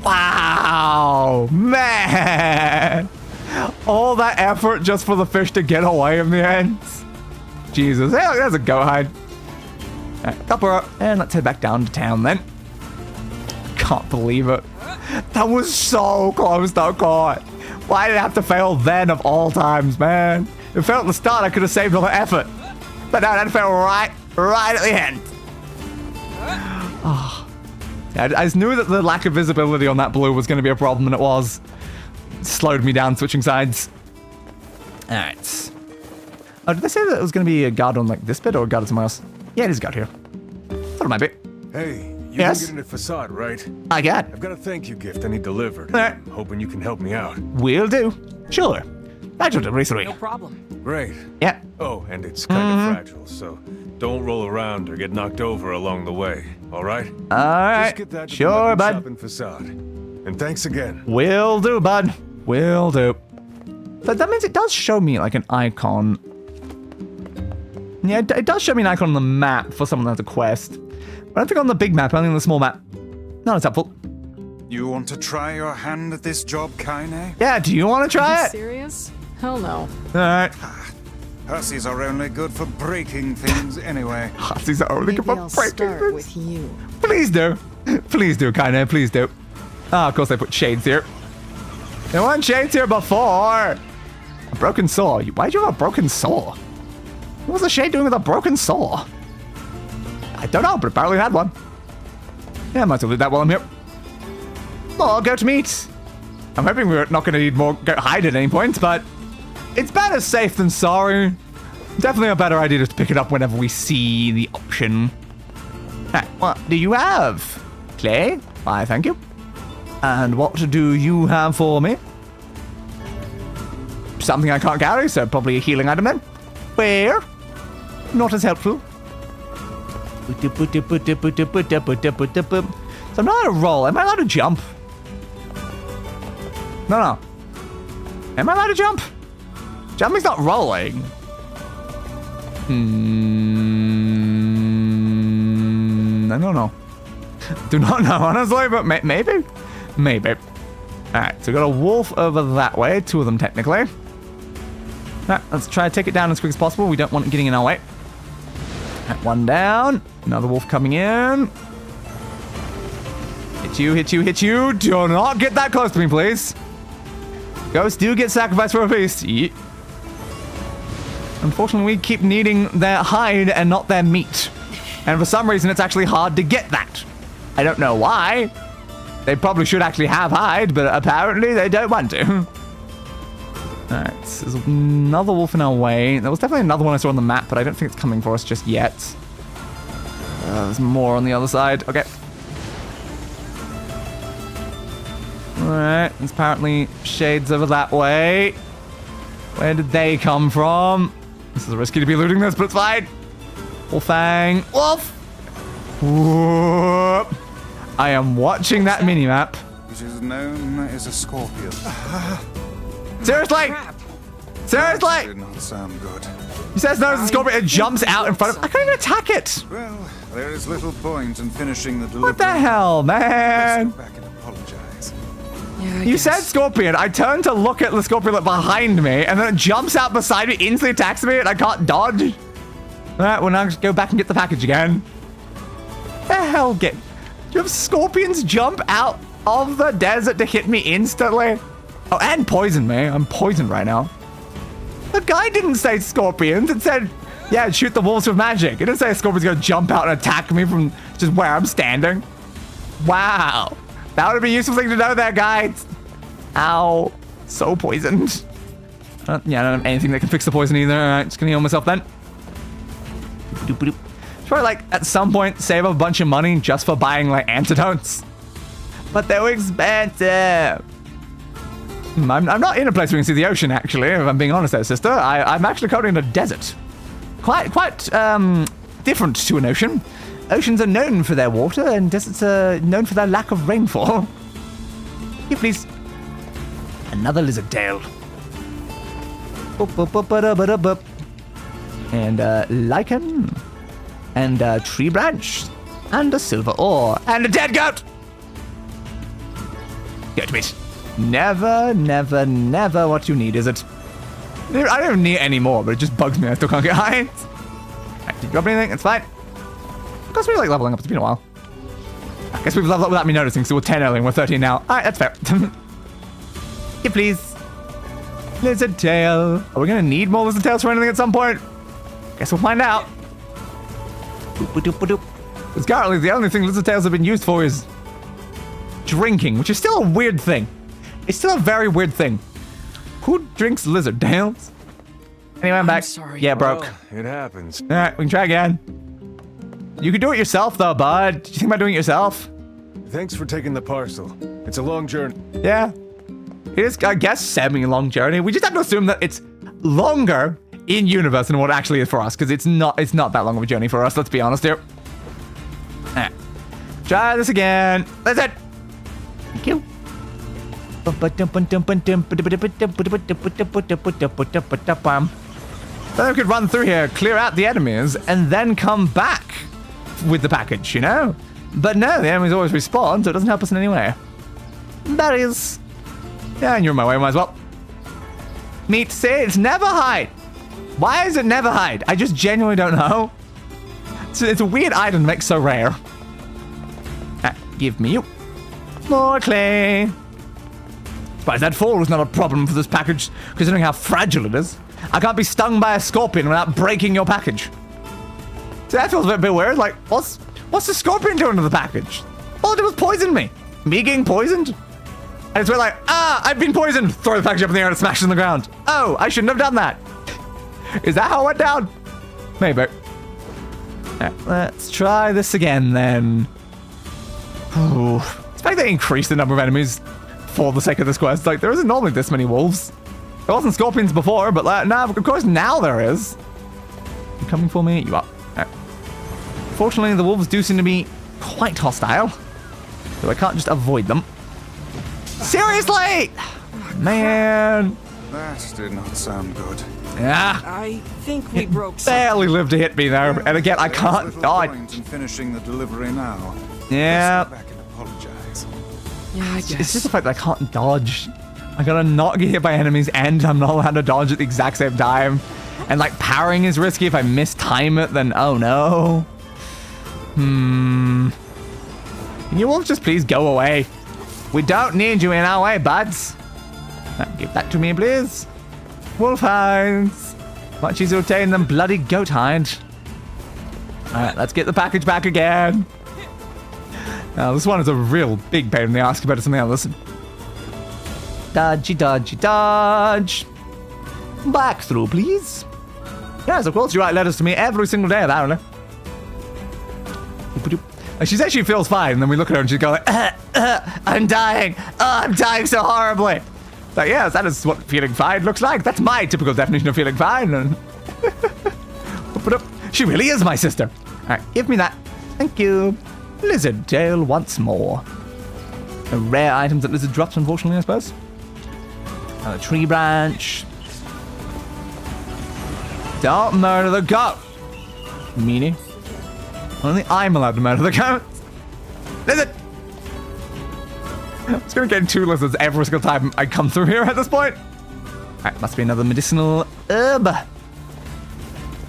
Wow. Man. All that effort just for the fish to get away in the end. Jesus. Hey, look, there's a goat hide. All right, up her up. And let's head back down to town then. Can't believe it. That was so close to caught. Why did it have to fail then of all times, man? It failed at the start, I could have saved all the effort. But no, that fell right at the end. Oh. I just knew that the lack of visibility on that blue was going to be a problem, and it was. It slowed me down switching sides. Alright. Oh, did they say that it was going to be a guard on like this bit or a guard somewhere else? Yeah, it is a guard here. Thought it might be. Hey. You've yes? been getting a facade, right? I got. I've got a thank you gift I need delivered. Right. I'm hoping you can help me out. Will do. Sure. That's what recently. No problem. Great. Yeah. Oh, and it's kind of fragile, so don't roll around or get knocked over along the way. All right? All right. Just get that to sure, the bud. shop and facade. And thanks again. Will do, bud. Will do. So that means it does show me like an icon. Yeah, it does show me an icon on the map for someone that has a quest. But I don't think on the big map, only on the small map. Not as helpful. You want to try your hand at this job, Kainé? Yeah, do you want to try Are you it? serious? Hell no. Alright. Hussies are only good for breaking things anyway. Hussies are only good Maybe for I'll breaking start things. with you. Please do. Please do, Kainé, please do. Ah, of course they put shades here. There weren't shades here before. A broken saw. Why'd you have a broken saw? What was the shade doing with a broken saw? I don't know, but apparently I had one. Yeah, I might as well do that while I'm here. More goat meat. I'm hoping we're not going to need more goat hide at any point, but it's better safe than sorry. Definitely a better idea to pick it up whenever we see the option. Right, what do you have? Clay? Why, thank you. And what do you have for me? Something I can't carry, so probably a healing item then. Where? Not as helpful. So I'm not allowed to roll. Am I allowed to jump? No. Am I allowed to jump? Jumping's not rolling. I don't know. Do not know, honestly, but maybe. Maybe. Alright, so we got a wolf over that way. Two of them, technically. Alright, let's try to take it down as quick as possible. We don't want it getting in our way. Right, one down. Another wolf coming in. Hit you, hit you, hit you. Do not get that close to me, please. Ghosts do get sacrificed for a feast. Yeah. Unfortunately, we keep needing their hide and not their meat. And for some reason, it's actually hard to get that. I don't know why. They probably should actually have hide, but apparently they don't want to. Alright, there's another wolf in our way. There was definitely another one I saw on the map, but I don't think it's coming for us just yet. There's more on the other side. Okay. Alright, there's apparently shades over that way. Where did they come from? This is risky to be looting this, but it's fine. Wolfang. Wolf! Whoop. I am watching that minimap. Which is known as a scorpion. Seriously? Seriously? That did not sound good. He says no as a scorpion. It jumps out in front of. I can't even attack it. Well, there is little point in finishing the delivery. What the hell, man? Let's go back and apologize. Yeah, You said scorpion. I turned to look at the scorpion behind me, and then it jumps out beside me, instantly attacks me, and I can't dodge. All right, well now just go back and get the package again. The hell, do you have scorpions jump out of the desert to hit me instantly? Oh, and poison me. I'm poisoned right now. The The guy didn't say scorpions. It said, yeah, shoot the wolves with magic. It didn't say a scorpion's gonna jump out and attack me from just where I'm standing. Wow. That would have been a useful thing to know there, guys. Ow. So poisoned. Yeah, I don't have anything that can fix the poison either. Alright, just gonna heal myself then. Should probably, like, at some point, save a bunch of money just for buying, like, antidotes. But they're expensive. I'm not in a place where you can see the ocean, actually, if I'm being honest there, sister. I'm actually currently in a desert. Quite different to an ocean. Oceans are known for their water, and deserts are known for their lack of rainfall. Here, please. Another lizard tail. And lichen. And a tree branch. And a silver ore. And a dead goat! Goat meat. Never, never, never what you need, is it? I don't even need it anymore, but it just bugs me. I still can't get high. Right, did you drop anything? It's fine. I guess we like leveling up. It's been a while. I guess we've leveled up without me noticing, so we're 10 early and we're 13 now. Alright, that's fair. Here, please. Lizard tail. Are we gonna need more lizard tails for anything at some point? Guess we'll find out. Because currently the only thing lizard tails have been used for is drinking, which is still a weird thing. It's still a very weird thing. Who drinks lizard tails? Anyway, I'm back. Sorry. Yeah, broke. Well, it happens. Alright, we can try again. You can do it yourself, though, bud. Do you think about doing it yourself? Thanks for taking the parcel. It's a long journey. Yeah. It is, I guess, semi-long journey. We just have to assume that it's longer in universe than what it actually is for us, because it's not that long of a journey for us, let's be honest here. Alright. Try this again. That's it. Thank you. Then we could run through here, clear out the enemies, and then come back with the package, you know? But no, the enemies always respawn, so it doesn't help us in any way. Berries. Yeah, and you're in my way, might as well. Meat, see, it's never hide. Why is it never hide? I just genuinely don't know. It's a weird item that makes so rare. Give me you. More clay. But that fall was not a problem for this package, considering how fragile it is. I can't be stung by a scorpion without breaking your package. See, that feels a bit weird. Like, what's the scorpion doing to the package? All it did was poison me. Me getting poisoned? And it's like, I've been poisoned. Throw the package up in the air and smash it on the ground. Oh, I shouldn't have done that. Is that how it went down? Maybe. Right, let's try this again then. Ooh. It's like they increased the number of enemies for the sake of this quest. Like, there isn't normally this many wolves. There wasn't scorpions before, but now, of course, now there is. You coming for me? You are. Right. Fortunately, the wolves do seem to be quite hostile, so I can't just avoid them. Seriously! Man. That did not sound good. Yeah. I think we broke something. Barely lived to hit me there, and again, I can't dodge. In finishing the delivery now. Yeah. Let's go back and apologize. Yeah, I guess. It's just the fact that I can't dodge. I gotta not get hit by enemies, and I'm not allowed to dodge at the exact same time. And like parrying is risky. If I mistime it, then oh no. Can you wolves just please go away? We don't need you in our way, buds. Give that to me, please. Wolf hides. Much easier to obtain than bloody goat hide. Alright, let's get the package back again. Now, this one is a real big pain in the ass compared to something else. Dodgy, dodgy, dodge. Back through, please. Yes, of course, you write letters to me every single day, apparently. And she says she feels fine, and then we look at her and she's going, I'm dying. Oh, I'm dying so horribly. Like, yes, that is what feeling fine looks like. That's my typical definition of feeling fine. She really is my sister. All right, give me that. Thank you. Lizard tail once more. Rare items that lizard drops, unfortunately, I suppose. Another tree branch. Don't murder the goat. Meanie. Only I'm allowed to murder the goat. Lizard! I'm just gonna get 2 lizards every single time I come through here at this point. Alright, must be another medicinal herb.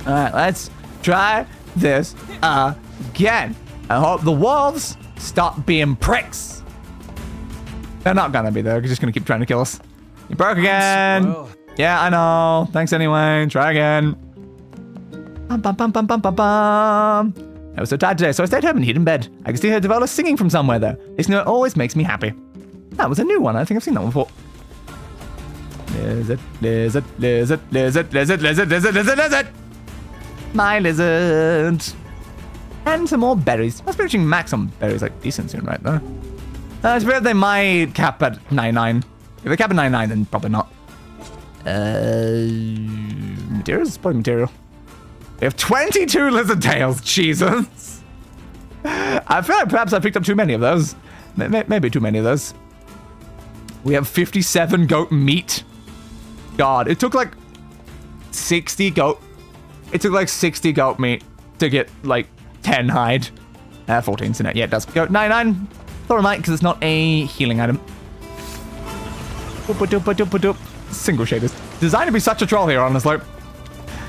Alright, let's try this again. I hope the wolves stop being pricks. They're not gonna be, they're just gonna keep trying to kill us. You broke again. Well, Yeah, I know. Thanks anyway. Try again. Bum, bum, bum, bum, bum, bum, bum. I was so tired today, so I stayed home and hid in bed. I can still hear Devola singing from somewhere, though. This note always makes me happy. That was a new one. I think I've seen that one before. Lizard, lizard, lizard, lizard, lizard, lizard, lizard, lizard, lizard. My lizard. And some more berries. Must be reaching max on berries like decent soon, right though. It's weird they might cap at 99. If they cap at 99, then probably not. Materials? Probably material. We have 22 lizard tails. Jesus. I feel like perhaps I picked up too many of those. Maybe too many of those. We have 57 goat meat. God, it took like 60 goat. It took like 60 goat meat to get like 10 hide. 14's in it. Yeah, it does. Goat 99. Thought it might because it's not a healing item. Single shaders. Designed to be such a troll here, honestly.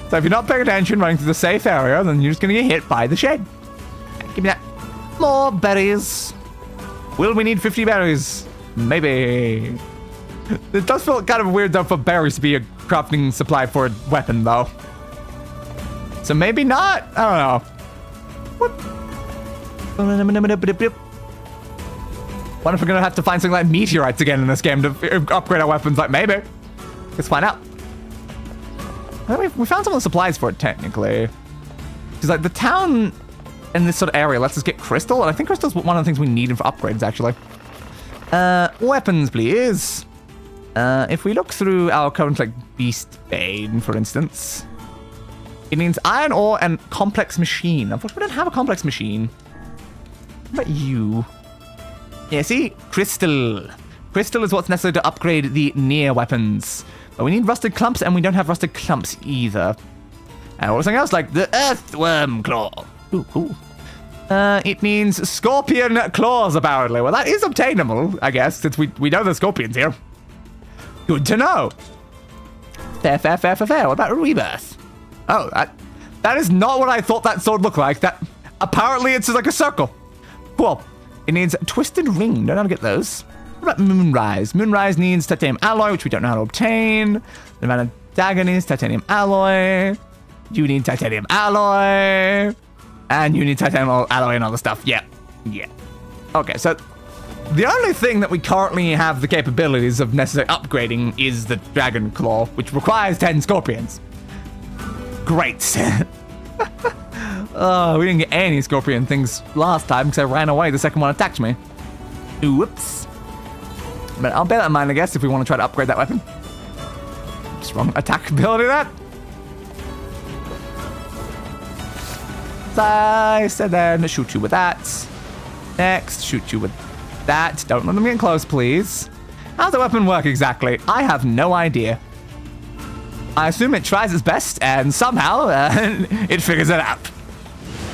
So if you're not paying attention running through the safe area, then you're just going to get hit by the shade. Give me that. More berries. Will we need 50 berries? Maybe. It does feel kind of weird though for berries to be a crafting supply for a weapon though. So maybe not? I don't know. What? What if we're going to have to find something like meteorites again in this game to upgrade our weapons? Like, maybe. Let's find out. We found some of the supplies for it, technically. Because, like, the town in this sort of area lets us get crystal, and I think crystal's one of the things we need for upgrades, actually. Weapons, please. If we look through our current, like, Beast Bane, for instance, it means iron ore and complex machine. Unfortunately, we don't have a complex machine. What about you? Yeah, see? Crystal. Crystal is what's necessary to upgrade the NieR weapons. But we need rusted clumps, and we don't have rusted clumps either. And something else like the earthworm claw. Ooh, cool. It means scorpion claws, apparently. Well, that is obtainable, I guess, since we know there's scorpions here. Good to know. Fair. What about rebirth? Oh, that is not what I thought that sword looked like. That apparently it's like a circle. Cool. It needs a twisted ring. Don't know how to get those. What about Moonrise? Moonrise needs titanium alloy, which we don't know how to obtain. The man of dagger needs titanium alloy. You need titanium alloy. And you need titanium alloy and all the stuff. Yeah. Okay, so the only thing that we currently have the capabilities of necessary upgrading is the dragon claw, which requires 10 scorpions. Great. We didn't get any scorpion things last time because I ran away. The second one attacked me. Whoops. But I'll bear that in mind, I guess, if we want to try to upgrade that weapon. Just wrong attack ability, that. I said then, shoot you with that. Next, shoot you with that. Don't let them get close, please. How's the weapon work exactly? I have no idea. I assume it tries its best, and somehow it figures it out.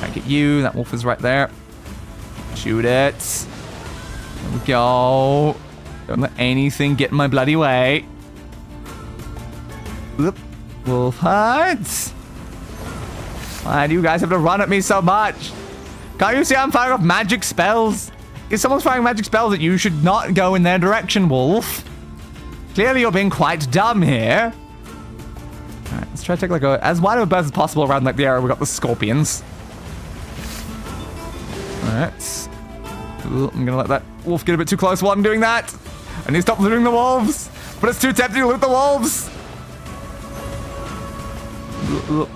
I get you. That wolf is right there. Shoot it. There we go. Don't let anything get in my bloody way. Whoop. Wolf hunts. Why do you guys have to run at me so much? Can't you see I'm firing off magic spells? If someone's firing magic spells at you, should not go in their direction, wolf. Clearly you're being quite dumb here. Alright, let's try to take like as wide of a berth as possible around like the area we got the scorpions. Alright. I'm gonna let that wolf get a bit too close while I'm doing that. I need to stop looting the wolves. But it's too tempting to loot the wolves.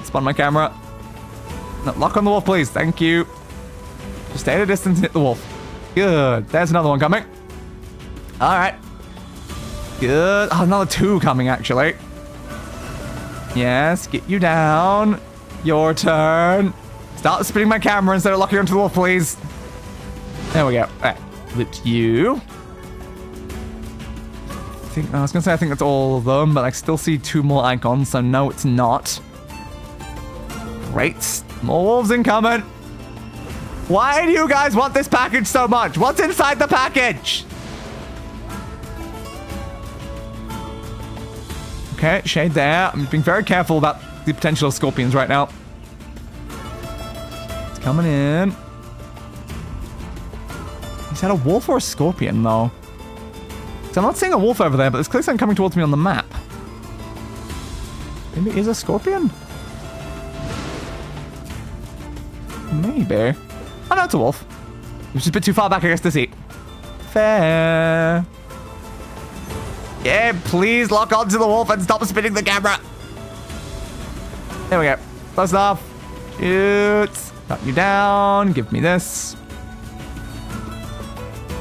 Spun my camera. No, lock on the wolf, please. Thank you. Just stay at a distance and hit the wolf. Good. There's another one coming. Alright. Good. Oh, another two coming, actually. Yes, get you down. Your turn. Start spinning my camera instead of locking onto the wolf, please. There we go. Alright. Loot you. I was gonna say I think that's all of them, but I still see two more icons, so no, it's not. Great. More wolves incoming. Why do you guys want this package so much? What's inside the package? Okay, shade there. I'm being very careful about the potential of scorpions right now. It's coming in. Is that a wolf or a scorpion, though? So I'm not seeing a wolf over there, but there's clearly something coming towards me on the map. Maybe it is a scorpion? Maybe. Oh, no, it's a wolf. Which is a bit too far back, I guess, to see. Fair. Yeah, please lock onto the wolf and stop spinning the camera. There we go. Close enough. Shoot. Knock you down. Give me this.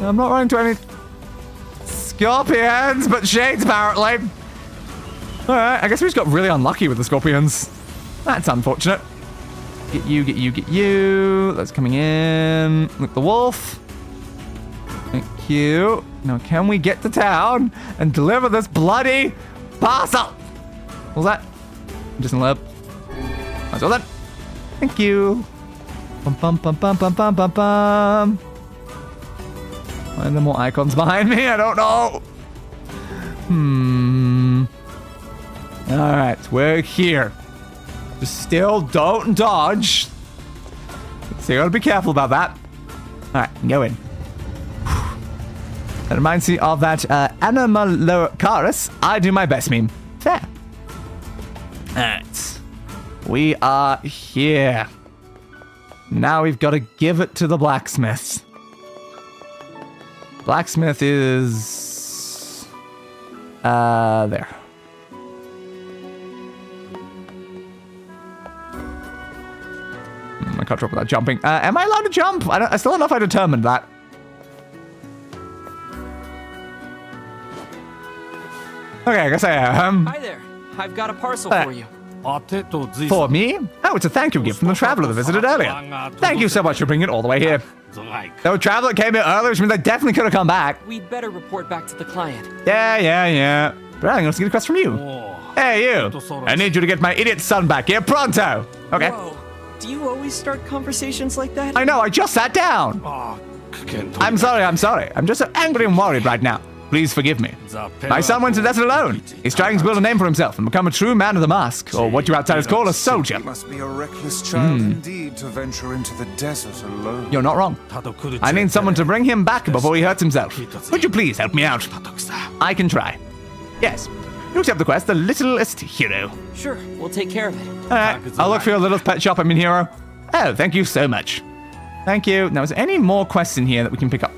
I'm not running to any scorpions, but shades, apparently. Alright, I guess we just got really unlucky with the scorpions. That's unfortunate. Get you, get you, get you. That's coming in. Look, the wolf. Thank you. Now, can we get to town and deliver this bloody parcel? What was that? Just in lab. That's all that. Thank you. Bum, bum, bum, bum, bum, bum, bum, bum. Why are there more icons behind me? I don't know. Alright, we're here. Just still don't dodge. So you gotta be careful about that. Alright, go in. That reminds me of that Animalocaris, I do my best meme. Fair. Alright. We are here. Now we've got to give it to the blacksmith. Blacksmith is... there. I can't drop without jumping. Am I allowed to jump? I still don't know if I determined that. Okay, I guess I am. Hi there. I've got a parcel for you. For me? Oh, it's a thank you gift from the traveler that visited earlier. Thank you so much for bringing it all the way here. The traveler came here earlier, which means I definitely could have come back. We'd better report back to the client. Yeah. But I'm going to get a request from you. Hey, you. I need you to get my idiot son back here pronto. Okay. Whoa. Do you always start conversations like that? I know, I just sat down. I'm sorry. I'm just so angry and worried right now. Please forgive me. My son went to the desert alone. He's trying to build a name for himself and become a true man of the mask, or what you outsiders call a soldier. He must be a reckless child indeed to venture into the desert alone. You're not wrong. I need someone to bring him back before he hurts himself. Would you please help me out? I can try. Yes. You accept the quest, the littlest hero. Sure, we'll take care of it. Alright, I'll look for your little pet shop, hero. Oh, thank you so much. Thank you. Now, is there any more quests in here that we can pick up?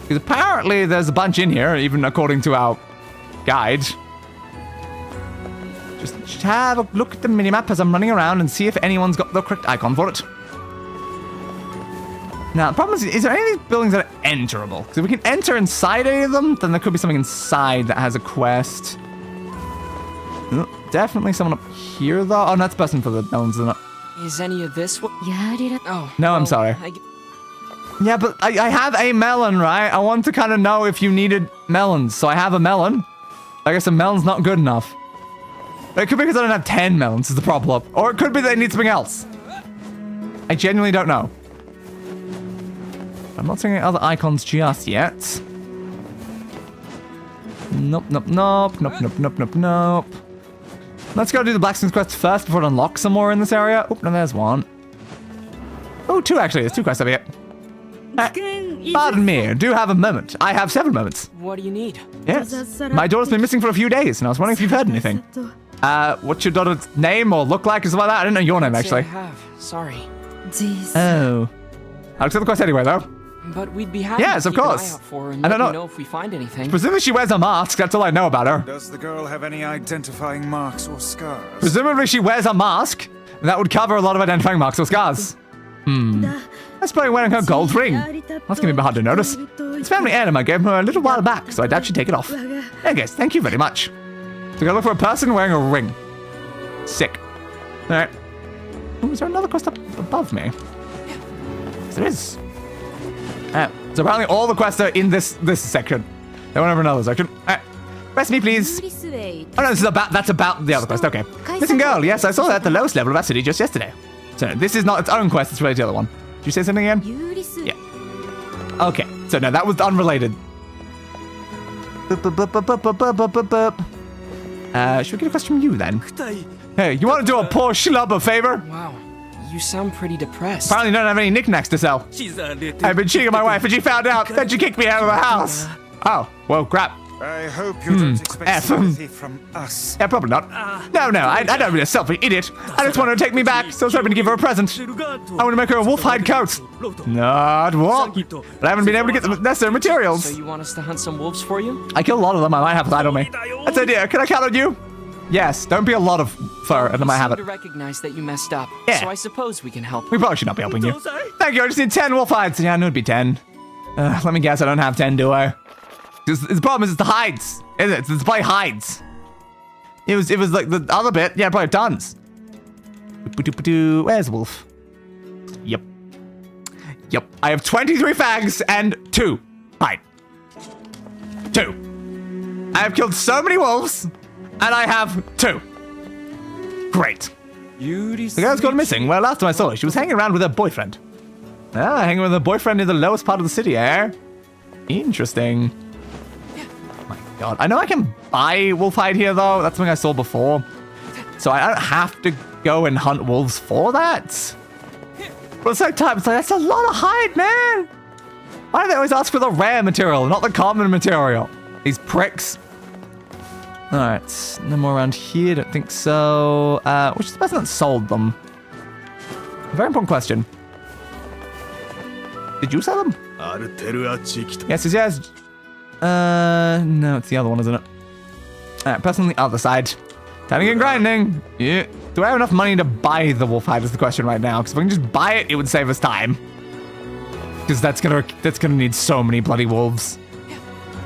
Because apparently there's a bunch in here, even according to our guide. Just have a look at the minimap as I'm running around and see if anyone's got the correct icon for it. Now, the problem is there any of these buildings that are enterable? Because if we can enter inside any of them, then there could be something inside that has a quest. Definitely someone up here, though. Oh, no, that's person for the melons, isn't it? Is any of this what? Oh. No, I'm sorry. Yeah, but I have a melon, right? I want to kind of know if you needed melons. So I have a melon. I guess a melon's not good enough. It could be because I don't have 10 melons is the problem. Or it could be they need something else. I genuinely don't know. I'm not seeing any other icons just yet. Nope. Let's go do the blacksmith quest first before it unlocks some more in this area. Oh, no, there's one. Oh, two actually. There's 2 quests over here. Pardon me, do you have a moment? I have several moments. What do you need? Yes. My daughter's been missing for a few days, and I was wondering if you've heard anything. What's your daughter's name or look like or something like that? I didn't know your name, actually. I have. Sorry. Oh. I'll accept the quest anyway, though. But we'd be happy yes, to of keep course. an eye out for her and I don't let you know if we find anything. Presumably she wears a mask, that's all I know about her. Does the girl have any identifying marks or scars? Presumably she wears a mask, and that would cover a lot of identifying marks or scars. That's probably wearing her gold ring. That's going to be hard to notice. It's family heirloom I gave her a little while back, so I doubt she'd take it off. I guess, thank you very much. So we gotta look for a person wearing a ring. Sick. Alright. Oh, is there another quest up above me? Yes, there is. So apparently all the quests are in this section. They went over another section. Alright. Rest me, please. Oh no, that's about the other quest, okay. Listen, girl, yes, I saw that at the lowest level of our city just yesterday. So this is not its own quest, it's related to the other one. Did you say something again? Yeah. Okay, so no, that was unrelated. Should we get a quest from you then? Hey, you want to do a poor schlub a favor? Wow, you sound pretty depressed. Apparently don't have any knickknacks to sell. I've been cheating on my wife and she found out, then she kicked me out of the house. Oh, well, crap. I hope you don't expect sympathy from us. Yeah, probably not. No, I don't be a selfish idiot. I just wanted to take me back, so I was hoping to give her a present. I want to make her a wolf hide coat. Not what? But I haven't been able to get the necessary materials. So you want us to hunt some wolves for you? I killed a lot of them. I might have that on me. That's the idea. Can I count on you? Yes. Don't be a lot of fur, and I might have it. To recognize that you messed up. Yeah. So I suppose we can help. We probably should not be helping you. Thank you. I just need 10 wolf hides. Yeah, I knew it'd be 10. Let me guess. I don't have 10, do I? The problem is it's the hides, isn't it? It's probably hides. It was like the other bit. Yeah, probably tons. Where's Wolf? Yep. I have 23 fags and 2 hide. 2. I have killed so many wolves, and I have 2. Great. The girl's gone missing. Well, last time I saw her, she was hanging around with her boyfriend. Hanging with her boyfriend in the lowest part of the city, eh? Interesting. God. I know I can buy wolf hide here, though. That's something I saw before. So I don't have to go and hunt wolves for that. But at the same time, it's like, that's a lot of hide, man. Why do they always ask for the rare material, not the common material? These pricks. All right. No more around here. Don't think so. Which is the person that sold them? Very important question. Did you sell them? Yes. No, it's the other one, isn't it? Alright, person on the other side. Turning and grinding. Yeah. Do I have enough money to buy the wolf hide is the question right now? Because if we can just buy it, it would save us time. Because that's gonna need so many bloody wolves.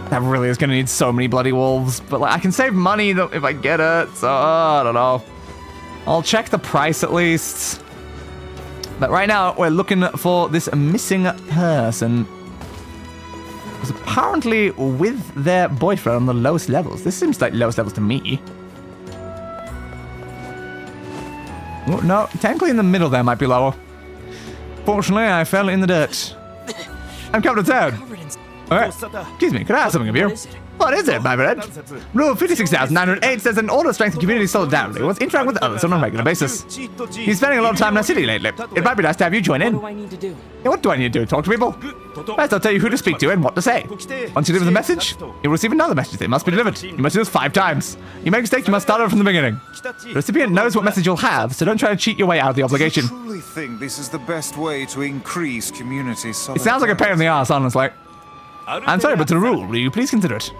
That really is gonna need so many bloody wolves. But like, I can save money though if I get it. So I don't know. I'll check the price at least. But right now we're looking for this missing person. Was apparently with their boyfriend on the lowest levels. This seems like lowest levels to me. Oh, no, technically in the middle there might be lower. Fortunately, I fell in the dirt. I'm coming to town. Alright, excuse me, could I have something of you? What is it, my friend? Rule 56,908 says an order strength and community solidarity must interact with others on a regular basis. He's spending a lot of time in our city lately. It might be nice to have you join in. What do I need to do? Yeah, what do I need to do? Talk to people? First, I'll tell you who to speak to and what to say. Once you deliver the message, you'll receive another message that must be delivered. You must do this 5 times. You make a mistake, you must start over from the beginning. The recipient knows what message you'll have, so don't try to cheat your way out of the obligation. I truly think this is the best way to increase community solidarity. It sounds like a pain in the ass, honestly. I'm sorry, but it's a rule. Will you please consider it?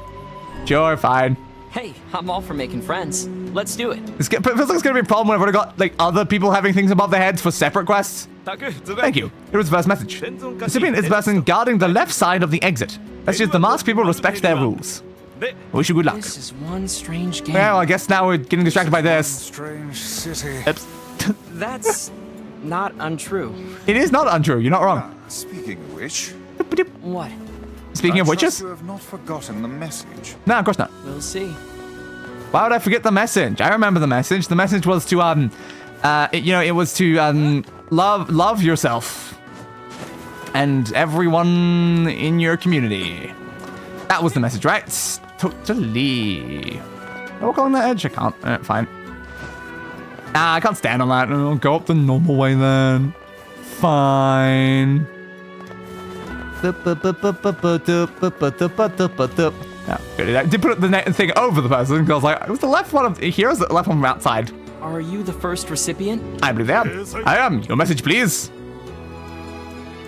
Sure, fine. Hey, I'm all for making friends. Let's do it. It feels like it's gonna be a problem whenever I got like other people having things above their heads for separate quests. Thank you. Here was the first message. Recipient is the person guarding the left side of the exit. Messages the masked people respect their rules. I wish you good luck. This is one strange game. Well, I guess now we're getting distracted by this. Strange city. Oops. That's not untrue. It is not untrue. You're not wrong. Speaking of which, What? Speaking of witches? you have not forgotten the message. No, of course not. We'll see. Why would I forget the message? I remember the message. The message was to it was to love yourself and everyone in your community. That was the message, right? Totally. Can I walk on that edge? I can't. Fine. I can't stand on that. I'll go up the normal way then. Fine. Yeah, good. I did put the thing over the person because I was like, it was the left one of here, is the left one from outside. Are you the first recipient? I believe I am. I am. Your message, please.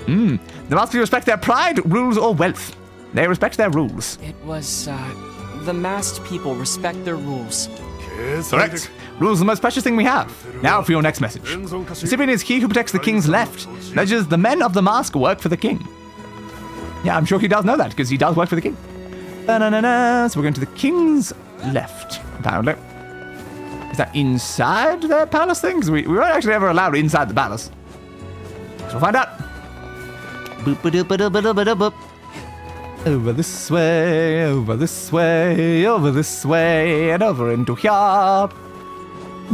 There must be respect their pride, rules, or wealth. They respect their rules. It was, the masked people respect their rules. Correct. Rules are the most precious thing we have. Now for your next message. Recipient is he who protects the king's left. Measures the men of the mask work for the king. Yeah, I'm sure he does know that, because he does work for the king. So we're going to the king's left, apparently. Is that inside the palace thing? Because we weren't actually ever allowed inside the palace. So we'll find out. Over this way, over this way, over this way, and over into here.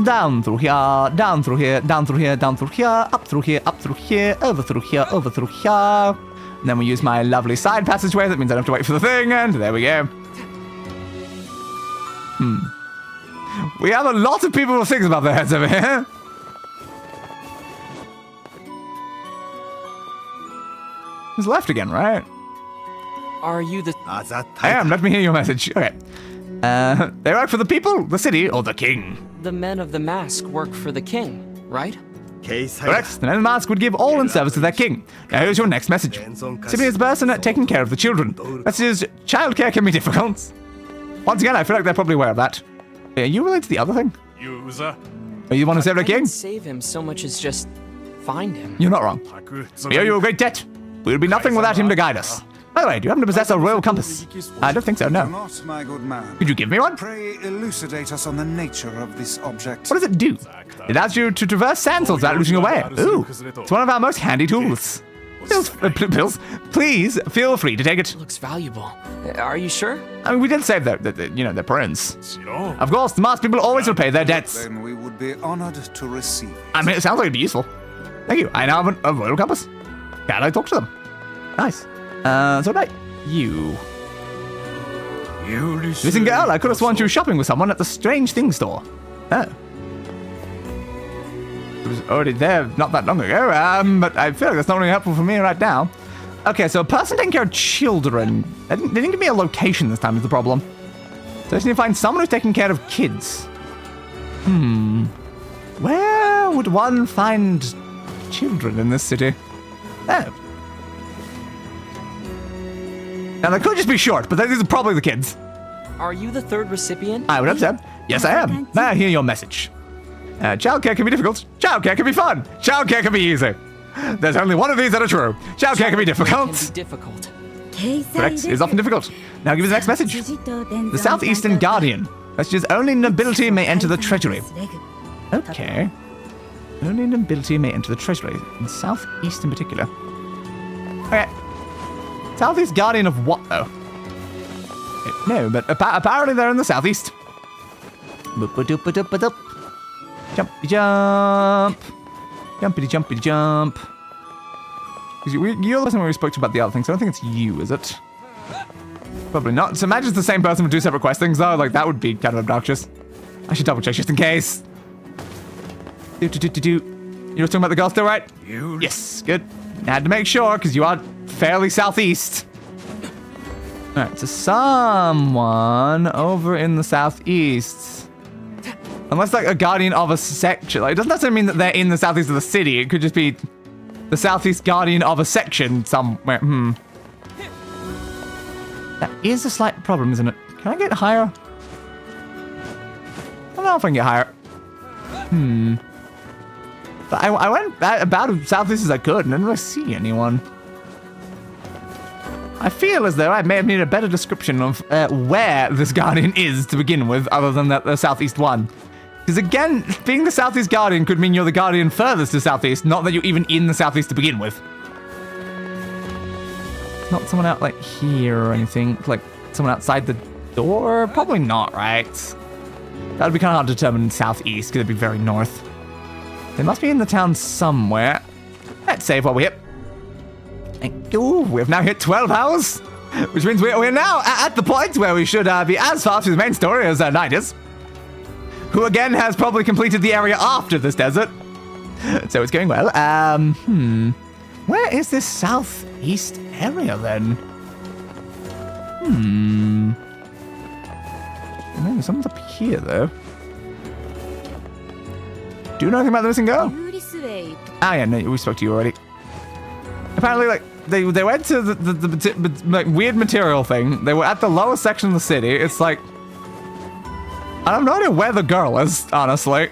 Down through here, down through here, down through here, down through here, up through here, over through here, over through here. And then we use my lovely side passageway. That means I don't have to wait for the thing, and there we go. We have a lot of people with things above their heads over here. He's left again, right? Are you the... I am. Let me hear your message. Okay. They work for the people, the city, or the king. The men of the mask work for the king, right? Correct. The men of the mask would give all in service to their king. Now here's your next message. Simply as a person taking care of the children. That is, childcare can be difficult. Once again, I feel like they're probably aware of that. Are you related to the other thing? Are you want to save the I king? didn't save him so much as just find him. You're not wrong. We owe you a great debt. We would be nothing without him to guide us. By the way, do you happen to possess a royal compass? I don't think so, no. Not, my good man. Could you give me one? Pray elucidate us on the nature of this object. What does it do? It allows you to traverse sandals without losing your way. Ooh, it's one of our most handy tools. Pills, please feel free to take it. Looks valuable. Are you sure? I mean, we did save their prince. Of course, the masked people always repay their debts. Then we would be honored to receive it. I mean, it sounds like it'd be useful. Thank you. I now have a royal compass. Can I talk to them? Nice. So about you. Listen, girl, I could have sworn you were shopping with someone at the Strange Things store. Oh. It was already there not that long ago, but I feel like that's not really helpful for me right now. Okay, so a person taking care of children. They didn't give me a location this time is the problem. So I just need to find someone who's taking care of kids. Where would one find children in this city? Oh. Now, they could just be short, but these are probably the kids. Are you the third recipient? I would hope so. Yes, I am. Now, hear your message. Childcare can be difficult. Childcare can be fun. Childcare can be easy. There's only one of these that are true. Childcare can be difficult. Correct. It is often difficult. Now, give us the next message. The Southeastern Guardian. Messages only nobility may enter the treasury. Okay. Only nobility may enter the treasury. In Southeast in particular. Okay. Southeast Guardian of what, though? No, but apparently they're in the southeast. Jumpy jump. Jumpity jumpity jump. You're the person where we spoke to about the other thing, so I don't think it's you, is it? Probably not. So imagine it's the same person with two separate quest things, though. Like, that would be kind of obnoxious. I should double check just in case. You're talking about the girl still, right? Yes, good. I had to make sure, because you are fairly southeast. Alright, so someone over in the southeast. Unless like a guardian of a section. Like, it doesn't necessarily mean that they're in the southeast of the city. It could just be the southeast guardian of a section somewhere. That is a slight problem, isn't it? Can I get higher? I don't know if I can get higher. But I went about as southeast as I could and I didn't really see anyone. I feel as though I may have needed a better description of where this guardian is to begin with, other than the southeast one. Because again, being the southeast guardian could mean you're the guardian furthest to southeast, not that you're even in the southeast to begin with. Not someone out like here or anything, like someone outside the door? Probably not, right? That would be kind of hard to determine southeast, because it'd be very north. They must be in the town somewhere. Let's save while we're here. Thank you. We have now hit 12 hours, which means we're now at the point where we should be as far through the main story as Knight is, who again has probably completed the area after this desert. So it's going well. Where is this southeast area then? Maybe someone's up here though. Do you know anything about the missing girl? Ah, yeah, no, we spoke to you already. Apparently, like, they went to the like, weird material thing. They were at the lowest section of the city. It's like, I have no idea where the girl is, honestly.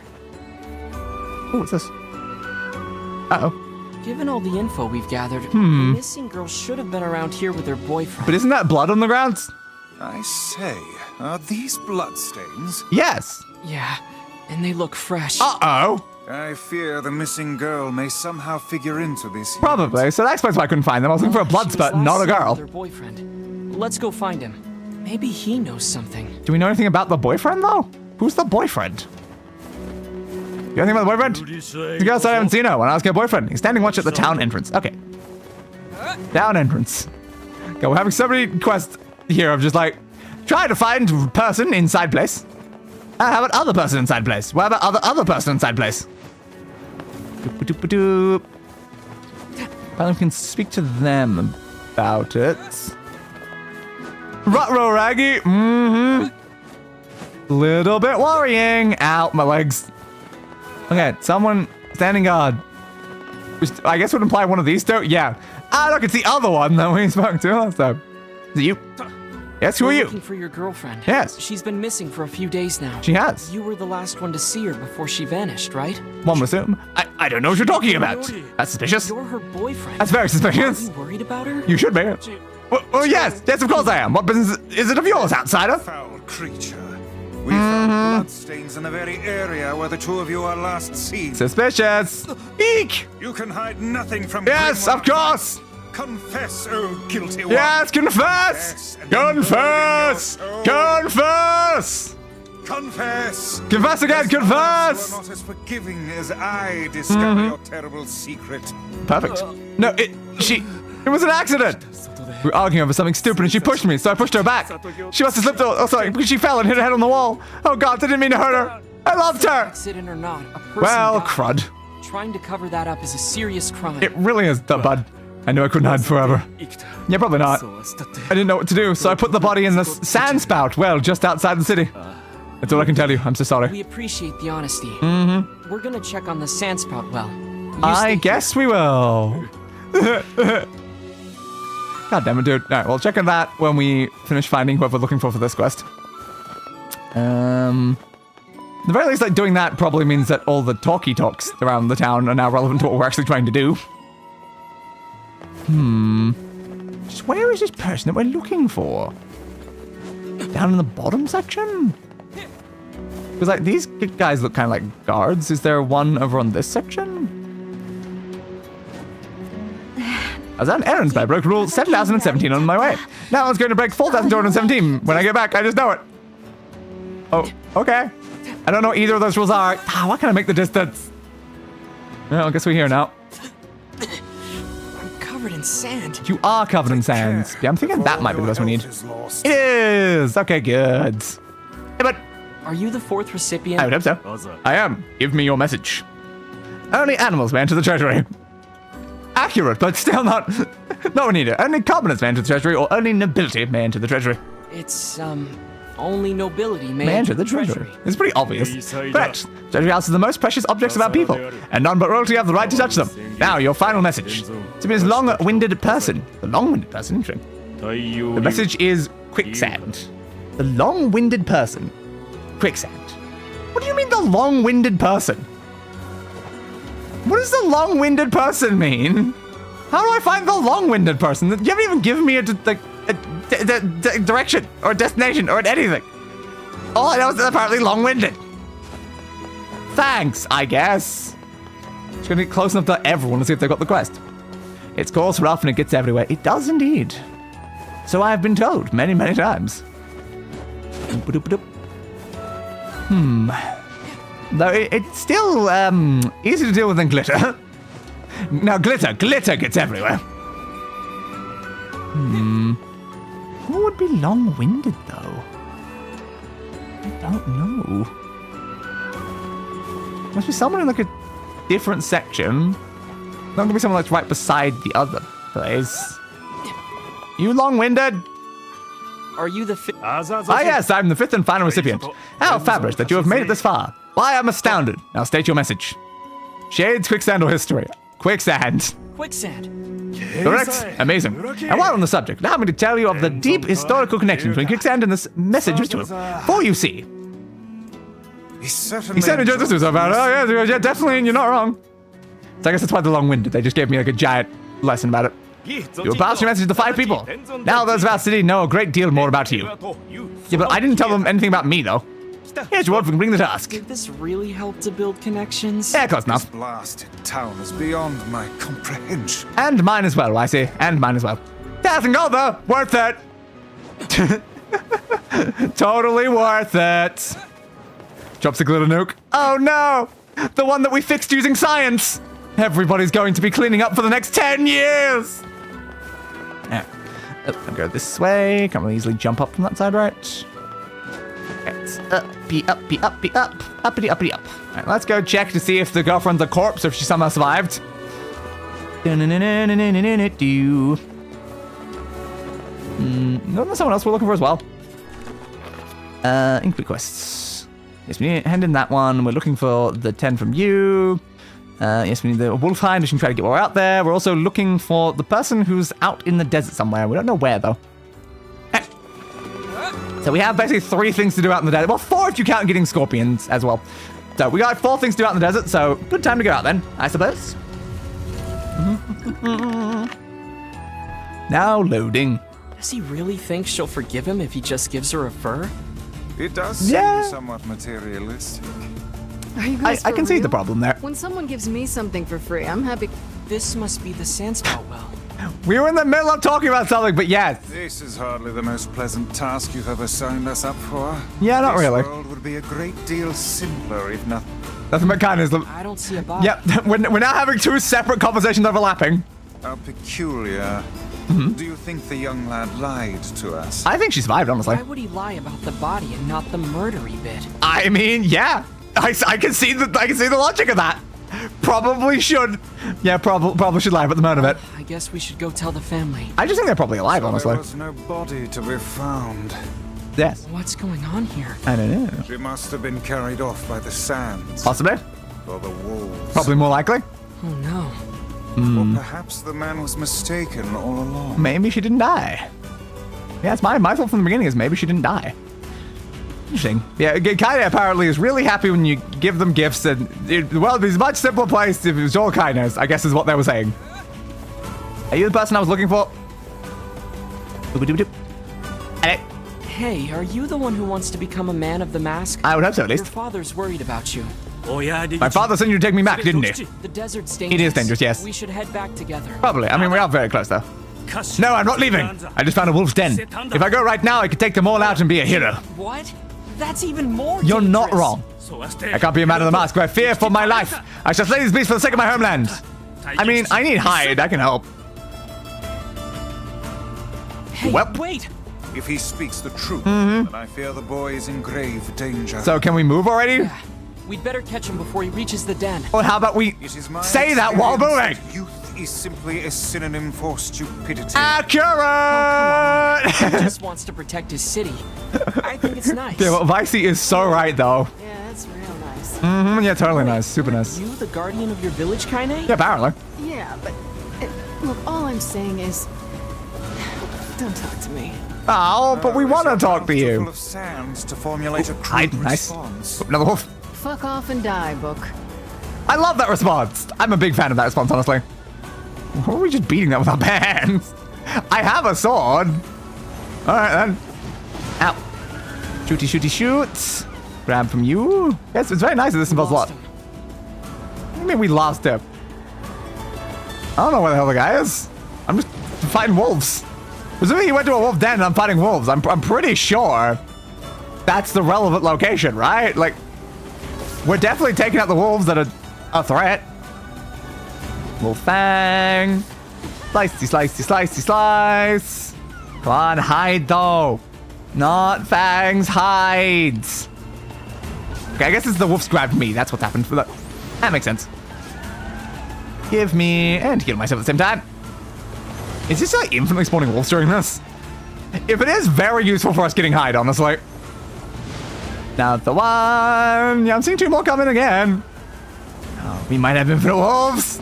Oh, what's this? Uh-oh. Given all the info we've gathered, the missing girl should have been around here with her boyfriend. But isn't that blood on the ground? I say, are these bloodstains? Yes. Yeah, and they look fresh. Uh-oh. I fear the missing girl may somehow figure into this. Probably. So that explains why I couldn't find them. I was looking for a blood spot, not a girl. Her boyfriend. Let's go find him. Maybe he knows something. Do we know anything about the boyfriend, though? Who's the boyfriend? You know anything about the boyfriend? The girl said I haven't seen her when I asked her boyfriend. He's standing watch at the town entrance. Okay. Town entrance. Okay, we're having so many quests here of just like, try to find person inside place. How about other person inside place? What about other person inside place? Doop-a-doop-a-doop. Apparently we can speak to them about it. Ruh-roh, Raggy. Little bit worrying. Ow, my legs. Okay, someone standing guard. Which I guess would imply one of these two. Yeah. Ah, look, it's the other one that we spoke to last time. Is it you? Yes, who are you? Looking for your girlfriend. Yes. She's been missing for a few days now. She has. You were the last one to see her before she vanished, right? One would assume. I don't know what you're talking about. That's suspicious. You're her boyfriend. That's very suspicious. Are you worried about her? You should be. Well, yes, of course I am. What business is it of yours, outsider? Foul creature. We found bloodstains in the very area where the two of you are last seen. Suspicious. Eek! You can hide nothing from Yes, Grimoire of course! Confess, oh guilty one. Yes, confess! Confess! Confess! Confess! Confess again, confess! You are not as forgiving as I discover your terrible secret. Perfect. No, it was an accident! We were arguing over something stupid and she pushed me, so I pushed her back. She must have slipped, because she fell and hit her head on the wall. Oh god, I didn't mean to hurt her. I loved her! Accident or not, a person Well, died. crud. Trying to cover that up is a serious crime. It really is, bud. I knew I couldn't hide forever. Yeah, probably not. I didn't know what to do, so I put the body in the sand spout, well, just outside the city. That's all I can tell you. I'm so sorry. We appreciate the honesty. We're gonna check on the sandspout well. I guess we will. God damn it, dude. Alright, we'll check on that when we finish finding whoever we're looking for this quest. The very least, like, doing that probably means that all the talky talks around the town are now relevant to what we're actually trying to do. Just where is this person that we're looking for? Down in the bottom section? Because, like, these guys look kind of like guards. Is there one over on this section? I was on errands, but I broke rule 7,017 on my way. Now I was going to break 4,217 when I get back. I just know it. Oh, okay. I don't know what either of those rules are. Ah, why can't I make the distance? Well, I guess we're here now. I'm covered in sand. You are covered in sand. Yeah, I'm thinking that might be the best we need. It is! Okay, good. Hey, but... Are you the fourth recipient? I would hope so. I am. Give me your message. Only animals may enter the treasury. Accurate, but still not what we need. Only commoners may enter the treasury, or only nobility may enter the treasury. It's, only nobility may enter the treasury. It's pretty obvious. Correct. Treasury houses the most precious objects of our people, and none but royalty have the right to touch them. Now, your final message. To be this long-winded person. The long-winded person? Interesting. The message is quicksand. The long-winded person. Quicksand. What do you mean the long-winded person? What does the long-winded person mean? How do I find the long-winded person? You haven't even given me a direction or a destination or anything. All I know is they're apparently long-winded. Thanks, I guess. Just gonna get close enough to everyone to see if they got the quest. Its course rough and it gets everywhere. It does indeed. So I have been told many, many times. Though it's still easy to deal with than glitter. Now glitter gets everywhere. Who would be long-winded though? I don't know. Must be someone in like a different section. Not gonna be someone that's right beside the other place. You long-winded? Are you the fifth? Ah yes, I'm the fifth and final recipient. How fabulous that you have made it this far. Why, I'm astounded. Now state your message. Shades, quicksand, or history? Quicksand. Quicksand. Correct. Amazing. And while on the subject, allow me to tell you of the deep historical connection between quicksand and this message ritual. For you see. He certainly enjoyed this so far. Oh yeah, definitely, and you're not wrong. So I guess that's why they're long-winded. They just gave me like a giant lesson about it. You will pass your message to 5 people. Now those of our city know a great deal more about you. Yeah, but I didn't tell them anything about me, though. Here's your word for completing the task. Did this really help to build connections? Yeah, close enough. This blasted town is beyond my comprehension. And mine as well, I see. And mine as well. $1,000 gold, though. Worth it. Totally worth it. Drops a glitter nuke. Oh, no. The one that we fixed using science. Everybody's going to be cleaning up for the next 10 years. Yeah. Oh, I'll go this way. Can't really easily jump up from that side, right? It's uppy, uppy, uppy, up. Uppity, uppity, up. All right, let's go check to see if the girlfriend's a corpse or if she somehow survived. No, there's someone else we're looking for as well. Incomplete quests. Yes, we need to hand in that one. We're looking for the 10 from you. Yes, we need the wolf hind, which we can try to get while we're out there. We're also looking for the person who's out in the desert somewhere. We don't know where, though. So we have basically 3 things to do out in the desert. Well, 4 if you count getting scorpions as well. So we got 4 things to do out in the desert, so good time to go out then, I suppose. Now loading. Does he really think she'll forgive him if he just gives her a fur? It does seem somewhat materialistic. Are you guys I can for see real? the problem there. When someone gives me something for free, I'm happy. This must be the Sandspout well. We were in the middle of talking about something, but yes. This is hardly the most pleasant task you've ever signed us up for. Yeah, not really. This world would be a great deal simpler if nothing. That's what kind of. I don't see a box. Yep, we're now having 2 separate conversations overlapping. How peculiar. Do you think the young lad lied to us? I think she survived, honestly. Why would he lie about the body and not the murdery bit? I mean, yeah. I can see the logic of that. Probably should. Yeah, probably should lie about the murder bit. I guess we should go tell the family. I just think they're probably alive, honestly. There was no body to be found. Yes. What's going on here? I don't know. She must have been carried off by the sands. Possibly. Or the wolves. Probably more likely. Oh no. Or perhaps the man was mistaken all along. Maybe she didn't die. Yeah, it's my thought from the beginning is maybe she didn't die. Interesting. Yeah, Kainé apparently is really happy when you give them gifts, and well, there's a much simpler place if it was all Kainé's, I guess is what they were saying. Are you the person I was looking for? Hey, are you the one who wants to become a man of the mask? I would hope so, at Your least. father's worried about you. My father sent you to take me back, didn't he? The desert's dangerous. It is dangerous, yes. We should head back together. Probably. I mean, we are very close, though. No, I'm not leaving. I just found a wolf's den. If I go right now, I could take them all out and be a hero. What? That's even more You're dangerous. not wrong. I can't be a man of the mask, but I fear for my life. I shall slay these beasts for the sake of my homeland. I mean, I need hide. I can help. Hey, well, wait. If he speaks the truth, then I fear the boy is in grave danger. So can we move already? Yeah. We'd better catch him before he reaches the den. Well, how about we say that while moving? Youth is simply a synonym for stupidity. Accurate! He just wants to protect his city. I think it's nice. Yeah, well, Vicey is so right, though. Yeah, that's real nice. Yeah, totally nice. Super nice. You the guardian of your village, Kainé? Yeah, apparently. Yeah, but look, all I'm saying is, don't talk to me. Oh, but we want to talk to you. Full of sands to formulate a Hide, crude nice. response. Another wolf. Fuck off and die, book. I love that response. I'm a big fan of that response, honestly. Why are we just beating that with our bare hands? I have a sword. All right, then. Ow. Shooty, shooty, shoot. Grab from you. Yes, it's very nice that this involves a lot. What do you mean we lost him? I don't know where the hell the guy is. I'm just fighting wolves. Presumably he went to a wolf den and I'm fighting wolves. I'm pretty sure that's the relevant location, right? Like, we're definitely taking out the wolves that are a threat. Wolf fang. Slicey, slicey, slicey, slice. Come on, hide though. Not fangs, hides. Okay, I guess it's the wolf's grabbed me. That's what's happened for that. That makes sense. Give me, and heal myself at the same time. Is this like infinitely spawning wolves during this? If it is, very useful for us getting hide, honestly. Now the one. Yeah, I'm seeing 2 more coming again. Oh, we might have infinite wolves.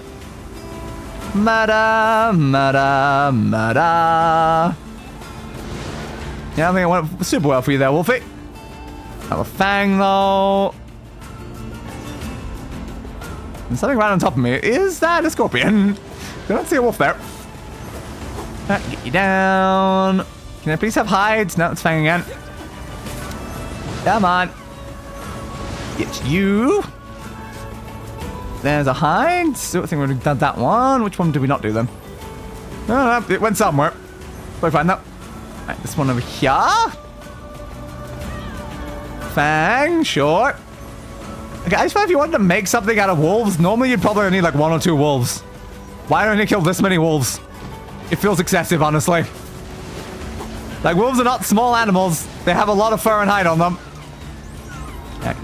Mada, mada, mada. Yeah, I think it went super well for you there, Wolfie. Another fang, though. And something right on top of me. Is that a scorpion? I don't see a wolf there. Get you down. Can I please have hides? No, it's fang again. Come on. Get you. There's a hide. So I think we've done that one. Which one did we not do then? No, it went somewhere. Let me find that. Right, this one over here. Fang, sure. Okay, I just feel if you wanted to make something out of wolves, normally you'd probably need like 1 or 2 wolves. Why don't you kill this many wolves? It feels excessive, honestly. Like, wolves are not small animals. They have a lot of fur and hide on them.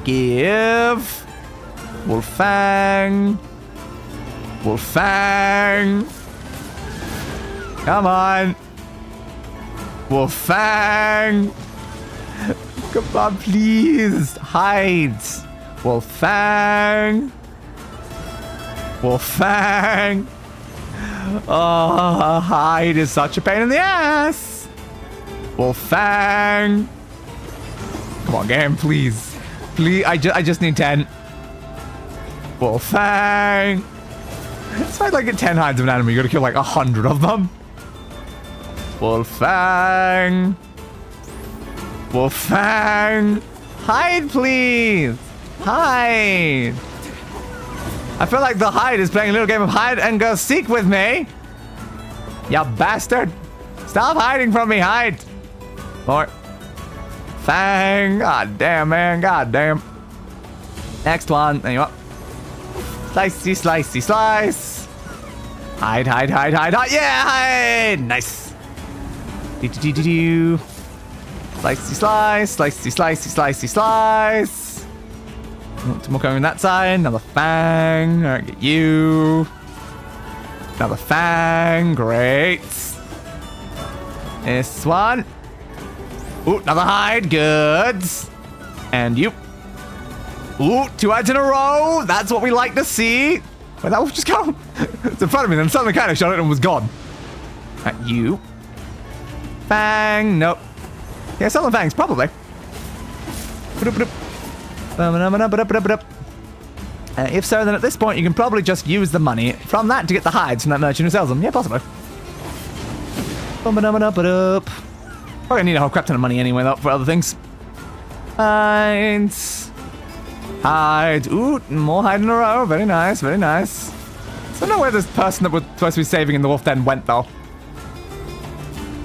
Give. Wolf fang. Wolf fang. Come on. Wolfang! Come on, please! Hide! Wolfang! Wolfang! Oh, hide is such a pain in the ass! Wolfang! Come on, game, please. Please, I just need 10. Wolfang! It's like get 10 hides of an animal, you gotta kill like 100 of them. Wolfang! Wolfang! Hide, please! Hide! I feel like the hide is playing a little game of hide and go seek with me. Ya bastard! Stop hiding from me, hide! More. Fang! God damn, man, god damn. Next one, there you are. Slicey, slicey, slice! Hide, hide, hide, hide, hide! Yeah, hide! Nice! Do-do-do-do-do. Slicey, slice, slicey, slicey, slicey, slice! Two more coming on that side. Another fang. Alright, get you. Another fang. Great. This one. Ooh, another hide. Good. And you. Ooh, 2 hides in a row. That's what we like to see. Where'd that wolf just go? It's in front of me, then suddenly kind of shot it and was gone. Alright, you. Fang. Nope. Yeah, selling fangs, probably. If so, then at this point you can probably just use the money from that to get the hides from that merchant who sells them. Yeah, possibly. Probably need a whole crap ton of money anyway, though, for other things. Hides. Hide. Ooh, more hide in a row. Very nice, very nice. I don't know where this person that was supposed to be saving in the wolf den went, though.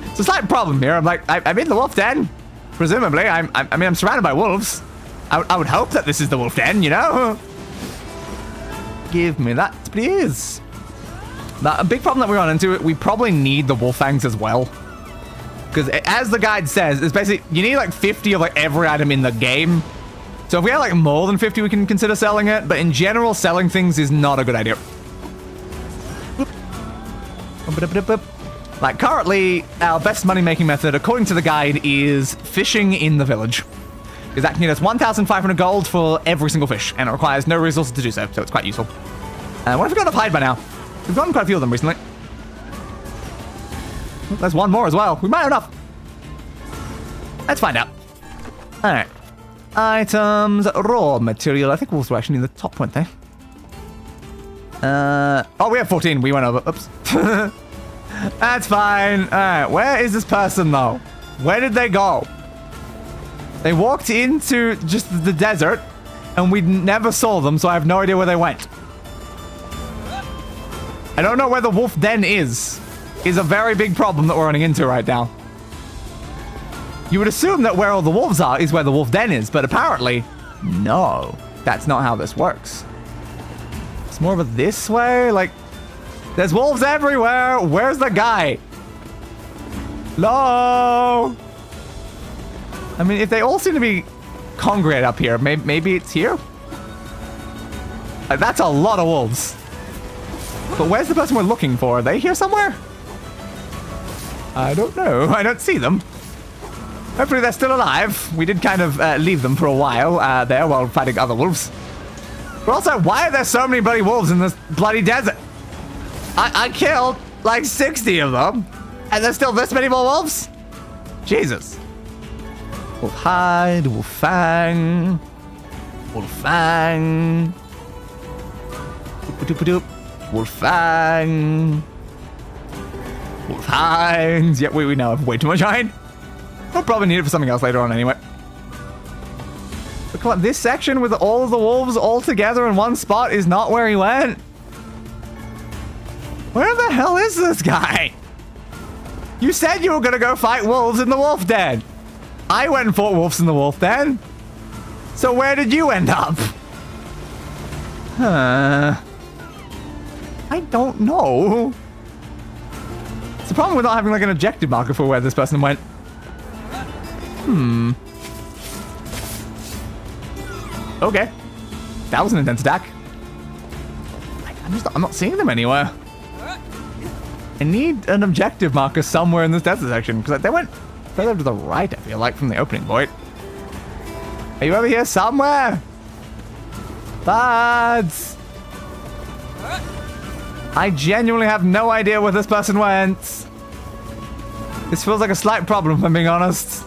It's a slight problem here. I'm like, I'm in the wolf den. Presumably, I mean, I'm surrounded by wolves. I would hope that this is the wolf den, you know? Give me that, please. Now, a big problem that we run into, we probably need the wolf fangs as well. Because as the guide says, it's basically, you need like 50 of like every item in the game. So if we have like more than 50, we can consider selling it. But in general, selling things is not a good idea. Like currently, our best money-making method, according to the guide, is fishing in the village. Because that can get us 1,500 gold for every single fish, and it requires no resources to do so, so it's quite useful. What if we got enough hide by now? We've gotten quite a few of them recently. There's one more as well. We might have enough. Let's find out. Alright. Items, raw material. I think wolves were actually in the top, weren't they? Oh, we have 14. We went over. Oops. That's fine. Alright, where is this person, though? Where did they go? They walked into just the desert, and we never saw them, so I have no idea where they went. I don't know where the wolf den is a very big problem that we're running into right now. You would assume that where all the wolves are is where the wolf den is, but apparently, no. That's not how this works. It's more of a this way, like, there's wolves everywhere. Where's the guy? Hello? I mean, if they all seem to be congregate up here, maybe it's here? That's a lot of wolves. But where's the person we're looking for? Are they here somewhere? I don't know. I don't see them. Hopefully they're still alive. We did kind of leave them for a while there while fighting other wolves. But also, why are there so many bloody wolves in this bloody desert? I killed like 60 of them, and there's still this many more wolves? Jesus. Wolf hide, wolf fang. Wolf fang. Doop-a-doop-a-doop. Wolf fang. Wolf hides. Yeah, we now have way too much hide. We'll probably need it for something else later on anyway. But come on, this section with all of the wolves all together in one spot is not where he went. Where the hell is this guy? You said you were gonna go fight wolves in the wolf den. I went and fought wolves in the wolf den. So where did you end up? I don't know. It's the problem with not having like an objective marker for where this person went. Okay. That was an intense attack. I'm not seeing them anywhere. I need an objective marker somewhere in this desert section, because they went further to the right, I feel like, from the opening point. Are you over here somewhere? Buds! I genuinely have no idea where this person went. This feels like a slight problem, if I'm being honest.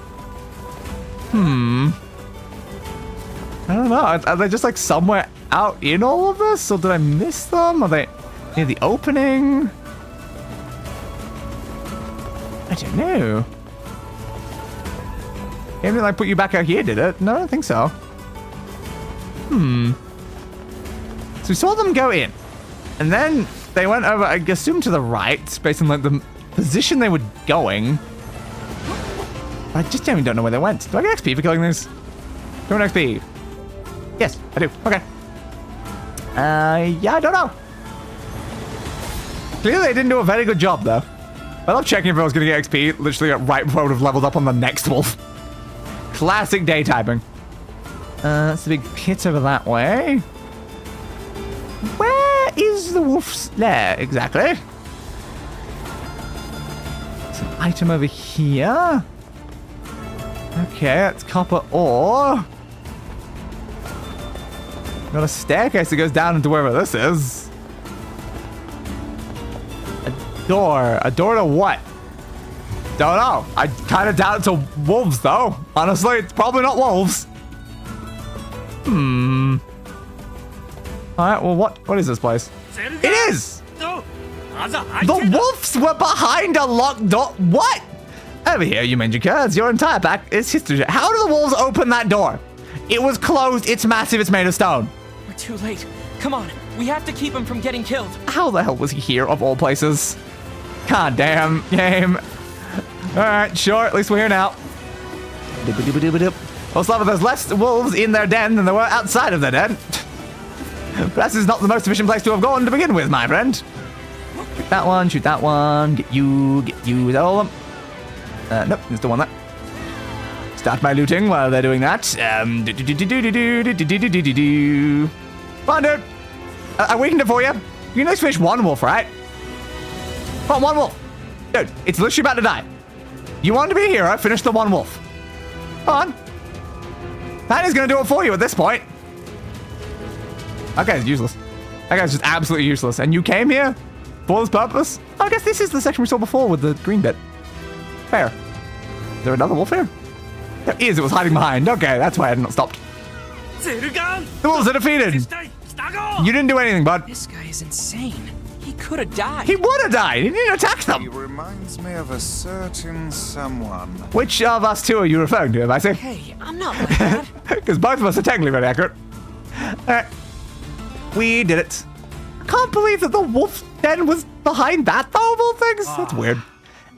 I don't know. Are they just like somewhere out in all of this? Or did I miss them? Are they near the opening? I don't know. It didn't like put you back out here, did it? No, I don't think so. So we saw them go in. And then they went over, I assume, to the right, based on like the position they were going. I just don't know where they went. Do I get XP for killing these? Do I get XP? Yes, I do. Okay. Yeah, I don't know. Clearly, they didn't do a very good job, though. I love checking if I was going to get XP, literally right before I would have leveled up on the next wolf. Classic day typing. That's the big pit over that way. Where is the wolf's lair, exactly? There's an item over here. Okay, that's copper ore. Got a staircase that goes down into wherever this is. A door. A door to what? Don't know. I kind of doubt it's a wolves, though. Honestly, it's probably not wolves. Alright, well, what is this place? It is! The wolves were behind a locked door. What? Over here, you mangy curds. Your entire pack is history. How do the wolves open that door? It was closed. It's massive. It's made of stone. We're too late. Come on. We have to keep him from getting killed. How the hell was he here, of all places? God damn game. Alright, sure. At least we're here now. Most of it, there's less wolves in their den than there were outside of their den. Perhaps this is not the most efficient place to have gone to begin with, my friend. Shoot that one, shoot that one. Get you. Is that all of them? Nope, there's still one there. Start my looting while they're doing that. Come on, dude. I weakened it for you. You can at least finish one wolf, right? Come on, one wolf. Dude, it's literally about to die. You want to be a hero, finish the one wolf. Come on. That is going to do it for you at this point. That guy's useless. That guy's just absolutely useless. And you came here for this purpose? I guess this is the section we saw before with the green bit. Fair. Is there another wolf here? There is. It was hiding behind. Okay, that's why I had not stopped. The wolves are defeated. You didn't do anything, bud. This guy is insane. He could have died. He would have died. He didn't attack them. He reminds me of a certain someone. Which of us two are you referring to, if I say? Hey, I'm not like that. Because both of us are technically very accurate. Alright. We did it. I can't believe that the wolf den was behind that, though, of all things. That's weird.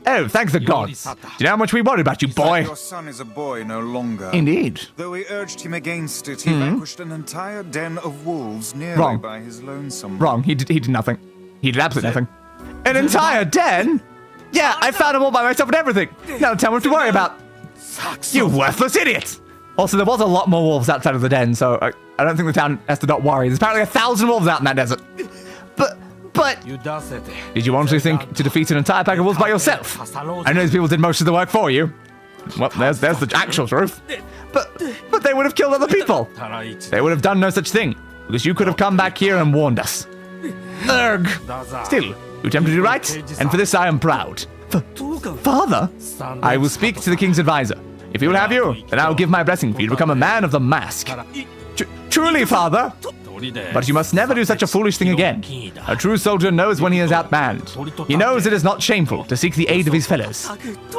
Oh, thanks the gods. Do you know how much we worried about you, boy? Your son is a boy no longer. Indeed. Though we urged him against it, he vanquished an entire den of wolves nearly by his lonesome. Wrong. He did nothing. He did absolutely nothing. An entire den? Yeah, I found them all by myself and everything. Now tell me what to worry about. You worthless idiot. Also, there was a lot more wolves outside of the den, so I don't think the town has to not worry. There's apparently 1,000 wolves out in that desert. But did you honestly think to defeat an entire pack of wolves by yourself? I know these people did most of the work for you. Well, there's the actual truth. But they would have killed other people. They would have done no such thing, because you could have come back here and warned us. Urgh. Still, you attempted to do right, and for this I am proud. Father? I will speak to the king's advisor. If he will have you, then I will give my blessing for you to become a man of the mask. Truly, father. But you must never do such a foolish thing again. A true soldier knows when he is outmanned. He knows it is not shameful to seek the aid of his fellows.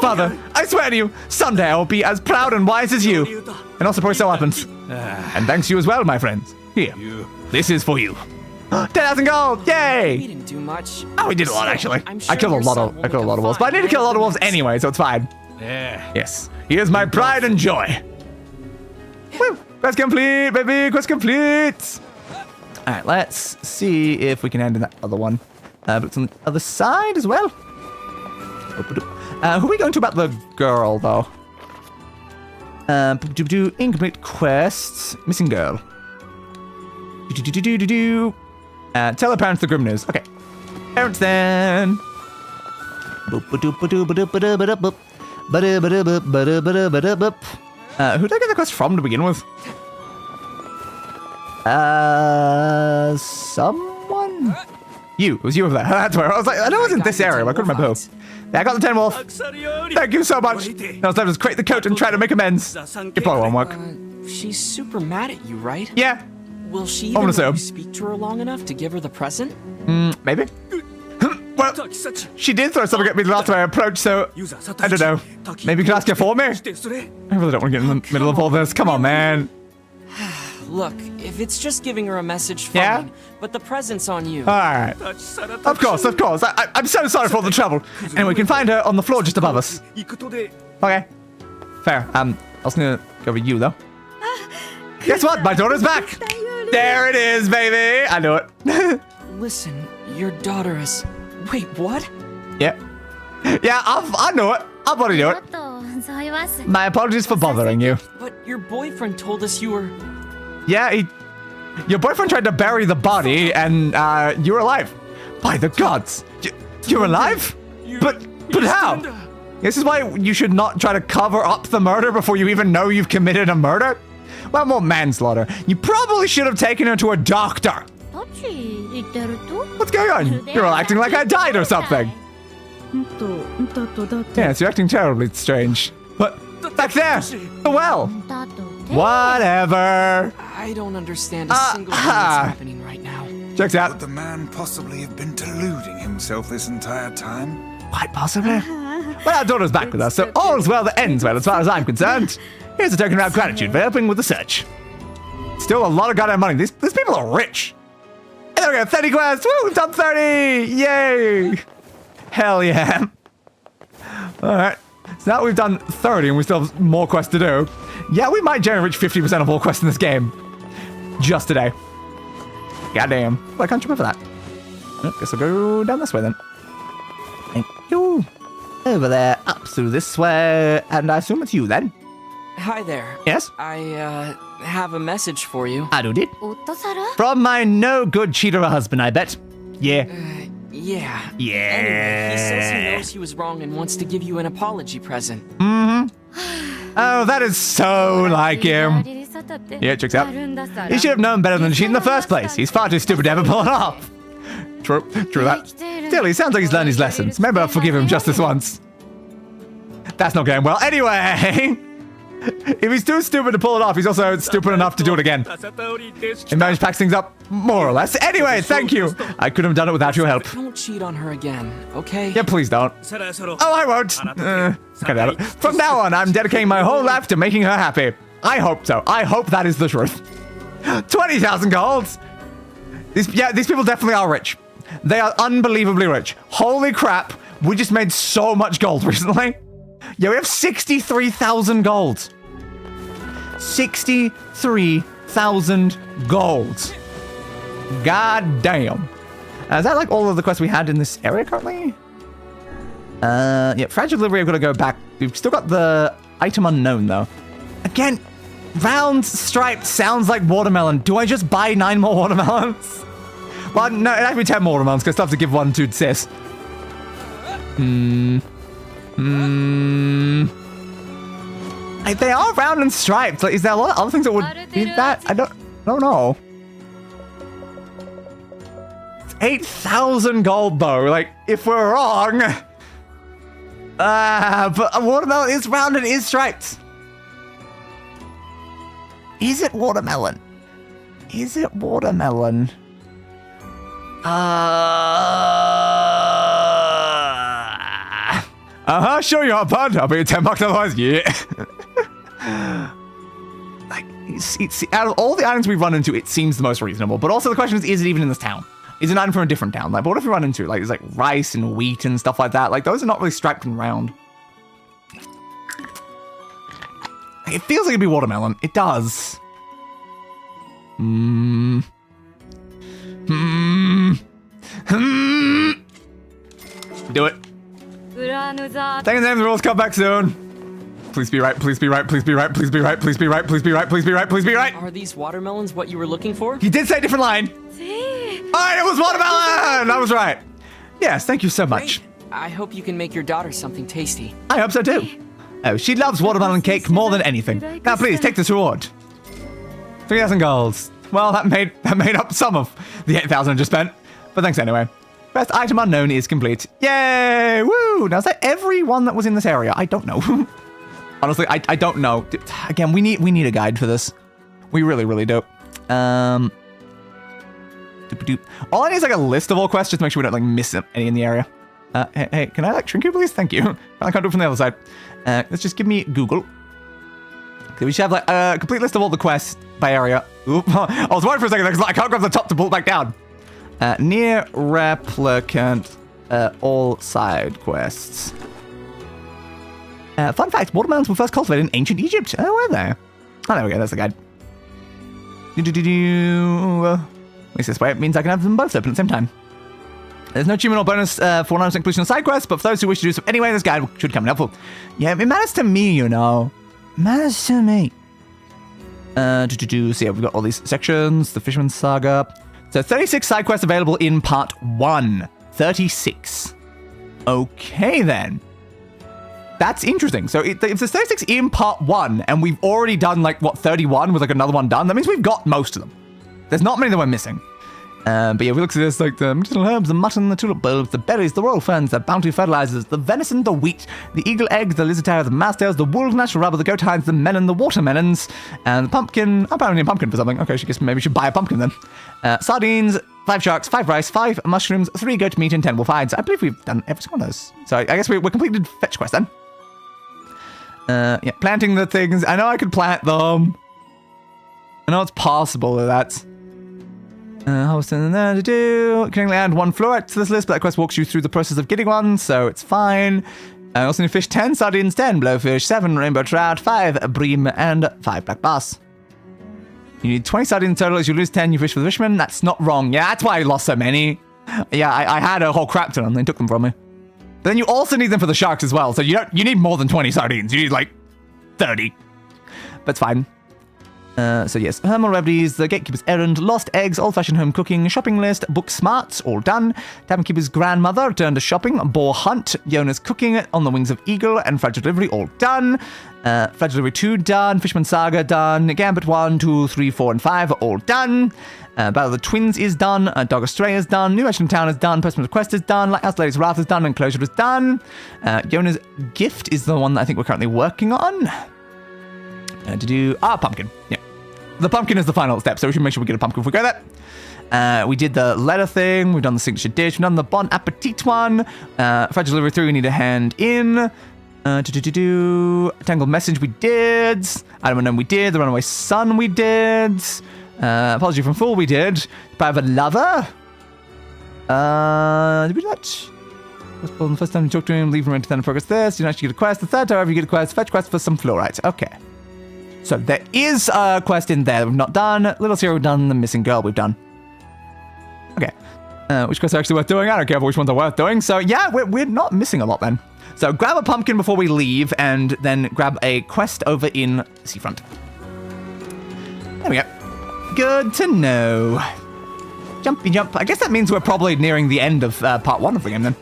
Father, I swear to you, someday I will be as proud and wise as you. And also probably so happens. And thanks to you as well, my friends. Here, this is for you. 10,000 gold! Yay! We didn't do much. Oh, we did a lot, actually. I killed a lot of wolves, but I need to kill a lot of wolves anyway, so it's fine. Yes. Here's my pride and joy. Woo! Quest complete, baby! Quest complete! Alright, let's see if we can end in that other one. But it's on the other side as well. Who are we going to about the girl, though? Incomplete quests. Missing girl. Tell her parents the grim news. Okay. Parents then. Who did I get the quest from to begin with? Someone? You. It was you over there. That's where I was like, I know it was in this area, but I couldn't remember who. Yeah, I got the 10 wolf. Thank you so much. Now it's time to create the coat and try to make amends. It probably won't work. She's super mad at you, right? Yeah. Will she even let you speak to her long enough to give her the present? Maybe. Well, she did throw something at me the last time I approached, so I don't know. Maybe you can ask her for me? I really don't want to get in the middle of all this. Come on, man. Look, if it's just giving her a message, fine. But the present's on you. All right. Of course. I'm so sorry for all the trouble. Anyway, we can find her on the floor just above us. Okay. Fair. I was gonna go with you, though. Guess what? My daughter's back. There it is, baby. I know it. Listen, your daughter is... Wait, what? Yeah, I know it. I've already know it. My apologies for bothering you. But your boyfriend told us you were... Yeah, your boyfriend tried to bury the body, and you're alive. By the gods, you're alive? But how? This is why you should not try to cover up the murder before you even know you've committed a murder. Well, more manslaughter. You probably should have taken her to a doctor. What's going on? You're all acting like I died or something. Yes, you're acting terribly strange. But back there, the well. Whatever. I don't understand a single thing that's happening right now. Checks out. Would the man possibly have been deluding himself this entire time? Quite possibly. Well, our daughter's back with us, so all's well that ends well as far as I'm concerned. Here's a token of our gratitude for helping with the search. Still a lot of goddamn money. These people are rich. And there we go, 30 quests. Woo, we've done 30. Yay. Hell yeah. All right. So now we've done 30 and we still have more quests to do. Yeah, we might generate 50% of all quests in this game. Just today. Goddamn. Well, I can't jump over that. Oh, guess I'll go down this way then. Thank you. Over there, up through this way. And I assume it's you then. Hi there. Yes? I, have a message for you. I do did. From my no-good cheater husband, I bet. Yeah. Yeah. Yeah. Anyway, he says he knows he was wrong and wants to give you an apology present. Mm-hmm. Oh, that is so like him. Yeah, checks out. He should have known better than to cheat in the first place. He's far too stupid to ever pull it off. True that. Still, he sounds like he's learned his lessons. Maybe I'll forgive him just this once. That's not going well. Anyway, if he's too stupid to pull it off, he's also stupid enough to do it again. He managed to pack things up, more or less. Anyway, thank you. I couldn't have done it without your help. Don't cheat on her again, okay? Yeah, please don't. Oh, I won't. Okay, from now on, I'm dedicating my whole life to making her happy. I hope so. I hope that is the truth. 20,000 golds. These people definitely are rich. They are unbelievably rich. Holy crap. We just made so much gold recently. Yeah, we have 63,000 gold. 63,000 gold. God damn. Is that like all of the quests we had in this area currently? Yeah, fragile delivery, I've got to go back. We've still got the item unknown though. Again, round striped sounds like watermelon. Do I just buy 9 more watermelons? Well, no, it'd have to be 10 more watermelons because I still have to give one to Sis. Like, they are round and striped. Like, is there a lot of other things that would be that? I don't know. It's 8,000 gold though. Like, if we're wrong. But a watermelon is round and is striped. Is it watermelon? Is it watermelon? Sure you are, bud. I'll be 10 bucks otherwise. Yeah. Like, out of all the items we've run into, it seems the most reasonable. But also the question is it even in this town? Is it an item from a different town? Like, but what if we run into, like, there's like rice and wheat and stuff like that? Like, those are not really striped and round. Like, it feels like it'd be watermelon. It does. Do it. Thank the rules, come back soon. Please be right, please be right, please be right, please be right, please be right, please be right, please be right, please be right. Are these watermelons what you were looking for? He did say a different line. Alright, it was watermelon! I was right. Yes, thank you so much. Great. I hope you can make your daughter something tasty. I hope so too. Oh, she loves watermelon cake more than anything. Now, please, take this reward. 3,000 golds. Well, that made up some of the 8,000 I just spent. But thanks anyway. First item unknown is complete. Yay! Woo! Now, is that everyone that was in this area? I don't know. Honestly, I don't know. Again, we need a guide for this. We really, really do. All I need is like a list of all quests just to make sure we don't like miss any in the area. Hey, can I like shrink you, please? Thank you. I can't do it from the other side. Let's just give me Google. Okay, we should have like a complete list of all the quests by area. Oop. I was worried for a second because I can't grab the top to pull it back down. NieR Replicant, all side quests. Fun fact, watermelons were first cultivated in ancient Egypt. Oh, were they? Oh, there we go, that's the guide. At least this way, it means I can have them both open at the same time. There's no achievement or bonus for 100% completion of side quests, but for those who wish to do so anyway, this guide should come in helpful. Yeah, it matters to me, you know. It matters to me. So yeah, we've got all these sections, the Fisherman's Saga. So 36 side quests available in part 1. 36. Okay, then. That's interesting. So if there's 36 in part 1, and we've already done, like, what, 31 with, like, another one done, that means we've got most of them. There's not many that we're missing. But yeah, we look at this, like, the medicinal herbs, the mutton, the tulip bulbs, the berries, the royal ferns, the bounty fertilizers, the venison, the wheat, the eagle eggs, the lizard tails, the mouse tails, the wool, natural rubber, the goat hides, the melon, the watermelons, and the pumpkin. I'm apparently a pumpkin for something. Okay, I guess maybe we should buy a pumpkin then. Sardines, 5 sharks, 5 rice, 5 mushrooms, 3 goat meat, and 10 wolf hides. I believe we've done every single of those. So I guess we're completed fetch quest then. Yeah, planting the things. I know I could plant them. I know it's possible that. Connecting add 1 floret to this list, but that quest walks you through the process of getting one, so it's fine. I also need fish 10, sardines 10, blowfish 7, rainbow trout 5, bream, and 5 black bass. You need 20 sardines total. As you lose 10, you fish for the fisherman. That's not wrong. Yeah, that's why I lost so many. Yeah, I had a whole crap ton, and they took them from me. But then you also need them for the sharks as well, so you need more than 20 sardines. You need like 30. But it's fine. So yes, Hermal Remedies, The Gatekeeper's Errand, Lost Eggs, Old-Fashioned Home Cooking, Shopping List, Book Smarts, all done. Tavern Keeper's Grandmother, Return to Shopping, Boar Hunt, Yonah's Cooking, On the Wings of Eagle, and Fragile Delivery, all done. Fragile Delivery 2, done. Fisherman's Saga, done. Gambit 1, 2, 3, 4, and 5 are all done. Battle of the Twins is done. Dog Astray is done. New Action Town is done. Postman's Quest is done. Lighthouse Lady's Wrath is done. Enclosure is done. Yonah's Gift is the one that I think we're currently working on. Pumpkin. Yeah. The pumpkin is the final step, so we should make sure we get a pumpkin if we go there. We did the letter thing. We've done the signature dish. We've done the Bon Appetit one. Fragile Delivery 3, we need a hand in. Tangled Message, we did. Item Unknown, we did. The Runaway Son, we did. Apology from Fool, we did. Power of a Lover. Did we do that? The first time you talk to him, leave him into the progress this. You don't actually get a quest. The third time you get a quest, fetch quest for some fluorites. Okay. So there is a quest in there that we've not done. Little Sierra we've done. The Missing Girl we've done. Okay. Which quests are actually worth doing? I don't care which ones are worth doing. So yeah, we're not missing a lot then. So grab a pumpkin before we leave, and then grab a quest over in Seafront. There we go. Good to know. Jumpy jump. I guess that means we're probably nearing the end of part 1 of the game then.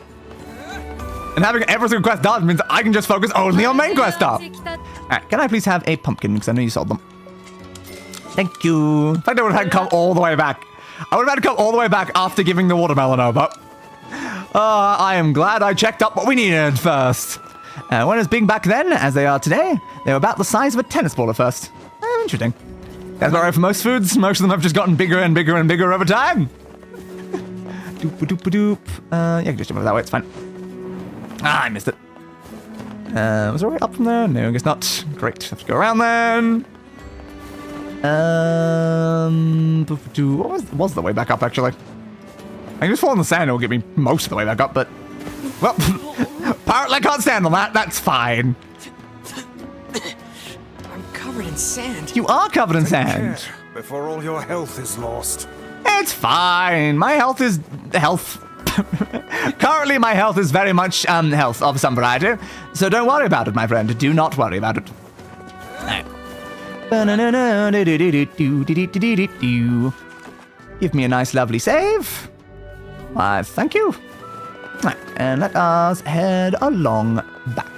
And having every single quest done means I can just focus only on main quest stuff. Alright, can I please have a pumpkin? Because I know you sold them. Thank you. In fact, I would have had to come all the way back. I would have had to come all the way back after giving the watermelon over. I am glad I checked up what we needed first. When as big back then as they are today, they were about the size of a tennis ball at first. Interesting. That's about right for most foods. Most of them have just gotten bigger and bigger and bigger over time. Doop-a-doop-a-doop. Yeah, I can just jump over that way, it's fine. I missed it. Was there a way up from there? No, I guess not. Great. Have to go around then. What was the way back up, actually? I can just fall in the sand. It'll get me most of the way back up, but... Well, apparently I can't stand on that. That's fine. I'm covered in sand. You are covered in sand. Care before all your health is lost. It's fine. My health is... health. Currently, my health is very much health of some variety, so don't worry about it, my friend. Do not worry about it. Give me a nice, lovely save. Why, thank you. Right, and let us head along back.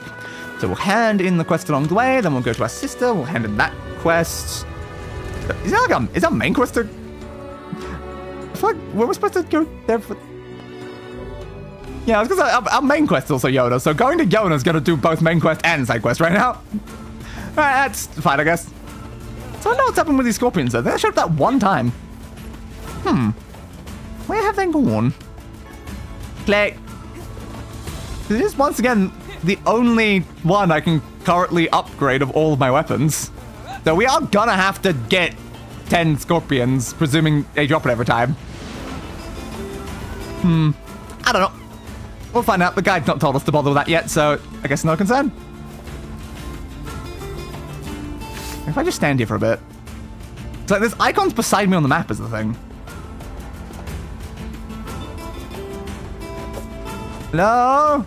So we'll hand in the quest along the way, then we'll go to our sister, we'll hand in that quest. Is that main quest? I feel like we were supposed to go there for... Yeah, I was gonna say, our main quest is also Yonah, so going to Yonah is gonna do both main quest and side quest right now. Alright, that's fine, I guess. So I know what's happened with these scorpions, though. They showed up that one time. Where have they gone? Click. This is, once again, the only one I can currently upgrade of all of my weapons. So we are gonna have to get 10 scorpions, presuming they drop it every time. I don't know. We'll find out. The guide's not told us to bother with that yet, so I guess no concern. If I just stand here for a bit. It's like there's icons beside me on the map is the thing. Hello?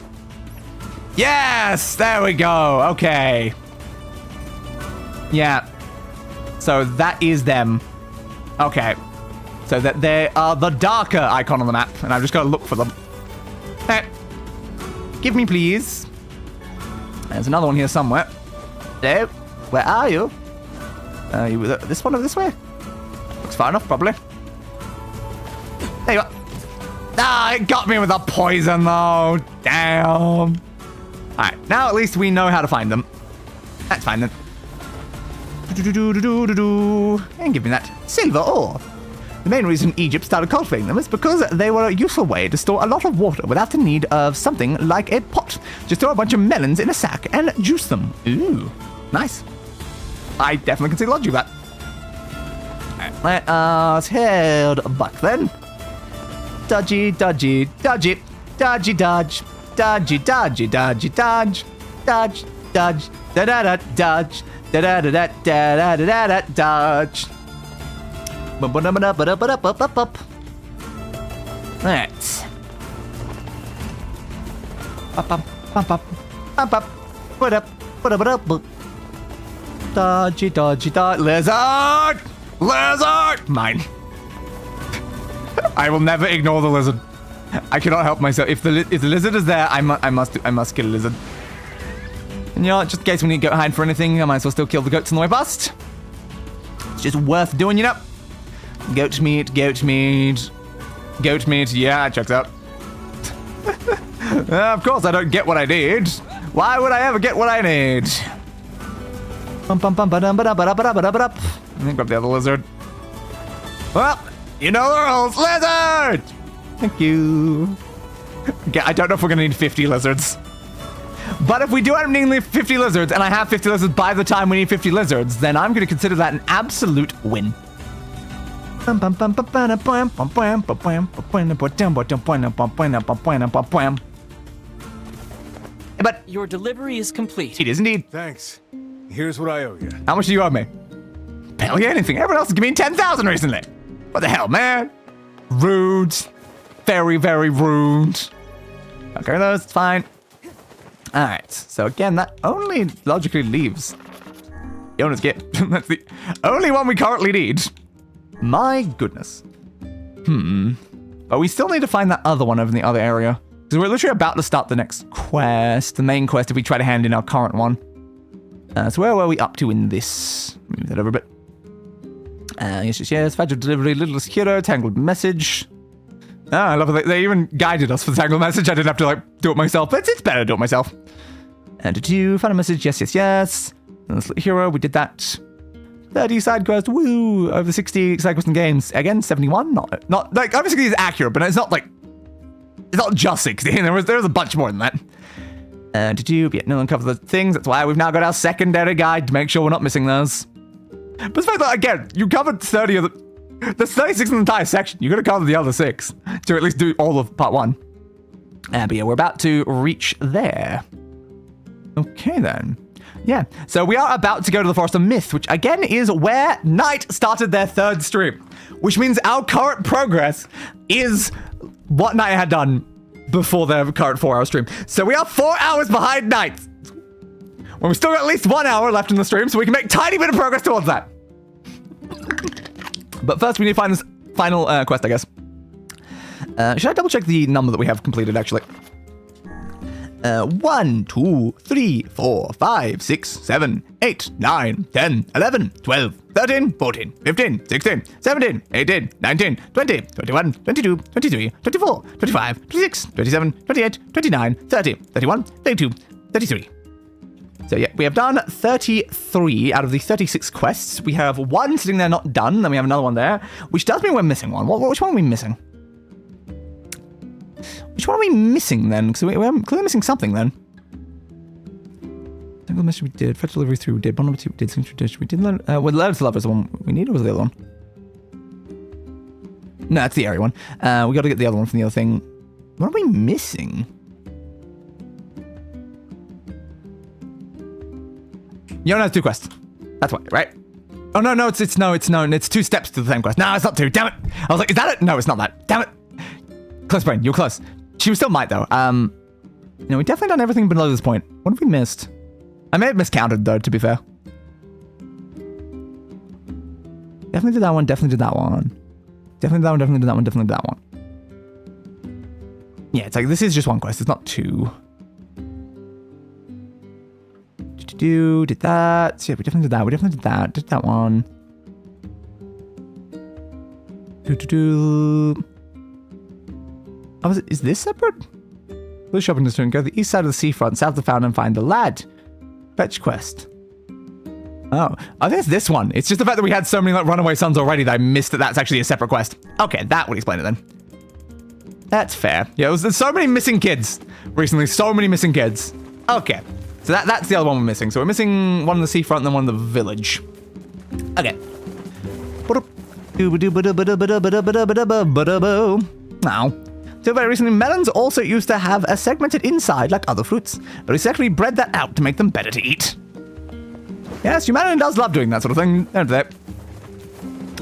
Yes! There we go. Okay. Yeah. So that is them. Okay. So that they are the darker icon on the map, and I've just got to look for them. Hey. Give me, please. There's another one here somewhere. Hello? Where are you? You this one or this way? Looks far enough, probably. There you are. Ah, it got me with the poison, though. Damn. Alright, now at least we know how to find them. That's fine, then. And give me that silver ore. The main reason Egypt started cultivating them is because they were a useful way to store a lot of water without the need of something like a pot. Just throw a bunch of melons in a sack and juice them. Ooh, nice. I definitely can see the logic of that. Alright, let us head back then. Dodgy, dodgy, dodgy, dodgy, dodge, dodgy, dodgy, dodgy, dodge, dodge, dodge, da da da, dodge, da da da da da da da da, dodge. Alright. Dodgy, dodgy, dodgy. Lizard! Lizard! Mine. I will never ignore the lizard. I cannot help myself. If the lizard is there, I must kill a lizard. And you know, just in case we need to go hide for anything, I might as well still kill the goats on the way past. It's just worth doing, you know. Goat meat, goat meat, goat meat. Yeah, it checks out. Of course, I don't get what I need. Why would I ever get what I need? Let me grab the other lizard. Well, you know the rules, lizard! Thank you. Okay, I don't know if we're gonna need 50 lizards. But if we do end up needing 50 lizards, and I have 50 lizards by the time we need 50 lizards, then I'm gonna consider that an absolute win. But your delivery is complete. It is indeed. Thanks. Here's what I owe you. How much do you owe me? Barely anything. Everyone else has given me 10,000 recently. What the hell, man? Rude. Very, very rude. Okay, that's fine. Alright, so again, that only logically leaves Yonah's gift. That's the only one we currently need. My goodness. But we still need to find that other one over in the other area. Because we're literally about to start the next quest, the main quest, if we try to hand in our current one. So where were we up to in this? Move that over a bit. Yes. Fragile delivery, littlest hero, tangled message. Oh, I love it. They even guided us for the tangled message. I didn't have to, like, do it myself. But it's better to do it myself. And did you find a message? Yes. Hero, we did that. 30 side quest, woo! Over 60 side quests and games. Again, 71? Not like, obviously it's accurate, but it's not like, it's not just 60. There was a bunch more than that. Did you? Yeah, no one covered the things. That's why we've now got our secondary guide to make sure we're not missing those. But the fact that, again, you covered 30 of the... There's 36 in the entire section. You gotta cover the other 6 to at least do all of part 1. But yeah, we're about to reach there. Okay, then. Yeah, so we are about to go to the Forest of Myth, which again is where Night started their 3rd stream. Which means our current progress is what Night had done before their current 4-hour stream. So we are 4 hours behind Night. Well, we've still got at least 1 hour left in the stream, so we can make a tiny bit of progress towards that. But first, we need to find this final quest, I guess. Should I double check the number that we have completed, actually? 1, 2, 3, 4, 5, 6, 7, 8, 9, 10, 11, 12, 13, 14, 15, 16, 17, 18, 19, 20, 21, 22, 23, 24, 25, 26, 27, 28, 29, 30, 31, 32, 33. So yeah, we have done 33 out of the 36 quests. We have one sitting there not done, then we have another one there, which does mean we're missing one. Which one are we missing? Which one are we missing then? Because we're clearly missing something then. Single mission we did, fetch delivery through, we did, bond number 2 we did, signature dish we did, with letter to love is the one we need, or was the other one? No, it's the Aerie one. We got to get the other one from the other thing. What are we missing? Yonah has 2 quests. That's why, right? Oh no, it's 2 steps to the same quest. No, it's not 2. Damn it! I was like, is that it? No, it's not that. Damn it! Close, brain. You're close. She was still might though. We definitely done everything below this point. What have we missed? I may have miscounted though, to be fair. Definitely did that one. Definitely did that one. Definitely did that one. Definitely did that one. Definitely did that one. Yeah, it's like this is just one quest. It's not 2. Did that. So yeah, we definitely did that. We definitely did that. Did that one. Oh, is this separate? Blue shopping district. Go to the east side of the seafront, south of the fountain, and find the lad. Fetch quest. Oh, I think it's this one. It's just the fact that we had so many like runaway sons already that I missed that that's actually a separate quest. Okay, that would explain it then. That's fair. Yeah, there's so many missing kids recently. So many missing kids. Okay. So that's the other one we're missing. So we're missing one in the seafront and then one in the village. Okay. Now, till very recently, melons also used to have a segmented inside like other fruits, but we successfully bred that out to make them better to eat. Yes, humanity does love doing that sort of thing, don't they?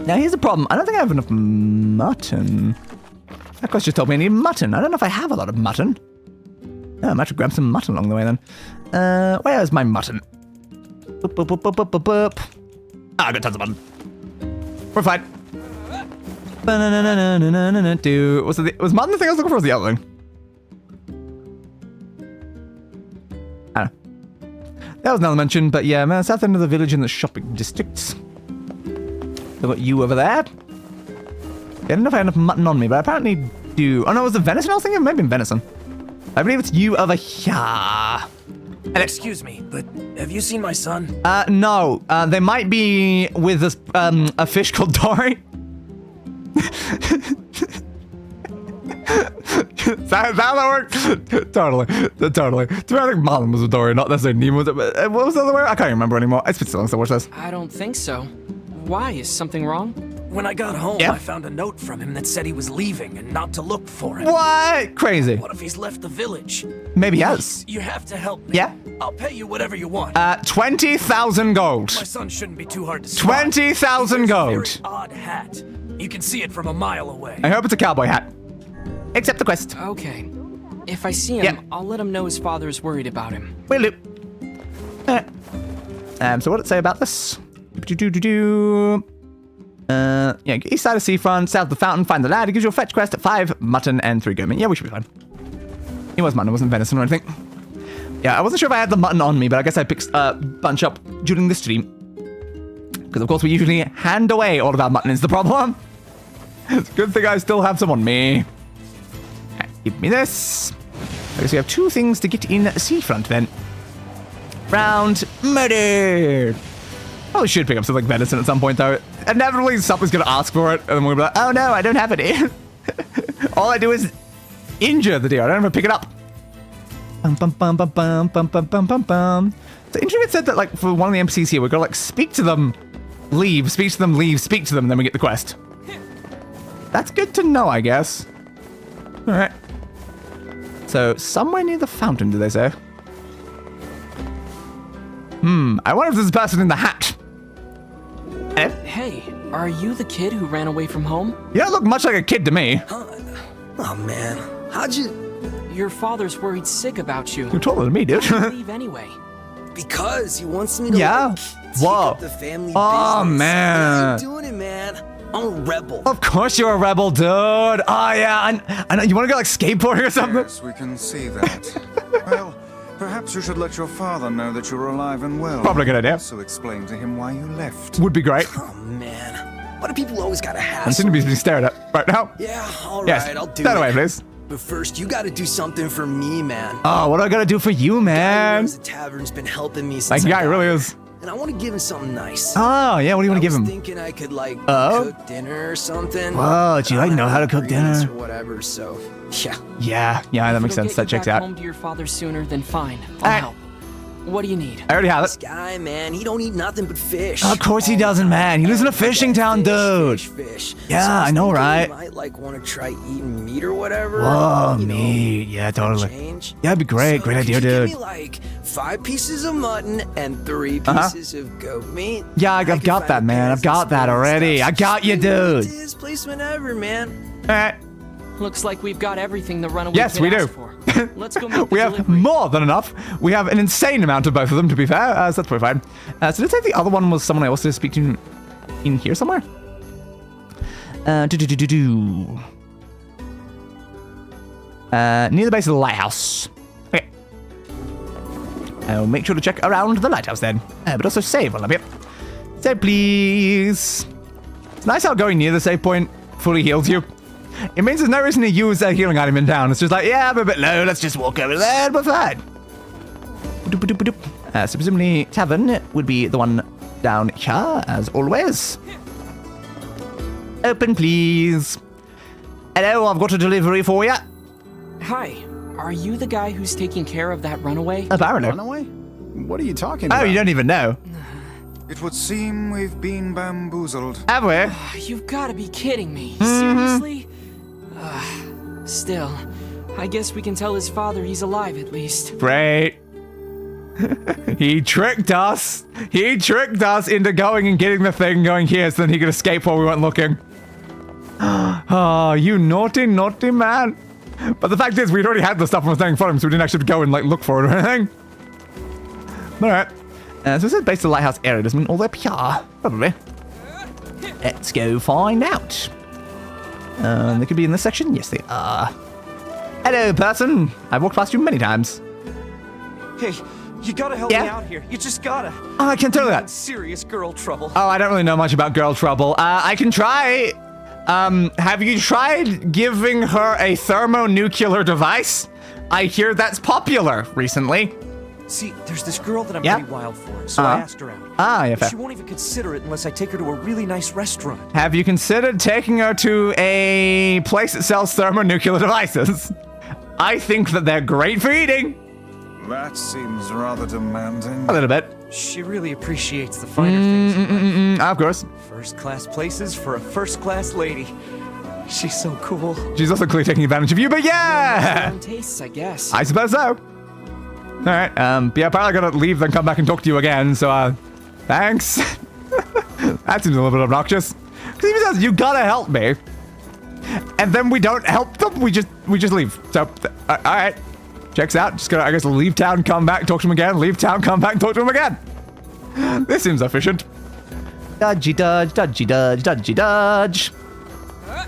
Now here's the problem. I don't think I have enough mutton. That quest just told me I need mutton. I don't know if I have a lot of mutton. Oh, I might have to grab some mutton along the way then. Where's my mutton? Boop, boop, boop, boop, boop, boop, boop. Ah, I got tons of mutton. We're fine. Was mutton the thing I was looking for, or was the other thing? I don't know. That was another mention, but yeah, man, south end of the village in the shopping districts. We've got you over there. I don't know if I had enough mutton on me, but I apparently do. Oh no, was it venison I was thinking? Maybe venison. I believe it's you over here. Excuse me, but have you seen my son? No. They might be with a fish called Dory. That worked? Totally. To me, I think Marlon was with Dory, not necessarily Nemo was it, but what was the other way? I can't remember anymore. It's been so long since I watched this. I don't think so. Why? Is something wrong? When I got home, I found a note from him that said he was leaving and not to look for him. What? Crazy. What if he's left the village? Maybe he has. You have to help me. Yeah? I'll pay you whatever you want. 20,000 gold. My son shouldn't be too hard to spot. 20,000 gold. Very odd hat. You can see it from a mile away. I hope it's a cowboy hat. Accept the quest. Okay. If I see him, I'll let him know his father is worried about him. Will do. So what did it say about this? East side of seafront, south of the fountain, find the lad. It gives you a fetch quest at 5 mutton and 3 goat meat. Yeah, we should be fine. It was mutton, it wasn't venison or anything. Yeah, I wasn't sure if I had the mutton on me, but I guess I picked a bunch up during the stream. Because of course we usually hand away all of our mutton is the problem. It's a good thing I still have some on me. Okay, give me this. I guess we have 2 things to get in seafront then. Round murder. Probably should pick up something like venison at some point though. Inevitably something's gonna ask for it, and then we'll be like, oh no, I don't have it here. All I do is injure the deer. I don't ever pick it up. Bum, bum, bum, bum, bum, bum, bum, bum, bum, bum. So Intrigued said that like for one of the NPCs here, we're gonna like speak to them, leave, speak to them, leave, speak to them, and then we get the quest. That's good to know, I guess. All right. So somewhere near the fountain, did they say? I wonder if there's a person in the hat. Hey, are you the kid who ran away from home? You don't look much like a kid to me. Oh man, how'd you... Your father's worried sick about you. You're taller than me, dude. Why'd you leave anyway? Because he wants me to take up the family business. Man. How you doing it, man? I'm a rebel. Of course you're a rebel, dude. Oh, yeah. I know. You want to go, like, skateboarding or something? Yes, we can see that. Well, perhaps you should let your father know that you're alive and well. Probably a good idea. Also explain to him why you left. Would be great. Oh, man. Why do people always gotta hassle? I seem to be being stared at right now. Yeah, all right, yes. I'll do Stand it. away, please. But first, you gotta do something for me, man. Oh, what do I gotta do for you, man? The tavern's been helping me since Like, yeah, he really is. And I want to give him something nice. Oh, yeah, what do you want to give him? I was thinking I could, like, cook dinner or something. Whoa, do you know how to cook dinner? Or whatever, so, yeah. Yeah, that makes sense. That checks out. Home to your father sooner than fine. I'll help. What do you need? I already have it. This guy, man, he don't eat nothing but fish. Of course he doesn't, man. He lives in a fishing town, dude. Fish. Yeah, so I know, right? You might, like, want to try eating meat or whatever. Whoa, meat. Yeah, totally. Yeah, it'd be great. Great idea, dude. Give me, like, 5 pieces of mutton and 3 pieces of goat meat. Yeah, I've got that, man. I've got that already. I got you, dude. His placement ever, man. All right. Looks like we've got everything the runaway Yes, kid we do. asked for. Let's go make we have more than enough. We have an insane amount of both of them, to be fair. So that's pretty fine. So let's say the other one was someone I also speak to in here somewhere. Near the base of the lighthouse. Okay. I'll make sure to check around the lighthouse then. But also save while I'm here. Save, please. It's nice how going near the save point fully heals you. It means there's no reason to use a healing item in town. It's just like, yeah, I'm a bit low. Let's just walk over there and we're fine. So presumably tavern would be the one down here, as always. Open, please. Hello, I've got a delivery for you. Hi. Are you the guy who's taking care of that runaway? Apparently. Runaway? What are you talking about? Oh, you don't even know. It would seem we've been bamboozled. Have we? You've got to be kidding me. Seriously? Still, I guess we can tell his father he's alive at least. Great. He tricked us. He tricked us into going and getting the thing going here so then he could escape while we weren't looking. Oh, you naughty, naughty man. But the fact is, we'd already had the stuff and was standing in front of him, so we didn't actually have to go and, like, look for it or anything. Alright. So this is based on the lighthouse area. Does it mean all the way up here? Probably. Let's go find out. They could be in this section? Yes, they are. Hello, person. I've walked past you many times. Hey, you gotta help me out here. You just gotta. Oh, I can tell you that. Serious girl trouble. Oh, I don't really know much about girl trouble. I can try. Have you tried giving her a thermonuclear device? I hear that's popular recently. See, there's this girl that I'm pretty wild for, so I asked her out. Ah, yeah, fair. She won't even consider it unless I take her to a really nice restaurant. Have you considered taking her to a place that sells thermonuclear devices? I think that they're great for eating. That seems rather demanding. A little bit. She really appreciates the finer things. Of course. First-class places for a first-class lady. She's so cool. She's also clearly taking advantage of you, but yeah! Tastes, I guess. I suppose so. Alright, yeah, apparently I gotta leave, then come back and talk to you again, so, thanks. That seems a little bit obnoxious. Because he says, you gotta help me. And then we don't help them, we just leave. So, alright. Checks out, just gotta, I guess, leave town, come back, talk to him again, leave town, come back, talk to him again. This seems efficient. Dodgy dodge, dodgy dodge, dodgy dodge.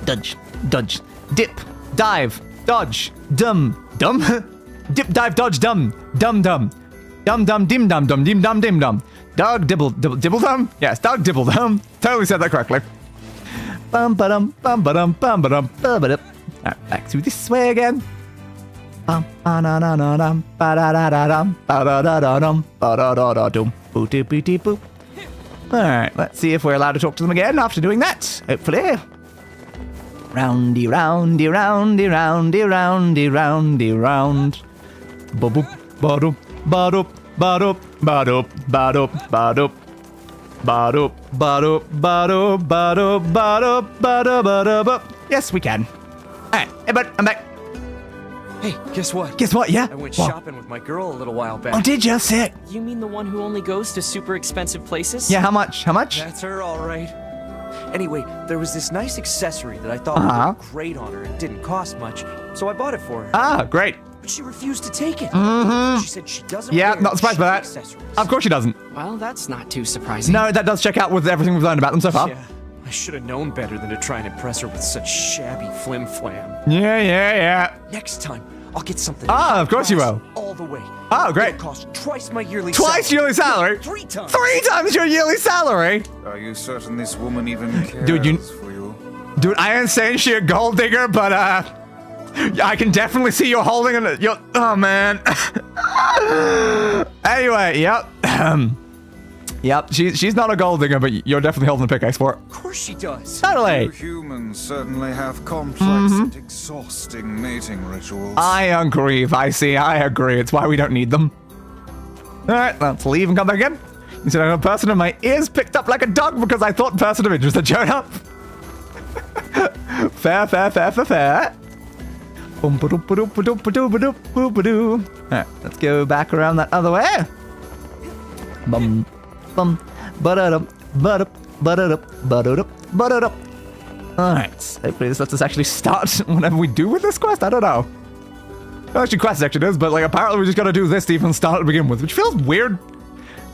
Dodge, dodge, dip, dive, dodge, dumb, dip, dive, dodge, dumb, dum, dim, dum, dim, dum. Dog dibble dum? Yes, dog dibble dum. Totally said that correctly. Bum ba-dum, bum ba-dum, bum ba-dum, ba-ba-dum. Alright, back to this way again. Bum ba-na-na-na-dum, ba-da-da-da-dum, ba-da-da-da-dum, ba-da-da-da-dum, boo-doo-boo-doo-boo. Alright, let's see if we're allowed to talk to them again after doing that, hopefully. Roundy, roundy, roundy, roundy, roundy, roundy, round. Ba-boop, ba-doop, ba-doop, ba-doop, ba-doop, ba-doop, ba-doop. Ba-doop, ba-doop, ba-doop, ba-doop, ba-doop, ba-doop, ba-doop. Yes, we can. Alright, hey bud, I'm back. Hey, guess what? Guess what? Yeah? I went What? shopping with my girl a little while back. Oh, did you? Sick. You mean the one who only goes to super expensive places? Yeah, how much? How much? That's her, all right. Anyway, there was this nice accessory that I thought would look great on her and didn't cost much, so I bought it for her. Ah, great. But she refused to take it. She said she doesn't Yeah, wear not surprised by that. accessories. Of course she doesn't. Well, that's not too surprising. No, that does check out with everything we've learned about them so far. Yeah, I should have known better than to try and impress her with such shabby flim-flam. Yeah. Next time, I'll get something. Of course you will. All the way. Oh, great. It'll cost twice my yearly Twice salary. yearly salary? 3 times. 3 times your yearly salary? Are you certain this woman even cares for you? Dude, I ain't saying she a gold digger, but I can definitely see you holding it. Oh man. Anyway, yep. Yep, she's not a gold digger, but you're definitely holding a pickaxe for it. Of course she does. Totally. You humans certainly have complex and exhausting mating rituals. I agree, Vicey. I agree. It's why we don't need them. Alright, let's leave and come back again. You said I have a person in my ears picked up like a dog because I thought person of interest had shown up. Fair. Alright, let's go back around that other way. Bum, ba-da-dum, ba-dup, ba-da-dup, ba-da-dup, ba-da-dup. Alright, hopefully this lets us actually start whatever we do with this quest. I don't know. Well, actually, quest section is, but like apparently we just gotta do this to even start to begin with, which feels weird.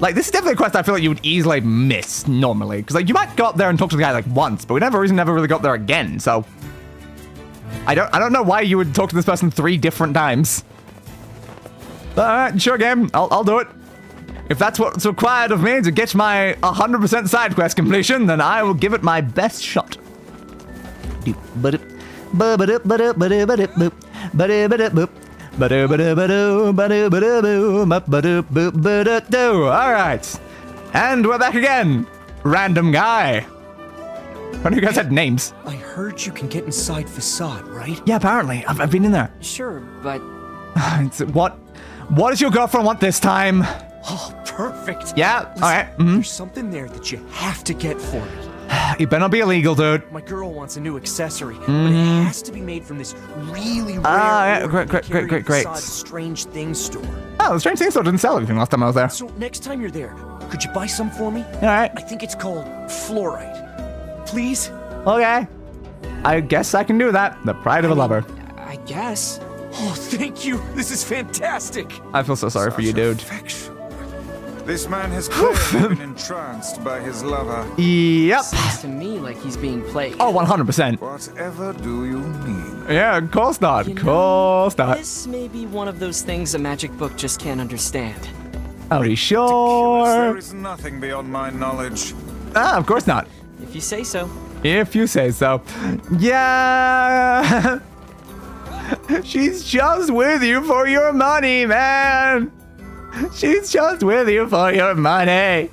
Like, this is definitely a quest I feel like you would easily miss normally. Because, like, you might go up there and talk to the guy, like, once, but we never really got there again, so... I don't know why you would talk to this person 3 different times. But, alright, sure game. I'll do it. If that's what's required of me to get my 100% side quest completion, then I will give it my best shot. Alright. And we're back again. Random guy. One of you guys had names. I heard you can get inside Facade, right? Yeah, apparently. I've been in there. Sure, but... What does your girlfriend want this time? Oh, perfect. Yeah, alright. There's something there that you have to get for me. You better not be illegal, dude. My girl wants a new accessory, but it has to be made from this really rare great. Strange Things store. Oh, the Strange Things store didn't sell anything last time I was there. So next time you're there, could you buy some for me? Alright. I think it's called fluorite. Please? Okay. I guess I can do that. The pride of a lover. I guess. Oh, thank you. This is fantastic. I feel so sorry for you, dude. This man has clearly been entranced by his lover. Yep. Seems to me like he's being played. Oh, 100%. Whatever do you mean? Yeah, of course not. Of course not. This may be one of those things a magic book just can't understand. Are you sure? There is nothing beyond my knowledge. Ah, of course not. If you say so. If you say so. Yeah. She's just with you for your money, man. She's just with you for your money.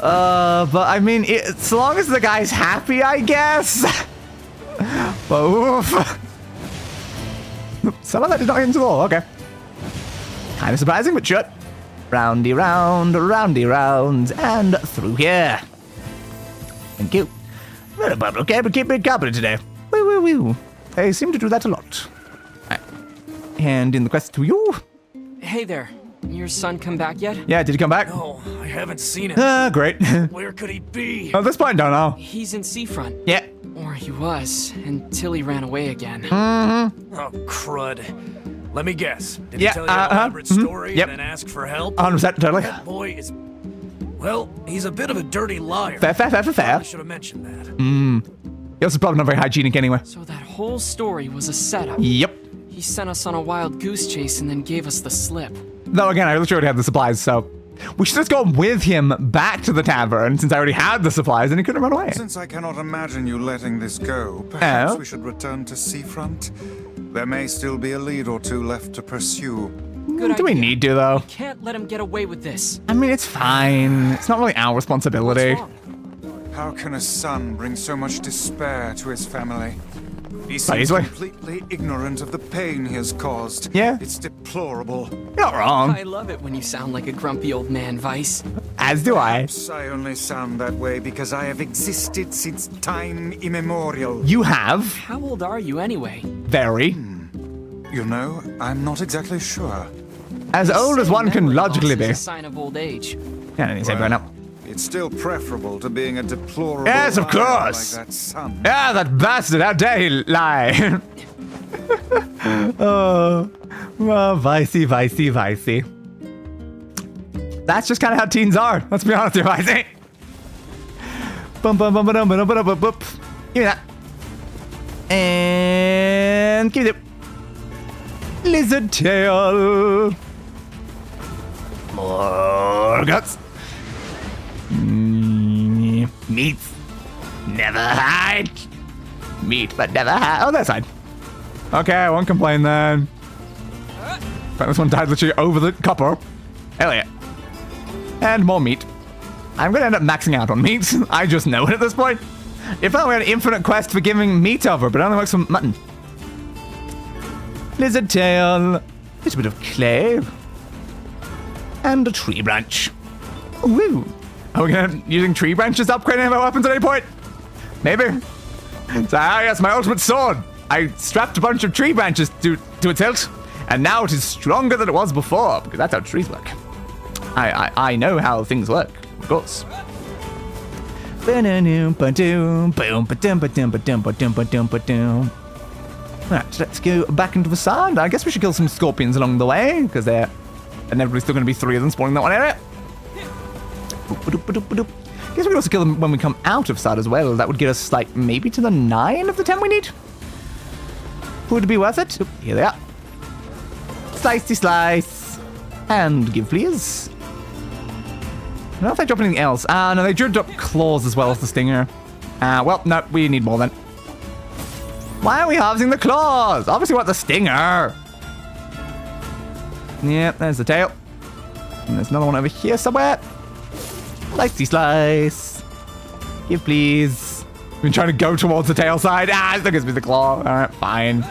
But I mean, as long as the guy's happy, I guess. But oof. Some of that did not hit into the wall. Okay. Kind of surprising, but sure. Roundy round, and through here. Thank you. Well, Bubble, okay, but keep me company today. Woo. They seem to do that a lot. Right. And in the quest to you. Hey there. Your son come back yet? Yeah, did he come back? No, I haven't seen him. Great. Where could he be? At this point, don't know. He's in Seafront. Yeah. Or he was, until he ran away again. Oh, crud. Let me guess. Did he tell you an elaborate story and then ask for help? 100%, totally. That boy is... Well, he's a bit of a dirty liar. Fair. I should have mentioned that. He also probably not very hygienic anyway. So that whole story was a setup. Yep. He sent us on a wild goose chase and then gave us the slip. Though again, I literally already had the supplies, so we should just go with him back to the tavern since I already had the supplies and he couldn't run away. Since I cannot imagine you letting this go, perhaps we should return to Seafront. There may still be a lead or two left to pursue. Good Do we idea. need to, though? Can't let him get away with this. I mean, it's fine. It's not really our responsibility. What's wrong? How can a son bring so much despair to his family? He seems easily. completely ignorant of the pain he has caused. Yeah. It's deplorable. You're not wrong. I love it when you sound like a grumpy old man, Weiss. As do I. Perhaps I only sound that way because I have existed since time immemorial. You have. How old are you anyway? Very. You know, I'm not exactly sure. As old as one can logically be. A sign of old age. Yeah, I didn't say right now. It's still preferable to being a deplorable Yes, of liar course. like that son. Yeah, that bastard, how dare he lie? Oh, Vicey. That's just kind of how teens are. Let's be honest here, Vicey. me that. And give it up. Lizard tail. More guts. Meat. Never hide. Meat, but never hide. Oh, that's fine. Okay, I won't complain then. But this one died literally over the copper. Hell yeah. And more meat. I'm gonna end up maxing out on meat. I just know it at this point. If only we had an infinite quest for giving meat over, but it only works for mutton. Lizard tail. A little bit of clay. And a tree branch. Woo. Are we gonna using tree branches to upgrade any of our weapons at any point? Maybe. So, yes, my ultimate sword. I strapped a bunch of tree branches to its hilt, and now it is stronger than it was before, because that's how trees work. I know how things work, of course. Right, let's go back into the sand. I guess we should kill some scorpions along the way, because they're inevitably still going to be 3 of them spawning in that one area. I guess we could also kill them when we come out of side as well. That would get us, like, maybe to the 9 of the 10 we need. Would it be worth it? Oop, here they are. Slicey slice. And give, please. I don't know if they drop anything else. No, they do drop claws as well as the stinger. Well, no, we need more then. Why are we harvesting the claws? Obviously we want the stinger. Yep, there's the tail. And there's another one over here somewhere. Slicey slice. Give, please. We've been trying to go towards the tail side. It still gives me the claw. Alright, fine.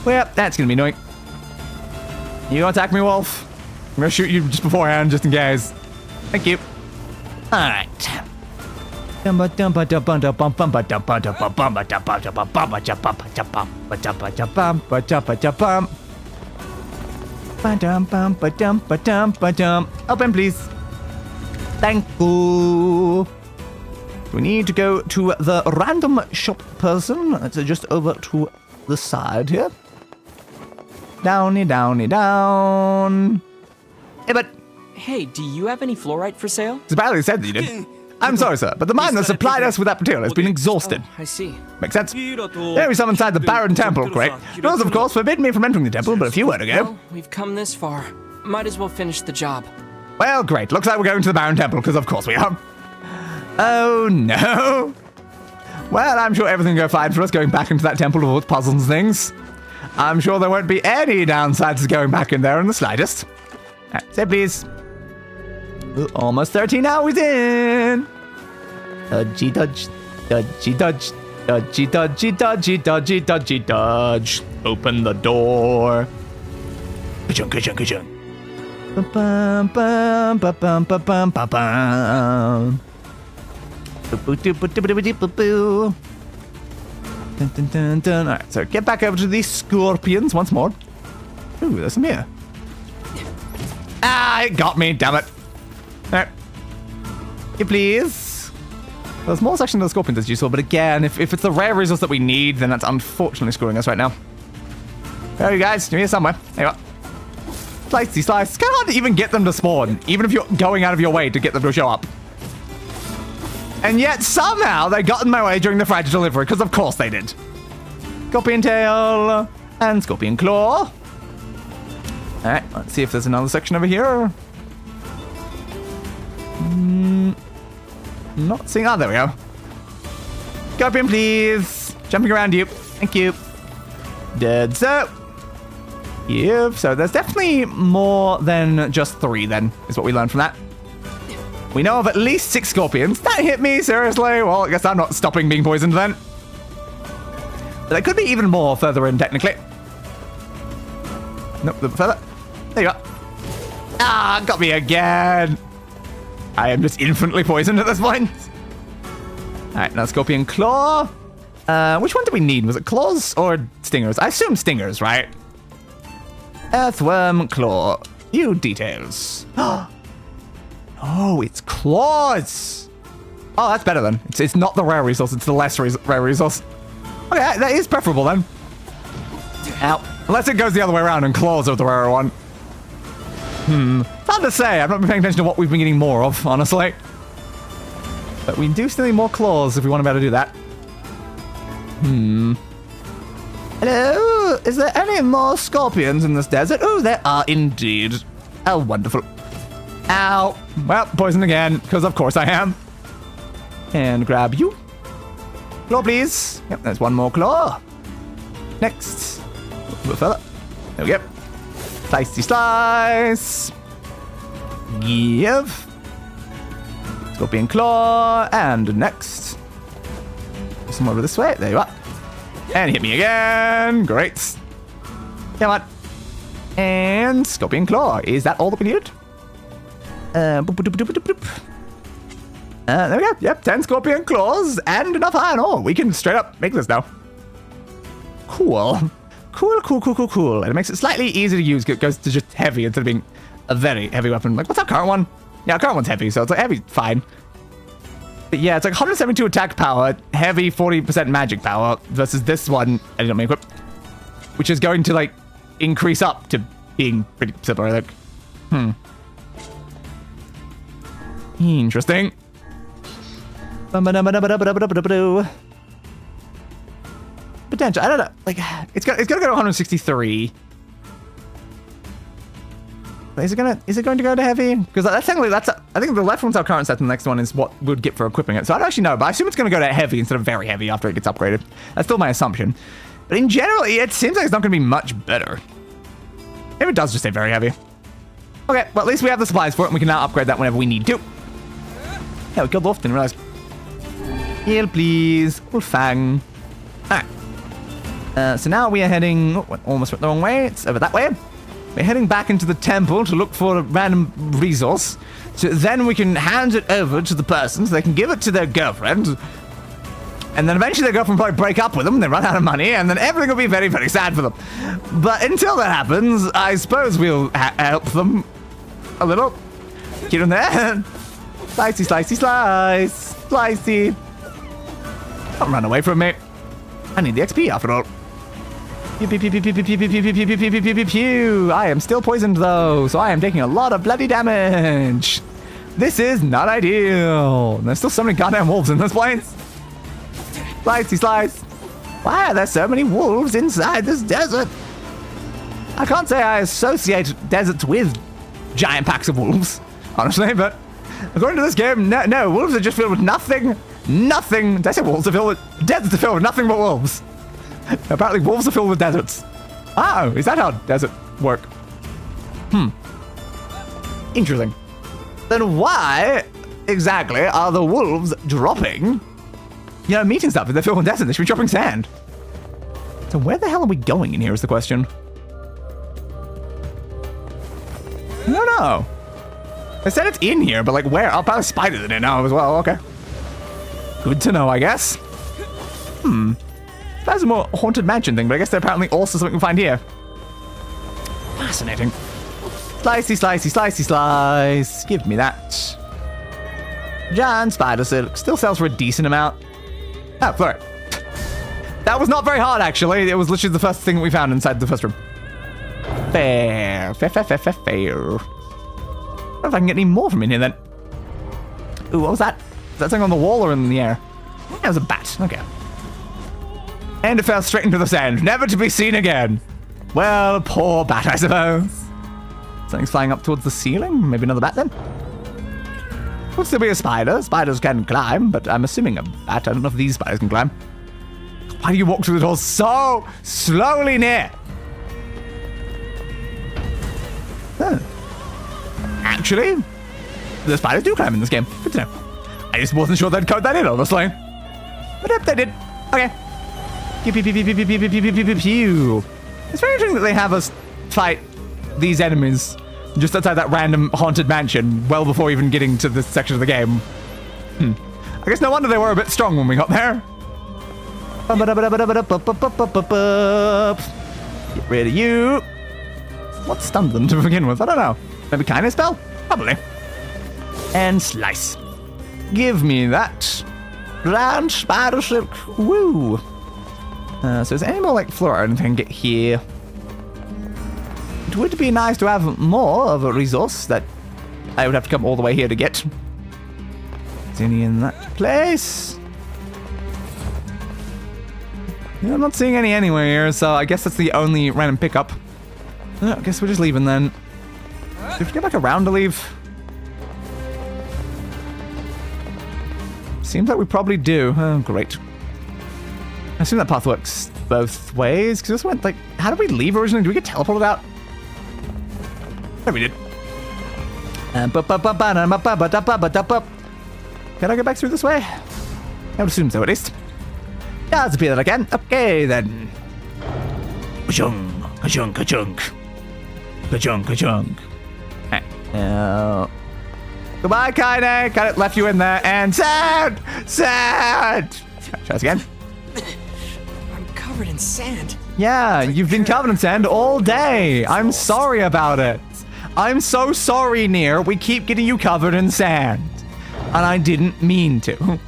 Well, that's going to be annoying. You gonna attack me, Wolf? I'm gonna shoot you just beforehand, just in case. Thank you. Alright. Open, please. Thank you. We need to go to the random shop person. It's just over to the side here. Downy, downy, down. Hey, but... Hey, do you have any fluorite for sale? It's badly said that you did. I'm sorry, sir, but the mine that supplied us with that material has been exhausted. Oh, I see. Makes sense. There is some inside the Barren Temple, correct? Those, of course, forbid me from entering the temple, but if you were to go... Well, we've come this far. Might as well finish the job. Well, great. Looks like we're going to the Barren Temple, because of course we are. Oh, no. Well, I'm sure everything will go fine for us going back into that temple with all its puzzles and things. I'm sure there won't be any downsides to going back in there in the slightest. Say please. Ooh, almost 13 hours in. Dodgy dodge, dodgy dodge, dodgy dodgy dodgy dodgy dodgy dodge. Open the door. Ka-chung, ka-chung, ka-chung. Ba-bum, bum, ba-bum, ba-bum, ba-bum. Boo-boo-doo-boo-doo-boo-doo-boo-boo. Dun, dun, dun, dun. Alright, so get back over to these scorpions once more. Ooh, there's some here. It got me, damn it. Alright. Here, please. There's more section of the scorpions as you saw, but again, if it's the rare resource that we need, then that's unfortunately screwing us right now. Where are you guys? You're here somewhere. There you are. Slicey slice. It's kind of hard to even get them to spawn, even if you're going out of your way to get them to show up. And yet, somehow, they got in my way during the fragile delivery, because of course they did. Scorpion tail and scorpion claw. Alright, let's see if there's another section over here. Not seeing... Oh, there we go. Scorpion, please. Jumping around you. Thank you. Dead so. Yep, so there's definitely more than just 3 then, is what we learned from that. We know of at least 6 scorpions. That hit me, seriously? Well, I guess I'm not stopping being poisoned then. But there could be even more further in, technically. Nope, a bit further. There you are. Got me again. I am just infinitely poisoned at this point. Alright, now scorpion claw. Which one do we need? Was it claws or stingers? I assume stingers, right? Earthworm claw. Few details. Oh, it's claws. Oh, that's better then. It's not the rare resource, it's the less rare resource. Okay, that is preferable then. Ow. Unless it goes the other way around and claws are the rarer one. It's hard to say. I've not been paying attention to what we've been getting more of, honestly. But we do still need more claws if we want to be able to do that. Hello? Is there any more scorpions in this desert? Oh, there are indeed. Oh, wonderful. Ow. Well, poisoned again, because of course I am. And grab you. Claw, please. Yep, there's one more claw. Next. A little further. There we go. Slicey slice. Give. Scorpion claw. And next. Some over this way. There you are. And hit me again. Great. Come on. And scorpion claw. Is that all that we needed? There we go. Yep, 10 scorpion claws and enough iron ore. We can straight up make this now. Cool. Cool. And it makes it slightly easier to use. It goes to just heavy instead of being a very heavy weapon. Like, what's our current one? Yeah, our current one's heavy, so it's like heavy, fine. But yeah, it's like 172 attack power, heavy 40% magic power versus this one, I didn't make it, which is going to like increase up to being pretty similar. Like, interesting. Potential. I don't know. Like, it's gonna go to 163. Is it going to go to heavy? Because I think the left one's our current set, and the next one is what we'd get for equipping it. So I don't actually know, but I assume it's going to go to heavy instead of very heavy after it gets upgraded. That's still my assumption. But in general, it seems like it's not going to be much better. Maybe it does just say very heavy. Okay, well at least we have the supplies for it, and we can now upgrade that whenever we need to. Yeah, we killed Wolf, didn't realize. Heal, please. Wolfang. Alright. So now we are heading... Oh, almost went the wrong way. It's over that way. We're heading back into the temple to look for a random resource. So then we can hand it over to the person so they can give it to their girlfriend. And then eventually their girlfriend will probably break up with them, they run out of money, and then everything will be very, very sad for them. But until that happens, I suppose we'll help them a little. Here and there. Slicey, slicey, slice. Slicey. Don't run away from me. I need the XP after all. Pew, pew, pew, pew, pew, pew, pew, pew, pew, pew, pew, pew, pew, pew, pew. I am still poisoned though, so I am taking a lot of bloody damage. This is not ideal. There's still so many goddamn wolves in this place. Slicey slice. Why are there so many wolves inside this desert? I can't say I associate deserts with giant packs of wolves, honestly, but according to this game, no, wolves are just filled with nothing. Nothing. Did I say wolves are filled with... Deserts are filled with nothing but wolves. Apparently wolves are filled with deserts. Oh, is that how desert work? Interesting. Then why exactly are the wolves dropping, meat and stuff? If they're filled with desert, they should be dropping sand. So where the hell are we going in here is the question. No. They said it's in here, but like where? I'll probably spiders in it now as well. Okay. Good to know, I guess. That's a more haunted mansion thing, but I guess they're apparently also something we can find here. Fascinating. Slicey, slicey, slicey, slice. Give me that. Giant spider silk. Still sells for a decent amount. Oh, sorry. That was not very hard, actually. It was literally the first thing we found inside the first room. Fair. Fair. I don't know if I can get any more from in here, then. Ooh, what was that? Is that something on the wall or in the air? Yeah, it was a bat. Okay. And it fell straight into the sand, never to be seen again. Well, poor bat, I suppose. Something's flying up towards the ceiling. Maybe another bat, then? Could still be a spider. Spiders can climb, but I'm assuming a bat. I don't know if these spiders can climb. Why do you walk through the door so slowly, NieR? Huh. Actually, the spiders do climb in this game. Good to know. I just wasn't sure they'd code that in, honestly. But yep, they did. Okay. Pew, pew, pew, pew, pew, pew, pew, pew, pew, pew, pew. It's very interesting that they have us fight these enemies just outside that random haunted mansion well before even getting to this section of the game. I guess no wonder they were a bit strong when we got there. Get rid of you. What stunned them to begin with? I don't know. Maybe Kainé spell? Probably. And slice. Give me that. Grand spider silk. Woo. So is there any more like flora or anything I can get here? It would be nice to have more of a resource that I would have to come all the way here to get. Any in that place? Yeah, I'm not seeing any anywhere here, so I guess that's the only random pickup. I guess we're just leaving then. Do we get back around to leave? Seems like we probably do. Oh, great. I assume that path works both ways, because this went like... How did we leave originally? Did we get teleported out? Yeah, we did. Can I go back through this way? I would assume so, at least. Yeah, it's appear that I can. Okay, then. Ka-chung, ka-chung, ka-chung. Ka-chung, ka-chung. Goodbye, Kainé. Got it, left you in there. And sand! Sand! Try this again. I'm covered in sand. Yeah, you've been covered in sand all day. I'm sorry about it. I'm so sorry, NieR. We keep getting you covered in sand. And I didn't mean to.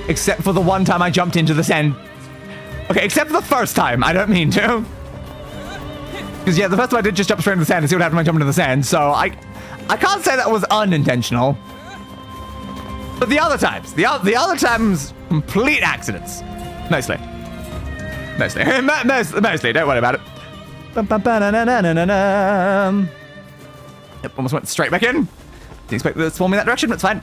Except for the one time I jumped into the sand. Okay, except for the first time. I don't mean to. Because, yeah, the first time I did just jump straight into the sand and see what happened when I jumped into the sand. So, I can't say that was unintentional. But the other times. The other times, complete accidents. Mostly. Mostly. Mostly. Don't worry about it. Yep, almost went straight back in. Didn't expect this to fall me that direction, but it's fine.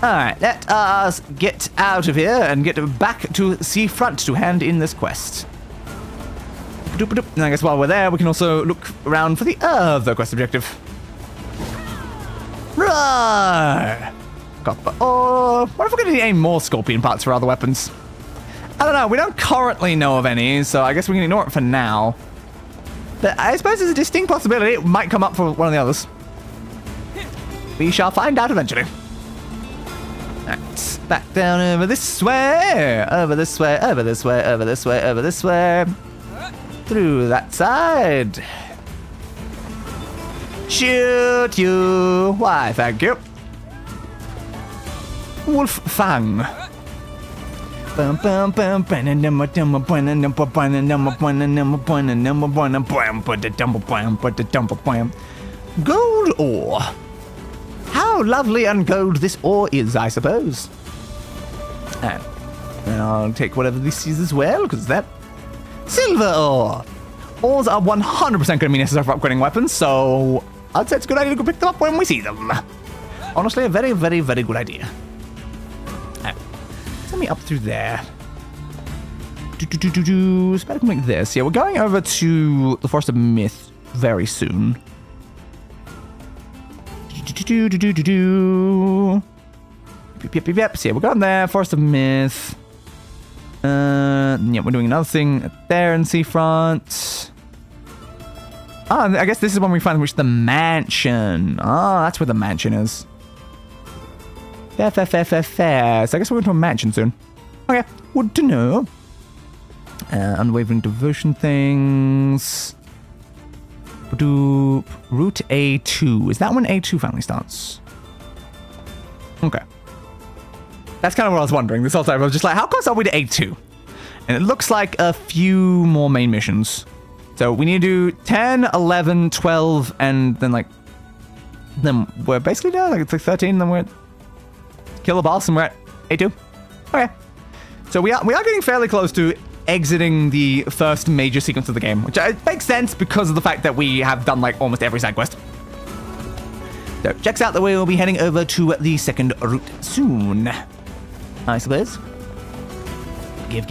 Alright, let us get out of here and get back to seafront to hand in this quest. And I guess while we're there, we can also look around for the other quest objective. Right. Copper ore. What if we're going to need any more scorpion parts for other weapons? I don't know. We don't currently know of any, so I guess we can ignore it for now. But I suppose there's a distinct possibility it might come up for one of the others. We shall find out eventually. Right, back down over this way. Over this way, over this way, over this way, over this way. Through that side. Shoot you. Why, thank you. Wolf Fang. Gold ore. How lovely and gold this ore is, I suppose. And I'll take whatever this is as well, because that. Silver ore. Ores are 100% going to be necessary for upgrading weapons, so I'd say it's a good idea to go pick them up when we see them. Honestly, a very, very, very good idea. Let me up through there. It's better like this. Yeah, we're going over to the Forest of Myth very soon. Yep. So yeah, we're going there. Forest of Myth. Yeah, we're doing another thing there in Seafront. Ah, I guess this is when we find which the mansion. Ah, that's where the mansion is. Fair. So I guess we're going to a mansion soon. Okay, good to know. Unwavering devotion things. Route A2. Is that when A2 finally starts? Okay. That's kind of what I was wondering this whole time. I was just like, how close are we to A2? And it looks like a few more main missions. So we need to do 10, 11, 12, and then like... Then we're basically done. Like it's like 13, then we're at... Kill the boss, and we're at A2. Okay. So we are getting fairly close to exiting the first major sequence of the game, which makes sense because of the fact that we have done like almost every side quest. So checks out that we will be heading over to the second route soon, I suppose. Give.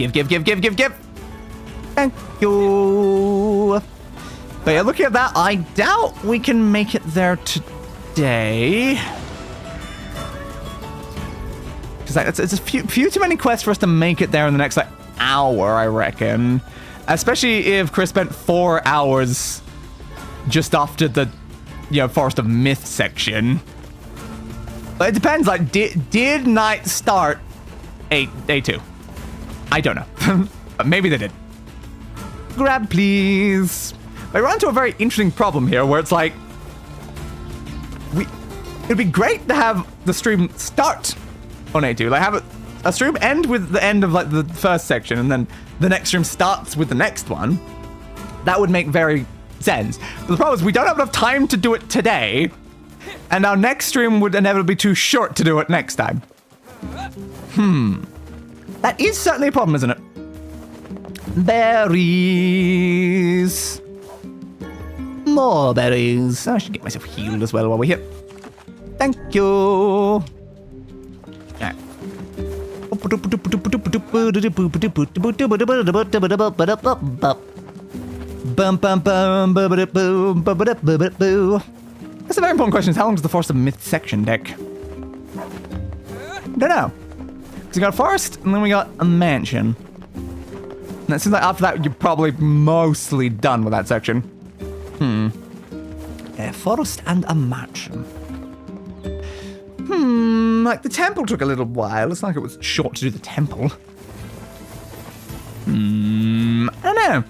Thank you. But yeah, looking at that, I doubt we can make it there today. Because it's a few too many quests for us to make it there in the next like hour, I reckon. Especially if Chris spent 4 hours just after the, Forest of Myth section. But it depends, like, did night start day 2? I don't know. But maybe they did. Grab, please. But we run into a very interesting problem here where it's like, it'd be great to have the stream start on A2. Like, have a stream end with the end of, like, the first section, and then the next stream starts with the next one. That would make very sense. But the problem is we don't have enough time to do it today, And our next stream would inevitably be too short to do it next time. That is certainly a problem, isn't it? Berries. More berries. I should get myself healed as well while we're here. Thank you. Alright. That's a very important question. Is how long does the Forest of Myth section take? Don't know. So we got a forest, and then we got a mansion. And it seems like after that, you're probably mostly done with that section. A forest and a mansion. Like the temple took a little while. It's not like it was short to do the temple. I don't know.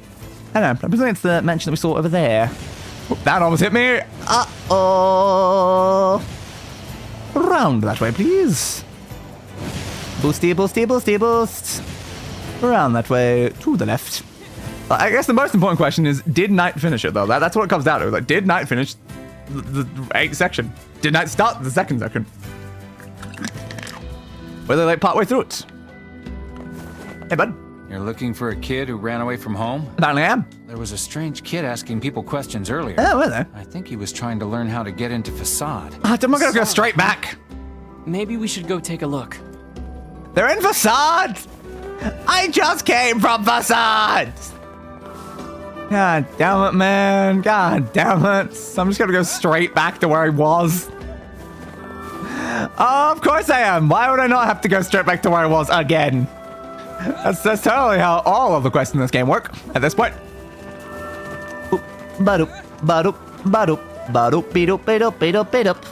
I presume it's the mansion that we saw over there. Oh, that almost hit me. Uh-oh. Round that way, please. Boosty, boosty, boosty, boost. Around that way, to the left. I guess the most important question is, did Knight finish it, though? That's what it comes down to. Like, did Knight finish the 8th section? Did Knight start the 2nd section? Were they, like, partway through it? Hey, bud. You're looking for a kid who ran away from home? Apparently I am. There was a strange kid asking people questions earlier. Oh, were there? I think he was trying to learn how to get into Facade. I'm not gonna go straight back. Maybe we should go take a look. They're in Facade! I just came from Facade! God damn it, man. God damn it. So I'm just gonna go straight back to where I was. Oh, of course I am. Why would I not have to go straight back to where I was again? That's totally how all of the quests in this game work at this point. Ba-doop, ba-doop, ba-doop, ba-doop, be-doop, be-doop, be-doop, be-doop.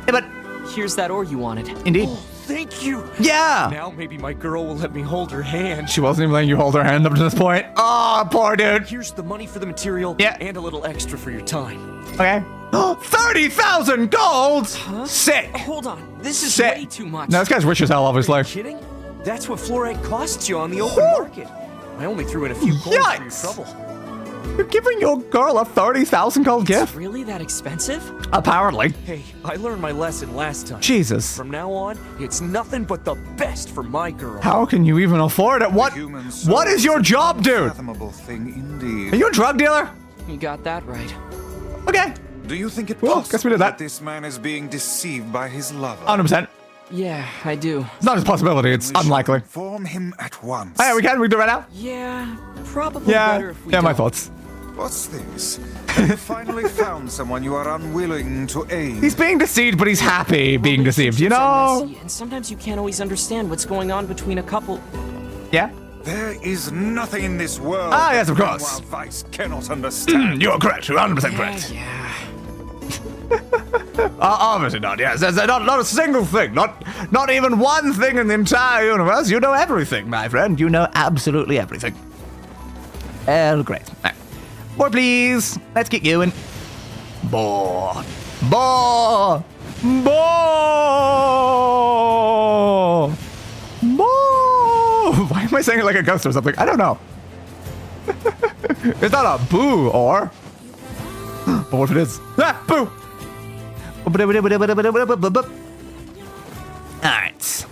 Hey, bud. Here's that ore you wanted. Indeed. Oh, thank you. Yeah. Now maybe my girl will let me hold her hand. She wasn't even letting you hold her hand up to this point. Oh, poor dude. Here's the money for the material. Yeah. And a little extra for your time. Okay. 30,000 gold! Huh? Sick. Hold on. This is Sick. way too much. No, this guy's rich as hell, obviously. Are you kidding? That's what fluorite costs you on the open market. I only threw in a few coins for your trouble. You're giving your girl a 30,000 gold gift? It's really that expensive? Apparently. Hey, I learned my lesson last time. Jesus. From now on, it's nothing but the best for my girl. How can you even afford it? What is your job, dude? Thing indeed. Are you a drug dealer? You got that right. Okay. Do you think it Well, possible guess we did that. this man is being deceived by his lover? 100%. Yeah, I do. It's not a possibility. It's unlikely. Inform him at once. Oh, yeah, we can. We can do it right now. Yeah, probably better if we yeah, don't. my thoughts. What's this? Have you finally found someone you are unwilling to aid? He's being deceived, but he's happy being deceived, you know? Messy, and sometimes you can't always understand what's going on between a couple. Yeah? There is nothing in this world Ah, yes, of course. Grimoire Weiss cannot understand. You are correct. You're 100% correct. Yeah. Obviously not, yes. There's not a single thing. Not even one thing in the entire universe. You know everything, my friend. You know absolutely everything. Great. Right. More, please. Let's get going. Boar. Boar. Boar. Boar. Why am I saying it like a ghost or something? I don't know. It's not a boo or. But what if it is? Ah, boo. Alright.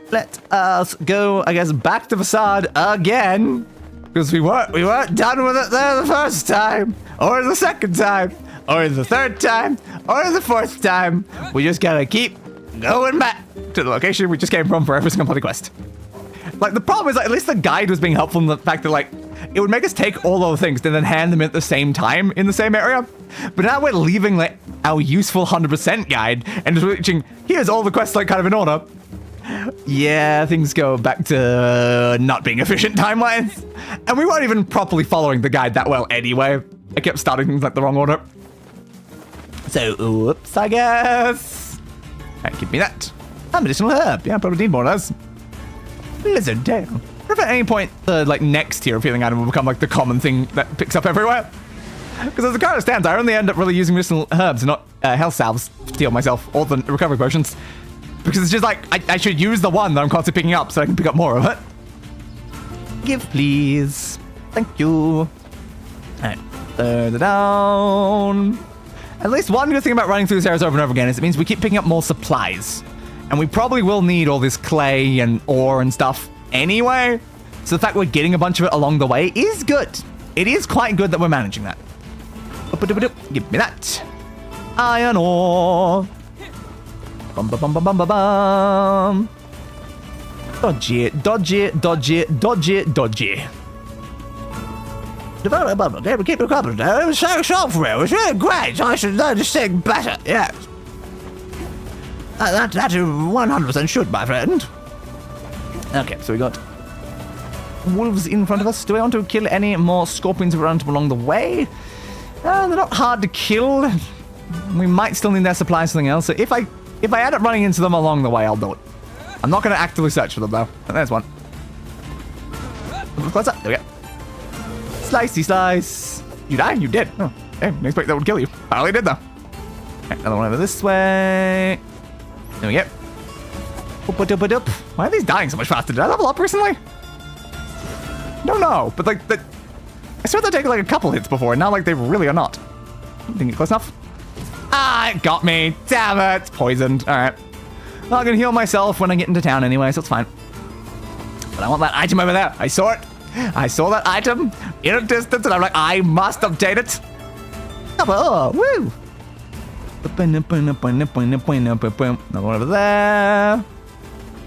Let us go, I guess, back to Facade again. Because we weren't done with it there the first time. Or the second time. Or the third time. Or the fourth time. We just gotta keep going back to the location we just came from for every single bloody quest. Like, the problem is, like, at least the guide was being helpful in the fact that, like, it would make us take all those things and then hand them at the same time in the same area. But now we're leaving, like, our useful 100% guide and just reaching, here's all the quests, like, kind of in order. Yeah, things go back to not being efficient time-wise. And we weren't even properly following the guide that well anyway. I kept starting things, like, the wrong order. So, oops, I guess. Alright, give me that. Medicinal herb. Yeah, I probably need more of those. Lizard tail. What if at any point the next tier of healing item will become like the common thing that picks up everywhere? Because as it kind of stands, I only end up really using medicinal herbs and not health salves to heal myself, or the recovery potions. Because it's just like, I should use the one that I'm constantly picking up so I can pick up more of it. Give, please. Thank you. Alright, further down. At least one good thing about running through this area over and over again is it means we keep picking up more supplies. And we probably will need all this clay and ore and stuff anyway. So the fact we're getting a bunch of it along the way is good. It is quite good that we're managing that. Give me that. Iron ore. Bum bum bum bum bum bum. Dodgy, dodgy, dodgy, dodgy, dodgy. Develop a bubble, never keep a couple. It was so software, it's really great. I should learn to sing better. Yes. That 100% should, my friend. Okay, so we got wolves in front of us. Do we want to kill any more scorpions around along the way? They're not hard to kill. We might still need their supplies or something else. So if I end up running into them along the way, I'll do it. I'm not going to actively search for them, though. There's one. Close up. There we go. Slicey slice. You died? You did. Oh, hey, didn't expect that would kill you. Probably did, though. Okay, another one over this way. There we go. Why are these dying so much faster? Did I level up recently? Don't know, but like, I swear they take like a couple hits before, and now like they really are not. Didn't get close enough. Ah, it got me. Damn it. It's poisoned. All right. Well, I'm going to heal myself when I get into town anyway, so it's fine. But I want that item over there. I saw it. I saw that item in a distance, and I'm like, I must update it. Oh, woo. Another one over there.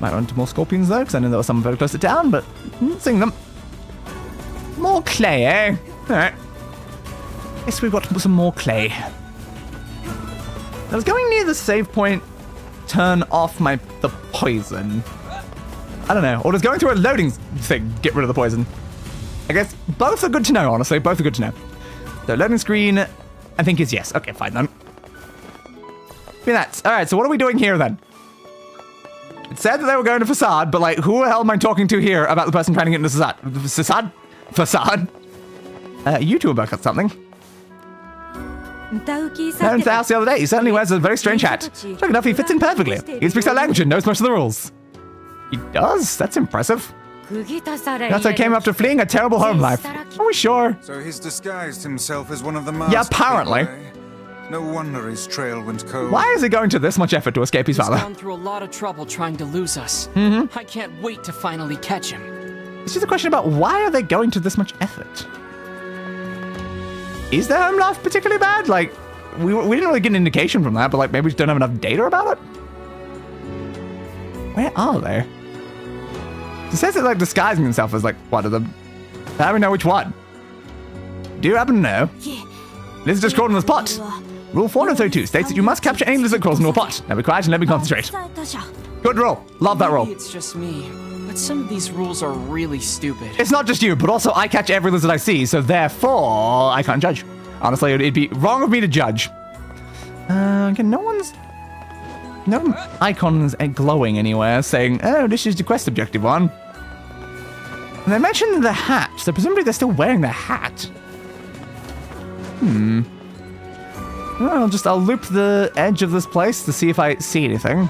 Might run into more scorpions though, because I know there was some very close to town, but seeing them. More clay, eh? Alright. Guess we've got some more clay. I was going near the save point, turn off the poison. I don't know. Or does going through a loading thing get rid of the poison? I guess both are good to know, honestly. Both are good to know. The loading screen, I think, is yes. Okay, fine then. That's alright, so what are we doing here then? It said that they were going to Facade, but like, who the hell am I talking to here about the person trying to get into Facade? Facade? YouTuber got something. I went to the house the other day. He certainly wears a very strange hat. Sure enough, he fits in perfectly. He speaks our language and knows most of the rules. He does? That's impressive. That's I came after fleeing a terrible home life. Are we sure? So he's disguised himself as one of the masked Yeah, apparently. No wonder his trail went cold. Why is he going to this much effort to escape his father? He's gone through a lot of trouble trying to lose us. I can't wait to finally catch him. It's just a question about why are they going to this much effort? Is their home life particularly bad? Like, we didn't really get an indication from that, but like maybe we just don't have enough data about it? Where are they? It says that like disguising himself as like one of them. How do we know which one? Do you happen to know? Lizard just crawled in this pot. Rule 432 states that you must capture any lizard crawls into a pot. Now be quiet and let me concentrate. Good rule. Love that rule. Maybe it's just me, but some of these rules are really stupid. It's not just you, but also I catch every lizard I see, so therefore I can't judge. Honestly, it'd be wrong of me to judge. Okay, no icons glowing anywhere saying, oh, this is the quest objective one. And they mentioned the hat, so presumably they're still wearing their hat. Well, I'll loop the edge of this place to see if I see anything.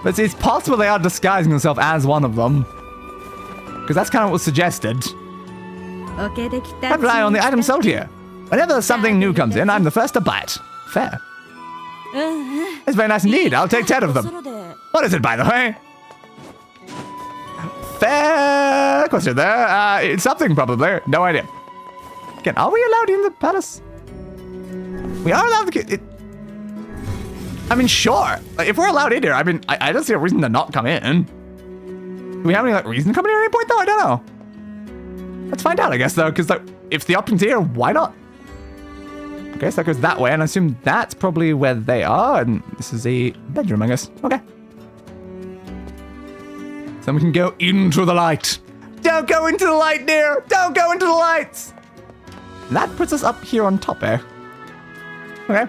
But it's possible they are disguising themselves as one of them. Because that's kind of what was suggested. Have an eye on the item sold here. Whenever something new comes in, I'm the first to buy it. Fair. It's very nice indeed. I'll take 10 of them. What is it, by the way? Fair question there. It's something, probably. No idea. Again, are we allowed in the palace? We are allowed to... I mean, sure. Like, if we're allowed in here, I mean, I don't see a reason to not come in. Do we have any like reason to come in at any point, though? I don't know. Let's find out, I guess, though, because like, if the option's here, why not? Okay, so that goes that way, and I assume that's probably where they are, and this is a bedroom, I guess. Okay. So we can go into the light. Don't go into the light, NieR! Don't go into the lights! That puts us up here on top, eh? Okay.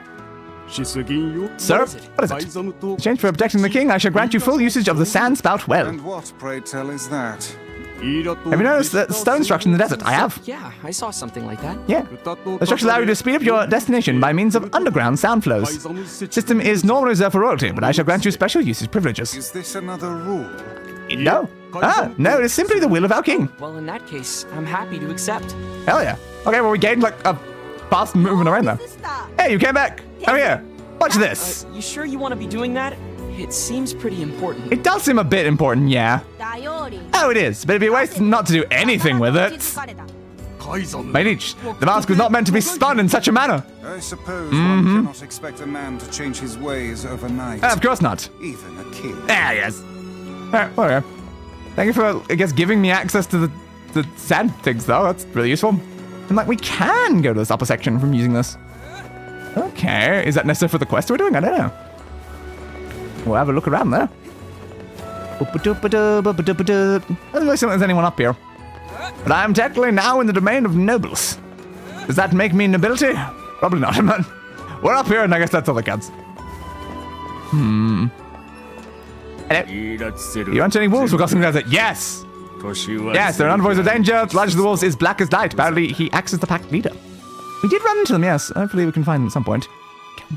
Sir, what is it? In exchange for protecting the king, I shall grant you full usage of the sand spout well. And what, pray tell, is that? Have you noticed the stone structure in the desert? I have. Yeah, I saw something like that. Yeah. The structures allow you to speed up your destination by means of underground sound flows. System is normally reserved for royalty, but I shall grant you special usage privileges. Is this another rule? No. No, it is simply the will of our king. Well, in that case, I'm happy to accept. Hell yeah. Okay, well, we gained like a fast moving around there. Hey, you came back. Come here. Watch this. You sure you want to be doing that? It seems pretty important. It does seem a bit important, yeah. Oh, it is, but it'd be a waste not to do anything with it. My liege, the mask was not meant to be spun in such a manner. I suppose one cannot expect a man to change his ways overnight. Of course not. Even a kid. Ah, yes. Alright, well, thank you for, I guess, giving me access to the sad things, though. That's really useful. And, like, we can go to this upper section from using this. Okay, is that necessary for the quest we're doing? I don't know. We'll have a look around there. Doesn't really seem like there's anyone up here. But I am technically now in the domain of nobles. Does that make me nobility? Probably not, man. We're up here, and I guess that's all that counts. Hello. You want any wolves for crossing the desert? Yes! Yes, they're an voice of danger. The largest of the wolves is black as night. Apparently, he acts as the pack leader. We did run into them, yes. Hopefully, we can find them at some point.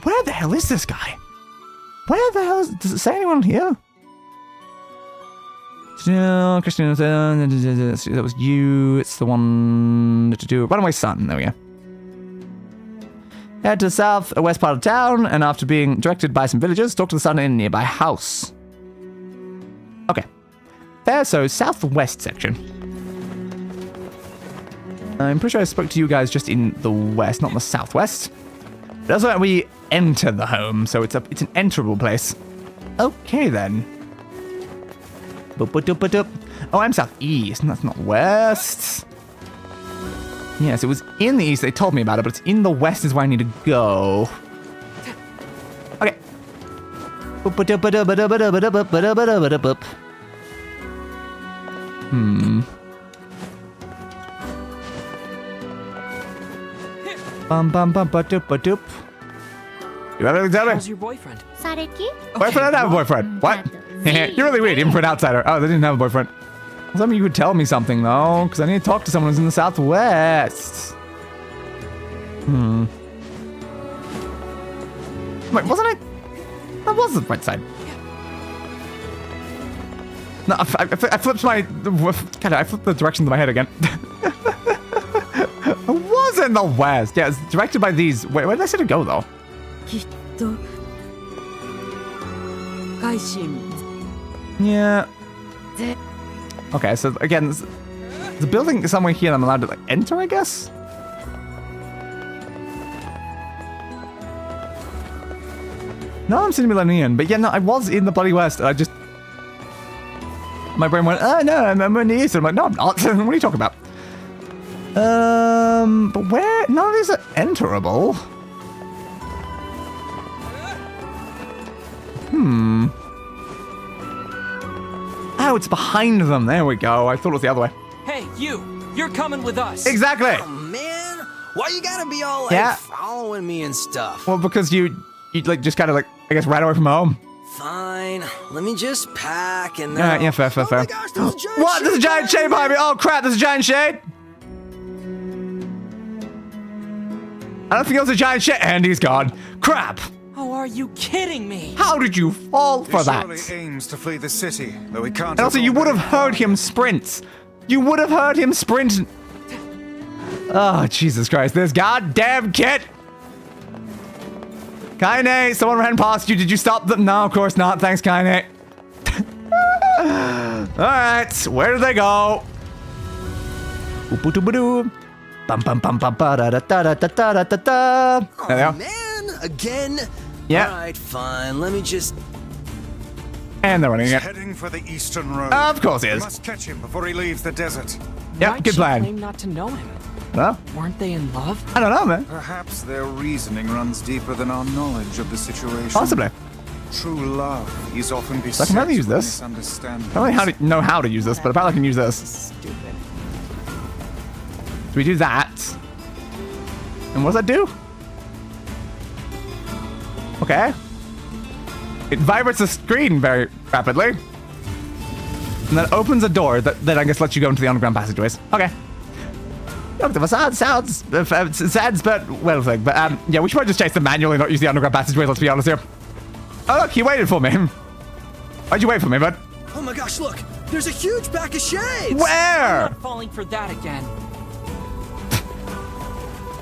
Where the hell is this guy? Where the hell is... Does it say anyone here? Christian, that was you. It's the one to do... Runaway Son. There we go. Head to the south, west part of town, and after being directed by some villagers, talk to the sun in a nearby house. Okay. There, so southwest section. I'm pretty sure I spoke to you guys just in the west, not in the southwest. But also we enter the home, so it's an enterable place. Okay then. Oh, I'm southeast, and that's not west. Yes, it was in the east. They told me about it, but it's in the west is where I need to go. Okay. You have anything to tell me? How's your boyfriend? Boyfriend? I don't have a boyfriend. What? You're really weird, even for an outsider. Oh, they didn't have a boyfriend. Something you could tell me something, though, because I need to talk to someone who's in the southwest. Wait, wasn't I? That was the right side. No, I flipped my... God, I flipped the directions of my head again. I was in the west. Yeah, it's directed by these. Where did I say to go, though? Yeah. Okay, so again, the building is somewhere here I'm allowed to like enter, I guess? No, I'm Millennium, but yeah, no, I was in the bloody west, and I just... My brain went, oh no, I'm in the east. I'm like, no, I'm not. What are you talking about? But where? None of these are enterable. Oh, it's behind them. There we go. I thought it was the other way. Hey, you're coming with us. Exactly. Oh, man. Why you gotta be all like following me and stuff? Well, because you like just kind of like, I guess, ran away from home. Fine. Let me just pack and then... yeah, fair. Oh my gosh, there's a giant what? There's a giant shade behind me. Oh, crap. There's a giant shade. I don't think it was a giant shade. And he's gone. Crap. Oh, are you kidding me? How did you fall for that? He surely aims to flee the city, though he can't... And also, you would have heard him sprint. You would have heard him sprint. Oh, Jesus Christ. This goddamn kid. Kainé, someone ran past you. Did you stop them? No, of course not. Thanks, Kainé. Alright, where did they go? Oh, man, again? Yeah. Alright, fine. Let me just... And they're running He's it. heading for the eastern road. Of course he is. We must catch him before he leaves the desert. Yep, good plan. Claim not to know him. Well, weren't they in love? I don't know, man. Perhaps their reasoning runs deeper than our knowledge of the situation. Possibly. True love is often beset So I can never use this. I don't really know how to use this, but apparently I can use this. Stupid. So we do that. And what does that do? Okay. It vibrates the screen very rapidly. And then opens a door that I guess lets you go into the underground passageways. Okay. Look, the facade sounds sad, but well thing. But yeah, we should probably just chase them manually, not use the underground passageways, let's be honest here. Oh look, he waited for me. Why'd you wait for me, bud? Oh my gosh, look! There's a huge pack of shades! Where? I'm not falling for that again.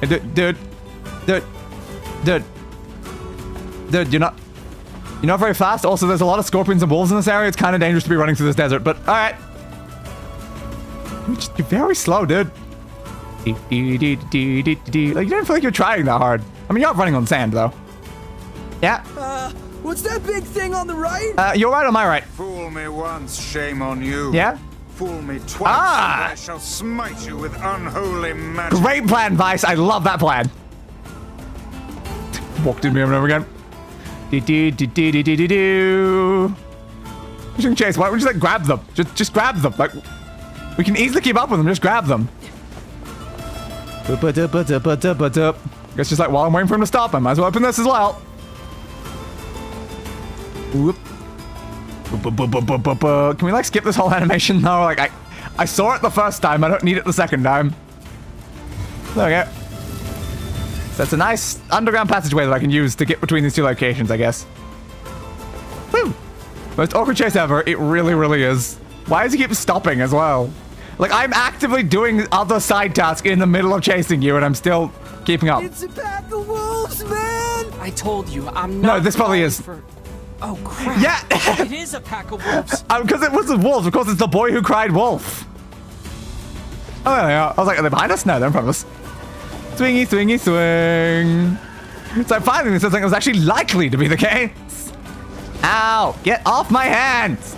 Hey, dude, Dude, you're not very fast. Also, there's a lot of scorpions and wolves in this area. It's kind of dangerous to be running through this desert, but all right. You're very slow, dude. Like, you don't feel like you're trying that hard. I mean, you're not running on sand, though. Yeah. What's that big thing on the right? You're right on my right. Fool me once, shame on you. Yeah? Fool me twice, and I shall smite you with unholy magic. Great plan, Weiss. I love that plan. Walked in me over and over again. We can chase. Why don't we just like grab them? Just grab them. Like, we can easily keep up with them. Just grab them. Guess just like while I'm waiting for him to stop, I might as well open this as well. Whoop. Can we like skip this whole animation though? Like I saw it the first time. I don't need it the second time. There we go. So it's a nice underground passageway that I can use to get between these two locations, I guess. Woo! Most awkward chase ever. It really, really is. Why does he keep stopping as well? Like, I'm actively doing other side tasks in the middle of chasing you, and I'm still keeping up. It's a pack of wolves, man! I told you, I'm not. No, this probably is. Oh, crap. Yeah! It is a pack of wolves. Because it was the wolves. Of course, it's the boy who cried wolf. Oh, there they are. I was like, are they behind us? No, they're in front of us. Swingy, swingy, swing. So finally, this is something that was actually likely to be the case. Ow! Get off my hands!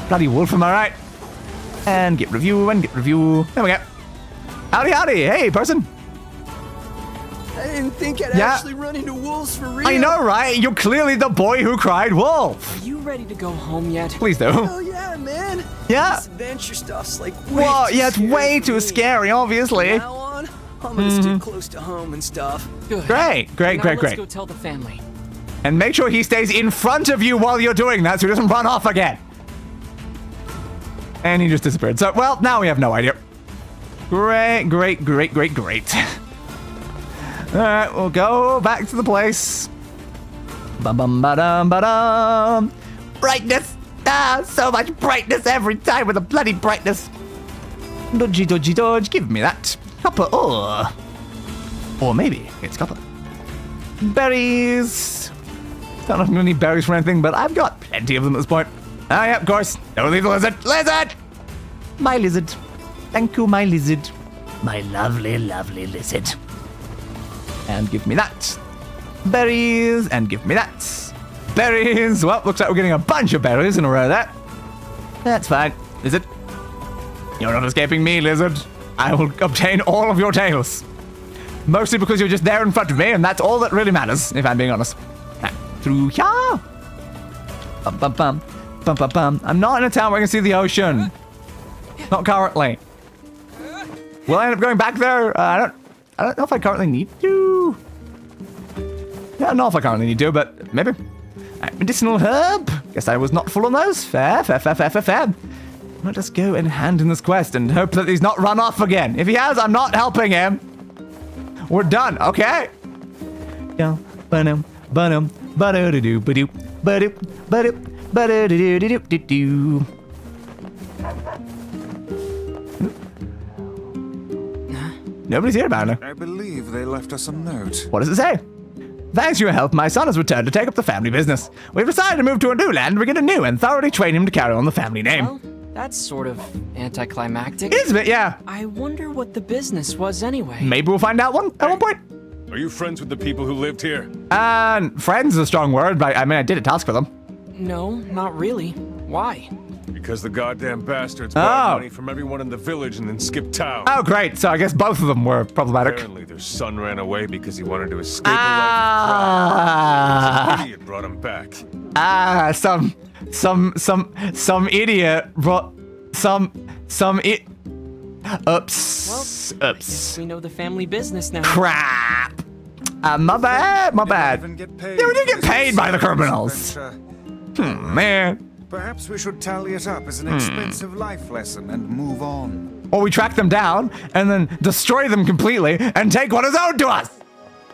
Bloody wolf, am I right? And get review, and get review. There we go. Howdy, howdy. Hey, person. I didn't think I'd actually run into wolves for real. I know, right? You're clearly the boy who cried wolf. Are you ready to go home yet? Please do. Oh yeah, man. Yeah. This adventure stuff's like Whoa, yeah, it's way too scary, obviously. From now on, I'm gonna stick close to home and stuff. Good. Great. Let's go tell the family. And make sure he stays in front of you while you're doing that so he doesn't run off again. And he just disappeared. So, well, now we have no idea. Great. Alright, we'll go back to the place. Bum-bum-ba-dum-ba-dum. Brightness! Ah, so much brightness every time with the bloody brightness. Dodgy, dodgy, dodge. Give me that. Copper ore. Or maybe it's copper. Berries. Don't know if I'm gonna need berries for anything, but I've got plenty of them at this point. Ah, yeah, of course. Don't leave the lizard. Lizard! My lizard. Thank you, my lizard. My lovely, lovely lizard. And give me that. Berries. And give me that. Berries. Well, looks like we're getting a bunch of berries in a row there. That's fine. Lizard. You're not escaping me, lizard. I will obtain all of your tails. Mostly because you're just there in front of me, and that's all that really matters, if I'm being honest. Through here. Bum, bum, bum. Bum, bum, bum. I'm not in a town where I can see the ocean. Not currently. Will I end up going back there? I don't know if I currently need to. Yeah, I don't know if I currently need to, but maybe. Medicinal herb. Guess I was not full on those. Fair. I'll just go and hand in this quest and hope that he's not run off again. If he has, I'm not helping him. We're done, okay? Yeah. Ba-dum, ba-dum, ba-do-do-do, ba-do, ba-do, ba-do, ba-do-do-do-do-do-do. Nobody's here, apparently. I believe they left us a note. What does it say? Thanks for your help, my son has returned to take up the family business. We've decided to move to a new land, begin anew, and thoroughly train him to carry on the family name. Well, that's sort of anticlimactic. Is it? Yeah. I wonder what the business was anyway. Maybe we'll find out at one point. Are you friends with the people who lived here? Friends is a strong word, but I mean, I did a task for them. No, not really. Why? Because the goddamn bastards borrowed money from everyone in the village and then skipped town. Oh, great. So I guess both of them were problematic. Apparently their son ran away because he wanted to escape a life of crime. Some idiot brought him back. Some idiot brought Oops. Well, I guess we know the family business now. Crap. My bad. Yeah, we didn't get paid by the criminals. Man. Perhaps we should tally it up as an expensive life lesson and move on. Or we track them down and then destroy them completely and take what is owed to us.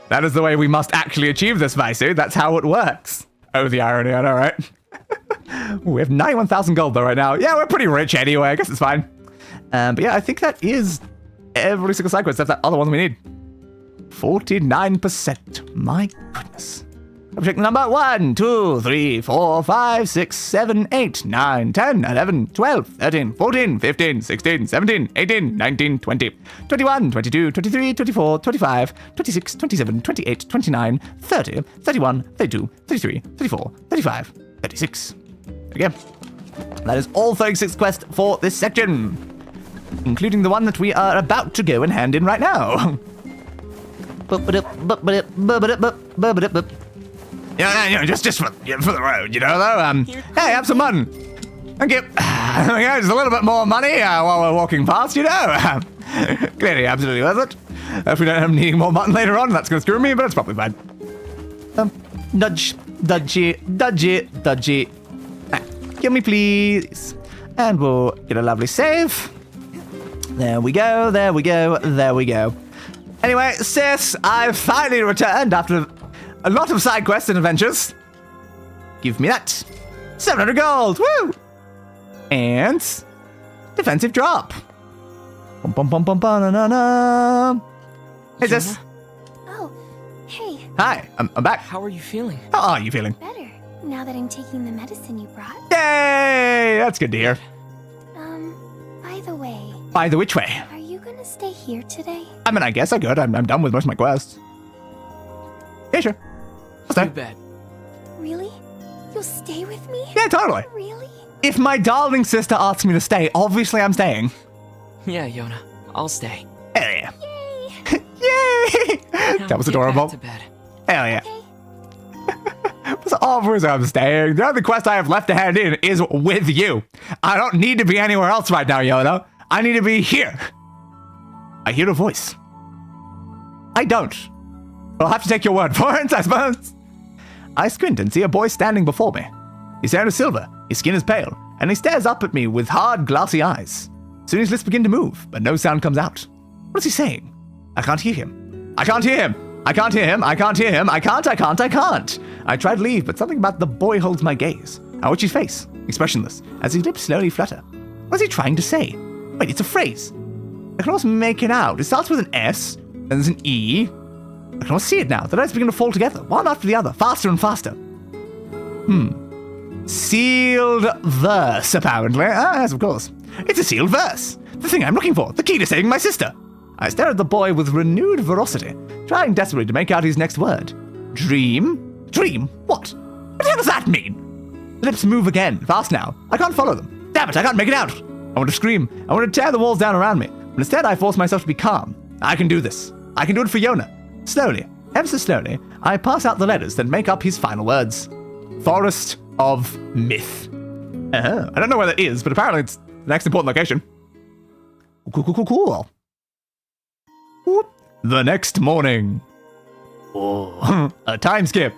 That is the way we must actually achieve this, Weisu. That's how it works. Oh, the irony, I know, right? We have 91,000 gold though right now. Yeah, we're pretty rich anyway. I guess it's fine. But yeah, I think that is every single side quest. That's that other one we need. 49%. My goodness. Object number 1, 2, 3, 4, 5, 6, 7, 8, 9, 10, 11, 12, 13, 14, 15, 16, 17, 18, 19, 20, 21, 22, 23, 24, 25, 26, 27, 28, 29, 30, 31, 32, 33, 34, 35, 36. There we go. That is all 36 quests for this section, including the one that we are about to go and hand in right now. Yeah, just for the road, you know, though. Hey, have some mutton. Thank you. Just a little bit more money while we're walking past, you know. Clearly, absolutely worth it. If we don't end up needing more mutton later on, that's going to screw me, but it's probably fine. Dodgy. Kill me, please. And we'll get a lovely save. There we go. Anyway, sis, I've finally returned after a lot of side quests and adventures. Give me that. 700 gold. Woo! And defensive drop. Hey, sis. Oh, hey. Hi, I'm back. How are you feeling? How are you feeling? Better, now that I'm taking the medicine you brought. Yay! That's good to hear. By the way. By the which way? Are you gonna stay here today? I mean, I guess I could. I'm done with most of my quests. Yeah, sure. I'll stay. Too bad. Really? You'll stay with me? Yeah, totally. Really? If my darling sister asks me to stay, obviously I'm staying. Yeah, Yonah. I'll stay. Hell yeah. Yay! Yay! That was adorable. Get back to bed. Hell yeah. That's obviously I'm staying. The only quest I have left to hand in is with you. I don't need to be anywhere else right now, Yonah. I need to be here. I hear a voice. I don't. I'll have to take your word for it, I suppose. I squint and see a boy standing before me. His hair is silver, his skin is pale, and he stares up at me with hard, glassy eyes. Soon his lips begin to move, but no sound comes out. What is he saying? I can't hear him. I can't hear him. I can't hear him. I can't hear him. I can't. I try to leave, but something about the boy holds my gaze. I watch his face, expressionless, as his lips slowly flutter. What is he trying to say? Wait, it's a phrase. I can almost make it out. It starts with an S, then there's an E. I can almost see it now. The letters begin to fall together, one after the other, faster and faster. Sealed verse, apparently. Ah, yes, of course. It's a sealed verse. The thing I'm looking for. The key to saving my sister. I stare at the boy with renewed ferocity, trying desperately to make out his next word. Dream? Dream? What? What the hell does that mean? The lips move again, fast now. I can't follow them. Damn it, I can't make it out. I want to scream. I want to tear the walls down around me. But instead, I force myself to be calm. I can do this. I can do it for Yonah. Slowly, ever so slowly, I pass out the letters that make up his final words. Forest of Myth. I don't know where that is, but apparently it's the next important location. Cool. The next morning. Oh, a time skip.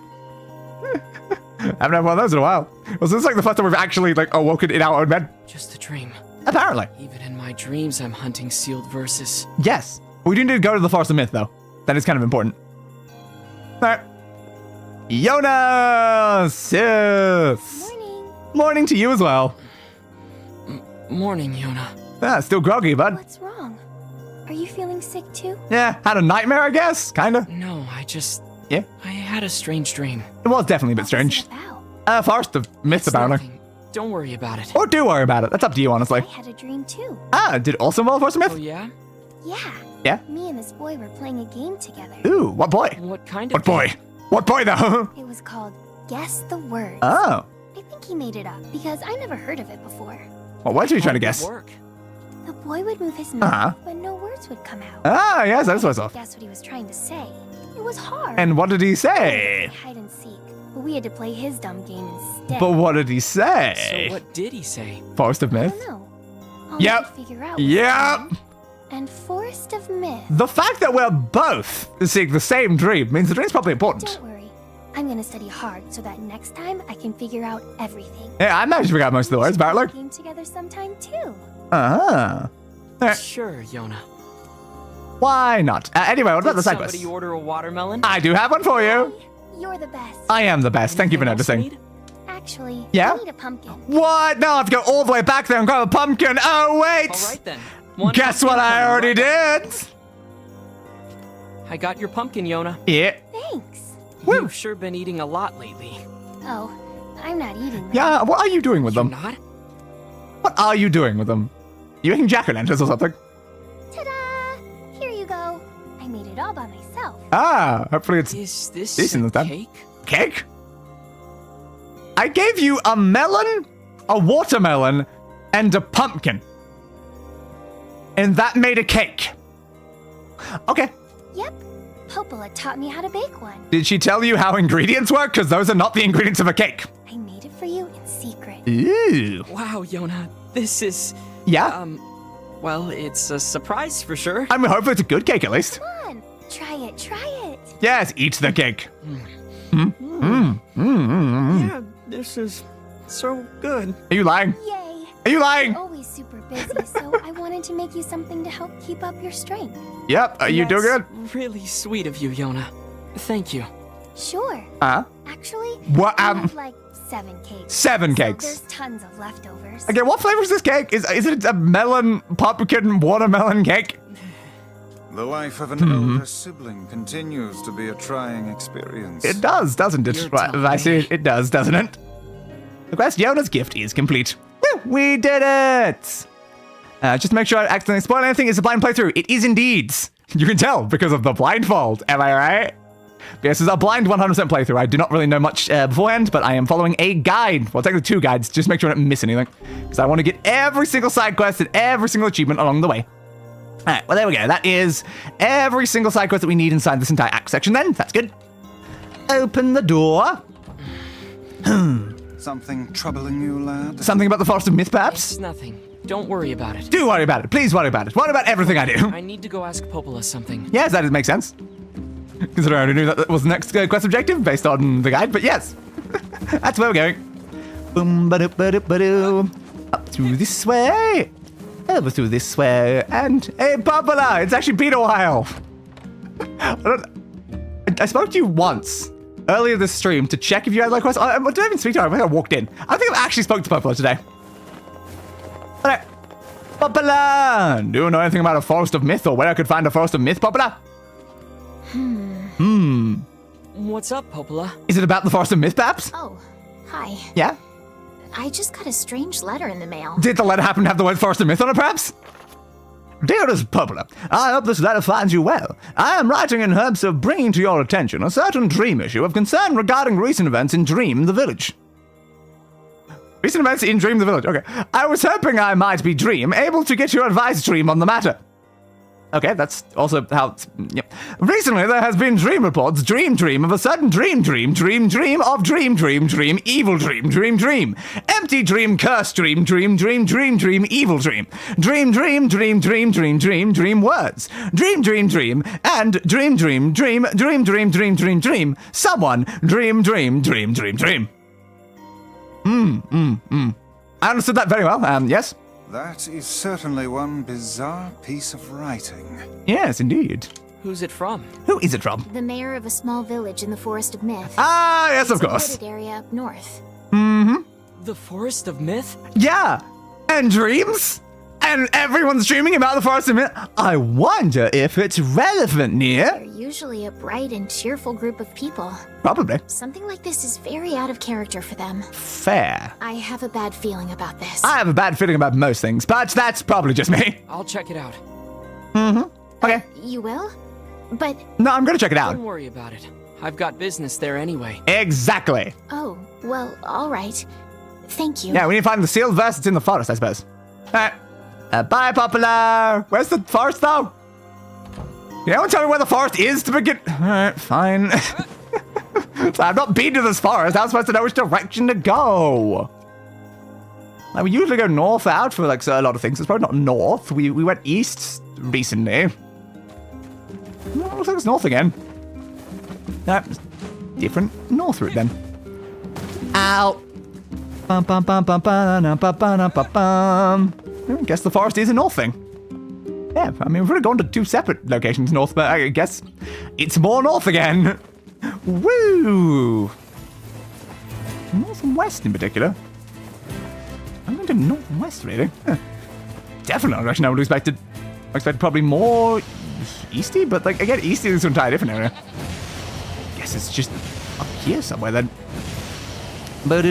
I haven't had one of those in a while. Well, so this is like the first time we've actually awoken in our own bed. Just a dream. Apparently. Even in my dreams, I'm hunting sealed verses. Yes. We do need to go to the Forest of Myth, though. That is kind of important. All right. Yonah! Sis! Morning to you as well. Morning, Yonah. Still groggy, bud. What's wrong? Are you feeling sick too? Yeah, had a nightmare, I guess. Kinda. No, I just... Yeah? I had a strange dream. It was definitely a bit strange. Forest of Myth, apparently. Don't worry about it. Or do worry about it. That's up to you, honestly. I had a dream too. Did it also involve Forest of Myth? Oh, yeah? Yeah. Yeah? Me and this boy were playing a game together. Ooh, what boy? What kind of What boy? What boy, though? It was called Guess the Word. Oh. I think he made it up because I never heard of it before. Well, what are you trying to guess? The boy would move his mouth, but no words would come out. Ah, yes, that's what's off. Guess what he was trying to say. It was hard. And what did he say? Hide and seek, but we had to play his dumb game instead. But what did he say? So what did he say? Forest of Myth? I don't know. All Yep. I could figure out Yep. and Forest of Myth. The fact that we're both seeing the same dream means the dream's probably important. Don't worry. I'm gonna study hard so that next time I can figure out everything. Yeah, I managed to figure out most of the words, Play apparently. a game together sometime too. Sure, Yonah. Why not? Anyway, what about the side quest? Somebody order a watermelon? I do have one for you. You're the best. I am the best. Thank you for noticing. Actually, Yeah? I need a pumpkin. What? Now I have to go all the way back there and grab a pumpkin. Oh, wait. All right, then. Guess what I already did? I got your pumpkin, Yonah. Yeah. Thanks. You've sure been eating a lot lately. Oh, I'm not eating them. Yeah, what are you doing with them? Not? What are you doing with them? You making jack-o'-lanterns or something? Ta-da! Here you go. I made it all by myself. Ah, hopefully it's Is this decent this time. cake? Cake? I gave you a melon, a watermelon, and a pumpkin. And that made a cake. Okay. Yep. Popola taught me how to bake one. Did she tell you how ingredients work? Because those are not the ingredients of a cake. I made it for you in secret. Ooh. Wow, Yonah, this is... Yeah? Well, it's a surprise for sure. I mean, hopefully it's a good cake at least. Come on, try it, try it. Yes, eat the cake. Yeah, this is so good. Are you lying? Yay. Are you lying? You're always super busy, so I wanted to make you something to help keep up your strength. Yep, are you doing good? Really sweet of you, Yonah. Thank you. Sure. Actually, What, I have like 7 cakes. 7 So cakes. there's tons of leftovers. Okay, what flavor is this cake? Is it a melon, pumpkin, watermelon cake? The life of an older sibling continues to be a trying experience. It does, doesn't it? Right, I see it does, doesn't it? The quest Yonah's gift is complete. Woo, we did it! Just to make sure I don't accidentally spoil anything, it's a blind playthrough. It is indeed. You can tell because of the blindfold, am I right? Yes, it's a blind 100% playthrough. I do not really know much beforehand, but I am following a guide. Well, technically 2 guides, just make sure I don't miss anything. Because I want to get every single side quest and every single achievement along the way. Alright, well there we go. That is every single side quest that we need inside this entire act section then. That's good. Open the door. Something troubling you, lad? Something about the Forest of Myth, perhaps? It's nothing. Don't worry about it. Do worry about it. Please worry about it. Worry about everything I do. I need to go ask Popola something. Yes, that makes sense. Considering I already knew that was the next quest objective based on the guide, but yes. That's where we're going. Boom, ba-do. Up through this way. Over through this way. And hey, Popola! It's actually been a while. I spoke to you once earlier this stream to check if you had like quests. I didn't even speak to her. I think I walked in. I don't think I've actually spoke to Popola today. Alright. Popola! Do you know anything about a Forest of Myth or where I could find a Forest of Myth, Popola? What's up, Popola? Is it about the Forest of Myth, perhaps? Oh, hi. Yeah? I just got a strange letter in the mail. Did the letter happen to have the word Forest of Myth on it, perhaps? Dearest Popola, I hope this letter finds you well. I am writing in hopes of bringing to your attention a certain dream issue of concern regarding recent events in Dream the Village. Recent events in Dream the Village, okay. I was hoping I might be Dream, able to get your advice, Dream, on the matter. Okay, that's also how... Yep. Recently, there has been dream reports, dream of a certain dream of dream, evil dream, empty dream, cursed dream, evil dream, dream words, dream, and dream, someone, dream. I understood that very well, yes? That is certainly one bizarre piece of writing. Yes, indeed. Who's it from? Who is it from? The mayor of a small village in the Forest of Myth. Ah, yes, of course. It's a wooded area up north. The Forest of Myth? Yeah, and dreams? And everyone's dreaming about the Forest of Myth? I wonder if it's relevant, NieR. They're usually a bright and cheerful group of people. Probably. Something like this is very out of character for them. Fair. I have a bad feeling about this. I have a bad feeling about most things, but that's probably just me. I'll check it out. Okay. You will? But... No, I'm gonna check it out. Don't worry about it. I've got business there anyway. Exactly. Oh, well, alright. Thank you. Yeah, we need to find the sealed verse that's in the forest, I suppose. Alright. Bye, Popola. Where's the forest, though? You don't tell me where the forest is to begin. Alright, fine. So I've not been to this forest. I was supposed to know which direction to go. Like, we usually go north out for like a lot of things. It's probably not north. We went east recently. No, looks like it's north again. Different north route then. Ow. I guess the forest is a north thing. Yeah, I mean, we've already gone to 2 separate locations north, but I guess it's more north again. Woo! North and west in particular. I'm going to north and west, really. Definitely not the direction I would have expected. I expected probably more easty, but like again, easty is an entire different area. Guess it's just up here somewhere then. Would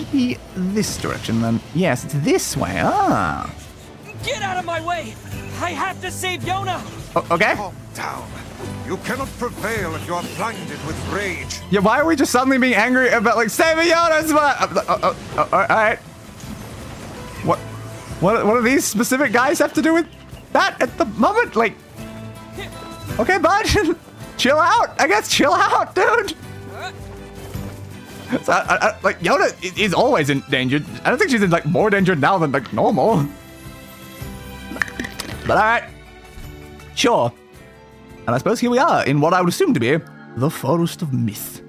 it be this direction then? Yes, it's this way. Ah. Get out of my way! I have to save Yonah! Okay. Calm down. You cannot prevail if you are blinded with rage. Yeah, why are we just suddenly being angry about like saving Yonah? All right. What do these specific guys have to do with that at the moment? Like, okay, bud, chill out. I guess chill out, dude. So, like Yonah is always in danger. I don't think she's in like more danger now than like normal. But all right, sure. And I suppose here we are in what I would assume to be the Forest of Myth.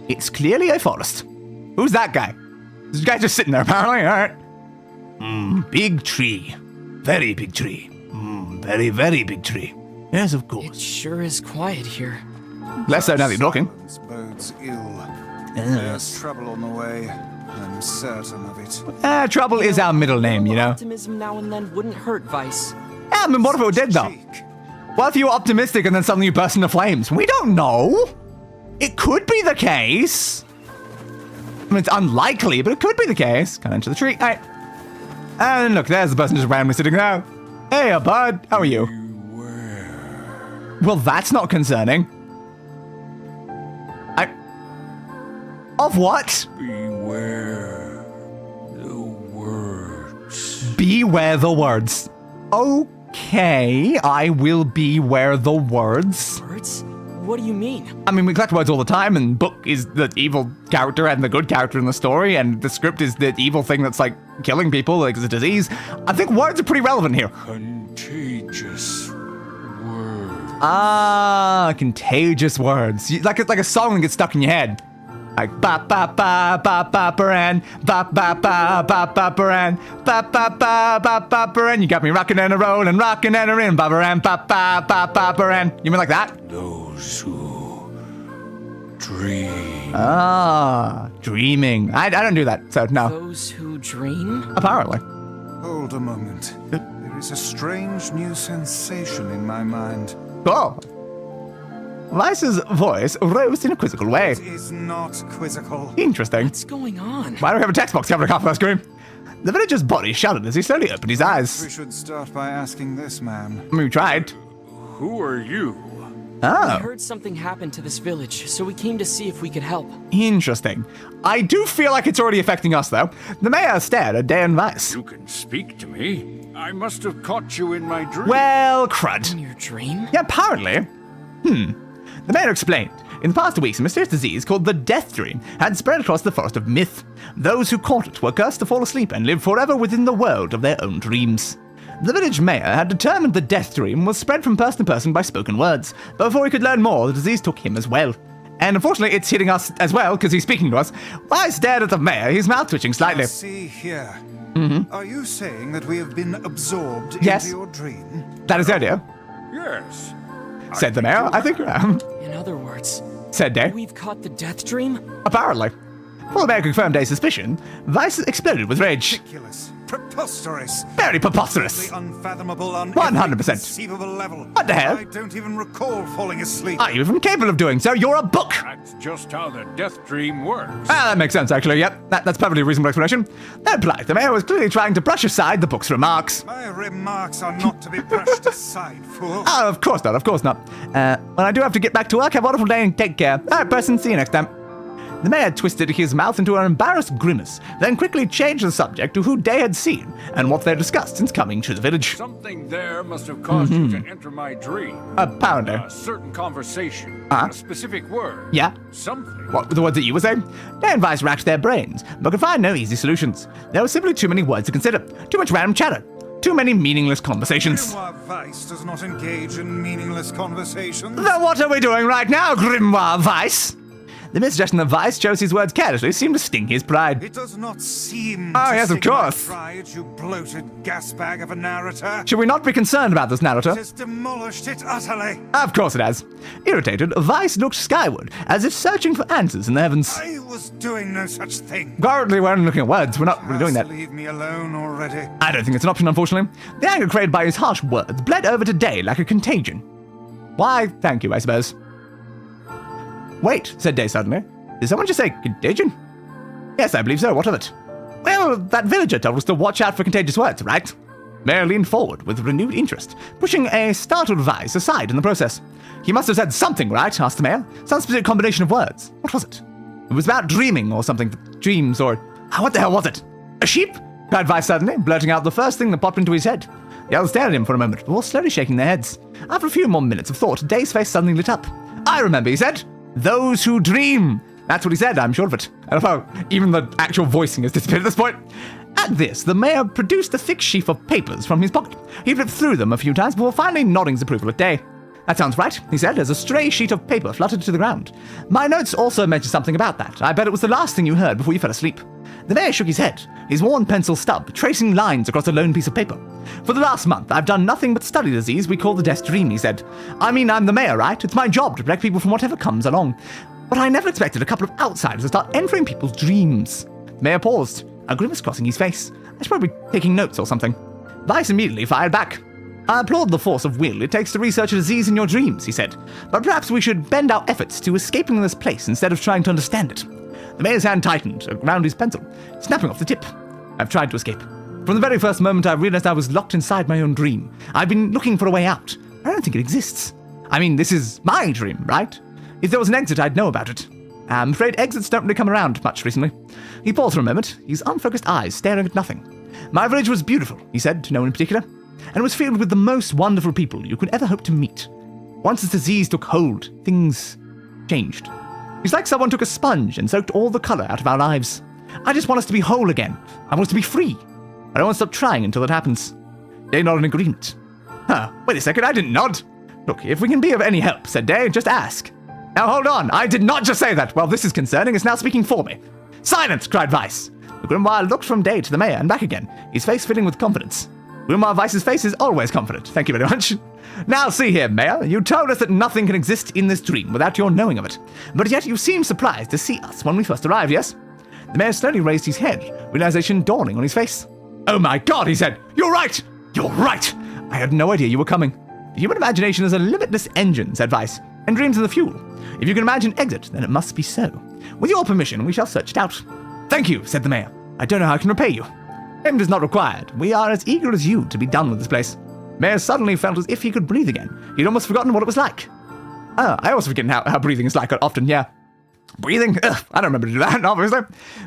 It's clearly a forest. Who's that guy? This guy's just sitting there apparently. All right. Big tree, very big tree. Very, very big tree. Yes, of course. It sure is quiet here. Less so now that you're talking. Bodes ill. There's trouble on the way. I'm certain of it. Trouble is our middle name, you know. Optimism now and then wouldn't hurt, Weiss. Yeah, I mean, what if it did, though? What if you were optimistic and then suddenly you burst into flames? We don't know. It could be the case. I mean, it's unlikely, but it could be the case. Can't enter the tree. All right. And look, there's the person just randomly sitting there. Hey, bud. How are you? Beware. Well, that's not concerning. Of what? Beware the words. Beware the words. Okay, I will beware the words. Words? What do you mean? I mean, we collect words all the time, and Book is the evil character and the good character in the story, and the script is the evil thing that's like killing people, like it's a disease. I think words are pretty relevant here. Contagious words. Ah, contagious words. Like a song that gets stuck in your head. Like ba ba ba ba ba baran, ba ba ba ba ba baran, ba ba ba ba ba baran. You got me rocking and a rolling, rocking and a rin, ba baran, ba ba ba ba baran. You mean like that? Those who dream. Ah, dreaming. I don't do that, so no. Those who dream? Apparently. Hold a moment. There is a strange new sensation in my mind. Oh. Weiss's voice rose in a quizzical way. It is not quizzical. Interesting. What's going on? Why do we have a text box covering half our screen? The villager's body shuddered as he slowly opened his eyes. We should start by asking this man. I mean, we tried. Who are you? Oh. We heard something happened to this village, so we came to see if we could help. Interesting. I do feel like it's already affecting us, though. The mayor stared at Dan Weiss. You can speak to me. I must have caught you in my dream. Well, crud. In your dream? Yeah, apparently. The mayor explained. In the past weeks, a mysterious disease called the Death Dream had spread across the Forest of Myth. Those who caught it were cursed to fall asleep and live forever within the world of their own dreams. The village mayor had determined the Death Dream was spread from person to person by spoken words, but before he could learn more, the disease took him as well. And unfortunately, it's hitting us as well, because he's speaking to us. I stared at the mayor, his mouth twitching slightly. See here. Are you saying that we have been absorbed Yes. into your dream? That is the idea. Yes. Said the mayor. I think you am. In other words, Said Day. we've caught the Death Dream? Apparently. Before the mayor confirmed Day's suspicion, Weiss exploded with rage. Ridiculous. Preposterous. Very preposterous. Unfathomable on 100%. conceivable level. What the hell? I don't even recall falling asleep. Are you even capable of doing so? You're a book. That's just how the death dream works. Ah, that makes sense, actually. Yep, that's perfectly reasonable explanation. That implied the mayor was clearly trying to brush aside the book's remarks. My remarks are not to be brushed aside, fool. Oh, of course not, of course not. When I do have to get back to work, have a wonderful day and take care. All right, person, see you next time. The mayor twisted his mouth into an embarrassed grimace, then quickly changed the subject to who Day had seen and what they'd discussed since coming to the village. Something there must have caused you to enter my dream. A pounder. A certain conversation. Uh-huh. A specific word. Yeah? Something. What, the words that you were saying? Day and Weiss racked their brains, but could find no easy solutions. There were simply too many words to consider, too much random chatter, too many meaningless conversations. Grimoire Weiss does not engage in meaningless conversations. Then what are we doing right now, Grimoire Weiss? The mere suggestion that Weiss chose his words carelessly seemed to sting his pride. It does not seem Oh, to yes, of sting my course. pride, you bloated gasbag of a narrator. Should we not be concerned about this narrator? It has demolished it utterly. Of course it has. Irritated, Weiss looked skyward, as if searching for answers in the heavens. I was doing no such thing. Currently, we're only looking at words. We're not really doing that. Leave me alone already. I don't think it's an option, unfortunately. The anger created by his harsh words bled over to Day like a contagion. Why, thank you, I suppose. Wait, said Day suddenly. Did someone just say contagion? Yes, I believe so. What of it? Well, that villager told us to watch out for contagious words, right? Mayor leaned forward with renewed interest, pushing a startled Weiss aside in the process. He must have said something, right? Asked the mayor. Some specific combination of words. What was it? It was about dreaming or something. Dreams or... what the hell was it? A sheep? Cried Weiss suddenly, blurting out the first thing that popped into his head. The others stared at him for a moment, before slowly shaking their heads. After a few more minutes of thought, Day's face suddenly lit up. I remember, he said. Those who dream. That's what he said, I'm sure of it. I don't know, even the actual voicing has disappeared at this point. At this, the mayor produced a thick sheaf of papers from his pocket. He flipped through them a few times before finally nodding his approval at Day. That sounds right, he said, as a stray sheet of paper fluttered to the ground. My notes also mentioned something about that. I bet it was the last thing you heard before you fell asleep. The mayor shook his head, his worn pencil stub tracing lines across a lone piece of paper. For the last month, I've done nothing but study the disease we call the death dream, he said. I mean, I'm the mayor, right? It's my job to protect people from whatever comes along. But I never expected a couple of outsiders to start entering people's dreams. The mayor paused, a grimace crossing his face. I was probably taking notes or something. Weiss immediately fired back. I applaud the force of will it takes to research a disease in your dreams, he said. But perhaps we should bend our efforts to escaping this place instead of trying to understand it. The mayor's hand tightened around his pencil, snapping off the tip. I've tried to escape. From the very first moment I realized I was locked inside my own dream. I've been looking for a way out. I don't think it exists. I mean, this is my dream, right? If there was an exit, I'd know about it. I'm afraid exits don't really come around much recently. He paused for a moment, his unfocused eyes staring at nothing. My village was beautiful, he said, to no one in particular, and was filled with the most wonderful people you could ever hope to meet. Once this disease took hold, things changed. It's like someone took a sponge and soaked all the color out of our lives. I just want us to be whole again. I want us to be free. I don't want to stop trying until that happens. Day nodded in agreement. Wait a second, I didn't nod. Look, if we can be of any help, said Day, just ask. Now hold on, I did not just say that. Well, this is concerning, it's now speaking for me. Silence, cried Weiss. The Grimoire looked from Day to the mayor and back again, his face filling with confidence. Grimoire Weiss's face is always confident, thank you very much. Now see here, Mayor, you told us that nothing can exist in this dream without your knowing of it. But yet you seemed surprised to see us when we first arrived, yes? The mayor slowly raised his head, realization dawning on his face. Oh my god, he said, you're right! You're right! I had no idea you were coming. The human imagination is a limitless engine, said Weiss, and dreams are the fuel. If you can imagine exit, then it must be so. With your permission, we shall search it out. Thank you, said the mayor. I don't know how I can repay you. Payment is not required. We are as eager as you to be done with this place. Mayor suddenly felt as if he could breathe again. He'd almost forgotten what it was like. I also forget how breathing is like often, yeah. Breathing? Ugh, I don't remember to do that, obviously.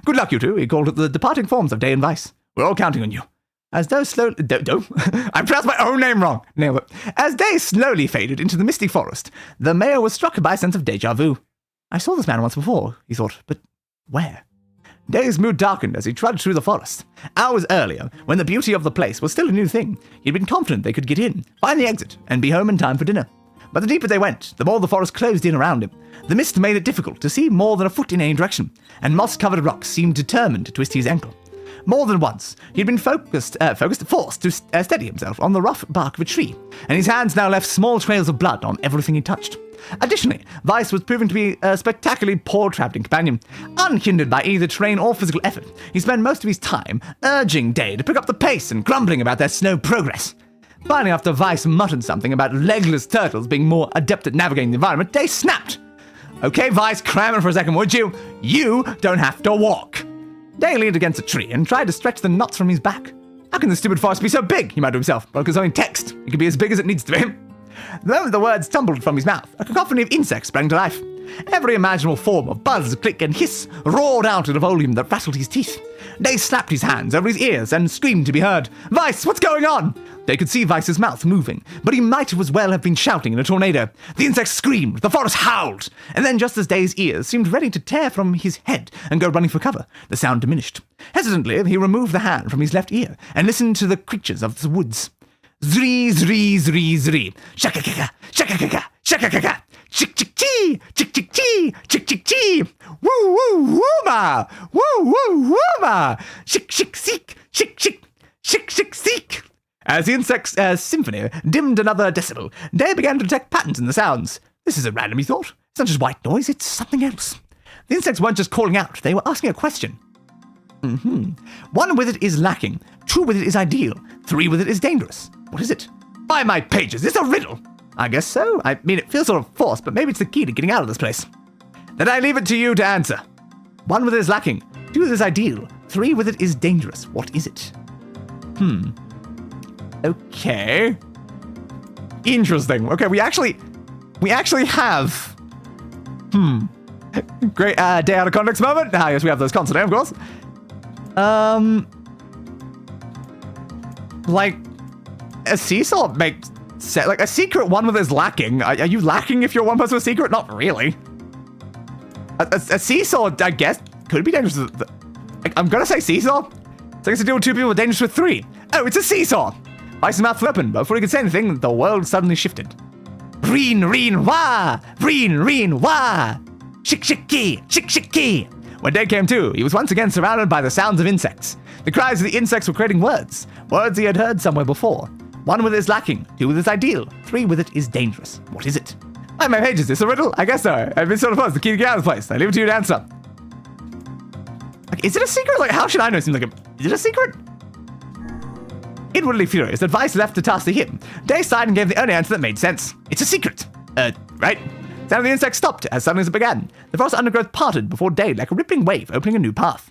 Good luck, you two. He called it the departing forms of Day and Weiss. We're all counting on you. As Day slowly... I pronounced my own name wrong. Nailed it. As Day slowly faded into the misty forest, the mayor was struck by a sense of déjà vu. I saw this man once before, he thought, but where? Day's mood darkened as he trudged through the forest. Hours earlier, when the beauty of the place was still a new thing, he'd been confident they could get in, find the exit, and be home in time for dinner. But the deeper they went, the more the forest closed in around him. The mist made it difficult to see more than a foot in any direction, and moss-covered rocks seemed determined to twist his ankle. More than once, he'd been forced to steady himself on the rough bark of a tree, and his hands now left small trails of blood on everything he touched. Additionally, Weiss was proven to be a spectacularly poor traveling companion. Unhindered by either terrain or physical effort, he spent most of his time urging Day to pick up the pace and grumbling about their slow progress. Finally, after Weiss muttered something about legless turtles being more adept at navigating the environment, Day snapped. Okay, Weiss, cram in for a second, would you? You don't have to walk. Day leaned against a tree and tried to stretch the knots from his back. How can this stupid forest be so big, he muttered to himself, but it's only text. It can be as big as it needs to be. The moment the words tumbled from his mouth, a cacophony of insects sprang to life. Every imaginable form of buzz, click, and hiss roared out at a volume that rattled his teeth. Day slapped his hands over his ears and screamed to be heard. Weiss, what's going on? They could see Weiss's mouth moving, but he might as well have been shouting in a tornado. The insects screamed, the forest howled, and then just as Day's ears seemed ready to tear from his head and go running for cover, the sound diminished. Hesitantly, he removed the hand from his left ear and listened to the creatures of the woods. Zri, zri, zri, zri. Shakakaka, shakakaka, shakakaka. Chick, chick, chee, chick, chick, chee, chick, chick, chee. Woo, woo, wooma. Woo, woo, wooma. Chick, chick, seek, chick, chick, chick, chick, seek. As the insect's symphony dimmed another decibel, Day began to detect patterns in the sounds. This isn't random, he thought. It's not just white noise, it's something else. The insects weren't just calling out, they were asking a question. 1 with it is lacking, 2 with it is ideal, 3 with it is dangerous. What is it? By my pages, it's a riddle! I guess so. I mean, it feels sort of forced, but maybe it's the key to getting out of this place. Then I leave it to you to answer. 1 with it is lacking, 2 with it is ideal, 3 with it is dangerous. What is it? Okay. Interesting. Okay, we actually have... Great day out of context moment. Ah, yes, we have those constantly, of course. Like, a seesaw makes sense. Like, a secret 1 with is lacking. Are you lacking if you're 1 person with a secret? Not really. A seesaw, I guess, could be dangerous. I'm gonna say seesaw. So I guess to deal with 2 people, dangerous with 3. Oh, it's a seesaw. Weiss's mouth open, but before he could say anything, the world suddenly shifted. Reen, reen, wah! Reen, reen, wah! Shik, shik-key, shik, shik-key. When day came to, he was once again surrounded by the sounds of insects. The cries of the insects were creating words he had heard somewhere before. 1 with it is lacking, 2 with it is ideal, 3 with it is dangerous. What is it? By my pages, is this a riddle? I guess so. I've been sort of close. The key to get out of this place. I leave it to you to answer. Like, is it a secret? Like, how should I know? It seems like is it a secret? Inwardly furious that Weiss left the task to him, Day sighed and gave the only answer that made sense. It's a secret. Right? Sound of the insects stopped as suddenly as it began. The forest undergrowth parted before Day like a rippling wave opening a new path.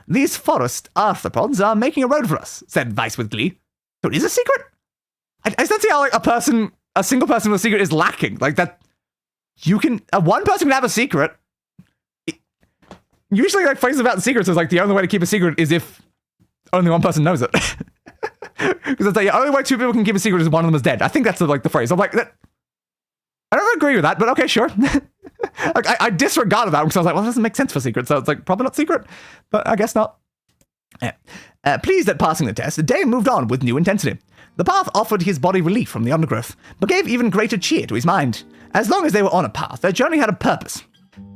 These forest arthropods are making a road for us, said Weiss with glee. So it is a secret? I don't see how like a single person with a secret is lacking. Like that, you can, 1 person can have a secret. Usually like phrases about secrets is like the only way to keep a secret is if only 1 person knows it. Because it's like the only way 2 people can keep a secret is 1 of them is dead. I think that's the phrase. I'm like, that, I don't agree with that, but okay, sure. Like I disregarded that because I was like, well, that doesn't make sense for secrets, so it's like probably not secret, but I guess not. Yeah. Pleased at passing the test, Day moved on with new intensity. The path offered his body relief from the undergrowth, but gave even greater cheer to his mind. As long as they were on a path, their journey had a purpose.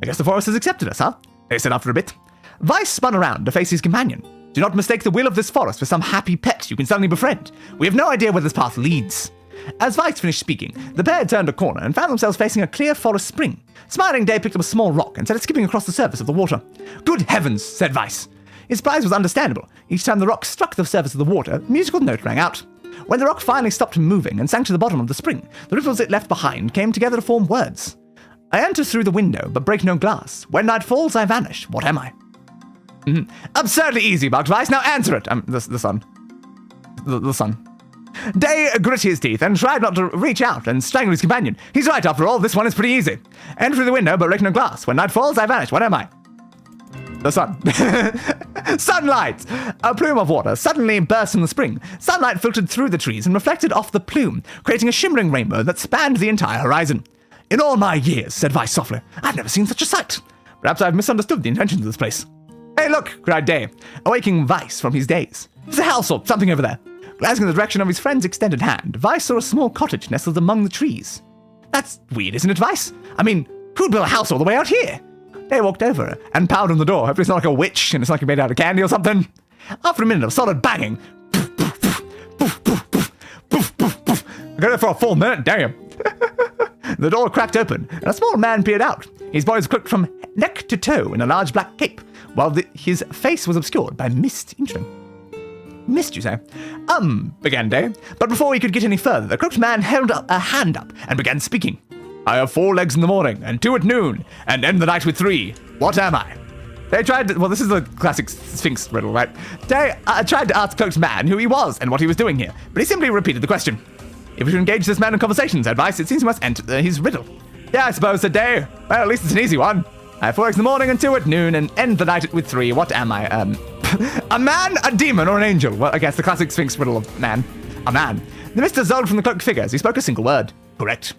I guess the forest has accepted us, huh? They said after a bit. Weiss spun around to face his companion. Do not mistake the will of this forest for some happy pet you can suddenly befriend. We have no idea where this path leads. As Weiss finished speaking, the pair turned a corner and found themselves facing a clear forest spring. Smiling, Day picked up a small rock and started skipping across the surface of the water. Good heavens, said Weiss. His surprise was understandable. Each time the rock struck the surface of the water, a musical note rang out. When the rock finally stopped moving and sank to the bottom of the spring, the ripples it left behind came together to form words. I enter through the window, but break no glass. When night falls, I vanish. What am I? Absurdly easy, barked Weiss. Now answer it. The sun. The sun. Day grit his teeth and tried not to reach out and strangle his companion. He's right, after all. This one is pretty easy. Enter through the window, but break no glass. When night falls, I vanish. What am I? The sun. Sunlight! A plume of water suddenly burst from the spring. Sunlight filtered through the trees and reflected off the plume, creating a shimmering rainbow that spanned the entire horizon. In all my years, said Weiss softly, I've never seen such a sight. Perhaps I've misunderstood the intentions of this place. Hey, look, cried Day, awaking Weiss from his daze. It's a house or something over there. Glancing in the direction of his friend's extended hand, Weiss saw a small cottage nestled among the trees. That's weird, isn't it, Weiss? I mean, who'd build a house all the way out here? They walked over and pounded on the door. Hopefully it's not like a witch and it's like made out of candy or something. After a minute of solid banging, I got it for a full minute, damn. The door cracked open and a small man peered out. His body was cloaked from neck to toe in a large black cape, while his face was obscured by mist. Interesting. Mist, you say? Began Day. But before he could get any further, the cloaked man held up a hand up and began speaking. I have 4 legs in the morning, and 2 at noon, and end the night with 3. What am I? They tried to, well, this is the classic Sphinx riddle, right? They tried to ask the cloaked man who he was and what he was doing here, but he simply repeated the question. If we should engage this man in conversation, said Weiss, it seems we must enter his riddle. Yeah, I suppose, said Day. Well, at least it's an easy one. I have 4 eggs in the morning and 2 at noon, and end the night with 3. What am I? A man, a demon, or an angel? Well, I guess the classic Sphinx riddle of man. A man. The mist dissolved from the cloaked figure as he spoke a single word. Correct.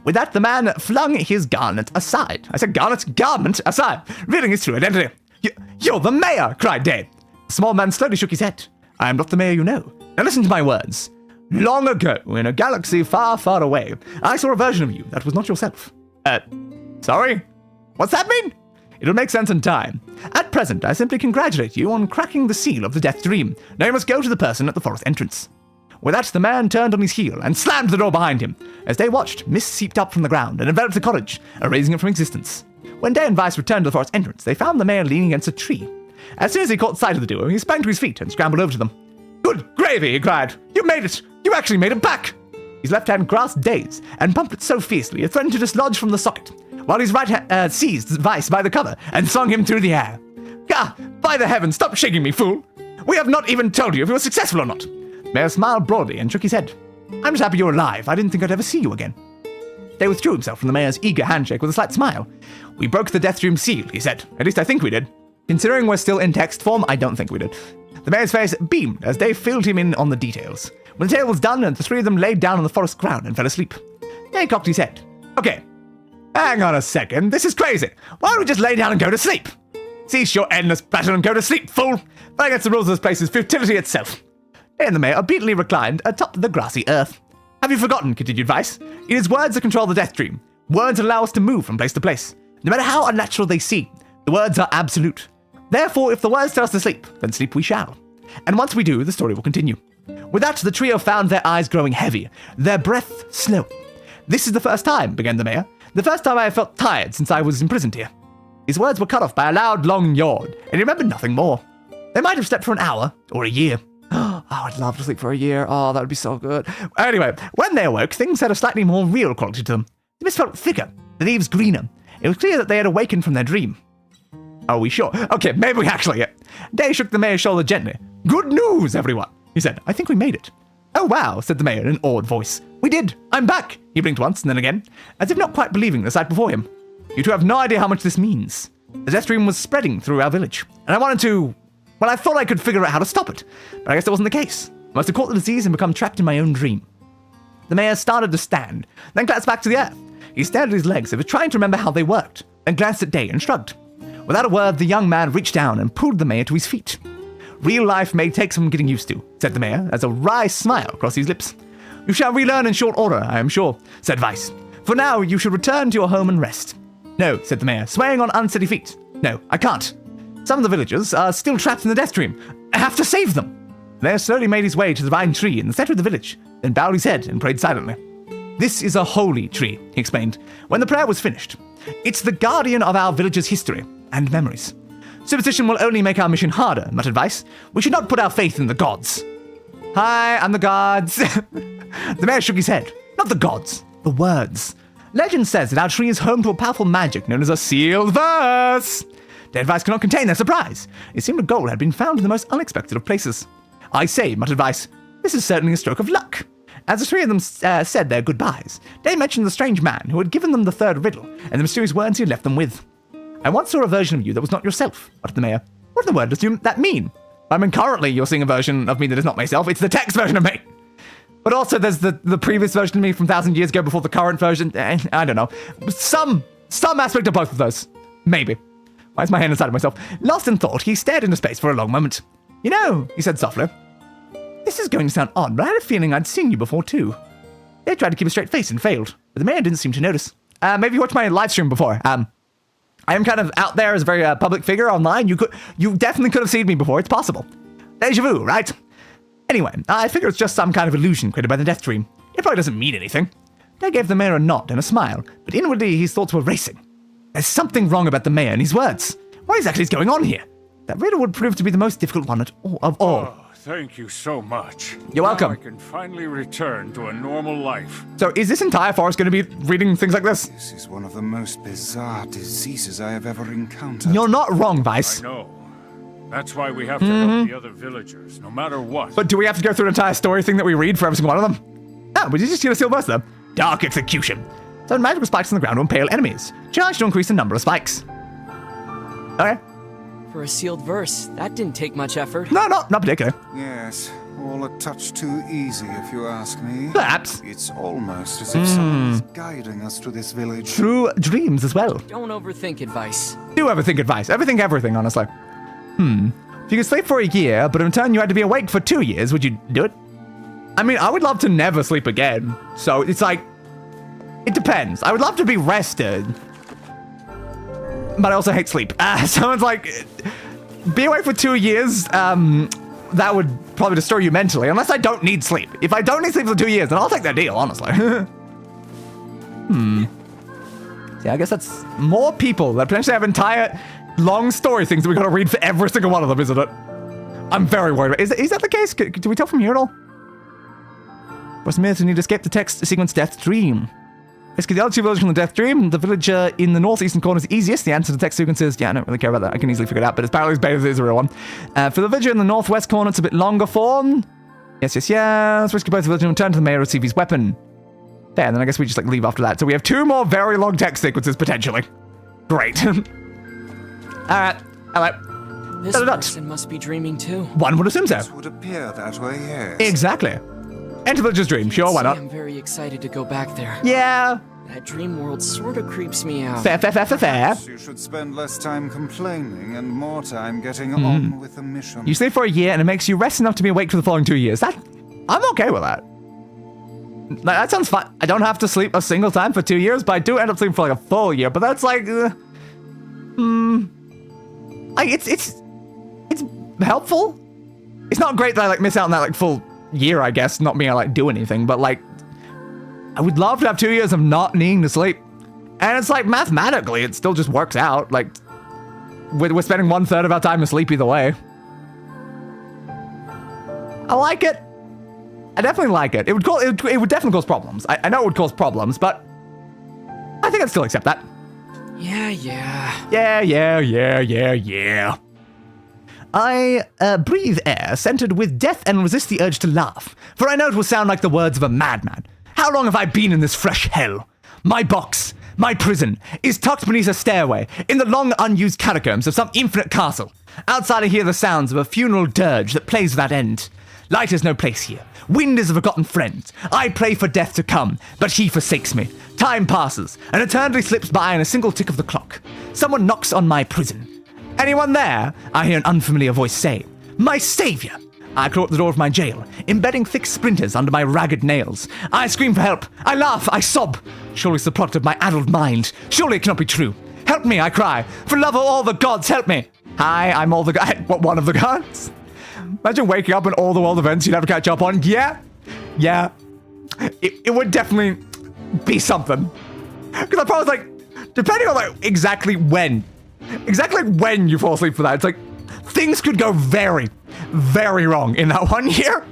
With that, the man flung his garment aside. I said garment aside, revealing his true identity. You're the mayor, cried Day. The small man slowly shook his head. I am not the mayor you know. Now listen to my words. Long ago, in a galaxy far, far away, I saw a version of you that was not yourself. Sorry? What's that mean? It'll make sense in time. At present, I simply congratulate you on cracking the seal of the Death Dream. Now you must go to the person at the forest entrance. With that, the man turned on his heel and slammed the door behind him. As they watched, mist seeped up from the ground and enveloped the cottage, erasing it from existence. When Day and Weiss returned to the forest entrance, they found the mayor leaning against a tree. As soon as he caught sight of the duo, he sprang to his feet and scrambled over to them. Good gravy, he cried. You made it! You actually made it back! His left hand grasped Day's and pumped it so fiercely it threatened to dislodge from the socket, while his right hand seized Weiss by the cover and swung him through the air. Ah, by the heavens, stop shaking me, fool! We have not even told you if you were successful or not. The mayor smiled broadly and shook his head. I'm just happy you're alive. I didn't think I'd ever see you again. Day withdrew himself from the mayor's eager handshake with a slight smile. We broke the Death Dream seal, he said. At least I think we did. Considering we're still in text form, I don't think we did. The mayor's face beamed as Day filled him in on the details. When the tale was done, the three of them laid down on the forest ground and fell asleep. Day cocked his head. Okay, hang on a second. This is crazy. Why don't we just lay down and go to sleep? Cease your endless battle and go to sleep, fool. But against the rules of this place is futility itself. Day and the mayor obediently reclined atop the grassy earth. Have you forgotten, continued Weiss? It is words that control the Death Dream. Words allow us to move from place to place. No matter how unnatural they seem, the words are absolute. Therefore, if the words tell us to sleep, then sleep we shall. And once we do, the story will continue. With that, the trio found their eyes growing heavy, their breath slow. This is the first time, began the mayor. The first time I have felt tired since I was imprisoned here. His words were cut off by a loud, long yawn, and he remembered nothing more. They might have slept for an hour, or a year. Oh, I'd love to sleep for a year. Oh, that would be so good. Anyway, when they awoke, things had a slightly more real quality to them. The mist felt thicker, the leaves greener. It was clear that they had awakened from their dream. Are we sure? Okay, maybe we actually. Day shook the mayor's shoulder gently. Good news, everyone, he said. I think we made it. Oh, wow, said the mayor in an awed voice. We did. I'm back. He blinked once and then again, as if not quite believing the sight before him. You two have no idea how much this means. The Death Dream was spreading through our village, and I wanted to... Well, I thought I could figure out how to stop it, but I guess that wasn't the case. I must have caught the disease and become trapped in my own dream. The mayor started to stand, then glanced back to the earth. He stared at his legs as if trying to remember how they worked, then glanced at Day and shrugged. Without a word, the young man reached down and pulled the mayor to his feet. Real life may take some getting used to, said the mayor, as a wry smile crossed his lips. You shall relearn in short order, I am sure, said Weiss. For now, you should return to your home and rest. No, said the mayor, swaying on unsteady feet. No, I can't. Some of the villagers are still trapped in the Death Dream. I have to save them. The mayor slowly made his way to the vine tree in the center of the village, then bowed his head and prayed silently. This is a holy tree, he explained, when the prayer was finished. It's the guardian of our village's history and memories. Superstition will only make our mission harder, muttered Weiss. We should not put our faith in the gods. Hi, I'm the gods. The mayor shook his head. Not the gods, the words. Legend says that our tree is home to a powerful magic known as a sealed verse. Their advice cannot contain their surprise. It seemed a goal had been found in the most unexpected of places. I say, muttered Weiss, this is certainly a stroke of luck. As the three of them said their goodbyes, they mentioned the strange man who had given them the third riddle and the mysterious words he had left them with. I once saw a version of you that was not yourself, muttered the mayor. What in the world does that mean? I mean, currently you're seeing a version of me that is not myself. It's the text version of me. But also there's the previous version of me from 1,000 years ago before the current version. I don't know. Some aspect of both of those. Maybe. Why is my hand inside of myself? Lost in thought, he stared into space for a long moment. You know, he said softly, this is going to sound odd, but I had a feeling I'd seen you before too. They tried to keep a straight face and failed, but the mayor didn't seem to notice. Maybe you watched my live stream before. I am kind of out there as a very public figure online. You definitely could have seen me before. It's possible. Deja vu, right? Anyway, I figure it's just some kind of illusion created by the Death Dream. It probably doesn't mean anything. They gave the mayor a nod and a smile, but inwardly his thoughts were racing. There's something wrong about the mayor and his words. What exactly is going on here? That riddle would prove to be the most difficult one of all. Oh, thank you so much. You're welcome. Now I can finally return to a normal life. So is this entire forest going to be reading things like this? This is one of the most bizarre diseases I have ever encountered. You're not wrong, Weiss. I know. That's why we have to help the other villagers, no matter what. But do we have to go through an entire story thing that we read for every single one of them? No, we just get a sealed verse though. Dark execution. 7 magical spikes on the ground to impale enemies. Charge to increase the number of spikes. Okay. For a sealed verse, that didn't take much effort. No, not particularly. Yes, all a touch too easy if you ask me. Perhaps. It's almost as if someone is guiding us to this village. Through dreams as well. Don't overthink advice. Do overthink advice. Overthink everything, honestly. If you could sleep for a year, but in return you had to be awake for 2 years, would you do it? I mean, I would love to never sleep again. So it's like, it depends. I would love to be rested, but I also hate sleep. So it's like, be away for 2 years, that would probably destroy you mentally, unless I don't need sleep. If I don't need sleep for 2 years, then I'll take that deal, honestly. Yeah, I guess that's more people that potentially have entire long story things that we gotta read for every single one of them, isn't it? I'm very worried about it. Is that the case? Do we tell from here at all? Was mere to need to escape the text sequence Death Dream. Rescue the other 2 villages from the Death Dream. The villager in the northeastern corner is easiest. The answer to the text sequence is, yeah, I don't really care about that. I can easily figure it out, but apparently as beta is a real one. For the villager in the northwest corner, it's a bit longer form. Yes. Rescue both the villager and return to the mayor, receive his weapon. There, and then I guess we just like leave after that. So we have 2 more very long text sequences, potentially. Great. Alright, hello. This person must be dreaming too. One would assume so. It would appear that way, yes. Exactly. Enter the villager's dream, sure, why not? I'm very excited to go back there. Yeah. That dream world sort of creeps me out. Fair. You should spend less time complaining and more time getting on with the mission. You sleep for a year and it makes you rest enough to be awake for the following 2 years. I'm okay with that. That sounds fine. I don't have to sleep a single time for 2 years, but I do end up sleeping for like a full year. But that's like, it's helpful. It's not great that I like miss out on that like full year, I guess, not being able to like do anything. But like, I would love to have 2 years of not needing to sleep. And it's like mathematically, it still just works out. Like, we're spending 1/3 of our time asleep either way. I like it. I definitely like it. It would definitely cause problems. I know it would cause problems, but I think I'd still accept that. Yeah. I breathe air scented with death and resist the urge to laugh, for I know it will sound like the words of a madman. How long have I been in this fresh hell? My box, my prison, is tucked beneath a stairway in the long unused catacombs of some infinite castle. Outside I hear the sounds of a funeral dirge that plays without end. Light has no place here. Wind is a forgotten friend. I pray for death to come, but he forsakes me. Time passes, and eternity slips by in a single tick of the clock. Someone knocks on my prison. Anyone there? I hear an unfamiliar voice say. My savior! I claw at the door of my jail, embedding thick splinters under my ragged nails. I scream for help. I laugh. I sob. Surely it's the product of my addled mind. Surely it cannot be true. Help me, I cry. For love of all the gods, help me. Hi, I'm all the gods. What, one of the gods? Imagine waking up and all the world events you'd have to catch up on. Yeah. It would definitely be something. Because I probably like, depending on like exactly when you fall asleep for that, it's like things could go very, very wrong in that 1 year.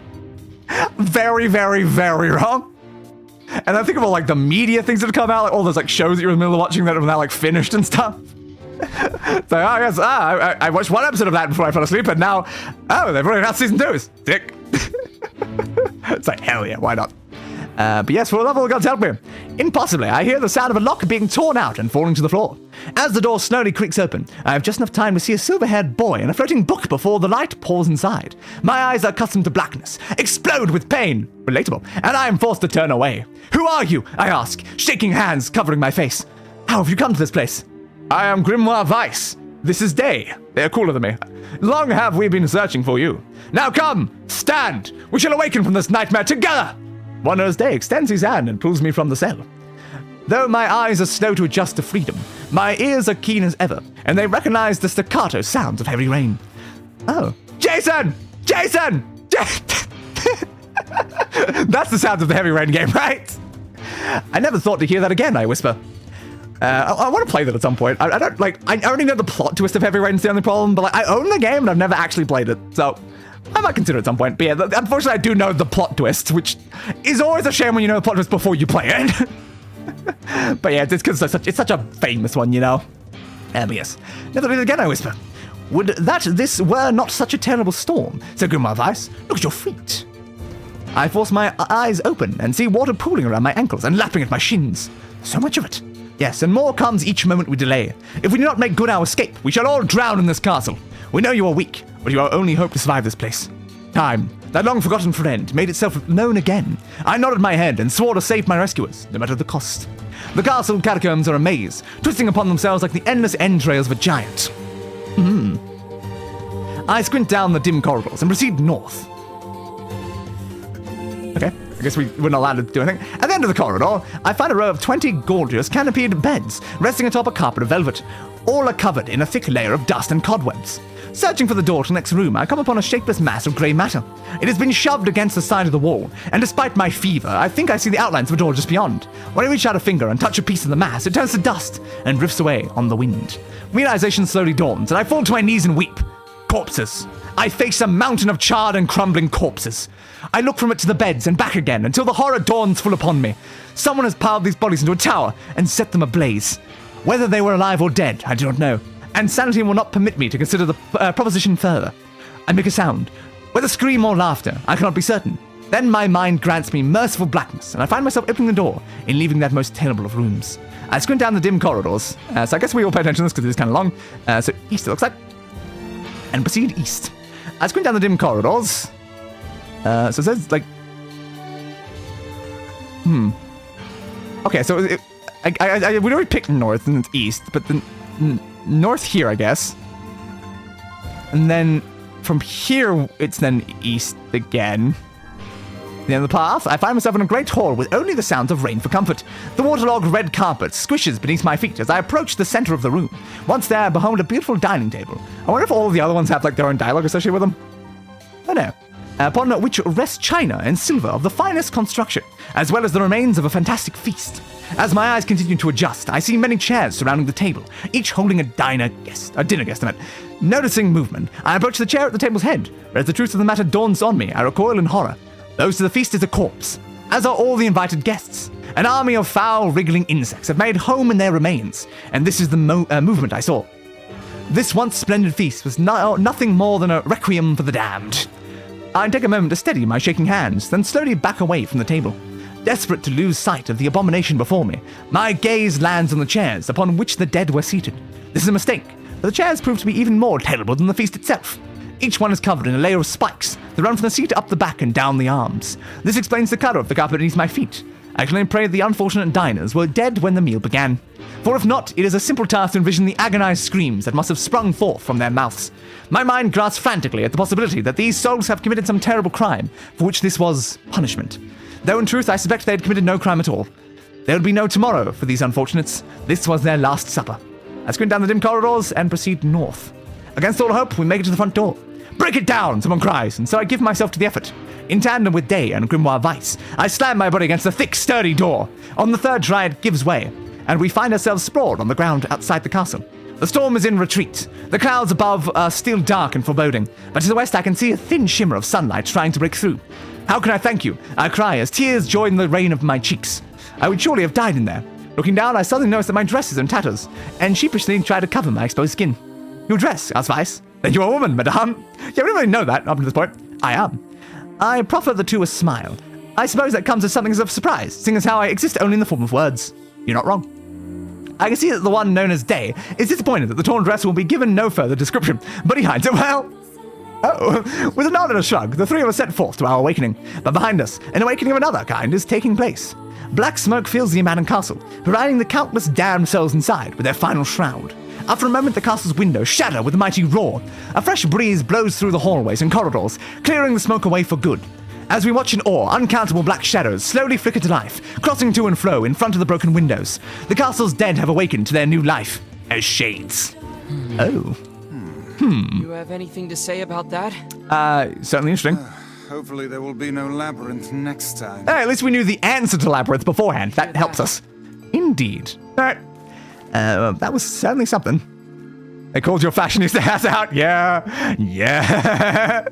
Very, very, very wrong. And I think of all like the media things that have come out, like all those like shows that you're in the middle of watching that are now like finished and stuff. So I watched 1 episode of that before I fell asleep, and now, they've already announced season 2. Sick. It's like, hell yeah, why not? But yes, for the love of all gods, help me. Impossibly, I hear the sound of a lock being torn out and falling to the floor. As the door slowly creaks open, I have just enough time to see a silver-haired boy and a floating book before the light pours inside. My eyes are accustomed to blackness, explode with pain. Relatable. And I am forced to turn away. Who are you? I ask, shaking hands covering my face. How have you come to this place? I am Grimoire Weiss. This is Day. They are cooler than me. Long have we been searching for you. Now come, stand. We shall awaken from this nightmare together. Wondrous Day extends his hand and pulls me from the cell. Though my eyes are slow to adjust to freedom, my ears are keen as ever, and they recognize the staccato sounds of heavy rain. Oh, Jason! That's the sounds of the heavy rain game, right? I never thought to hear that again, I whisper. I want to play that at some point. I don't like. I already know the plot twist of Heavy Rain's the only problem, but like, I own the game and I've never actually played it, so I might consider it at some point. But yeah, unfortunately, I do know the plot twist, which is always a shame when you know the plot twist before you play it. But yeah, it's because it's such a famous one, you know. But yes, never read it again. I whisper. Would that this were not such a terrible storm? So Grimoire Weiss, look at your feet. I force my eyes open and see water pooling around my ankles and lapping at my shins. So much of it. Yes, and more comes each moment we delay. If we do not make good our escape, we shall all drown in this castle. We know you are weak, but you are our only hope to survive this place. Time, that long-forgotten friend, made itself known again. I nodded my head and swore to save my rescuers, no matter the cost. The castle catacombs are a maze, twisting upon themselves like the endless entrails of a giant. I squint down the dim corridors and proceed north. Okay, I guess we weren't allowed to do anything. At the end of the corridor, I find a row of 20 gorgeous canopied beds resting atop a carpet of velvet. All are covered in a thick layer of dust and cobwebs. Searching for the door to the next room, I come upon a shapeless mass of grey matter. It has been shoved against the side of the wall, and despite my fever, I think I see the outlines of a door just beyond. When I reach out a finger and touch a piece of the mass, it turns to dust and drifts away on the wind. Realization slowly dawns, and I fall to my knees and weep. Corpses. I face a mountain of charred and crumbling corpses. I look from it to the beds and back again until the horror dawns full upon me. Someone has piled these bodies into a tower and set them ablaze. Whether they were alive or dead, I do not know, and sanity will not permit me to consider the proposition further. I make a sound, whether scream or laughter, I cannot be certain. Then my mind grants me merciful blackness, and I find myself opening the door and leaving that most terrible of rooms. I squint down the dim corridors, so I guess we all pay attention to this because it is kind of long. So east it looks like, and proceed east. I squint down the dim corridors. So it says like, okay, so I would already pick north and east, but then north here, I guess. And then from here, it's then east again. At the end of the path, I find myself in a great hall with only the sounds of rain for comfort. The waterlogged red carpet squishes beneath my feet as I approach the center of the room. Once there, I behold a beautiful dining table. I wonder if all the other ones have like their own dialogue associated with them. I don't know. Upon which rest china and silver of the finest construction, as well as the remains of a fantastic feast. As my eyes continue to adjust, I see many chairs surrounding the table, each holding a dinner guest. Noticing movement, I approach the chair at the table's head, but as the truth of the matter dawns on me, I recoil in horror. Those to the feast is a corpse, as are all the invited guests. An army of foul, wriggling insects have made home in their remains, and this is the movement I saw. This once splendid feast was nothing more than a requiem for the damned. I take a moment to steady my shaking hands, then slowly back away from the table. Desperate to lose sight of the abomination before me, my gaze lands on the chairs upon which the dead were seated. This is a mistake, but the chairs prove to be even more terrible than the feast itself. Each one is covered in a layer of spikes that run from the seat up the back and down the arms. This explains the color of the carpet beneath my feet. I can only pray the unfortunate diners were dead when the meal began. For if not, it is a simple task to envision the agonized screams that must have sprung forth from their mouths. My mind grasps frantically at the possibility that these souls have committed some terrible crime, for which this was punishment. Though in truth I suspect they had committed no crime at all. There would be no tomorrow for these unfortunates. This was their last supper. I squint down the dim corridors and proceed north. Against all hope, we make it to the front door. "Break it down!" someone cries, and so I give myself to the effort. In tandem with Day and Grimoire Weiss, I slam my body against the thick, sturdy door. On the third try, it gives way, and we find ourselves sprawled on the ground outside the castle. The storm is in retreat. The clouds above are still dark and foreboding, but to the west I can see a thin shimmer of sunlight trying to break through. How can I thank you? I cry as tears join the rain of my cheeks. I would surely have died in there. Looking down, I suddenly notice that my dress is in tatters, and sheepishly try to cover my exposed skin. "Your dress?" asks Weiss. "Then you're a woman, madame." Yeah, we don't really know that up to this point. I am. I proffer the two a smile. I suppose that comes as something of surprise, seeing as how I exist only in the form of words. You're not wrong. I can see that the one known as Day is disappointed that the torn dress will be given no further description, but he hides it well. Oh, with a nod and a shrug, the three of us set forth to our awakening, but behind us, an awakening of another kind is taking place. Black smoke fills the abandoned castle, providing the countless damned souls inside with their final shroud. After a moment, the castle's windows shatter with a mighty roar. A fresh breeze blows through the hallways and corridors, clearing the smoke away for good. As we watch in awe, uncountable black shadows slowly flicker to life, crossing to and fro in front of the broken windows. The castle's dead have awakened to their new life as shades. Oh. You have anything to say about that? Certainly interesting. Hopefully there will be no labyrinth next time. At least we knew the answer to labyrinth beforehand. That helps us. Indeed. All right. That was certainly something. They called your fashionista ass out. Yeah. Yeah.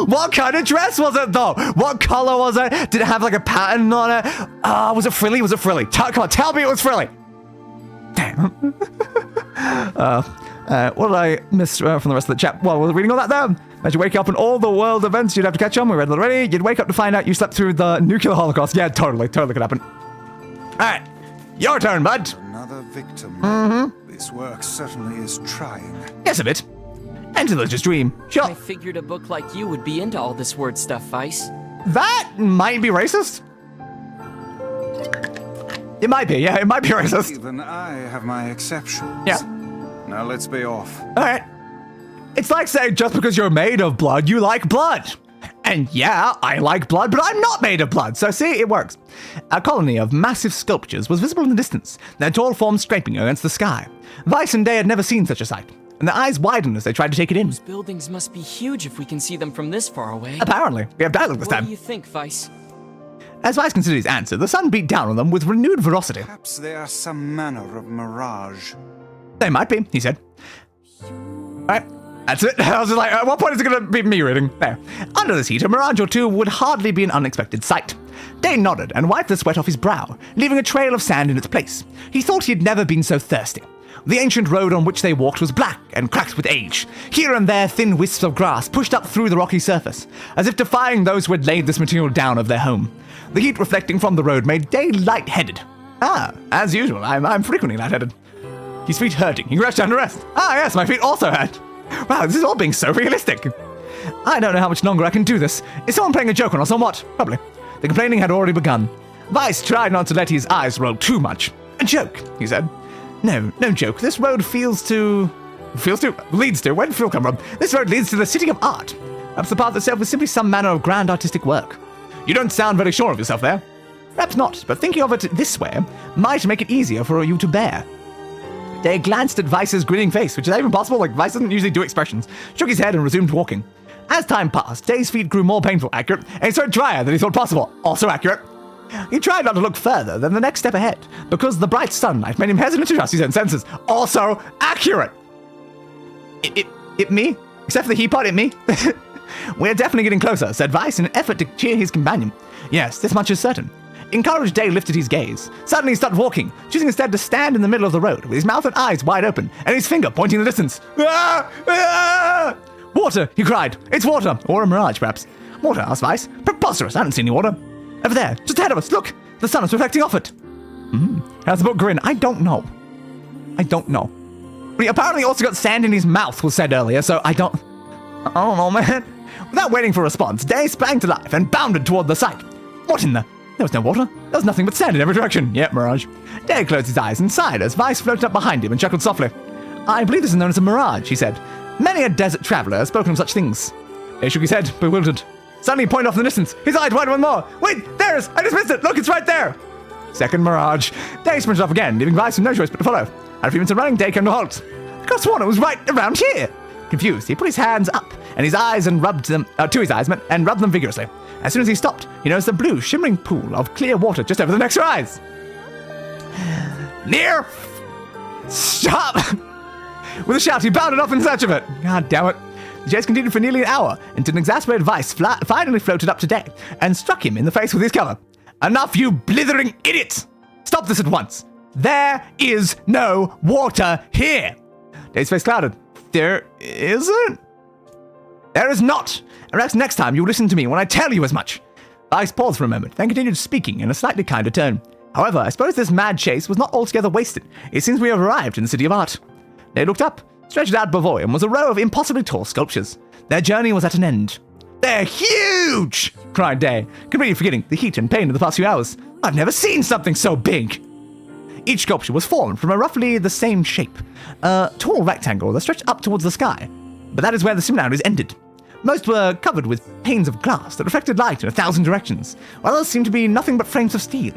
What kind of dress was it, though? What color was it? Did it have like a pattern on it? Was it frilly? Was it frilly? Come on, tell me it was frilly. Damn. What did I miss from the rest of the chat? Well, we're reading all that there. As you wake up and all the world events you'd have to catch on, we read it already. You'd wake up to find out you slept through the nuclear holocaust. Yeah, totally could happen. All right, your turn, bud. Another victim. This work certainly is trying. Yes, a bit. Enter the dream. Sure. I figured a book like you would be into all this word stuff, Weiss. That might be racist. It might be, yeah, it might be racist. Even I have my exceptions. Yeah. Now let's be off. All right. It's like saying just because you're made of blood, you like blood. And yeah, I like blood, but I'm not made of blood, so see, it works. A colony of massive sculptures was visible in the distance, their tall forms scraping against the sky. Weiss and Day had never seen such a sight, and their eyes widened as they tried to take it in. Those buildings must be huge if we can see them from this far away. Apparently. We have dialogue this time. What do you think, Weiss? As Weiss considered his answer, the sun beat down on them with renewed ferocity. Perhaps they are some manner of mirage. They might be, he said. Alright, that's it. I was just like, at what point is it going to be me reading? There. Under this heat, a mirage or two would hardly be an unexpected sight. Day nodded and wiped the sweat off his brow, leaving a trail of sand in its place. He thought he had never been so thirsty. The ancient road on which they walked was black and cracked with age. Here and there, thin wisps of grass pushed up through the rocky surface, as if defying those who had laid this material down of their home. The heat reflecting from the road made Day light-headed. As usual, I'm frequently light-headed. His feet hurting. He rushed down to rest. Yes, my feet also hurt. Wow, this is all being so realistic. I don't know how much longer I can do this. Is someone playing a joke on us or what? Probably. The complaining had already begun. Weiss tried not to let his eyes roll too much. A joke, he said. No joke. This road leads to... Where did Phil come from? This road leads to the city of art. Perhaps the path itself is simply some manner of grand artistic work. You don't sound very sure of yourself there. Perhaps not, but thinking of it this way might make it easier for you to bear. Day glanced at Weiss's grinning face, which is even possible, like Weiss doesn't usually do expressions, shook his head and resumed walking. As time passed, Day's feet grew more painful, accurate, and he started drier than he thought possible, also accurate. He tried not to look further than the next step ahead, because the bright sunlight made him hesitant to trust his own senses, also accurate. It me? Except for the he part, it me? We're definitely getting closer, said Weiss in an effort to cheer his companion. Yes, this much is certain. Encouraged, Day lifted his gaze. Suddenly he stopped walking, choosing instead to stand in the middle of the road, with his mouth and eyes wide open, and his finger pointing in the distance. Water, he cried. It's water, or a mirage, perhaps. Water, asked Weiss. Preposterous, I don't see any water. Over there, just ahead of us, look! The sun is reflecting off it. How's the book grin? I don't know. But he apparently also got sand in his mouth, was said earlier, so I don't know, man. Without waiting for a response, Day sprang to life and bounded toward the site. What in the... There was no water. There was nothing but sand in every direction. Yep, mirage. Day closed his eyes and sighed as Weiss floated up behind him and chuckled softly. I believe this is known as a mirage, he said. Many a desert traveler has spoken of such things. Day shook his head, bewildered. Suddenly he pointed off in the distance. His eyes widened one more. Wait, there it is! I just missed it! Look, it's right there! Second mirage. Day sprinted off again, leaving Weiss with no choice but to follow. After a few minutes of running, Day came to a halt. I could have sworn it was right around here. Confused, he put his hands up and his eyes and rubbed them to his eyes and rubbed them vigorously. As soon as he stopped, he noticed a blue, shimmering pool of clear water just over the next rise. NieR! Stop! With a shout, he bounded off in search of it. God damn it. The chase continued for nearly an hour until an exasperated Weiss finally floated up to Day and struck him in the face with his cover. Enough, you blithering idiot! Stop this at once. There is no water here. Day's face clouded. There isn't? There is not. And perhaps next time you listen to me when I tell you as much. Weiss paused for a moment, then continued speaking in a slightly kinder tone. However, I suppose this mad chase was not altogether wasted. It seems we have arrived in the city of art. They looked up. Stretched out before him was a row of impossibly tall sculptures. Their journey was at an end. They're huge! Cried Day, completely forgetting the heat and pain of the past few hours. I've never seen something so big. Each sculpture was formed from a roughly the same shape, a tall rectangle that stretched up towards the sky. But that is where the similarities ended. Most were covered with panes of glass that reflected light in 1,000 directions, while others seemed to be nothing but frames of steel.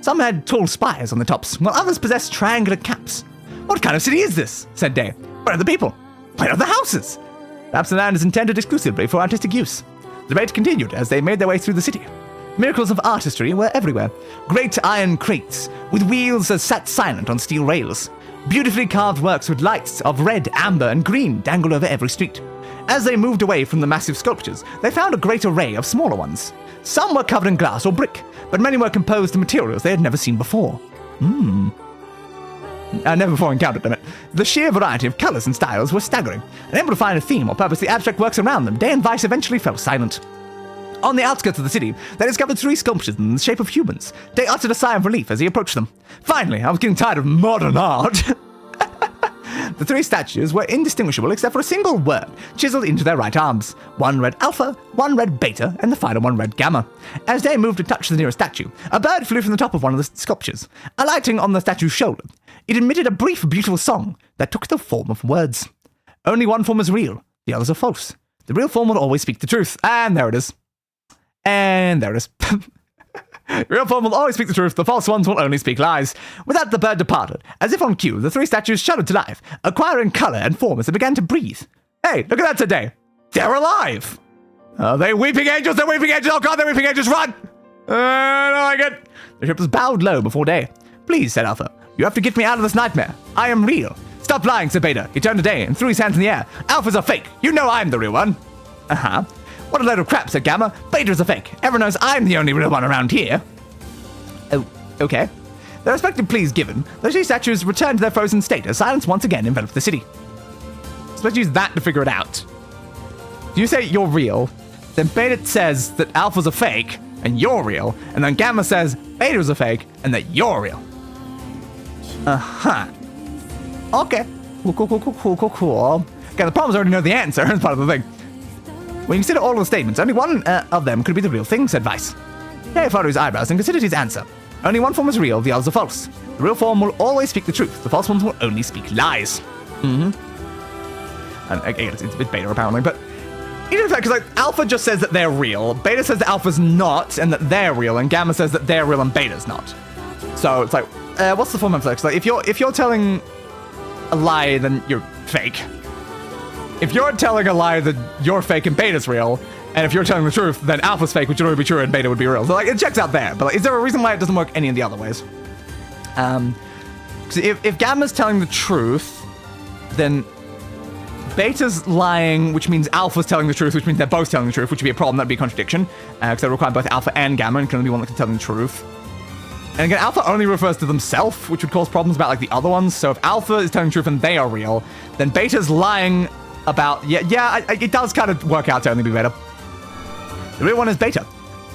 Some had tall spires on the tops, while others possessed triangular caps. What kind of city is this? Said Day. Where are the people? Where are the houses? Perhaps the land is intended exclusively for artistic use. The debate continued as they made their way through the city. Miracles of artistry were everywhere. Great iron crates, with wheels that sat silent on steel rails. Beautifully carved works with lights of red, amber, and green dangled over every street. As they moved away from the massive sculptures, they found a great array of smaller ones. Some were covered in glass or brick, but many were composed of materials they had never seen before. Never before encountered them. The sheer variety of colours and styles was staggering. Unable to find a theme or purpose the abstract works around them, Day and Weiss eventually fell silent. On the outskirts of the city, they discovered 3 sculptures in the shape of humans. Day uttered a sigh of relief as he approached them. Finally, I was getting tired of modern art. The 3 statues were indistinguishable except for a single word chiseled into their right arms. One read Alpha, one read Beta, and the final one read Gamma. As Day moved to touch the nearest statue, a bird flew from the top of one of the sculptures, alighting on the statue's shoulder. It emitted a brief, beautiful song that took the form of words. Only one form is real, the others are false. The real form will always speak the truth. And there it is. And there it is. The real form will always speak the truth. The false ones will only speak lies. With that, the bird departed. As if on cue, the 3 statues shuddered to life, acquiring color and form as they began to breathe. Hey, look at that today. They're alive. Are they weeping angels? They're weeping angels. Oh, God, they're weeping angels. Run. I don't like it. The ship was bowed low before day. Please, said Alpha. You have to get me out of this nightmare. I am real. Stop lying, said Beta. He turned to Day and threw his hands in the air. Alpha's a fake. You know I'm the real one. Uh-huh. What a load of crap, said Gamma. Beta's a fake. Everyone knows I'm the only real one around here. Oh, okay. Their respective pleas given, the 3 statues returned to their frozen state as silence once again enveloped the city. So let's use that to figure it out. You say you're real, then Beta says that Alpha's a fake, and you're real, and then Gamma says Beta's a fake, and that you're real. Uh-huh. Okay. Cool. Okay, the problem is I already know the answer. That's part of the thing. When you consider all of the statements, only one of them could be the real thing, said Weiss. Harry followed his eyebrows and considered his answer. Only one form is real, the others are false. The real form will always speak the truth. The false ones will only speak lies. And again, it's Beta apparently, but even in fact, because like Alpha just says that they're real, Beta says that Alpha's not and that they're real, and Gamma says that they're real and Beta's not. So it's like, what's the form of flex? Like if you're telling a lie, then you're fake. If you're telling a lie, then you're fake and Beta's real. And if you're telling the truth, then Alpha's fake, which would already be true, and Beta would be real. So like it checks out there. But like, is there a reason why it doesn't work any of the other ways? Because if Gamma's telling the truth, then Beta's lying, which means Alpha's telling the truth, which means they're both telling the truth, which would be a problem. That'd be a contradiction. Because they require both Alpha and Gamma, and can only be one that can tell the truth. And again, Alpha only refers to themselves, which would cause problems about like the other ones. So if Alpha is telling the truth and they are real, then Beta's lying about... it does kind of work out to only be Beta. The real one is Beta.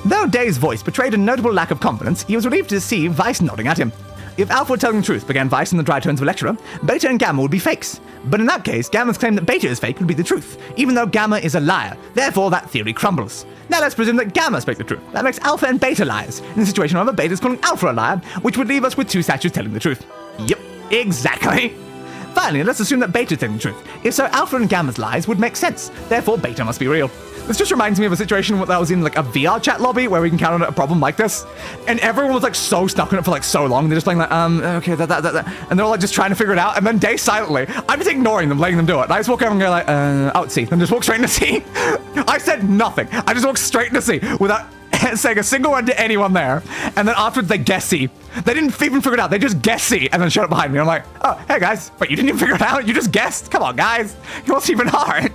Though Day's voice betrayed a notable lack of confidence, he was relieved to see Weiss nodding at him. If Alpha were telling the truth, began Weiss in the dry tones of a lecturer, Beta and Gamma would be fakes. But in that case, Gamma's claim that Beta is fake would be the truth, even though Gamma is a liar. Therefore, that theory crumbles. Now let's presume that Gamma spoke the truth. That makes Alpha and Beta liars. In this situation, however, Beta's calling Alpha a liar, which would leave us with 2 statues telling the truth. Yep, exactly. Finally, let's assume that Beta's telling the truth. If so, Alpha and Gamma's lies would make sense. Therefore, Beta must be real. This just reminds me of a situation that I was in like a VR chat lobby where we encountered a problem like this, and everyone was like so stuck on it for like so long. They're just playing like, okay, that, and they're all like just trying to figure it out. And then Day silently, I'm just ignoring them, letting them do it. And I just walk over and go like, out C, then just walk straight into C. I said nothing. I just walked straight into C without saying a single word to anyone there. And then afterwards they guess C. They didn't even figure it out. They just guessed C and then showed up behind me. I'm like, oh, hey guys, wait, you didn't even figure it out? You just guessed? Come on, guys. It wasn't even hard.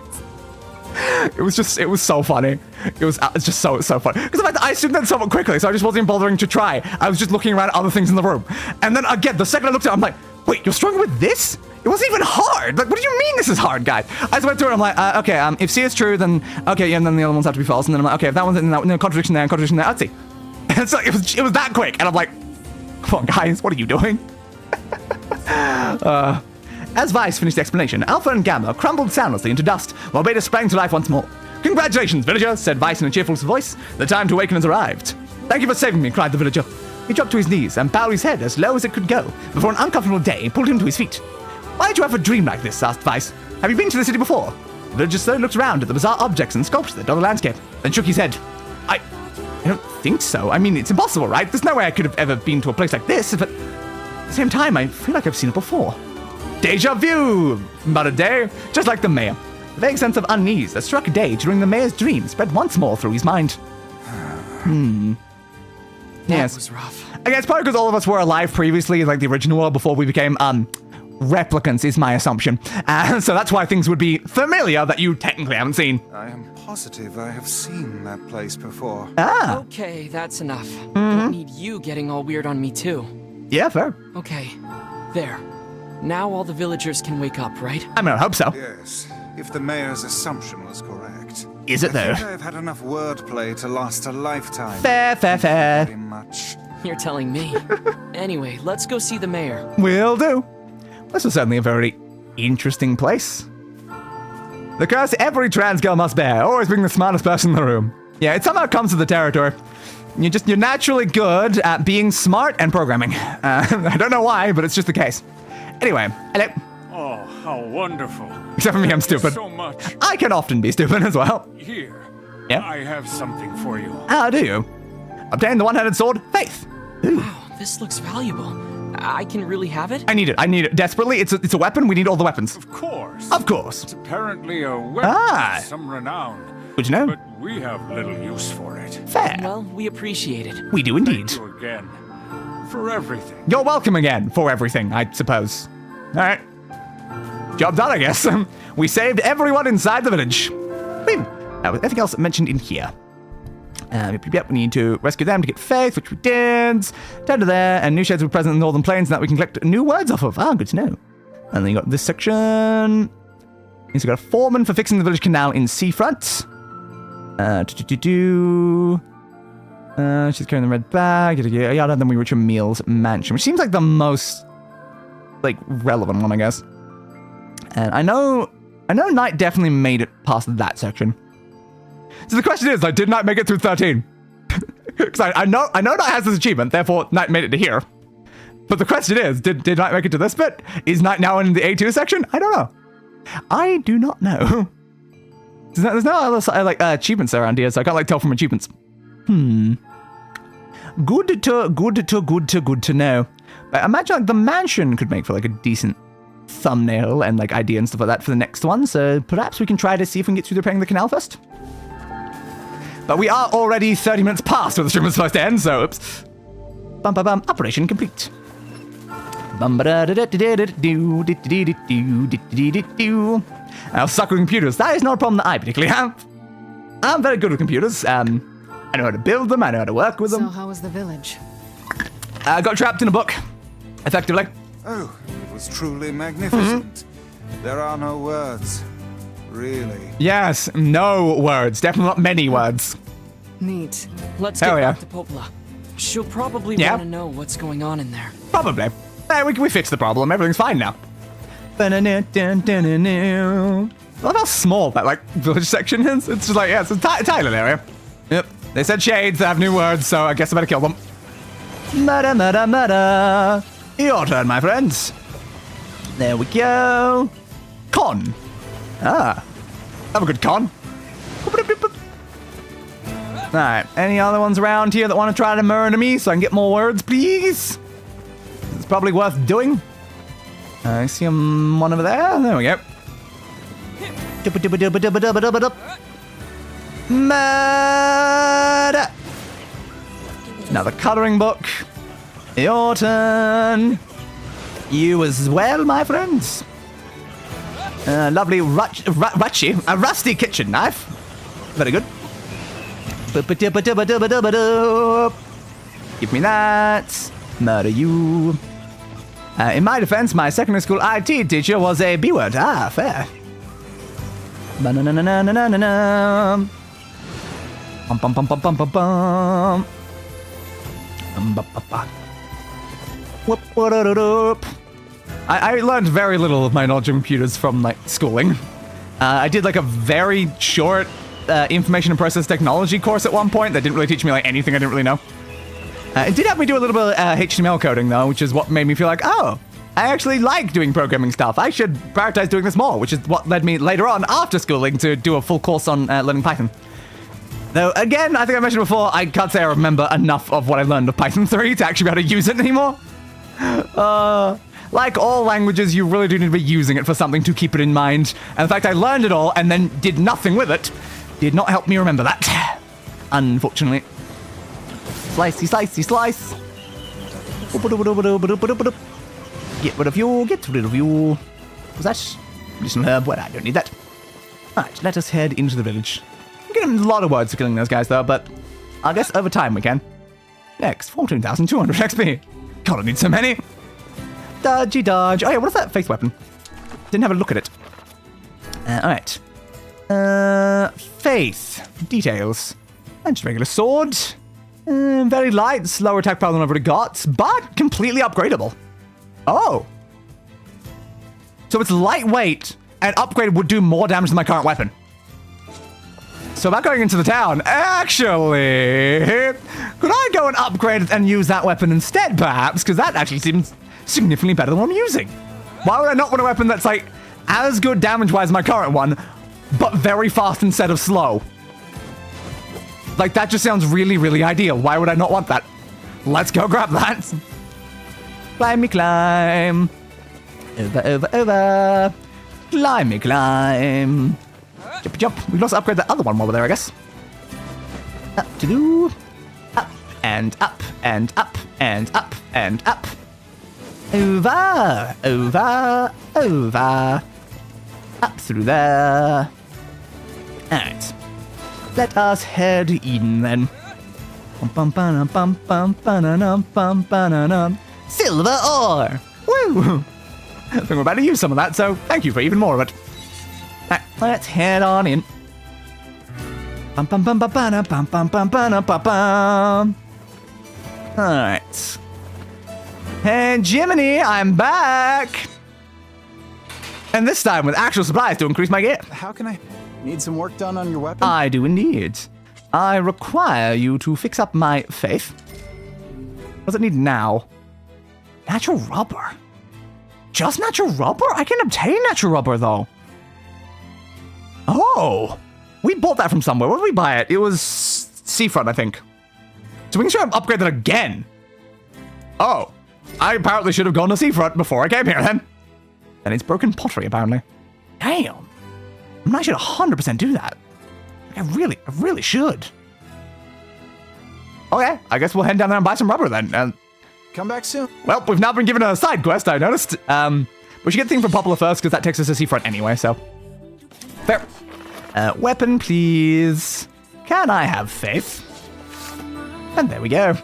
It was so funny. It's just so funny. Because I assumed that somewhat quickly, so I just wasn't even bothering to try. I was just looking around at other things in the room. And then again, the second I looked at it, I'm like, wait, you're struggling with this? It wasn't even hard. Like, what do you mean this is hard, guys? I just went through it, I'm like, okay, if C is true, then, okay, yeah, and then the other ones have to be false. And then I'm like, okay, if that one's in that, no, contradiction there, I'd see. And so it was that quick. And I'm like, come on, guys, what are you doing? As Weiss finished the explanation, Alpha and Gamma crumbled soundlessly into dust, while Beta sprang to life once more. Congratulations, villager, said Weiss in a cheerful voice. The time to awaken has arrived. Thank you for saving me, cried the villager. He dropped to his knees and bowed his head as low as it could go, before an uncomfortable Day pulled him to his feet. Why did you have a dream like this? Asked Weiss. Have you been to the city before? The villager slowly looked around at the bizarre objects and sculptures that dot the landscape, then shook his head. I don't think so. I mean, it's impossible, right? There's no way I could have ever been to a place like this, but at the same time, I feel like I've seen it before. Deja vu, muttered Day, just like the mayor. The vague sense of unease that struck Day during the mayor's dream spread once more through his mind. Yes. That was rough. I guess probably because all of us were alive previously, like the original world, before we became, replicants is my assumption. So that's why things would be familiar that you technically haven't seen. I am positive I have seen that place before. Ah. Okay, that's enough. Don't need you getting all weird on me, too. Yeah, fair. Okay, there. Now all the villagers can wake up, right? I mean, I hope so. Yes, if the mayor's assumption was correct. Is it, though? I think I've had enough wordplay to last a lifetime. Fair. Very much. You're telling me. Anyway, let's go see the mayor. Will do. This is certainly a very interesting place. The curse every trans girl must bear, always being the smartest person in the room. Yeah, it somehow comes to the territory. You're naturally good at being smart and programming. I don't know why, but it's just the case. Anyway, hello. Oh, how wonderful. Except for me, I'm stupid. So much. I can often be stupid as well. Here. Yeah. I have something for you. How do you? Obtain the one-handed sword, Faith. Ooh. Wow, this looks valuable. I can really have it? I need it desperately. It's a weapon. We need all the weapons. Of course. Of course. It's apparently a weapon of some renown. Good to know. But we have little use for it. Fair. Well, we appreciate it. We do indeed. Thank you again. For everything. You're welcome again for everything, I suppose. All right. Job done, I guess. We saved everyone inside the village. Anything else mentioned in here? Yep, we need to rescue them to get Faith, which we did. Down to there, and new sheds were present in the Northern Plains, and that we can collect new words off of. Ah, good to know. And then you got this section. He's got a foreman for fixing the village canal in Seafront. She's carrying the red bag. Yada. Then we reach a Meals Mansion, which seems like the most relevant one, I guess. And I know Knight definitely made it past that section. So the question is, did Knight make it through 13? Because I know Knight has this achievement, therefore Knight made it to here. But the question is, did Knight make it to this bit? Is Knight now in the A2 section? I don't know. I do not know. There's no other achievements around here, so I can't tell from achievements. Good to know. But I imagine the mansion could make for a decent thumbnail and idea and stuff like that for the next one. So perhaps we can try to see if we can get through repairing the canal first. But we are already 30 minutes past where the stream was supposed to end, so oops. Operation complete. I'll suck with computers. That is not a problem that I particularly have. I'm very good with computers. I know how to build them. I know how to work with them. So how was the village? I got trapped in a book, effectively. Oh, it was truly magnificent. There are no words, really. Yes, no words. Definitely not many words. Neat. Let's get back to Popola. She'll probably want to know what's going on in there. Probably. We fixed the problem. Everything's fine now. I love how small that village section is. It's just it's a tiny little area. Yep. They said shades. They have new words, so I guess I better kill them. Murder. Your turn, my friends. There we go. Con. Have a good con. Alright, any other ones around here that want to try to murder me so I can get more words, please? It's probably worth doing. I see one over there. There we go. Murder. Another coloring book. Your turn. You as well, my friends. Lovely rusty kitchen knife. Very good. Give me that. Murder you. In my defense, my secondary school IT teacher was a B-word. Ah, fair. Ba-na-na-na-na-na-na-na. Bum-bum-bum-bum-bum-bum. I learned very little of my knowledge of computers from schooling. I did a very short information and process technology course at one point that didn't really teach me anything I didn't really know. It did have me do a little bit of HTML coding though, which is what made me feel I actually like doing programming stuff. I should prioritize doing this more, which is what led me later on after schooling to do a full course on learning Python. Though again, I think I mentioned before, I can't say I remember enough of what I learned of Python 3 to actually be able to use it anymore. Like all languages, you really do need to be using it for something to keep it in mind. And the fact I learned it all and then did nothing with it did not help me remember that. Unfortunately. Slicey, slice. Get rid of you. Was that just some herb? Well, I don't need that. Alright, let us head into the village. I'm getting a lot of words for killing those guys though, but I guess over time we can. Next, 14,200 XP. God, I need so many. Dodgy dodge. Oh yeah, what is that face weapon? Didn't have a look at it. Alright. Faith. Details. And just a regular sword. Very light, slower attack power than I've already got, but completely upgradable. Oh. So it's lightweight, and upgraded would do more damage than my current weapon. So about going into the town, actually, could I go and upgrade it and use that weapon instead, perhaps? Because that actually seems significantly better than what I'm using. Why would I not want a weapon that's like as good damage-wise as my current one, but very fast instead of slow? Like, that just sounds really, really ideal. Why would I not want that? Let's go grab that. Climb me, climb. Over, over, over. Climb me, climb. Jump, jump. We've also upgraded that other one while we're there, I guess. Up to do. Up and up and up and up and up. Over, over, over. Up through there. Alright. Let us head in then. Silver ore! Woo! I think we're about to use some of that, so thank you for even more of it. Alright, let's head on in. Alright. Hey, Jiminy, I'm back! And this time with actual supplies to increase my gear. How can I... Need some work done on your weapon? I do indeed. I require you to fix up my faith. What does it need now? Natural rubber. Just natural rubber? I can obtain natural rubber, though. Oh! We bought that from somewhere. Where did we buy it? It was Seafront, I think. So we can try and upgrade that again. Oh. I apparently should have gone to Seafront before I came here, then. And it's broken pottery, apparently. Damn. I should 100% do that. I really should. Okay, I guess we'll head down there and buy some rubber then. Come back soon. Well, we've now been given a side quest, I noticed. We should get the thing from Poplar first, because that takes us to Seafront anyway, so. Fair. Weapon, please. Can I have faith? And there we go.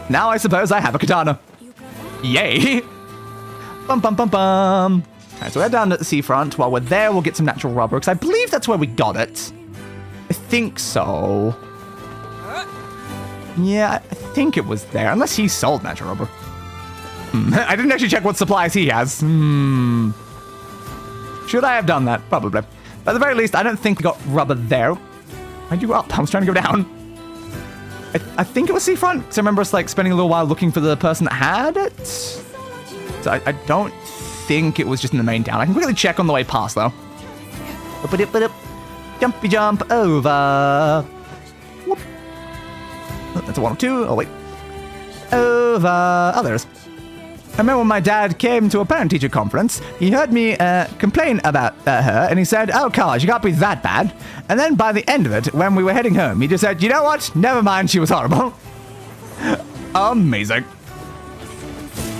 Now I suppose I have a katana. Yay! Bum bum bum bum. Alright, so we're down at the seafront. While we're there, we'll get some natural rubber, because I believe that's where we got it. I think so. Yeah, I think it was there, unless he sold natural rubber. I didn't actually check what supplies he has. Should I have done that? Probably. But at the very least, I don't think we got rubber there. Why'd you go up? I was trying to go down. I think it was seafront, because I remember us like spending a little while looking for the person that had it. So I don't think it was just in the main town. I can quickly check on the way past, though. Jumpy jump over. Whoop. Oh, that's a 1 or 2. Oh, wait. Over. Oh, there's. I remember when my dad came to a parent-teacher conference, he heard me complain about her, and he said, "Oh, Carl, you can't be that bad." And then by the end of it, when we were heading home, he just said, "You know what? Never mind, she was horrible." Amazing.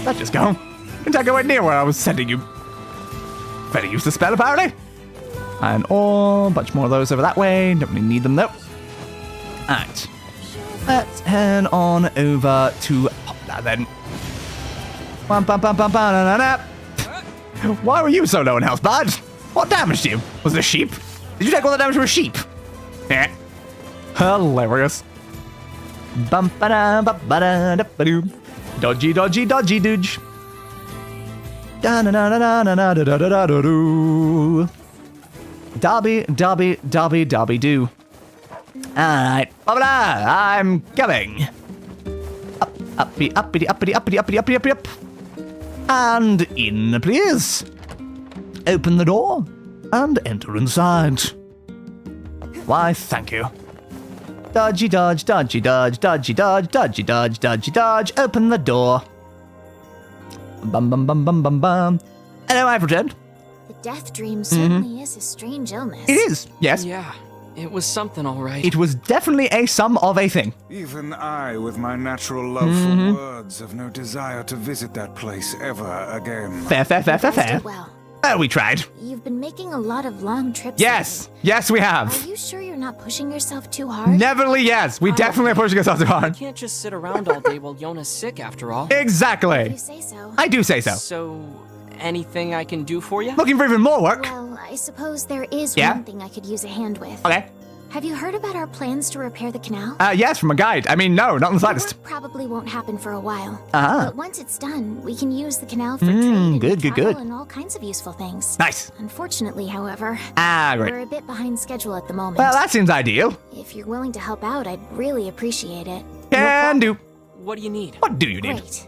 Let's just go. In fact, I went near where I was sending you. Better use the spell, apparently. And a bunch more of those over that way. Don't really need them, though. Alright. Let's head on over to Poplar, then. Why were you so low in health, bud? What damaged you? Was it a sheep? Did you take all the damage from a sheep? Eh. Hilarious. Dodgy, dodgy, dodgy, dodge. Dobby, dobby, dobby, dobby, do. Alright, I'm coming. Up, uppity, uppity, uppity, uppity, uppity, uppity, uppity, up. And in, please. Open the door and enter inside. Why, thank you. Dodgy, dodge, dodgy, dodge, dodgy, dodge, dodgy, dodge, dodgy, dodge. Open the door. Bum, bum, bum, bum, bum, bum. Hello, I've returned. The death dream certainly is a strange illness. It is, yes. Yeah, it was something, all right. It was definitely a sum of a thing. Even I, with my natural love for words, have no desire to visit that place ever again. Fair, fair, fair, fair, fair. Well. Oh, we tried. You've been making a lot of long trips. Yes, yes, we have. Are you sure you're not pushing yourself too hard? Neverly, yes. We definitely are pushing ourselves too hard. You can't just sit around all day while Yonah's sick, after all. Exactly. You say so. I do say so. So, anything I can do for you? Looking for even more work. Well, I suppose there is one thing I could use a hand with. Okay. Have you heard about our plans to repair the canal? Yes, from a guide. I mean, no, not in the slightest. Work probably won't happen for a while. Uh-huh. But once it's done, we can use the canal for trade and travel and all kinds of useful things. Nice. Unfortunately, however, great. We're a bit behind schedule at the moment. Well, that seems ideal. If you're willing to help out, I'd really appreciate it. Can do. What do you need? What do you need? Great.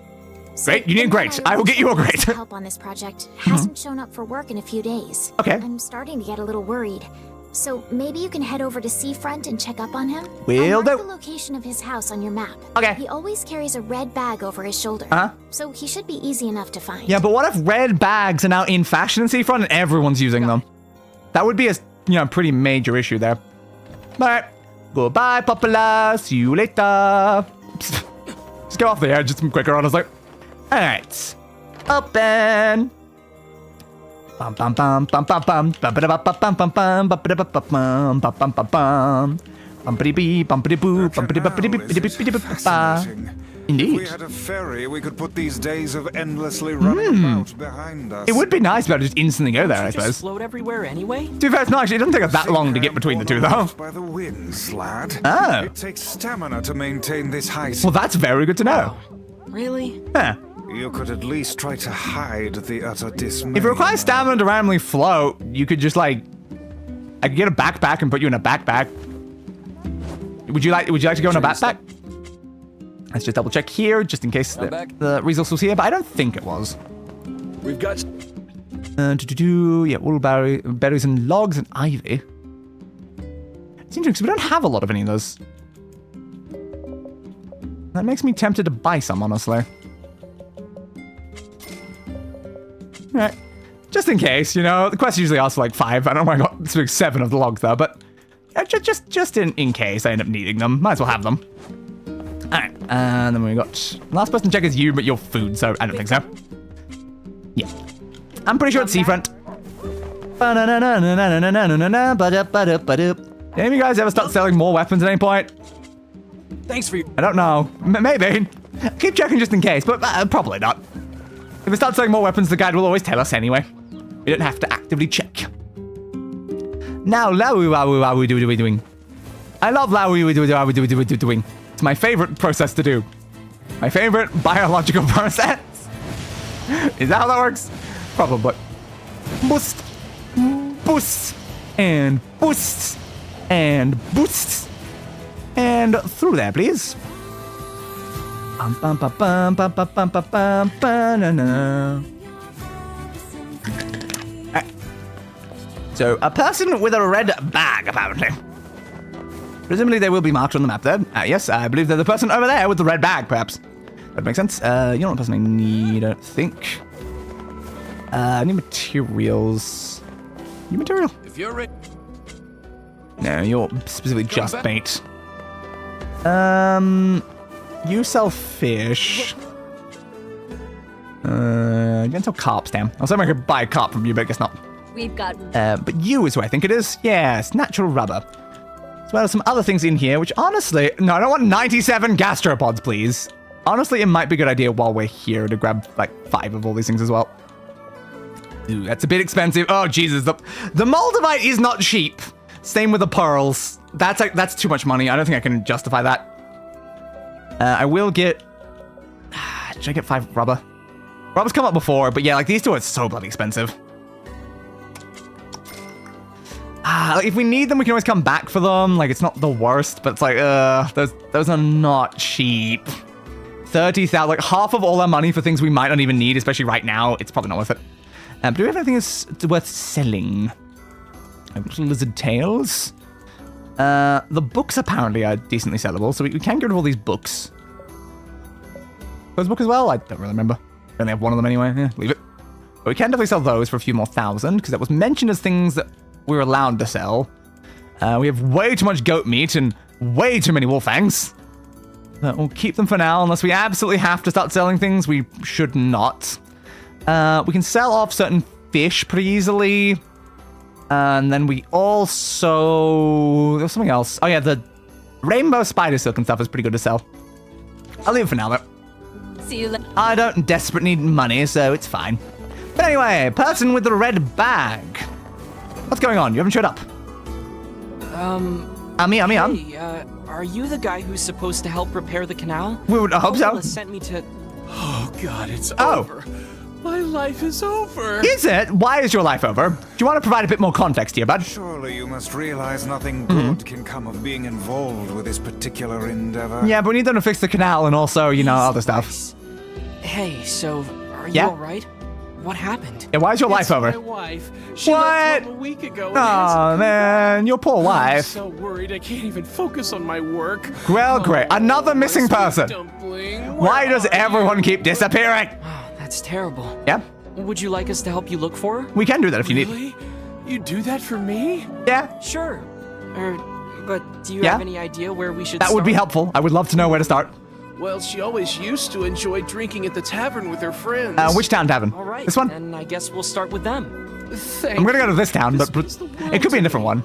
Great, you need great. I will get you a great. Help on this project hasn't shown up for work in a few days. Okay. I'm starting to get a little worried. So maybe you can head over to Seafront and check up on him? Will do. I'll mark the location of his house on your map. Okay. He always carries a red bag over his shoulder. So he should be easy enough to find. Yeah, but what if red bags are now in fashion in Seafront and everyone's using them? That would be a pretty major issue there. Alright. Goodbye, Popula. See you later. Just go off the edge. It's quicker, honestly. Alright. Open. Bum bum bum bum bum bum bum bum bum bum bum bum bum bum bum bum bum bumpity bee bumpity boo bumpity bumpity bee Fascinating. Indeed. If we had a ferry, we could put these days of endlessly running about behind us. It would be nice to be able to just instantly go there, I suppose. Just float everywhere anyway? To be fair, it's not actually. It doesn't take us that long to get between the two, though. By the winds, lad. Oh. It takes stamina to maintain this height. Well, that's very good to know. Really? Yeah. You could at least try to hide the utter dismay. If it requires stamina to randomly float, you could just I could get a backpack and put you in a backpack. Would you like to go in a backpack? Let's just double check here, just in case the resource was here, but I don't think it was. We've got yeah, all berries and logs and ivy. It's interesting because we don't have a lot of any of those. That makes me tempted to buy some, honestly. Alright. Just in case, the quest usually asks for like 5. I don't know why I got 7 of the logs though, but just in case I end up needing them. Might as well have them. Alright, and then we got last person to check is you, but you're food, so I don't think so. Yeah. I'm pretty sure it's Seafront. Did any of you guys ever start selling more weapons at any point? Thanks for you. I don't know. Maybe. Keep checking just in case, but probably not. If we start selling more weapons, the guide will always tell us anyway. We don't have to actively check. Now, what are we doing? I love doing. It's my favorite process to do. My favorite biological process. Is that how that works? Probably. Boost. Boost. And boost. And boost. And through there, please. So, a person with a red bag, apparently. Presumably they will be marked on the map then. Yes, I believe they're the person over there with the red bag, perhaps. That makes sense. You're not the person I need, I don't think. I need materials. You material? If you're ready. No, you're specifically just bait. You sell fish. You can sell carps, damn. I was hoping I could buy a carp from you, but I guess not. We've got... but you is who I think it is. Yes, natural rubber. As well as some other things in here, which honestly... No, I don't want 97 gastropods, please. Honestly, it might be a good idea while we're here to grab, like, 5 of all these things as well. Ooh, that's a bit expensive. Oh, Jesus. The Moldavite is not cheap. Same with the pearls. That's too much money. I don't think I can justify that. I will get... Should I get 5 rubber? Rubber's come up before, but yeah, like, these two are so bloody expensive. Like, if we need them, we can always come back for them. Like, it's not the worst, but it's like, those are not cheap. 30,000, like, half of all our money for things we might not even need, especially right now. It's probably not worth it. But do we have anything that's worth selling? Lizard tails. The books apparently are decently sellable, so we can get rid of all these books. Those books as well? I don't really remember. I only have one of them anyway. Yeah, leave it. But we can definitely sell those for a few more thousand, because that was mentioned as things that we're allowed to sell. We have way too much goat meat and way too many wolf fangs. We'll keep them for now, unless we absolutely have to start selling things. We should not. We can sell off certain fish pretty easily. And then we also... There's something else. Oh yeah, the rainbow spider silk and stuff is pretty good to sell. I'll leave it for now, though. See you later. I don't desperately need money, so it's fine. But anyway, person with the red bag. What's going on? You haven't showed up. Hey, are you the guy who's supposed to help repair the canal? We would hope so. Sent me to... Oh, God, it's over. My life is over. Is it? Why is your life over? Do you want to provide a bit more context here, bud? Surely you must realize nothing good can come of being involved with this particular endeavor. Yeah, but we need them to fix the canal and also, other stuff. Hey, so are you Yeah? alright? What happened? Yeah, why is your life over? My wife. She What? left home a week ago. and Oh hasn't- man, your poor I'm wife. so worried I can't even focus on my work. Well, great. Another missing person. Dumpling. Why does everyone keep disappearing? That's terrible. Yeah, Would you like us to help you look for her? we can do that if you need. Really? You do that for me? Yeah, Sure. But do you Yeah? have any idea where we should that would be start? helpful. I would love to know where to start. Well, she always used to enjoy drinking at the tavern with her friends. Which town tavern? All right. This one? And I guess we'll start with them. Thank I'm gonna go to you. this town, but it could be a different one.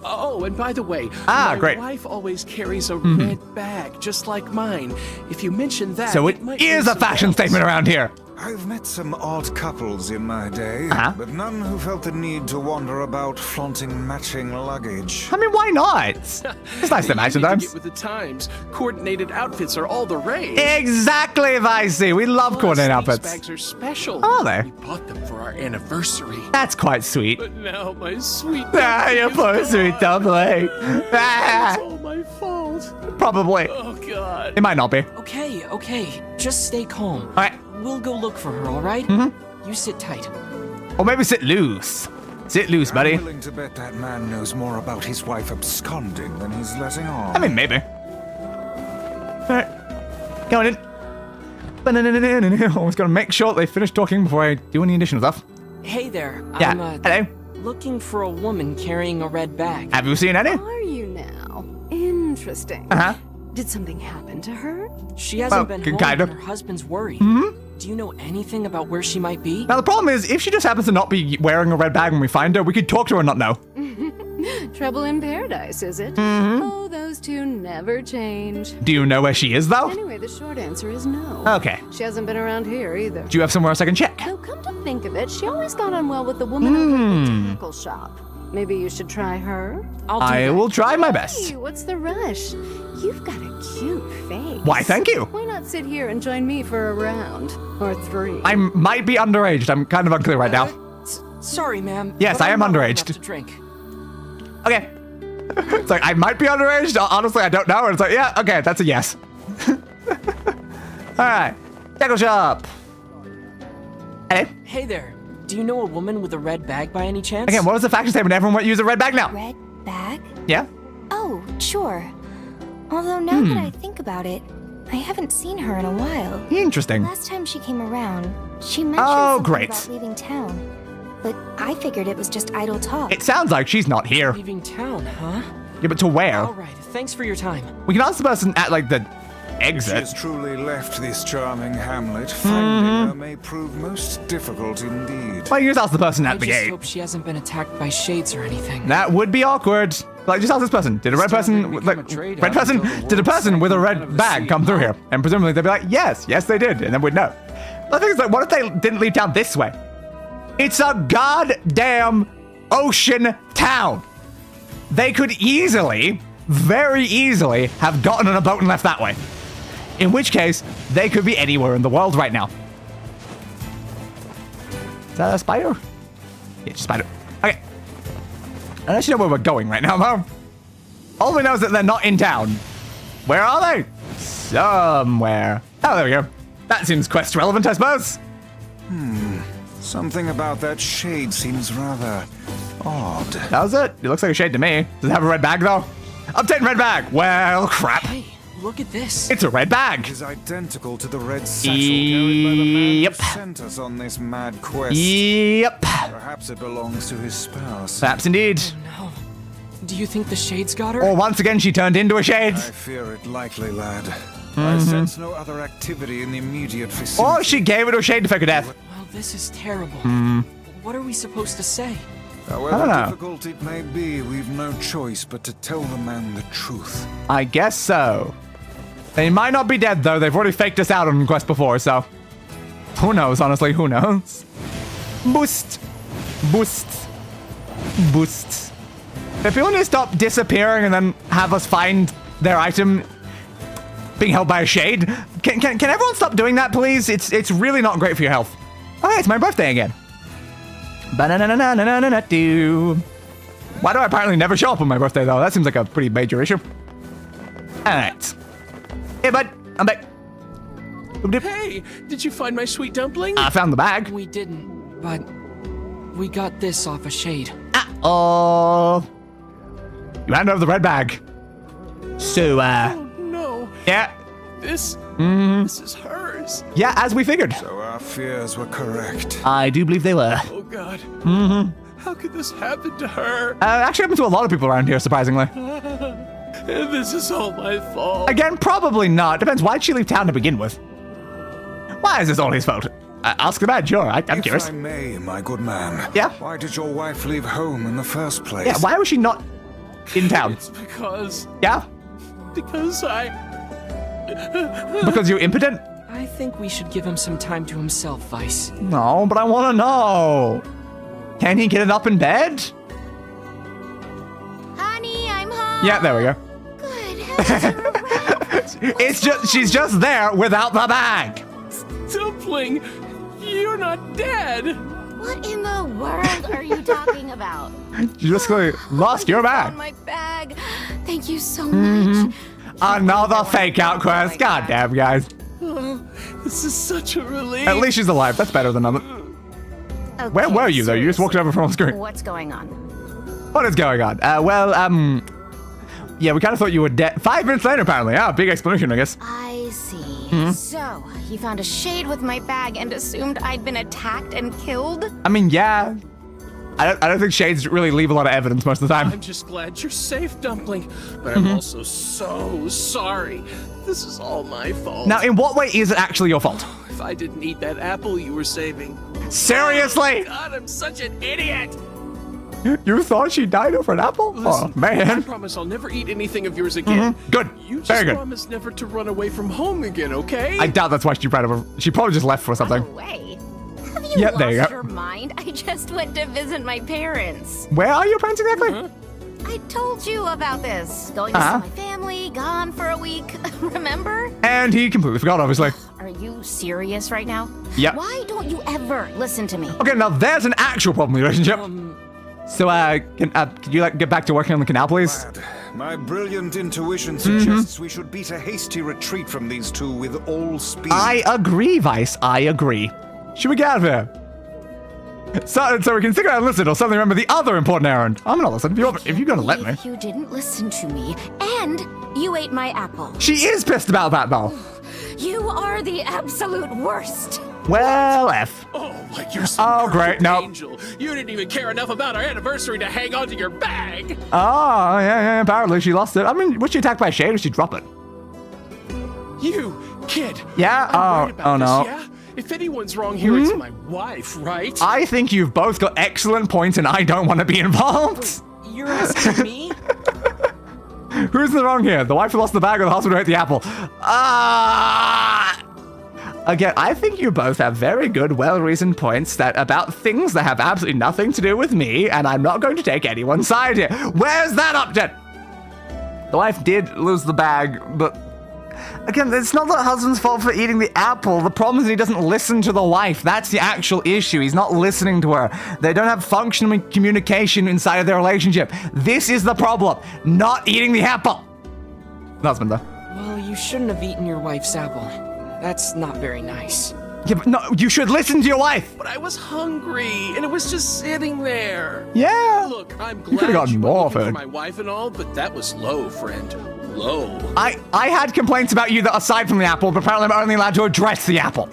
Oh, and by the way, Ah, my great. wife always carries a red bag, just like mine. If you mention that, So it might is ring a some fashion bells. statement around here. I've met some odd couples in my day, but none who felt the need to wander about flaunting matching luggage. I mean, why not? It's nice to match You need to sometimes. get with the times. Coordinated outfits are all the rage. Exactly, Vicey. We love coordinated These outfits. bags are special. Are they? We bought them for our anniversary. That's quite sweet. But now my sweet Ah, dumpling you is poor gone. sweet dumpling. Ah, It's all my fault. probably. Oh God. It might not be. Okay. Just stay calm. All right. We'll go look for her, all right? Mm-hmm. You sit tight. Or maybe sit loose. Sit loose, buddy. I'm willing to bet that man knows more about his wife absconding than he's letting on. I mean, maybe. Alright. Going in. Always gotta make sure they finish talking before I do any additional stuff. Hey there. Yeah. I'm Hello. looking for a woman carrying a red bag. Have you seen any? Are you now? Interesting. Uh-huh. Did something happen to her? She hasn't Well, been home kind and of. her husband's worried. Mm-hmm. Do you know anything about where she might be? Now, the problem is, if she just happens to not be wearing a red bag when we find her, we could talk to her and not know. Trouble in paradise, is it? Mm-hmm. Oh, those two never change. Do you know where she is, though? Anyway, the short answer is no. Okay. She hasn't been around here either. Do you have somewhere else I can check? Though come to think of it, she always got on well with the woman over at the tackle shop. Maybe you should try her? I will try my best. Hey, what's the rush? You've got a cute face. Why, thank you. Why not sit here and join me for a round? Or three? I might be underage. I'm kind of unclear right now. Sorry, ma'am. Yes, but I am I'm not old underage. enough to drink. Okay. It's like, I might be underage. Honestly, I don't know. And it's like, yeah, okay, that's a yes. Alright. Tackle shop. Hello. Hey there. Do you know a woman with a red bag by any chance? Again, what was the fashion statement? Everyone would use a red bag now. Red bag? Yeah? Oh, sure. Although now that I think about it, I haven't seen her in a while. Interesting. Last time she came around, she mentioned something great. about leaving town. But I figured it was just idle talk. It sounds like she's not here. Leaving town, huh? Yeah, but to where? All right. Thanks for your time. We can ask the person at, like, the She exit. has truly left this charming hamlet. Finding her may prove most difficult indeed. Well, you just ask the person I at the just gate. hope she hasn't been attacked by shades or anything. That would be awkward. Like, just ask this person. Did a red person, like, red person, did a person with a red bag come through here? And presumably they'd be like, yes, they did. And then we'd know. But the thing is, like, what if they didn't leave town this way? It's a goddamn ocean town. They could easily, very easily, have gotten on a boat and left that way. In which case, they could be anywhere in the world right now. Is that a spider? Yeah, just spider. Okay. I don't actually know where we're going right now, though. All we know is that they're not in town. Where are they? Somewhere. Oh, there we go. That seems quest relevant, I suppose. Something about that shade seems rather odd. Does it? It looks like a shade to me. Does it have a red bag, though? Obtain red bag. Well, crap. Hey, look at this. It's a red bag. It is identical to the red satchel carried by the man Yep. who sent us on this mad quest. Yep. Perhaps it belongs to his spouse. Perhaps indeed. No. Do you think the shades got her? Or once again, she turned into a shade. I fear it likely, lad. I sense no other activity in the immediate vicinity. Or she gave it to a shade to fake her death. Well, this is terrible. Hmm. What are we supposed to say? However I don't know. difficult it may be, we've no choice but to tell the man the truth. I guess so. They might not be dead, though. They've already faked us out on quest before, so... Who knows, honestly? Who knows? Boost. Boost. Boost. If people need to stop disappearing and then have us find their item being held by a shade, can everyone stop doing that, please? It's really not great for your health. Oh, yeah, it's my birthday again. Ba-na-na-na-na-na-na-na-do. Why do I apparently never show up on my birthday, though? That seems like a pretty major issue. Alright. Hey, bud. I'm back. Hey, did you find my sweet dumpling? I found the bag. We didn't, but we got this off a shade. Oh. You handed over the red bag. So, Oh, no. yeah. This is hers. Yeah, as we figured. So our fears were correct. I do believe they were. Oh, God. How could this happen to her? Actually happened to a lot of people around here, surprisingly. This is all my fault. Again, probably not. Depends. Why'd she leave town to begin with? Why is this all his fault? Ask the man, sure. I'm curious. If I may, my good man. Yeah? Why did your wife leave home in the first place? Yeah, why was she not in town? It's because... Yeah? Because Because you're impotent? I think we should give him some time to himself, Weiss. No, but I want to know. Can he get it up in bed? Honey, I'm home. Yeah, there we go. It's just she's just there without the bag. Dumpling, you're not dead. What in the world are you talking about? You just lost your bag. Found my bag. Thank you so much. Another fake out quest. God damn, guys. Oh, this is such a relief. At least she's alive. That's better than nothing. Okay, Where were you, though? You just walked over from the screen. What's going on? What is going on? Yeah, we kind of thought you were dead. 5 minutes later, apparently. Ah, big explanation, I guess. I see. So, you found a shade with my bag and assumed I'd been attacked and killed? I mean, yeah. I don't think shades really leave a lot of evidence most of the time. I'm just glad you're safe, Dumpling. But I'm also so sorry. This is all my fault. Now, in what way is it actually your fault? If I didn't eat that apple you were saving. Seriously? Oh, God, I'm such an idiot. You thought she died over an apple? Listen, oh, man. I promise I'll never eat anything of yours again. Good. You just Very good. promise never to run away from home again, okay? I doubt that's why she ran over. She probably just left for something. Away. Have you Yep, there you lost go. your mind? I just went to visit my parents. Where are your parents exactly? I told you about this. Going to see my family, gone for a week. Remember? And he completely forgot, obviously. Are you serious right now? Yep. Why don't you ever listen to me? Okay, now there's an actual problem in the relationship. So, can you get back to working on the canal, please? Lad, my brilliant intuition suggests we should beat a hasty retreat from these two with all speed. I agree, Weiss. I agree. Should we get out of here? So we can stick around and listen or suddenly remember the other important errand. I'm gonna listen if you're gonna let me. You didn't listen to me, and you ate my apple. She is pissed about that, though. You are the absolute worst. Well, F. Oh, like you're some great. Nope. angel. You didn't even care enough about our anniversary to hang on to your bag. Oh, yeah, apparently she lost it. I mean, was she attacked by a shade or did she drop it? You, kid. Yeah? I'm right about no. this, yeah? If anyone's wrong here, it's my wife, right? I think you've both got excellent points and I don't want to be involved. You're asking me? Who's in the wrong here? The wife who lost the bag or the husband who ate the apple? Again, I think you both have very good, well-reasoned points about things that have absolutely nothing to do with me, and I'm not going to take anyone's side here. Where's that update? The wife did lose the bag, but again, it's not the husband's fault for eating the apple. The problem is he doesn't listen to the wife. That's the actual issue. He's not listening to her. They don't have functional communication inside of their relationship. This is the problem. Not eating the apple. The husband, though. Well, you shouldn't have eaten your wife's apple. That's not very nice. Yeah, but no, you should listen to your wife. But I was hungry, and it was just sitting there. Yeah. Look, I'm could've glad gotten you more went looking food. for my wife and all, but that was low, friend. Low. I had complaints about you that aside from the apple, but apparently I'm only allowed to address the apple.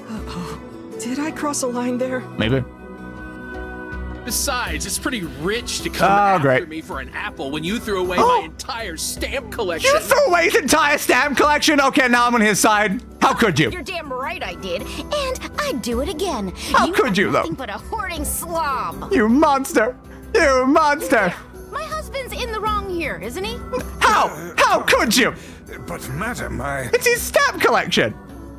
Did I cross a line there? Maybe. Besides, it's pretty rich to come after great. me for an apple when you threw away my entire stamp collection. You threw away his entire stamp collection? Okay, now I'm on his side. How could you? You're damn right I did, and I'd do it again. How could you, though? Nothing but a hoarding slob. You monster! You monster! My husband's in the wrong here, isn't he? How? How could you? But madam, It's his stamp collection!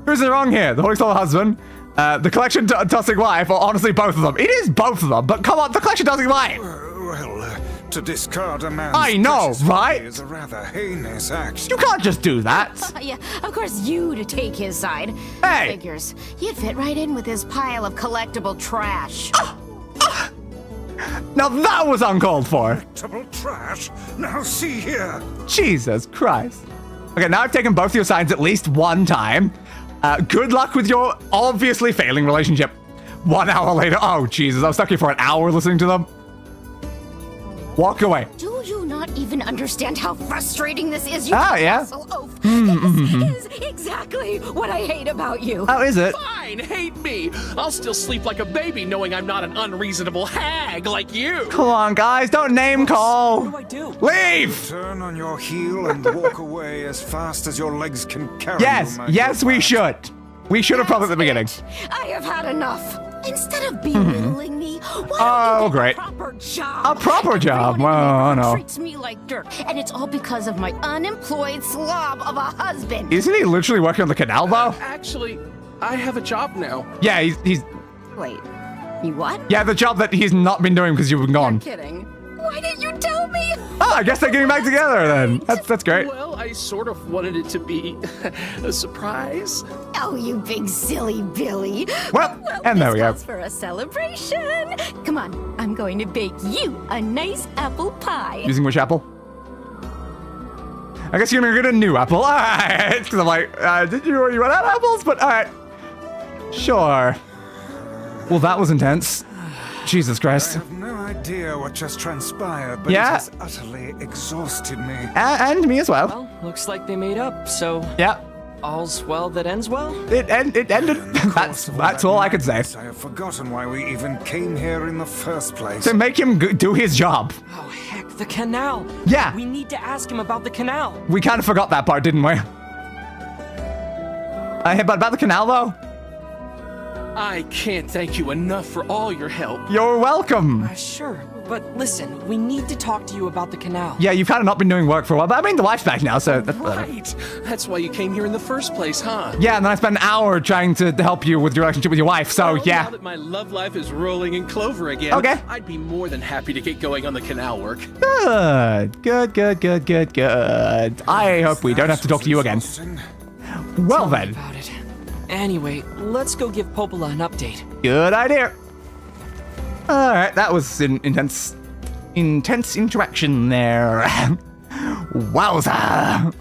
Who's in the wrong here? The Holy Soul husband? The collection tossing wife, or honestly both of them. It is both of them, but come on, the collection tossing wife! well, to discard a man's I know, precious right? property is a rather heinous act. You can't just do that! Yeah, of course you to take his side. Hey! Figures. You'd fit right in with his pile of collectible trash. Now that was uncalled for! Collectible trash? Now see here! Jesus Christ. Okay, now I've taken both your sides at least one time. Good luck with your obviously failing relationship. 1 hour later. Oh, Jesus. I was stuck here for an hour listening to them. Walk away. Do you not even understand how frustrating this is? Yeah. This is exactly what I hate about you. Oh, is it? Fine, hate me. I'll still sleep like a baby knowing I'm not an unreasonable hag like you. Come on, guys. Don't name call. What do I do? Leave. Turn on your heel and walk away as fast as your legs can carry Yes. you. Yes, we should. We should have probably at the beginning. I have had enough. Instead of belittling me, why don't you get great. a proper job? A proper job? Everyone in the Well, I neighborhood know. treats me like dirt, and it's all because of my unemployed slob of a husband. Isn't he literally working on the canal, though? Actually, I have a job now. Yeah, he's... Wait, you what? Yeah, the job that he's not been doing because you've been gone. Kidding. Why didn't you tell me? Oh, I guess they're getting back together then. That's great. Well, I sort of wanted it to be a surprise. Oh, you big silly Billy. Well, and there we go. Calls for a celebration. Come on, I'm going to bake you a nice apple pie. Using which apple? I guess you're gonna get a new apple. All right, because I'm like, did you run out of apples? But all right, sure. Well, that was intense. Jesus Christ. I have no idea what just transpired, but Yeah. it has utterly exhausted me. And me as well. Well, looks like they made up, so... Yeah. All's well that ends well? It ended. That's all I could say. I have forgotten why we even came here in the first place. To make him do his job. Oh, heck, the canal. Yeah. We need to ask him about the canal. We kind of forgot that part, didn't we? Hey, but about the canal, though? I can't thank you enough for all your help. You're welcome. Sure, but listen, we need to talk to you about the canal. Yeah, you've kind of not been doing work for a while, but I mean, the wife's back now, so that's better. Right. That's why you came here in the first place, huh? Yeah, and then I spent an hour trying to help you with your relationship with your wife, so Well, yeah. Now that my love life is rolling in clover again, Okay. I'd be more than happy to get going on the canal work. Good. I hope we don't have to talk to you again. Well then. About it. Anyway, let's go give Popola an update. Good idea. All right, that was an intense interaction there. Wowza. All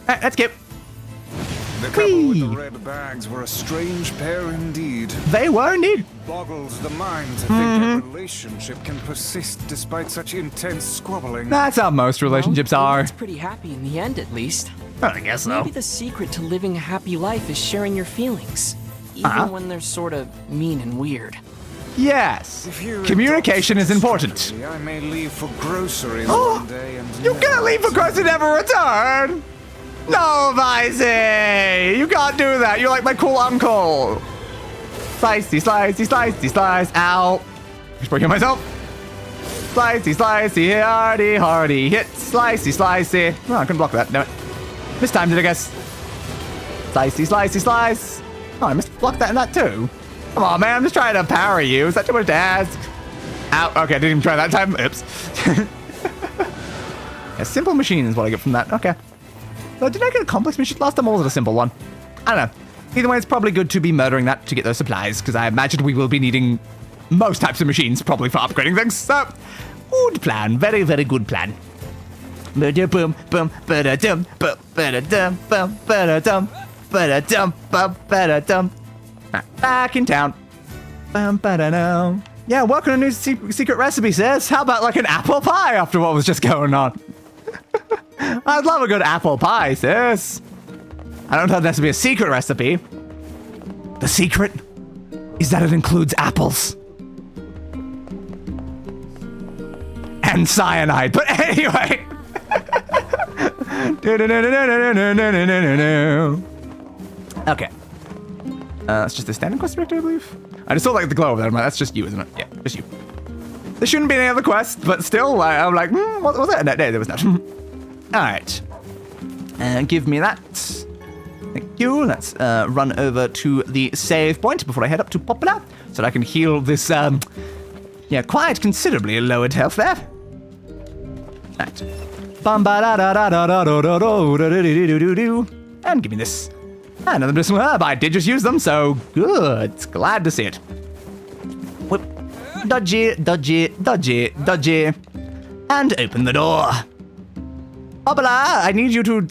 right, let's get. The couple with the red bags were a strange pair indeed. They were indeed. Boggles the mind to think a relationship can persist despite such intense squabbling. That's how most relationships are. It's pretty happy in the end, at least. Well, I guess so. Maybe the secret to living a happy life is sharing your feelings, even when they're sort of mean and weird. Yes. Communication is important. I may leave for groceries one day and You're gonna leave for groceries and never return? No, Vicey! You can't do that. You're like my cool uncle. Slicey. Ow. Just breaking myself. Slicey. Hardy. Hit. Slicey. Oh, I couldn't block that. No. Mistimed it, I guess. Slice. Oh, I misblocked that and that too. Come on, man. I'm just trying to parry you. Is that too much to ask? Ow. Okay, I didn't even try that time. Oops. A simple machine is what I get from that. Okay. But did I get a complex machine last time, or was it a simple one? I don't know. Either way, it's probably good to be murdering that to get those supplies, because I imagine we will be needing most types of machines, probably for upgrading things. So, good plan. Very, very good plan. Ba-da-boom, boom, ba-da-dum, ba-da-dum, bum, ba-da-dum, ba-da-dum, bum, ba-da-dum. Back in town. Bum, ba-da-dum. Yeah, working on a new secret recipe, sis. How about like an apple pie after what was just going on? I'd love a good apple pie, sis. I don't know if that to be a secret recipe. The secret is that it includes apples. And cyanide. But anyway. Okay. That's just a standing quest director, I believe. I just saw like the glow over there. I'm like, that's just you, isn't it? Yeah, just you. There shouldn't be any other quest, but still, I'm like, what was that? No, there was not. All right. Give me that. Thank you. Let's run over to the save point before I head up to Popular, so that I can heal this, quite considerably lowered health there. Right. And give me this. Another medicinal herb. I did just use them, so good. Glad to see it. Whip. Dodgy. And open the door. Popular, I need you to,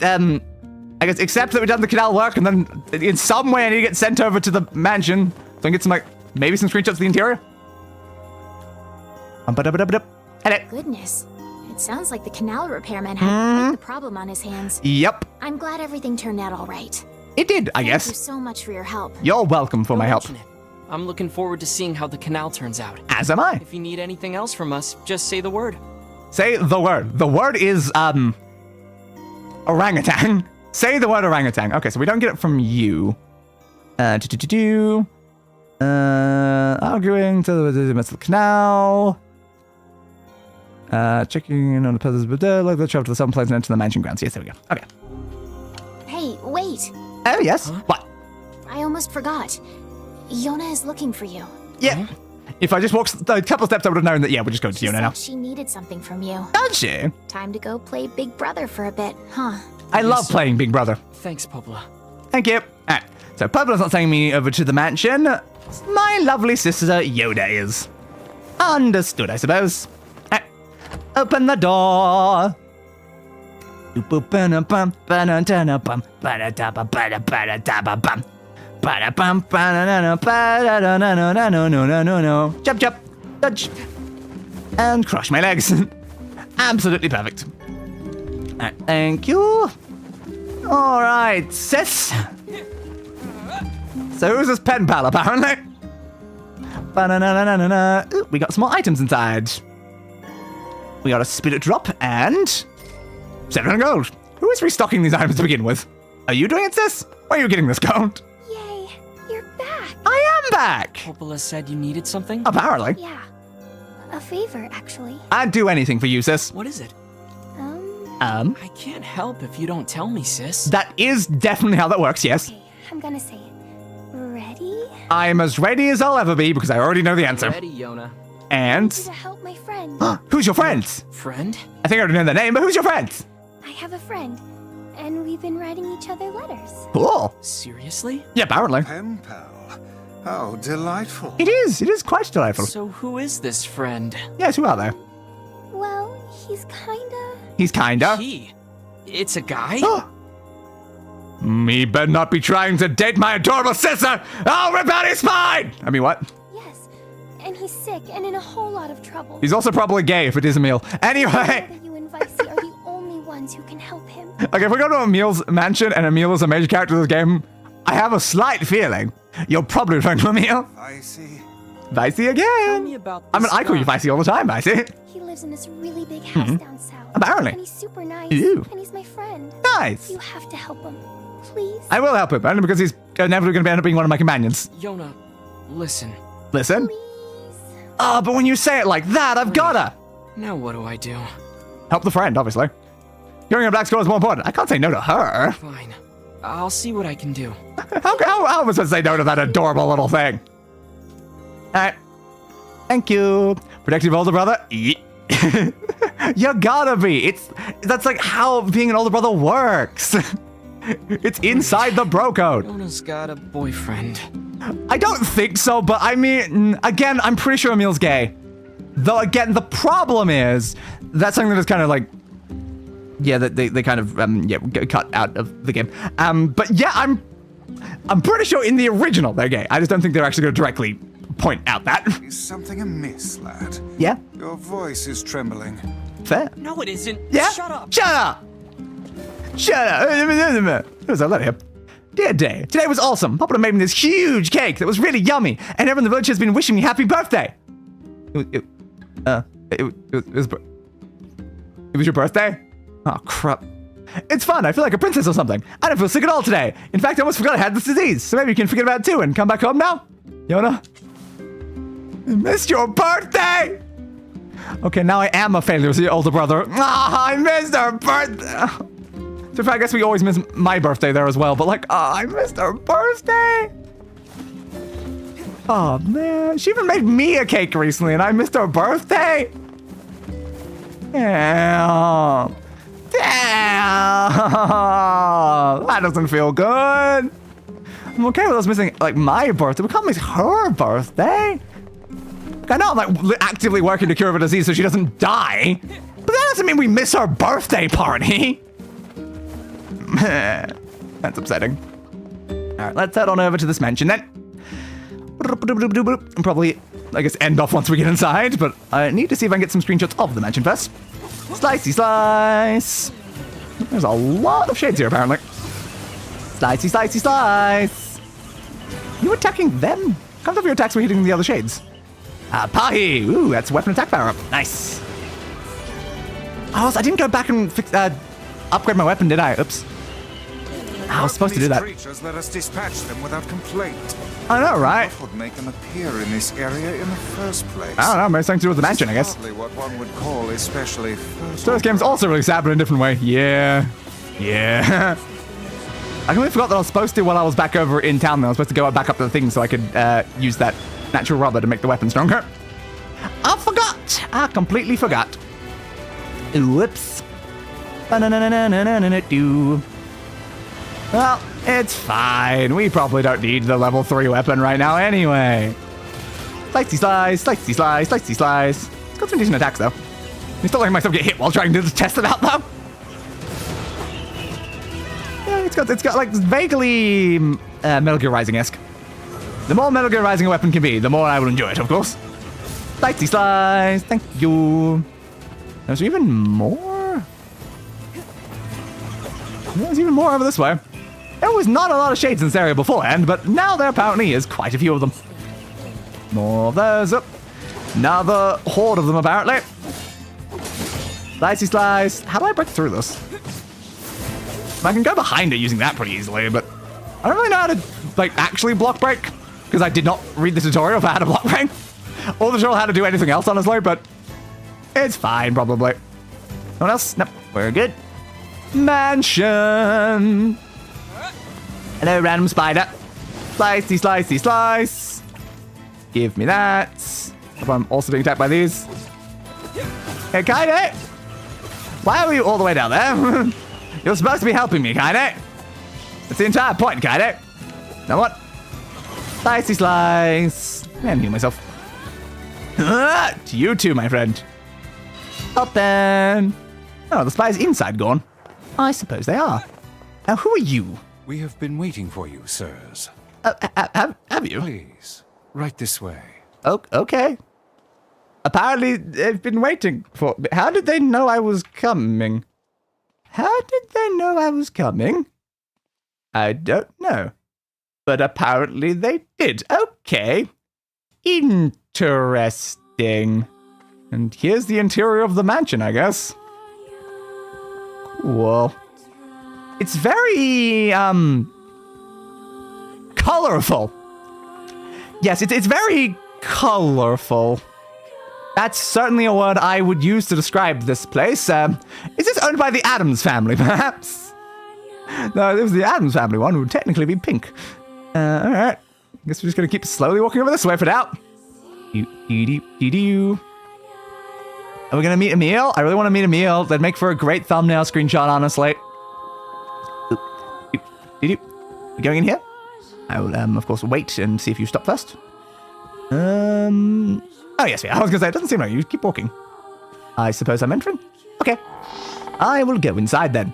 I guess, except that we've done the canal work, and then in some way I need to get sent over to the mansion so I can get some, like, maybe some screenshots of the interior. Hello. Goodness. It sounds like the canal repairman had quite the problem on his hands. Yep. I'm glad everything turned out all right. It did, I guess. Thank you so much for your help. You're welcome for my help. I'm looking forward to seeing how the canal turns out. As am I. If you need anything else from us, just say the word. Say the word. The word is, orangutan. Say the word orangutan. Okay, so we don't get it from you. Arguing to the canal. Checking in on the puzzles, but like the travel to the southern place and enter the mansion grounds. Yes, there we go. Okay. Hey, wait. Oh, yes. Huh? What? I almost forgot. Yonah is looking for you. Yeah. If I just walked a couple of steps, I would have known that, yeah, we're just going to Yonah now. She needed something from you. Does she? Time to go play Big Brother for a bit, huh? I love playing Big Brother. Thanks, Popla. Thank you. Alright, so Popla's not sending me over to the mansion. My lovely sister Yonah is. Understood, I suppose. Alright, open the door. Jump, jump, dodge, and crush my legs. Absolutely perfect. Alright, thank you. Alright, sis. So who's this pen pal, apparently? Ooh, we got some more items inside. We got a spirit drop and 700 gold. Who is restocking these items to begin with? Are you doing it, sis? Where are you getting this gold? Yay, you're back. I am back. Popola said you needed something? Apparently. Yeah, a favor, actually. I'd do anything for you, sis. What is it? I can't help if you don't tell me, sis. That is definitely how that works, yes. Okay, I'm gonna say it. Ready? I'm as ready as I'll ever be because I already know the answer. Ready, Yonah. And? To help my friend. Who's your friend? Friend? I think I already know their name, but who's your friend? I have a friend, and we've been writing each other letters. Cool. Seriously? Yeah, apparently. Pen pal. How delightful. It is quite delightful. So who is this friend? Yes, who are they? Well, he's kinda... He's kinda. He? It's a guy? Me better not be trying to date my adorable sister! I'll rip out his spine! I mean, what? Yes, and he's sick and in a whole lot of trouble. He's also probably gay if it is Emil. Anyway! That you and Vicey are the only ones who can help him. Okay, if we go to Emil's mansion and Emil is a major character of this game, I have a slight feeling you're probably referring to Emil. Vicey. Vicey again! Tell me about this I call you Vicey all the time, Vicey. He lives in this really big house down south. Apparently. And he's super nice. Ew. And he's my friend. Nice. You have to help him. Please. I will help him, only because he's inevitably going to end up being one of my companions. Yonah, listen. Listen? Oh, but when you say it like that, I've gotta. Now what do I do? Help the friend, obviously. Hearing a Black Scrawl is more important. I can't say no to her. Fine. I'll see what I can do. How am I supposed to say no to that adorable little thing? Alright. Thank you. Protective older brother? You gotta be. That's like how being an older brother works. It's inside the bro code. Yonah's got a boyfriend. I don't think so, but I mean, again, I'm pretty sure Emil's gay. Though, again, the problem is, that's something that is kind of like, yeah, that they kind of, get cut out of the game. But yeah, I'm pretty sure in the original they're gay. I just don't think they're actually going to directly point out that. Is something amiss, lad? Yeah? Your voice is trembling. Fair. No, it isn't. Yeah? Shut up. Shut up! Shut up! Who's that letter here? Dear Day, today was awesome. Papa made me this huge cake that was really yummy, and everyone in the village has been wishing me happy birthday. It was your birthday? Oh, crap. It's fun. I feel like a princess or something. I don't feel sick at all today. In fact, I almost forgot I had this disease, so maybe you can forget about it too and come back home now? Yonah? I missed your birthday! Okay, now I am a failure as your older brother. I missed her birthday! So I guess we always miss my birthday there as well, but like, I missed her birthday! Oh man, she even made me a cake recently and I missed her birthday? Damn. That doesn't feel good. I'm okay with us missing, like, my birthday. We can't miss her birthday. I know I'm, like, actively working to cure of a disease so she doesn't die. But that doesn't mean we miss her birthday party. That's upsetting. Alright, let's head on over to this mansion then. And probably, I guess, end off once we get inside, but I need to see if I can get some screenshots of the mansion first. Slicey slice! There's a lot of shades here, apparently. Slicey, slicey, slice! You attacking them? Can't tell if your attacks were hitting the other shades. Pahi! Ooh, that's a weapon attack power up. Nice. Oh, I didn't go back and fix, upgrade my weapon, did I? Oops. I was supposed to do that. Creatures, let us dispatch them without complaint. I know, right? What would make them appear in this area in the first place? I don't know, maybe something to do with the mansion, I guess. Hardly what one would call especially first. So this game's also really sad, but in a different way. Yeah. Yeah. I completely forgot that I was supposed to, while I was back over in town, I was supposed to go back up to the thing so I could use that natural rubber to make the weapon stronger. I forgot! I completely forgot. Whoops. Well, it's fine. We probably don't need the level 3 weapon right now anyway. Slicey slice, slicey slice, slicey slice. It's got some decent attacks though. I'm still letting myself get hit while trying to test it out though. Yeah, it's got like vaguely Metal Gear Rising-esque. The more Metal Gear Rising a weapon can be, the more I will enjoy it, of course. Slicey slice, thank you. There's even more? There's even more over this way. There was not a lot of shades in this area beforehand, but now there apparently is quite a few of them. More of those. Oh, another horde of them, apparently. Slicey slice. How do I break through this? I can go behind it using that pretty easily, but I don't really know how to, like, actually block break, because I did not read the tutorial for how to block break. Or the tutorial how to do anything else, honestly, but it's fine, probably. No one else? Nope, we're good. Mansion. Hello, random spider. Slicey, slicey, slice. Give me that. Hope I'm also being attacked by these. Hey, Kainé! Why are you all the way down there? You're supposed to be helping me, Kainé. That's the entire point, Kainé. Now what? Slicey, slice. And heal myself. To you too, my friend. Open. Oh, the spy's inside gone. I suppose they are. Now, who are you? We have been waiting for you, sirs. Have you? Please, right this way. Oh, okay. Apparently, they've been waiting for... How did they know I was coming? How did they know I was coming? I don't know. But apparently they did. Okay. Interesting. And here's the interior of the mansion, I guess. Cool. It's very, colorful. Yes, it's very colorful. That's certainly a word I would use to describe this place. Is this owned by the Addams family, perhaps? No, if it was the Addams family one, it would technically be pink. Alright. Guess we're just gonna keep slowly walking over this way for now. Are we gonna meet Emil? I really want to meet Emil. That'd make for a great thumbnail screenshot, honestly. You going in here? I will, of course, wait and see if you stop first. Oh, yes, yeah. I was gonna say, it doesn't seem like you. Keep walking. I suppose I'm entering? Okay. I will go inside then.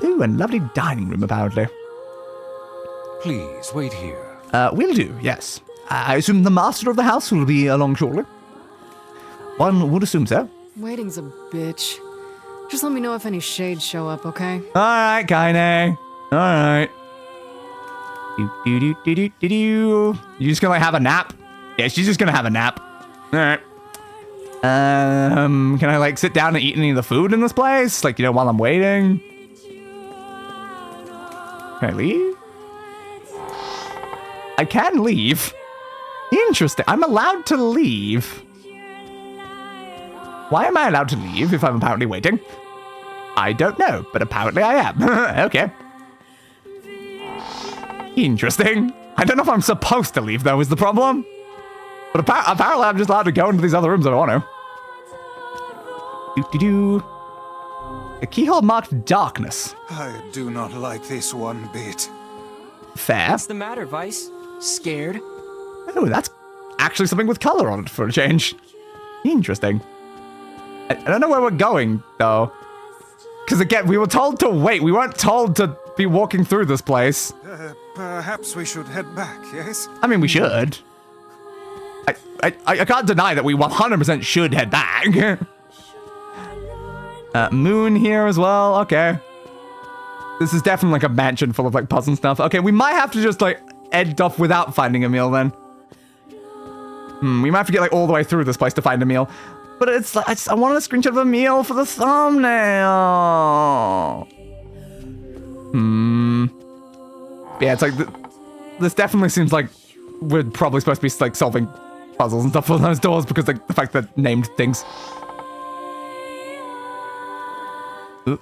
Ooh, and lovely dining room, apparently. Please, wait here. Will do, yes. I assume the master of the house will be along shortly. One would assume so. Waiting's a bitch. Just let me know if any shades show up, okay? Alright, Kainé. Alright. You just gonna, like, have a nap? Yeah, she's just gonna have a nap. Alright. Can I, like, sit down and eat any of the food in this place? Like, you know, while I'm waiting? Can I leave? I can leave. Interesting. I'm allowed to leave. Why am I allowed to leave if I'm apparently waiting? I don't know, but apparently I am. Okay. Interesting. I don't know if I'm supposed to leave, though, is the problem. But apparently I'm just allowed to go into these other rooms if I want to. A keyhole marked darkness. I do not like this one bit. Fair. What's the matter, Weiss? Scared? Oh, that's actually something with color on it for a change. Interesting. I don't know where we're going, though. Because again, we were told to wait. We weren't told to be walking through this place. Perhaps we should head back, yes? I mean, we should. I can't deny that we 100% should head back. Moon here as well. Okay. This is definitely like a mansion full of like puzzle and stuff. Okay, we might have to just like end off without finding a meal then. We might have to get like all the way through this place to find a meal. But it's like, I wanted a screenshot of a meal for the thumbnail. Yeah, it's like, this definitely seems like we're probably supposed to be like solving puzzles and stuff for those doors because like the fact that named things. Ooh.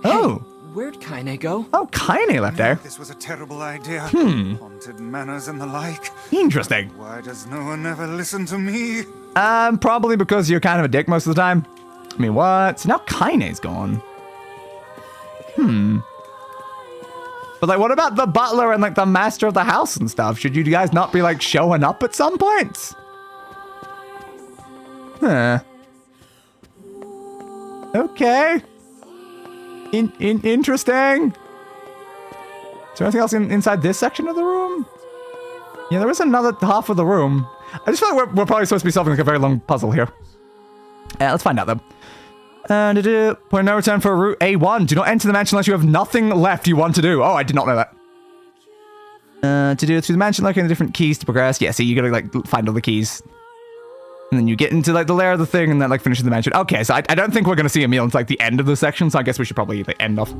Oh. Where'd Kainé go? Oh, Kainé left there. This was a terrible idea. Haunted manors and the like. Interesting. Why does no one ever listen to me? Probably because you're kind of a dick most of the time. I mean, what? So now Kainé's gone. But like, what about the butler and like the master of the house and stuff? Should you guys not be like showing up at some points? Huh. Okay. Interesting. Is there anything else inside this section of the room? Yeah, there is another half of the room. I just feel like we're probably supposed to be solving like a very long puzzle here. Let's find out though. Point no return for route A1. Do not enter the mansion unless you have nothing left you want to do. Oh, I did not know that. To do it through the mansion, locating the different keys to progress. Yeah, see, you gotta like find all the keys. And then you get into like the lair of the thing and then like finishes the mansion. Okay, so I don't think we're gonna see a meal until like the end of the section, so I guess we should probably like, end off.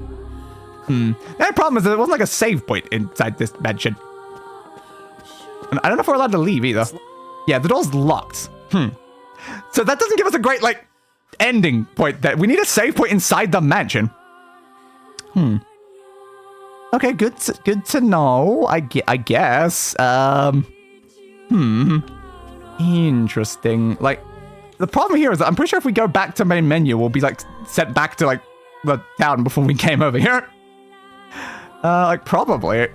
The only problem is that there wasn't like a save point inside this mansion. And I don't know if we're allowed to leave either. Yeah, the door's locked. So that doesn't give us a great like ending point. That we need a save point inside the mansion. Okay, good to know. I guess. Interesting. Like, the problem here is that I'm pretty sure if we go back to main menu, we'll be like sent back to like the town before we came over here. Like probably.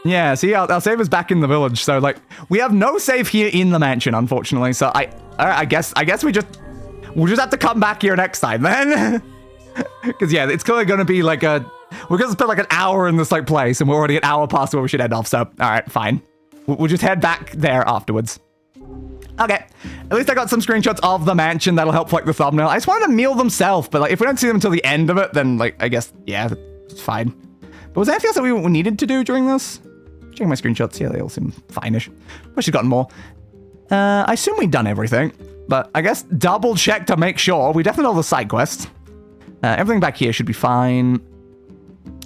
Yeah, see, our save is back in the village, so like we have no save here in the mansion, unfortunately. So I guess we'll just have to come back here next time then. Because yeah, it's clearly gonna be like we're gonna spend like an hour in this like place, and we're already an hour past where we should end off. So all right, fine. We'll just head back there afterwards. Okay, at least I got some screenshots of the mansion that'll help for like the thumbnail. I just wanted to meal themselves, but like if we don't see them until the end of it, then like I guess yeah, it's fine. But was there anything else that we needed to do during this? Checking my screenshots, yeah, they all seem fine-ish. Wish I'd gotten more. I assume we've done everything, but I guess double check to make sure. We definitely know all the side quests. Everything back here should be fine.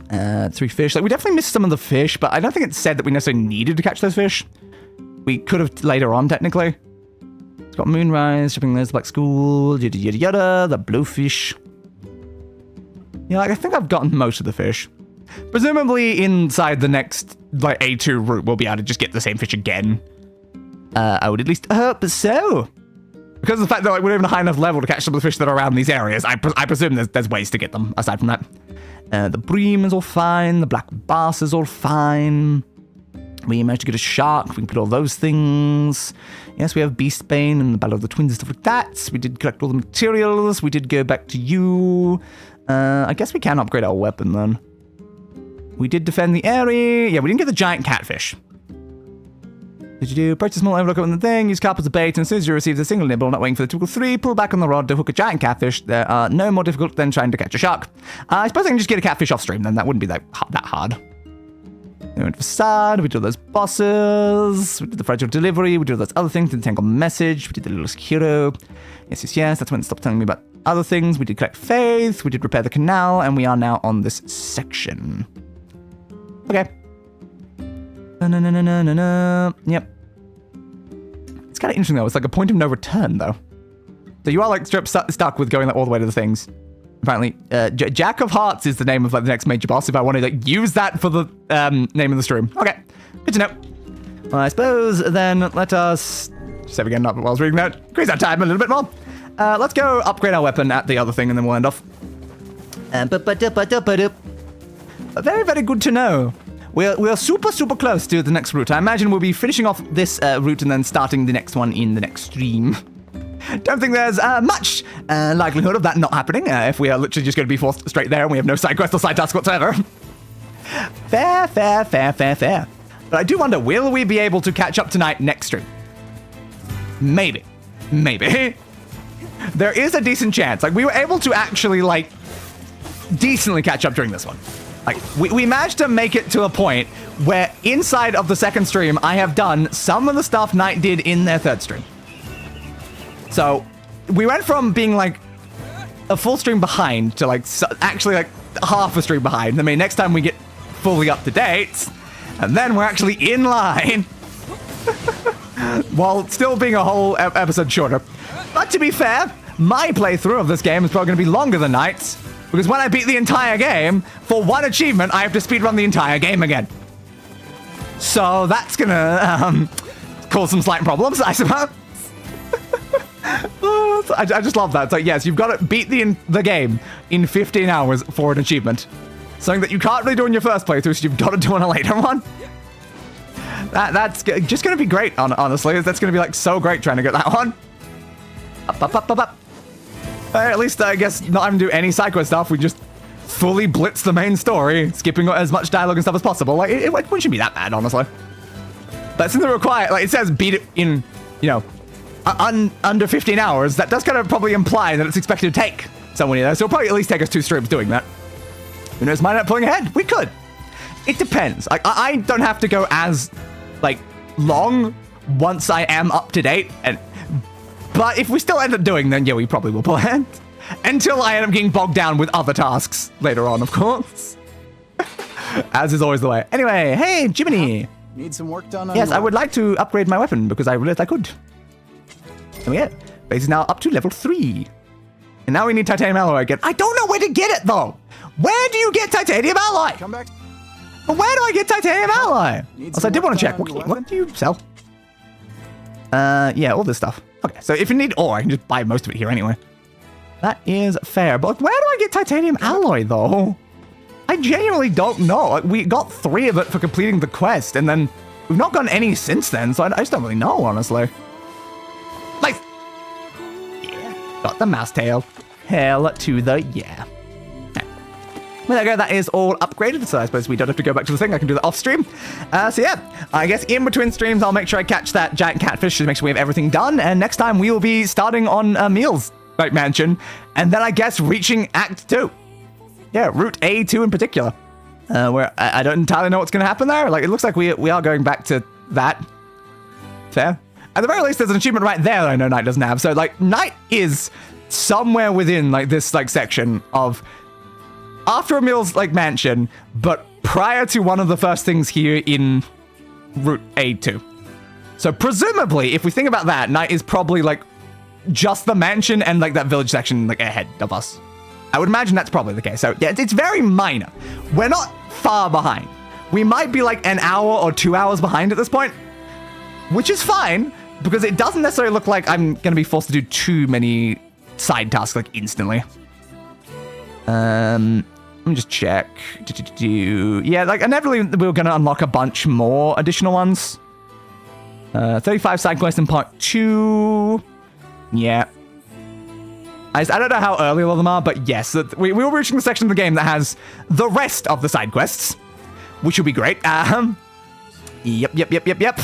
3 fish. Like, we definitely missed some of the fish, but I don't think it said that we necessarily needed to catch those fish. We could have later on, technically. It's got Moonrise, shipping there's the Black Scrawl, yada yada yada, the blowfish. Yeah, like, I think I've gotten most of the fish. Presumably inside the next, like, A2 route, we'll be able to just get the same fish again. I would at least hope so. Because of the fact that like, we're even a high enough level to catch some of the fish that are around these areas, I presume there's ways to get them, aside from that. The bream is all fine. The black bass is all fine. We managed to get a shark. We can put all those things. Yes, we have Beastbane and the Battle of the Twins and stuff like that. We did collect all the materials. We did go back to you. I guess we can upgrade our weapon then. We did defend the Aerie. Yeah, we didn't get the giant catfish. Did you do? Purchase small overlook on the thing, use carp as a bait, and as soon as you receive a single nibble, not waiting for the typical 3, pull back on the rod to hook a giant catfish. They are no more difficult than trying to catch a shark. I suppose I can just get a catfish off stream then, that wouldn't be that hard. We went for facade, we did those bosses, we did the fragile delivery, we did those other things, did the tangled message, we did the little hero. Yes, that's when it stopped telling me about other things. We did collect faith, we did repair the canal, and we are now on this section. Okay. Yep. It's kind of interesting though. It's like a point of no return though. So you are like stuck with going like, all the way to the things. Apparently, Jack of Hearts is the name of like the next major boss. If I want to like use that for the name of the stream. Okay, good to know. Well, I suppose then let us save again. Not while I was reading that. Increase our time a little bit more. Let's go upgrade our weapon at the other thing, and then we'll end off. Very, very good to know. We're super close to the next route. I imagine we'll be finishing off this route and then starting the next one in the next stream. Don't think there's much likelihood of that not happening if we are literally just going to be forced straight there and we have no side quest or side task whatsoever. Fair. But I do wonder, will we be able to catch up tonight next stream? Maybe. There is a decent chance. Like, we were able to actually, like, decently catch up during this one. Like, we managed to make it to a point where inside of the second stream, I have done some of the stuff Night did in their third stream. So, we went from being, like, a full stream behind to, like, actually, like, half a stream behind. I mean, next time we get fully up to date, and then we're actually in line. While still being a whole episode shorter. But to be fair, my playthrough of this game is probably going to be longer than Night's, because when I beat the entire game, for one achievement, I have to speedrun the entire game again. So that's going to cause some slight problems, I suppose. I just love that. It's like, yes, you've got to beat the game in 15 hours for an achievement. Something that you can't really do in your first playthrough, so you've got to do on a later one. That's just going to be great, honestly. That's going to be, like, so great trying to get that one. Up. At least, I guess, not having to do any side quest stuff. We just fully blitz the main story, skipping as much dialogue and stuff as possible. Like, it wouldn't be that bad, honestly. But since they require, like, it says beat it in, you know, under 15 hours, that does kind of probably imply that it's expected to take someone in there. So it'll probably at least take us 2 streams doing that. Who knows, might not pulling ahead. We could. It depends. Like, I don't have to go as, like, long once I am up to date. But if we still end up doing, then yeah, we probably will pull ahead. Until I end up getting bogged down with other tasks later on, of course. As is always the way. Anyway, hey, Jiminy. Need some work done on Yes, I would like to upgrade my weapon because I realized I could. And we get base is now up to level 3. And now we need titanium alloy again. I don't know where to get it though. Where do you get titanium alloy? Come back. Where do I get titanium alloy? Also, I did want to check. What do you sell? Yeah, all this stuff. Okay, so if you need ore, I can just buy most of it here anyway. That is fair. But where do I get titanium alloy, though? I genuinely don't know. Like, we got 3 of it for completing the quest, and then we've not gotten any since then, so I just don't really know, honestly. Like, yeah, got the mouse tail. Hell to the yeah. Well, there we go. That is all upgraded, so I suppose we don't have to go back to the thing. I can do that off stream. So yeah, I guess in between streams, I'll make sure I catch that giant catfish to make sure we have everything done. And next time we will be starting on Emil's mansion, and then I guess reaching Act 2. Yeah, Route A2 in particular, where I don't entirely know what's going to happen there. Like, it looks like we are going back to that. Fair. At the very least, there's an achievement right there that I know Night doesn't have. So like, Night is somewhere within like this like section of after Emil's like mansion, but prior to one of the first things here in Route A2. So presumably, if we think about that, Night is probably like just the mansion and like that village section like ahead of us. I would imagine that's probably the case. So yeah, it's very minor. We're not far behind. We might be like an hour or 2 hours behind at this point, which is fine because it doesn't necessarily look like I'm going to be forced to do too many side tasks like instantly. Let me just check. Yeah, like inevitably we were going to unlock a bunch more additional ones. 35 side quests in part 2. Yeah. I don't know how early all of them are, but yes, we were reaching the section of the game that has the rest of the side quests, which will be great. Yep.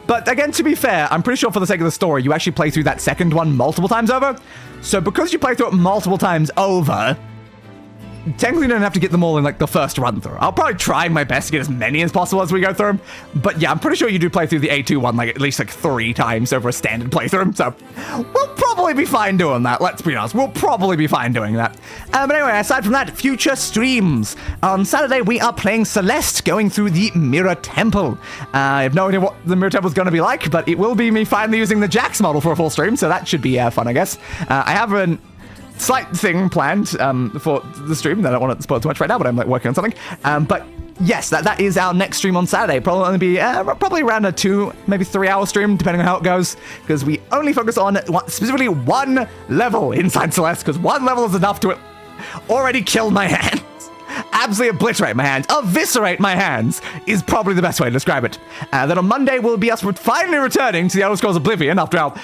But again, to be fair, I'm pretty sure for the sake of the story, you actually play through that second one multiple times over. So because you play through it multiple times over, technically, you don't have to get them all in, like, the first run-through. I'll probably try my best to get as many as possible as we go through them. But, yeah, I'm pretty sure you do play through the A2 one, like, at least, like, 3 times over a standard playthrough. So, we'll probably be fine doing that. Let's be honest. We'll probably be fine doing that. But anyway, aside from that, future streams. On Saturday, we are playing Celeste, going through the Mirror Temple. I have no idea what the Mirror Temple is going to be like, but it will be me finally using the Jax model for a full stream, so that should be fun, I guess. I have an slight thing planned for the stream that I don't want to spoil too much right now, but I'm like working on something. But yes, that is our next stream on Saturday. Probably only be probably around a 2, maybe 3 hour stream, depending on how it goes, because we only focus on specifically one level inside Celeste, because one level is enough to already kill my hands. Absolutely obliterate my hands. Eviscerate my hands is probably the best way to describe it. Then on Monday will be us finally returning to the Elder Scrolls Oblivion after our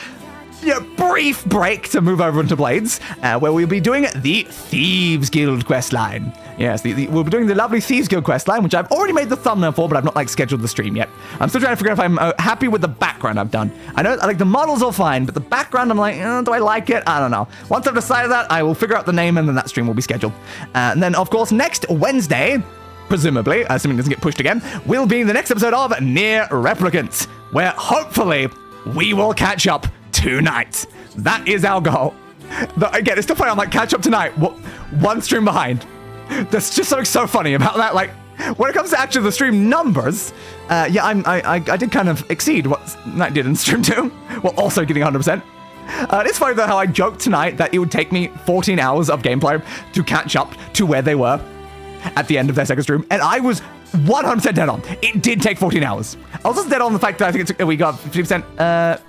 brief break to move over into Blades, where we'll be doing the Thieves Guild questline. Yes, we'll be doing the lovely Thieves Guild questline, which I've already made the thumbnail for, but I've not scheduled the stream yet. I'm still trying to figure out if I'm happy with the background I've done. I know the models all fine, but the background I'm like, do I like it? I don't know. Once I've decided that, I will figure out the name, and then that stream will be scheduled. And then, of course, next Wednesday, presumably, assuming it doesn't get pushed again, will be the next episode of NieR Replicant, where hopefully we will catch up tonight. That is our goal. Again, it's still funny. I'm like, catch up tonight. One stream behind. There's just something so funny about that. Like, when it comes to actually the stream numbers, I did kind of exceed what Night did in stream 2, while also getting 100%. It's funny though how I joked tonight that it would take me 14 hours of gameplay to catch up to where they were at the end of their second stream, and I was 100% dead on. It did take 14 hours. I was also dead on the fact that I think we got 50%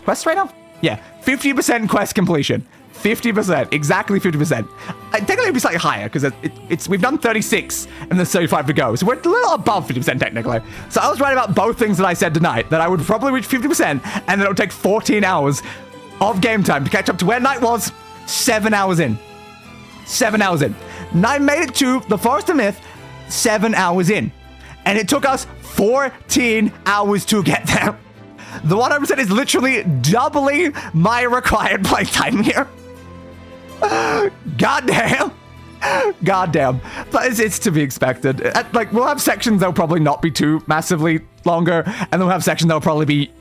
quest right now? Yeah, 50% quest completion. 50%, exactly 50%. Technically it'd be slightly higher because we've done 36 and there's 35 to go, so we're a little above 50% technically. So I was right about both things that I said tonight, that I would probably reach 50% and then it would take 14 hours of game time to catch up to where Night was 7 hours in. 7 hours in. Night made it to the Forest of Myth 7 hours in, and it took us 14 hours to get there. The 100% is literally doubling my required playtime here. Goddamn. Goddamn. But it's to be expected. We'll have sections that'll probably not be too massively longer, and then we'll have sections that'll probably be,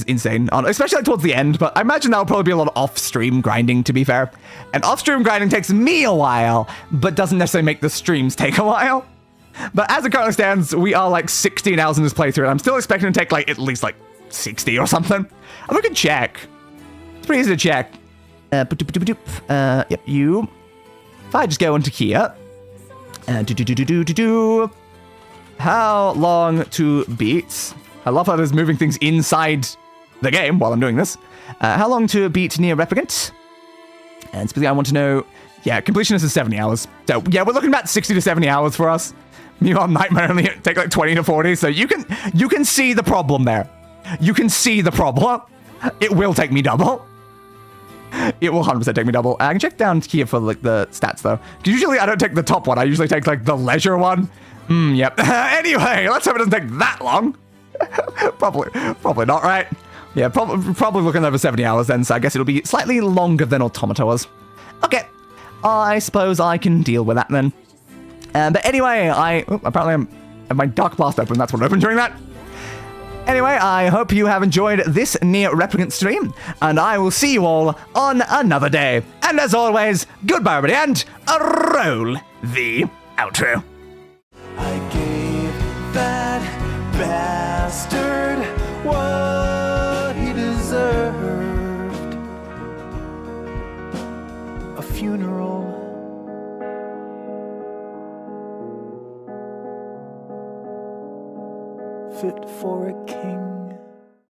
insane. Especially towards the end, but I imagine that'll probably be a lot of off-stream grinding, to be fair. And off-stream grinding takes me a while, but doesn't necessarily make the streams take a while. But as it currently stands, we are like 16 hours in this playthrough, and I'm still expecting to take at least 60 or something. And we can check. It's pretty easy to check. Yep, you. If I just go into here. How long to beat? I love how there's moving things inside the game while I'm doing this. How long to beat NieR Replicant? And specifically, I want to know, completionist is 70 hours. So, we're looking about 60 to 70 hours for us. Meanwhile, Nightmare only take 20 to 40, so you can see the problem there. You can see the problem. It will take me double. It will 100% take me double. I can check down here for the stats though. Because usually I don't take the top one. I usually take the leisure one. Yep. Anyway, let's hope it doesn't take that long. Probably not, right? Yeah, probably looking over 70 hours then, so I guess it'll be slightly longer than Automata was. Okay, I suppose I can deal with that then. But anyway, apparently I have my Dark Blast open, that's what opened during that. Anyway, I hope you have enjoyed this NieR Replicant stream, and I will see you all on another day. And as always, goodbye everybody, and roll the outro. I gave that bastard what he deserved. A funeral. Fit for a king.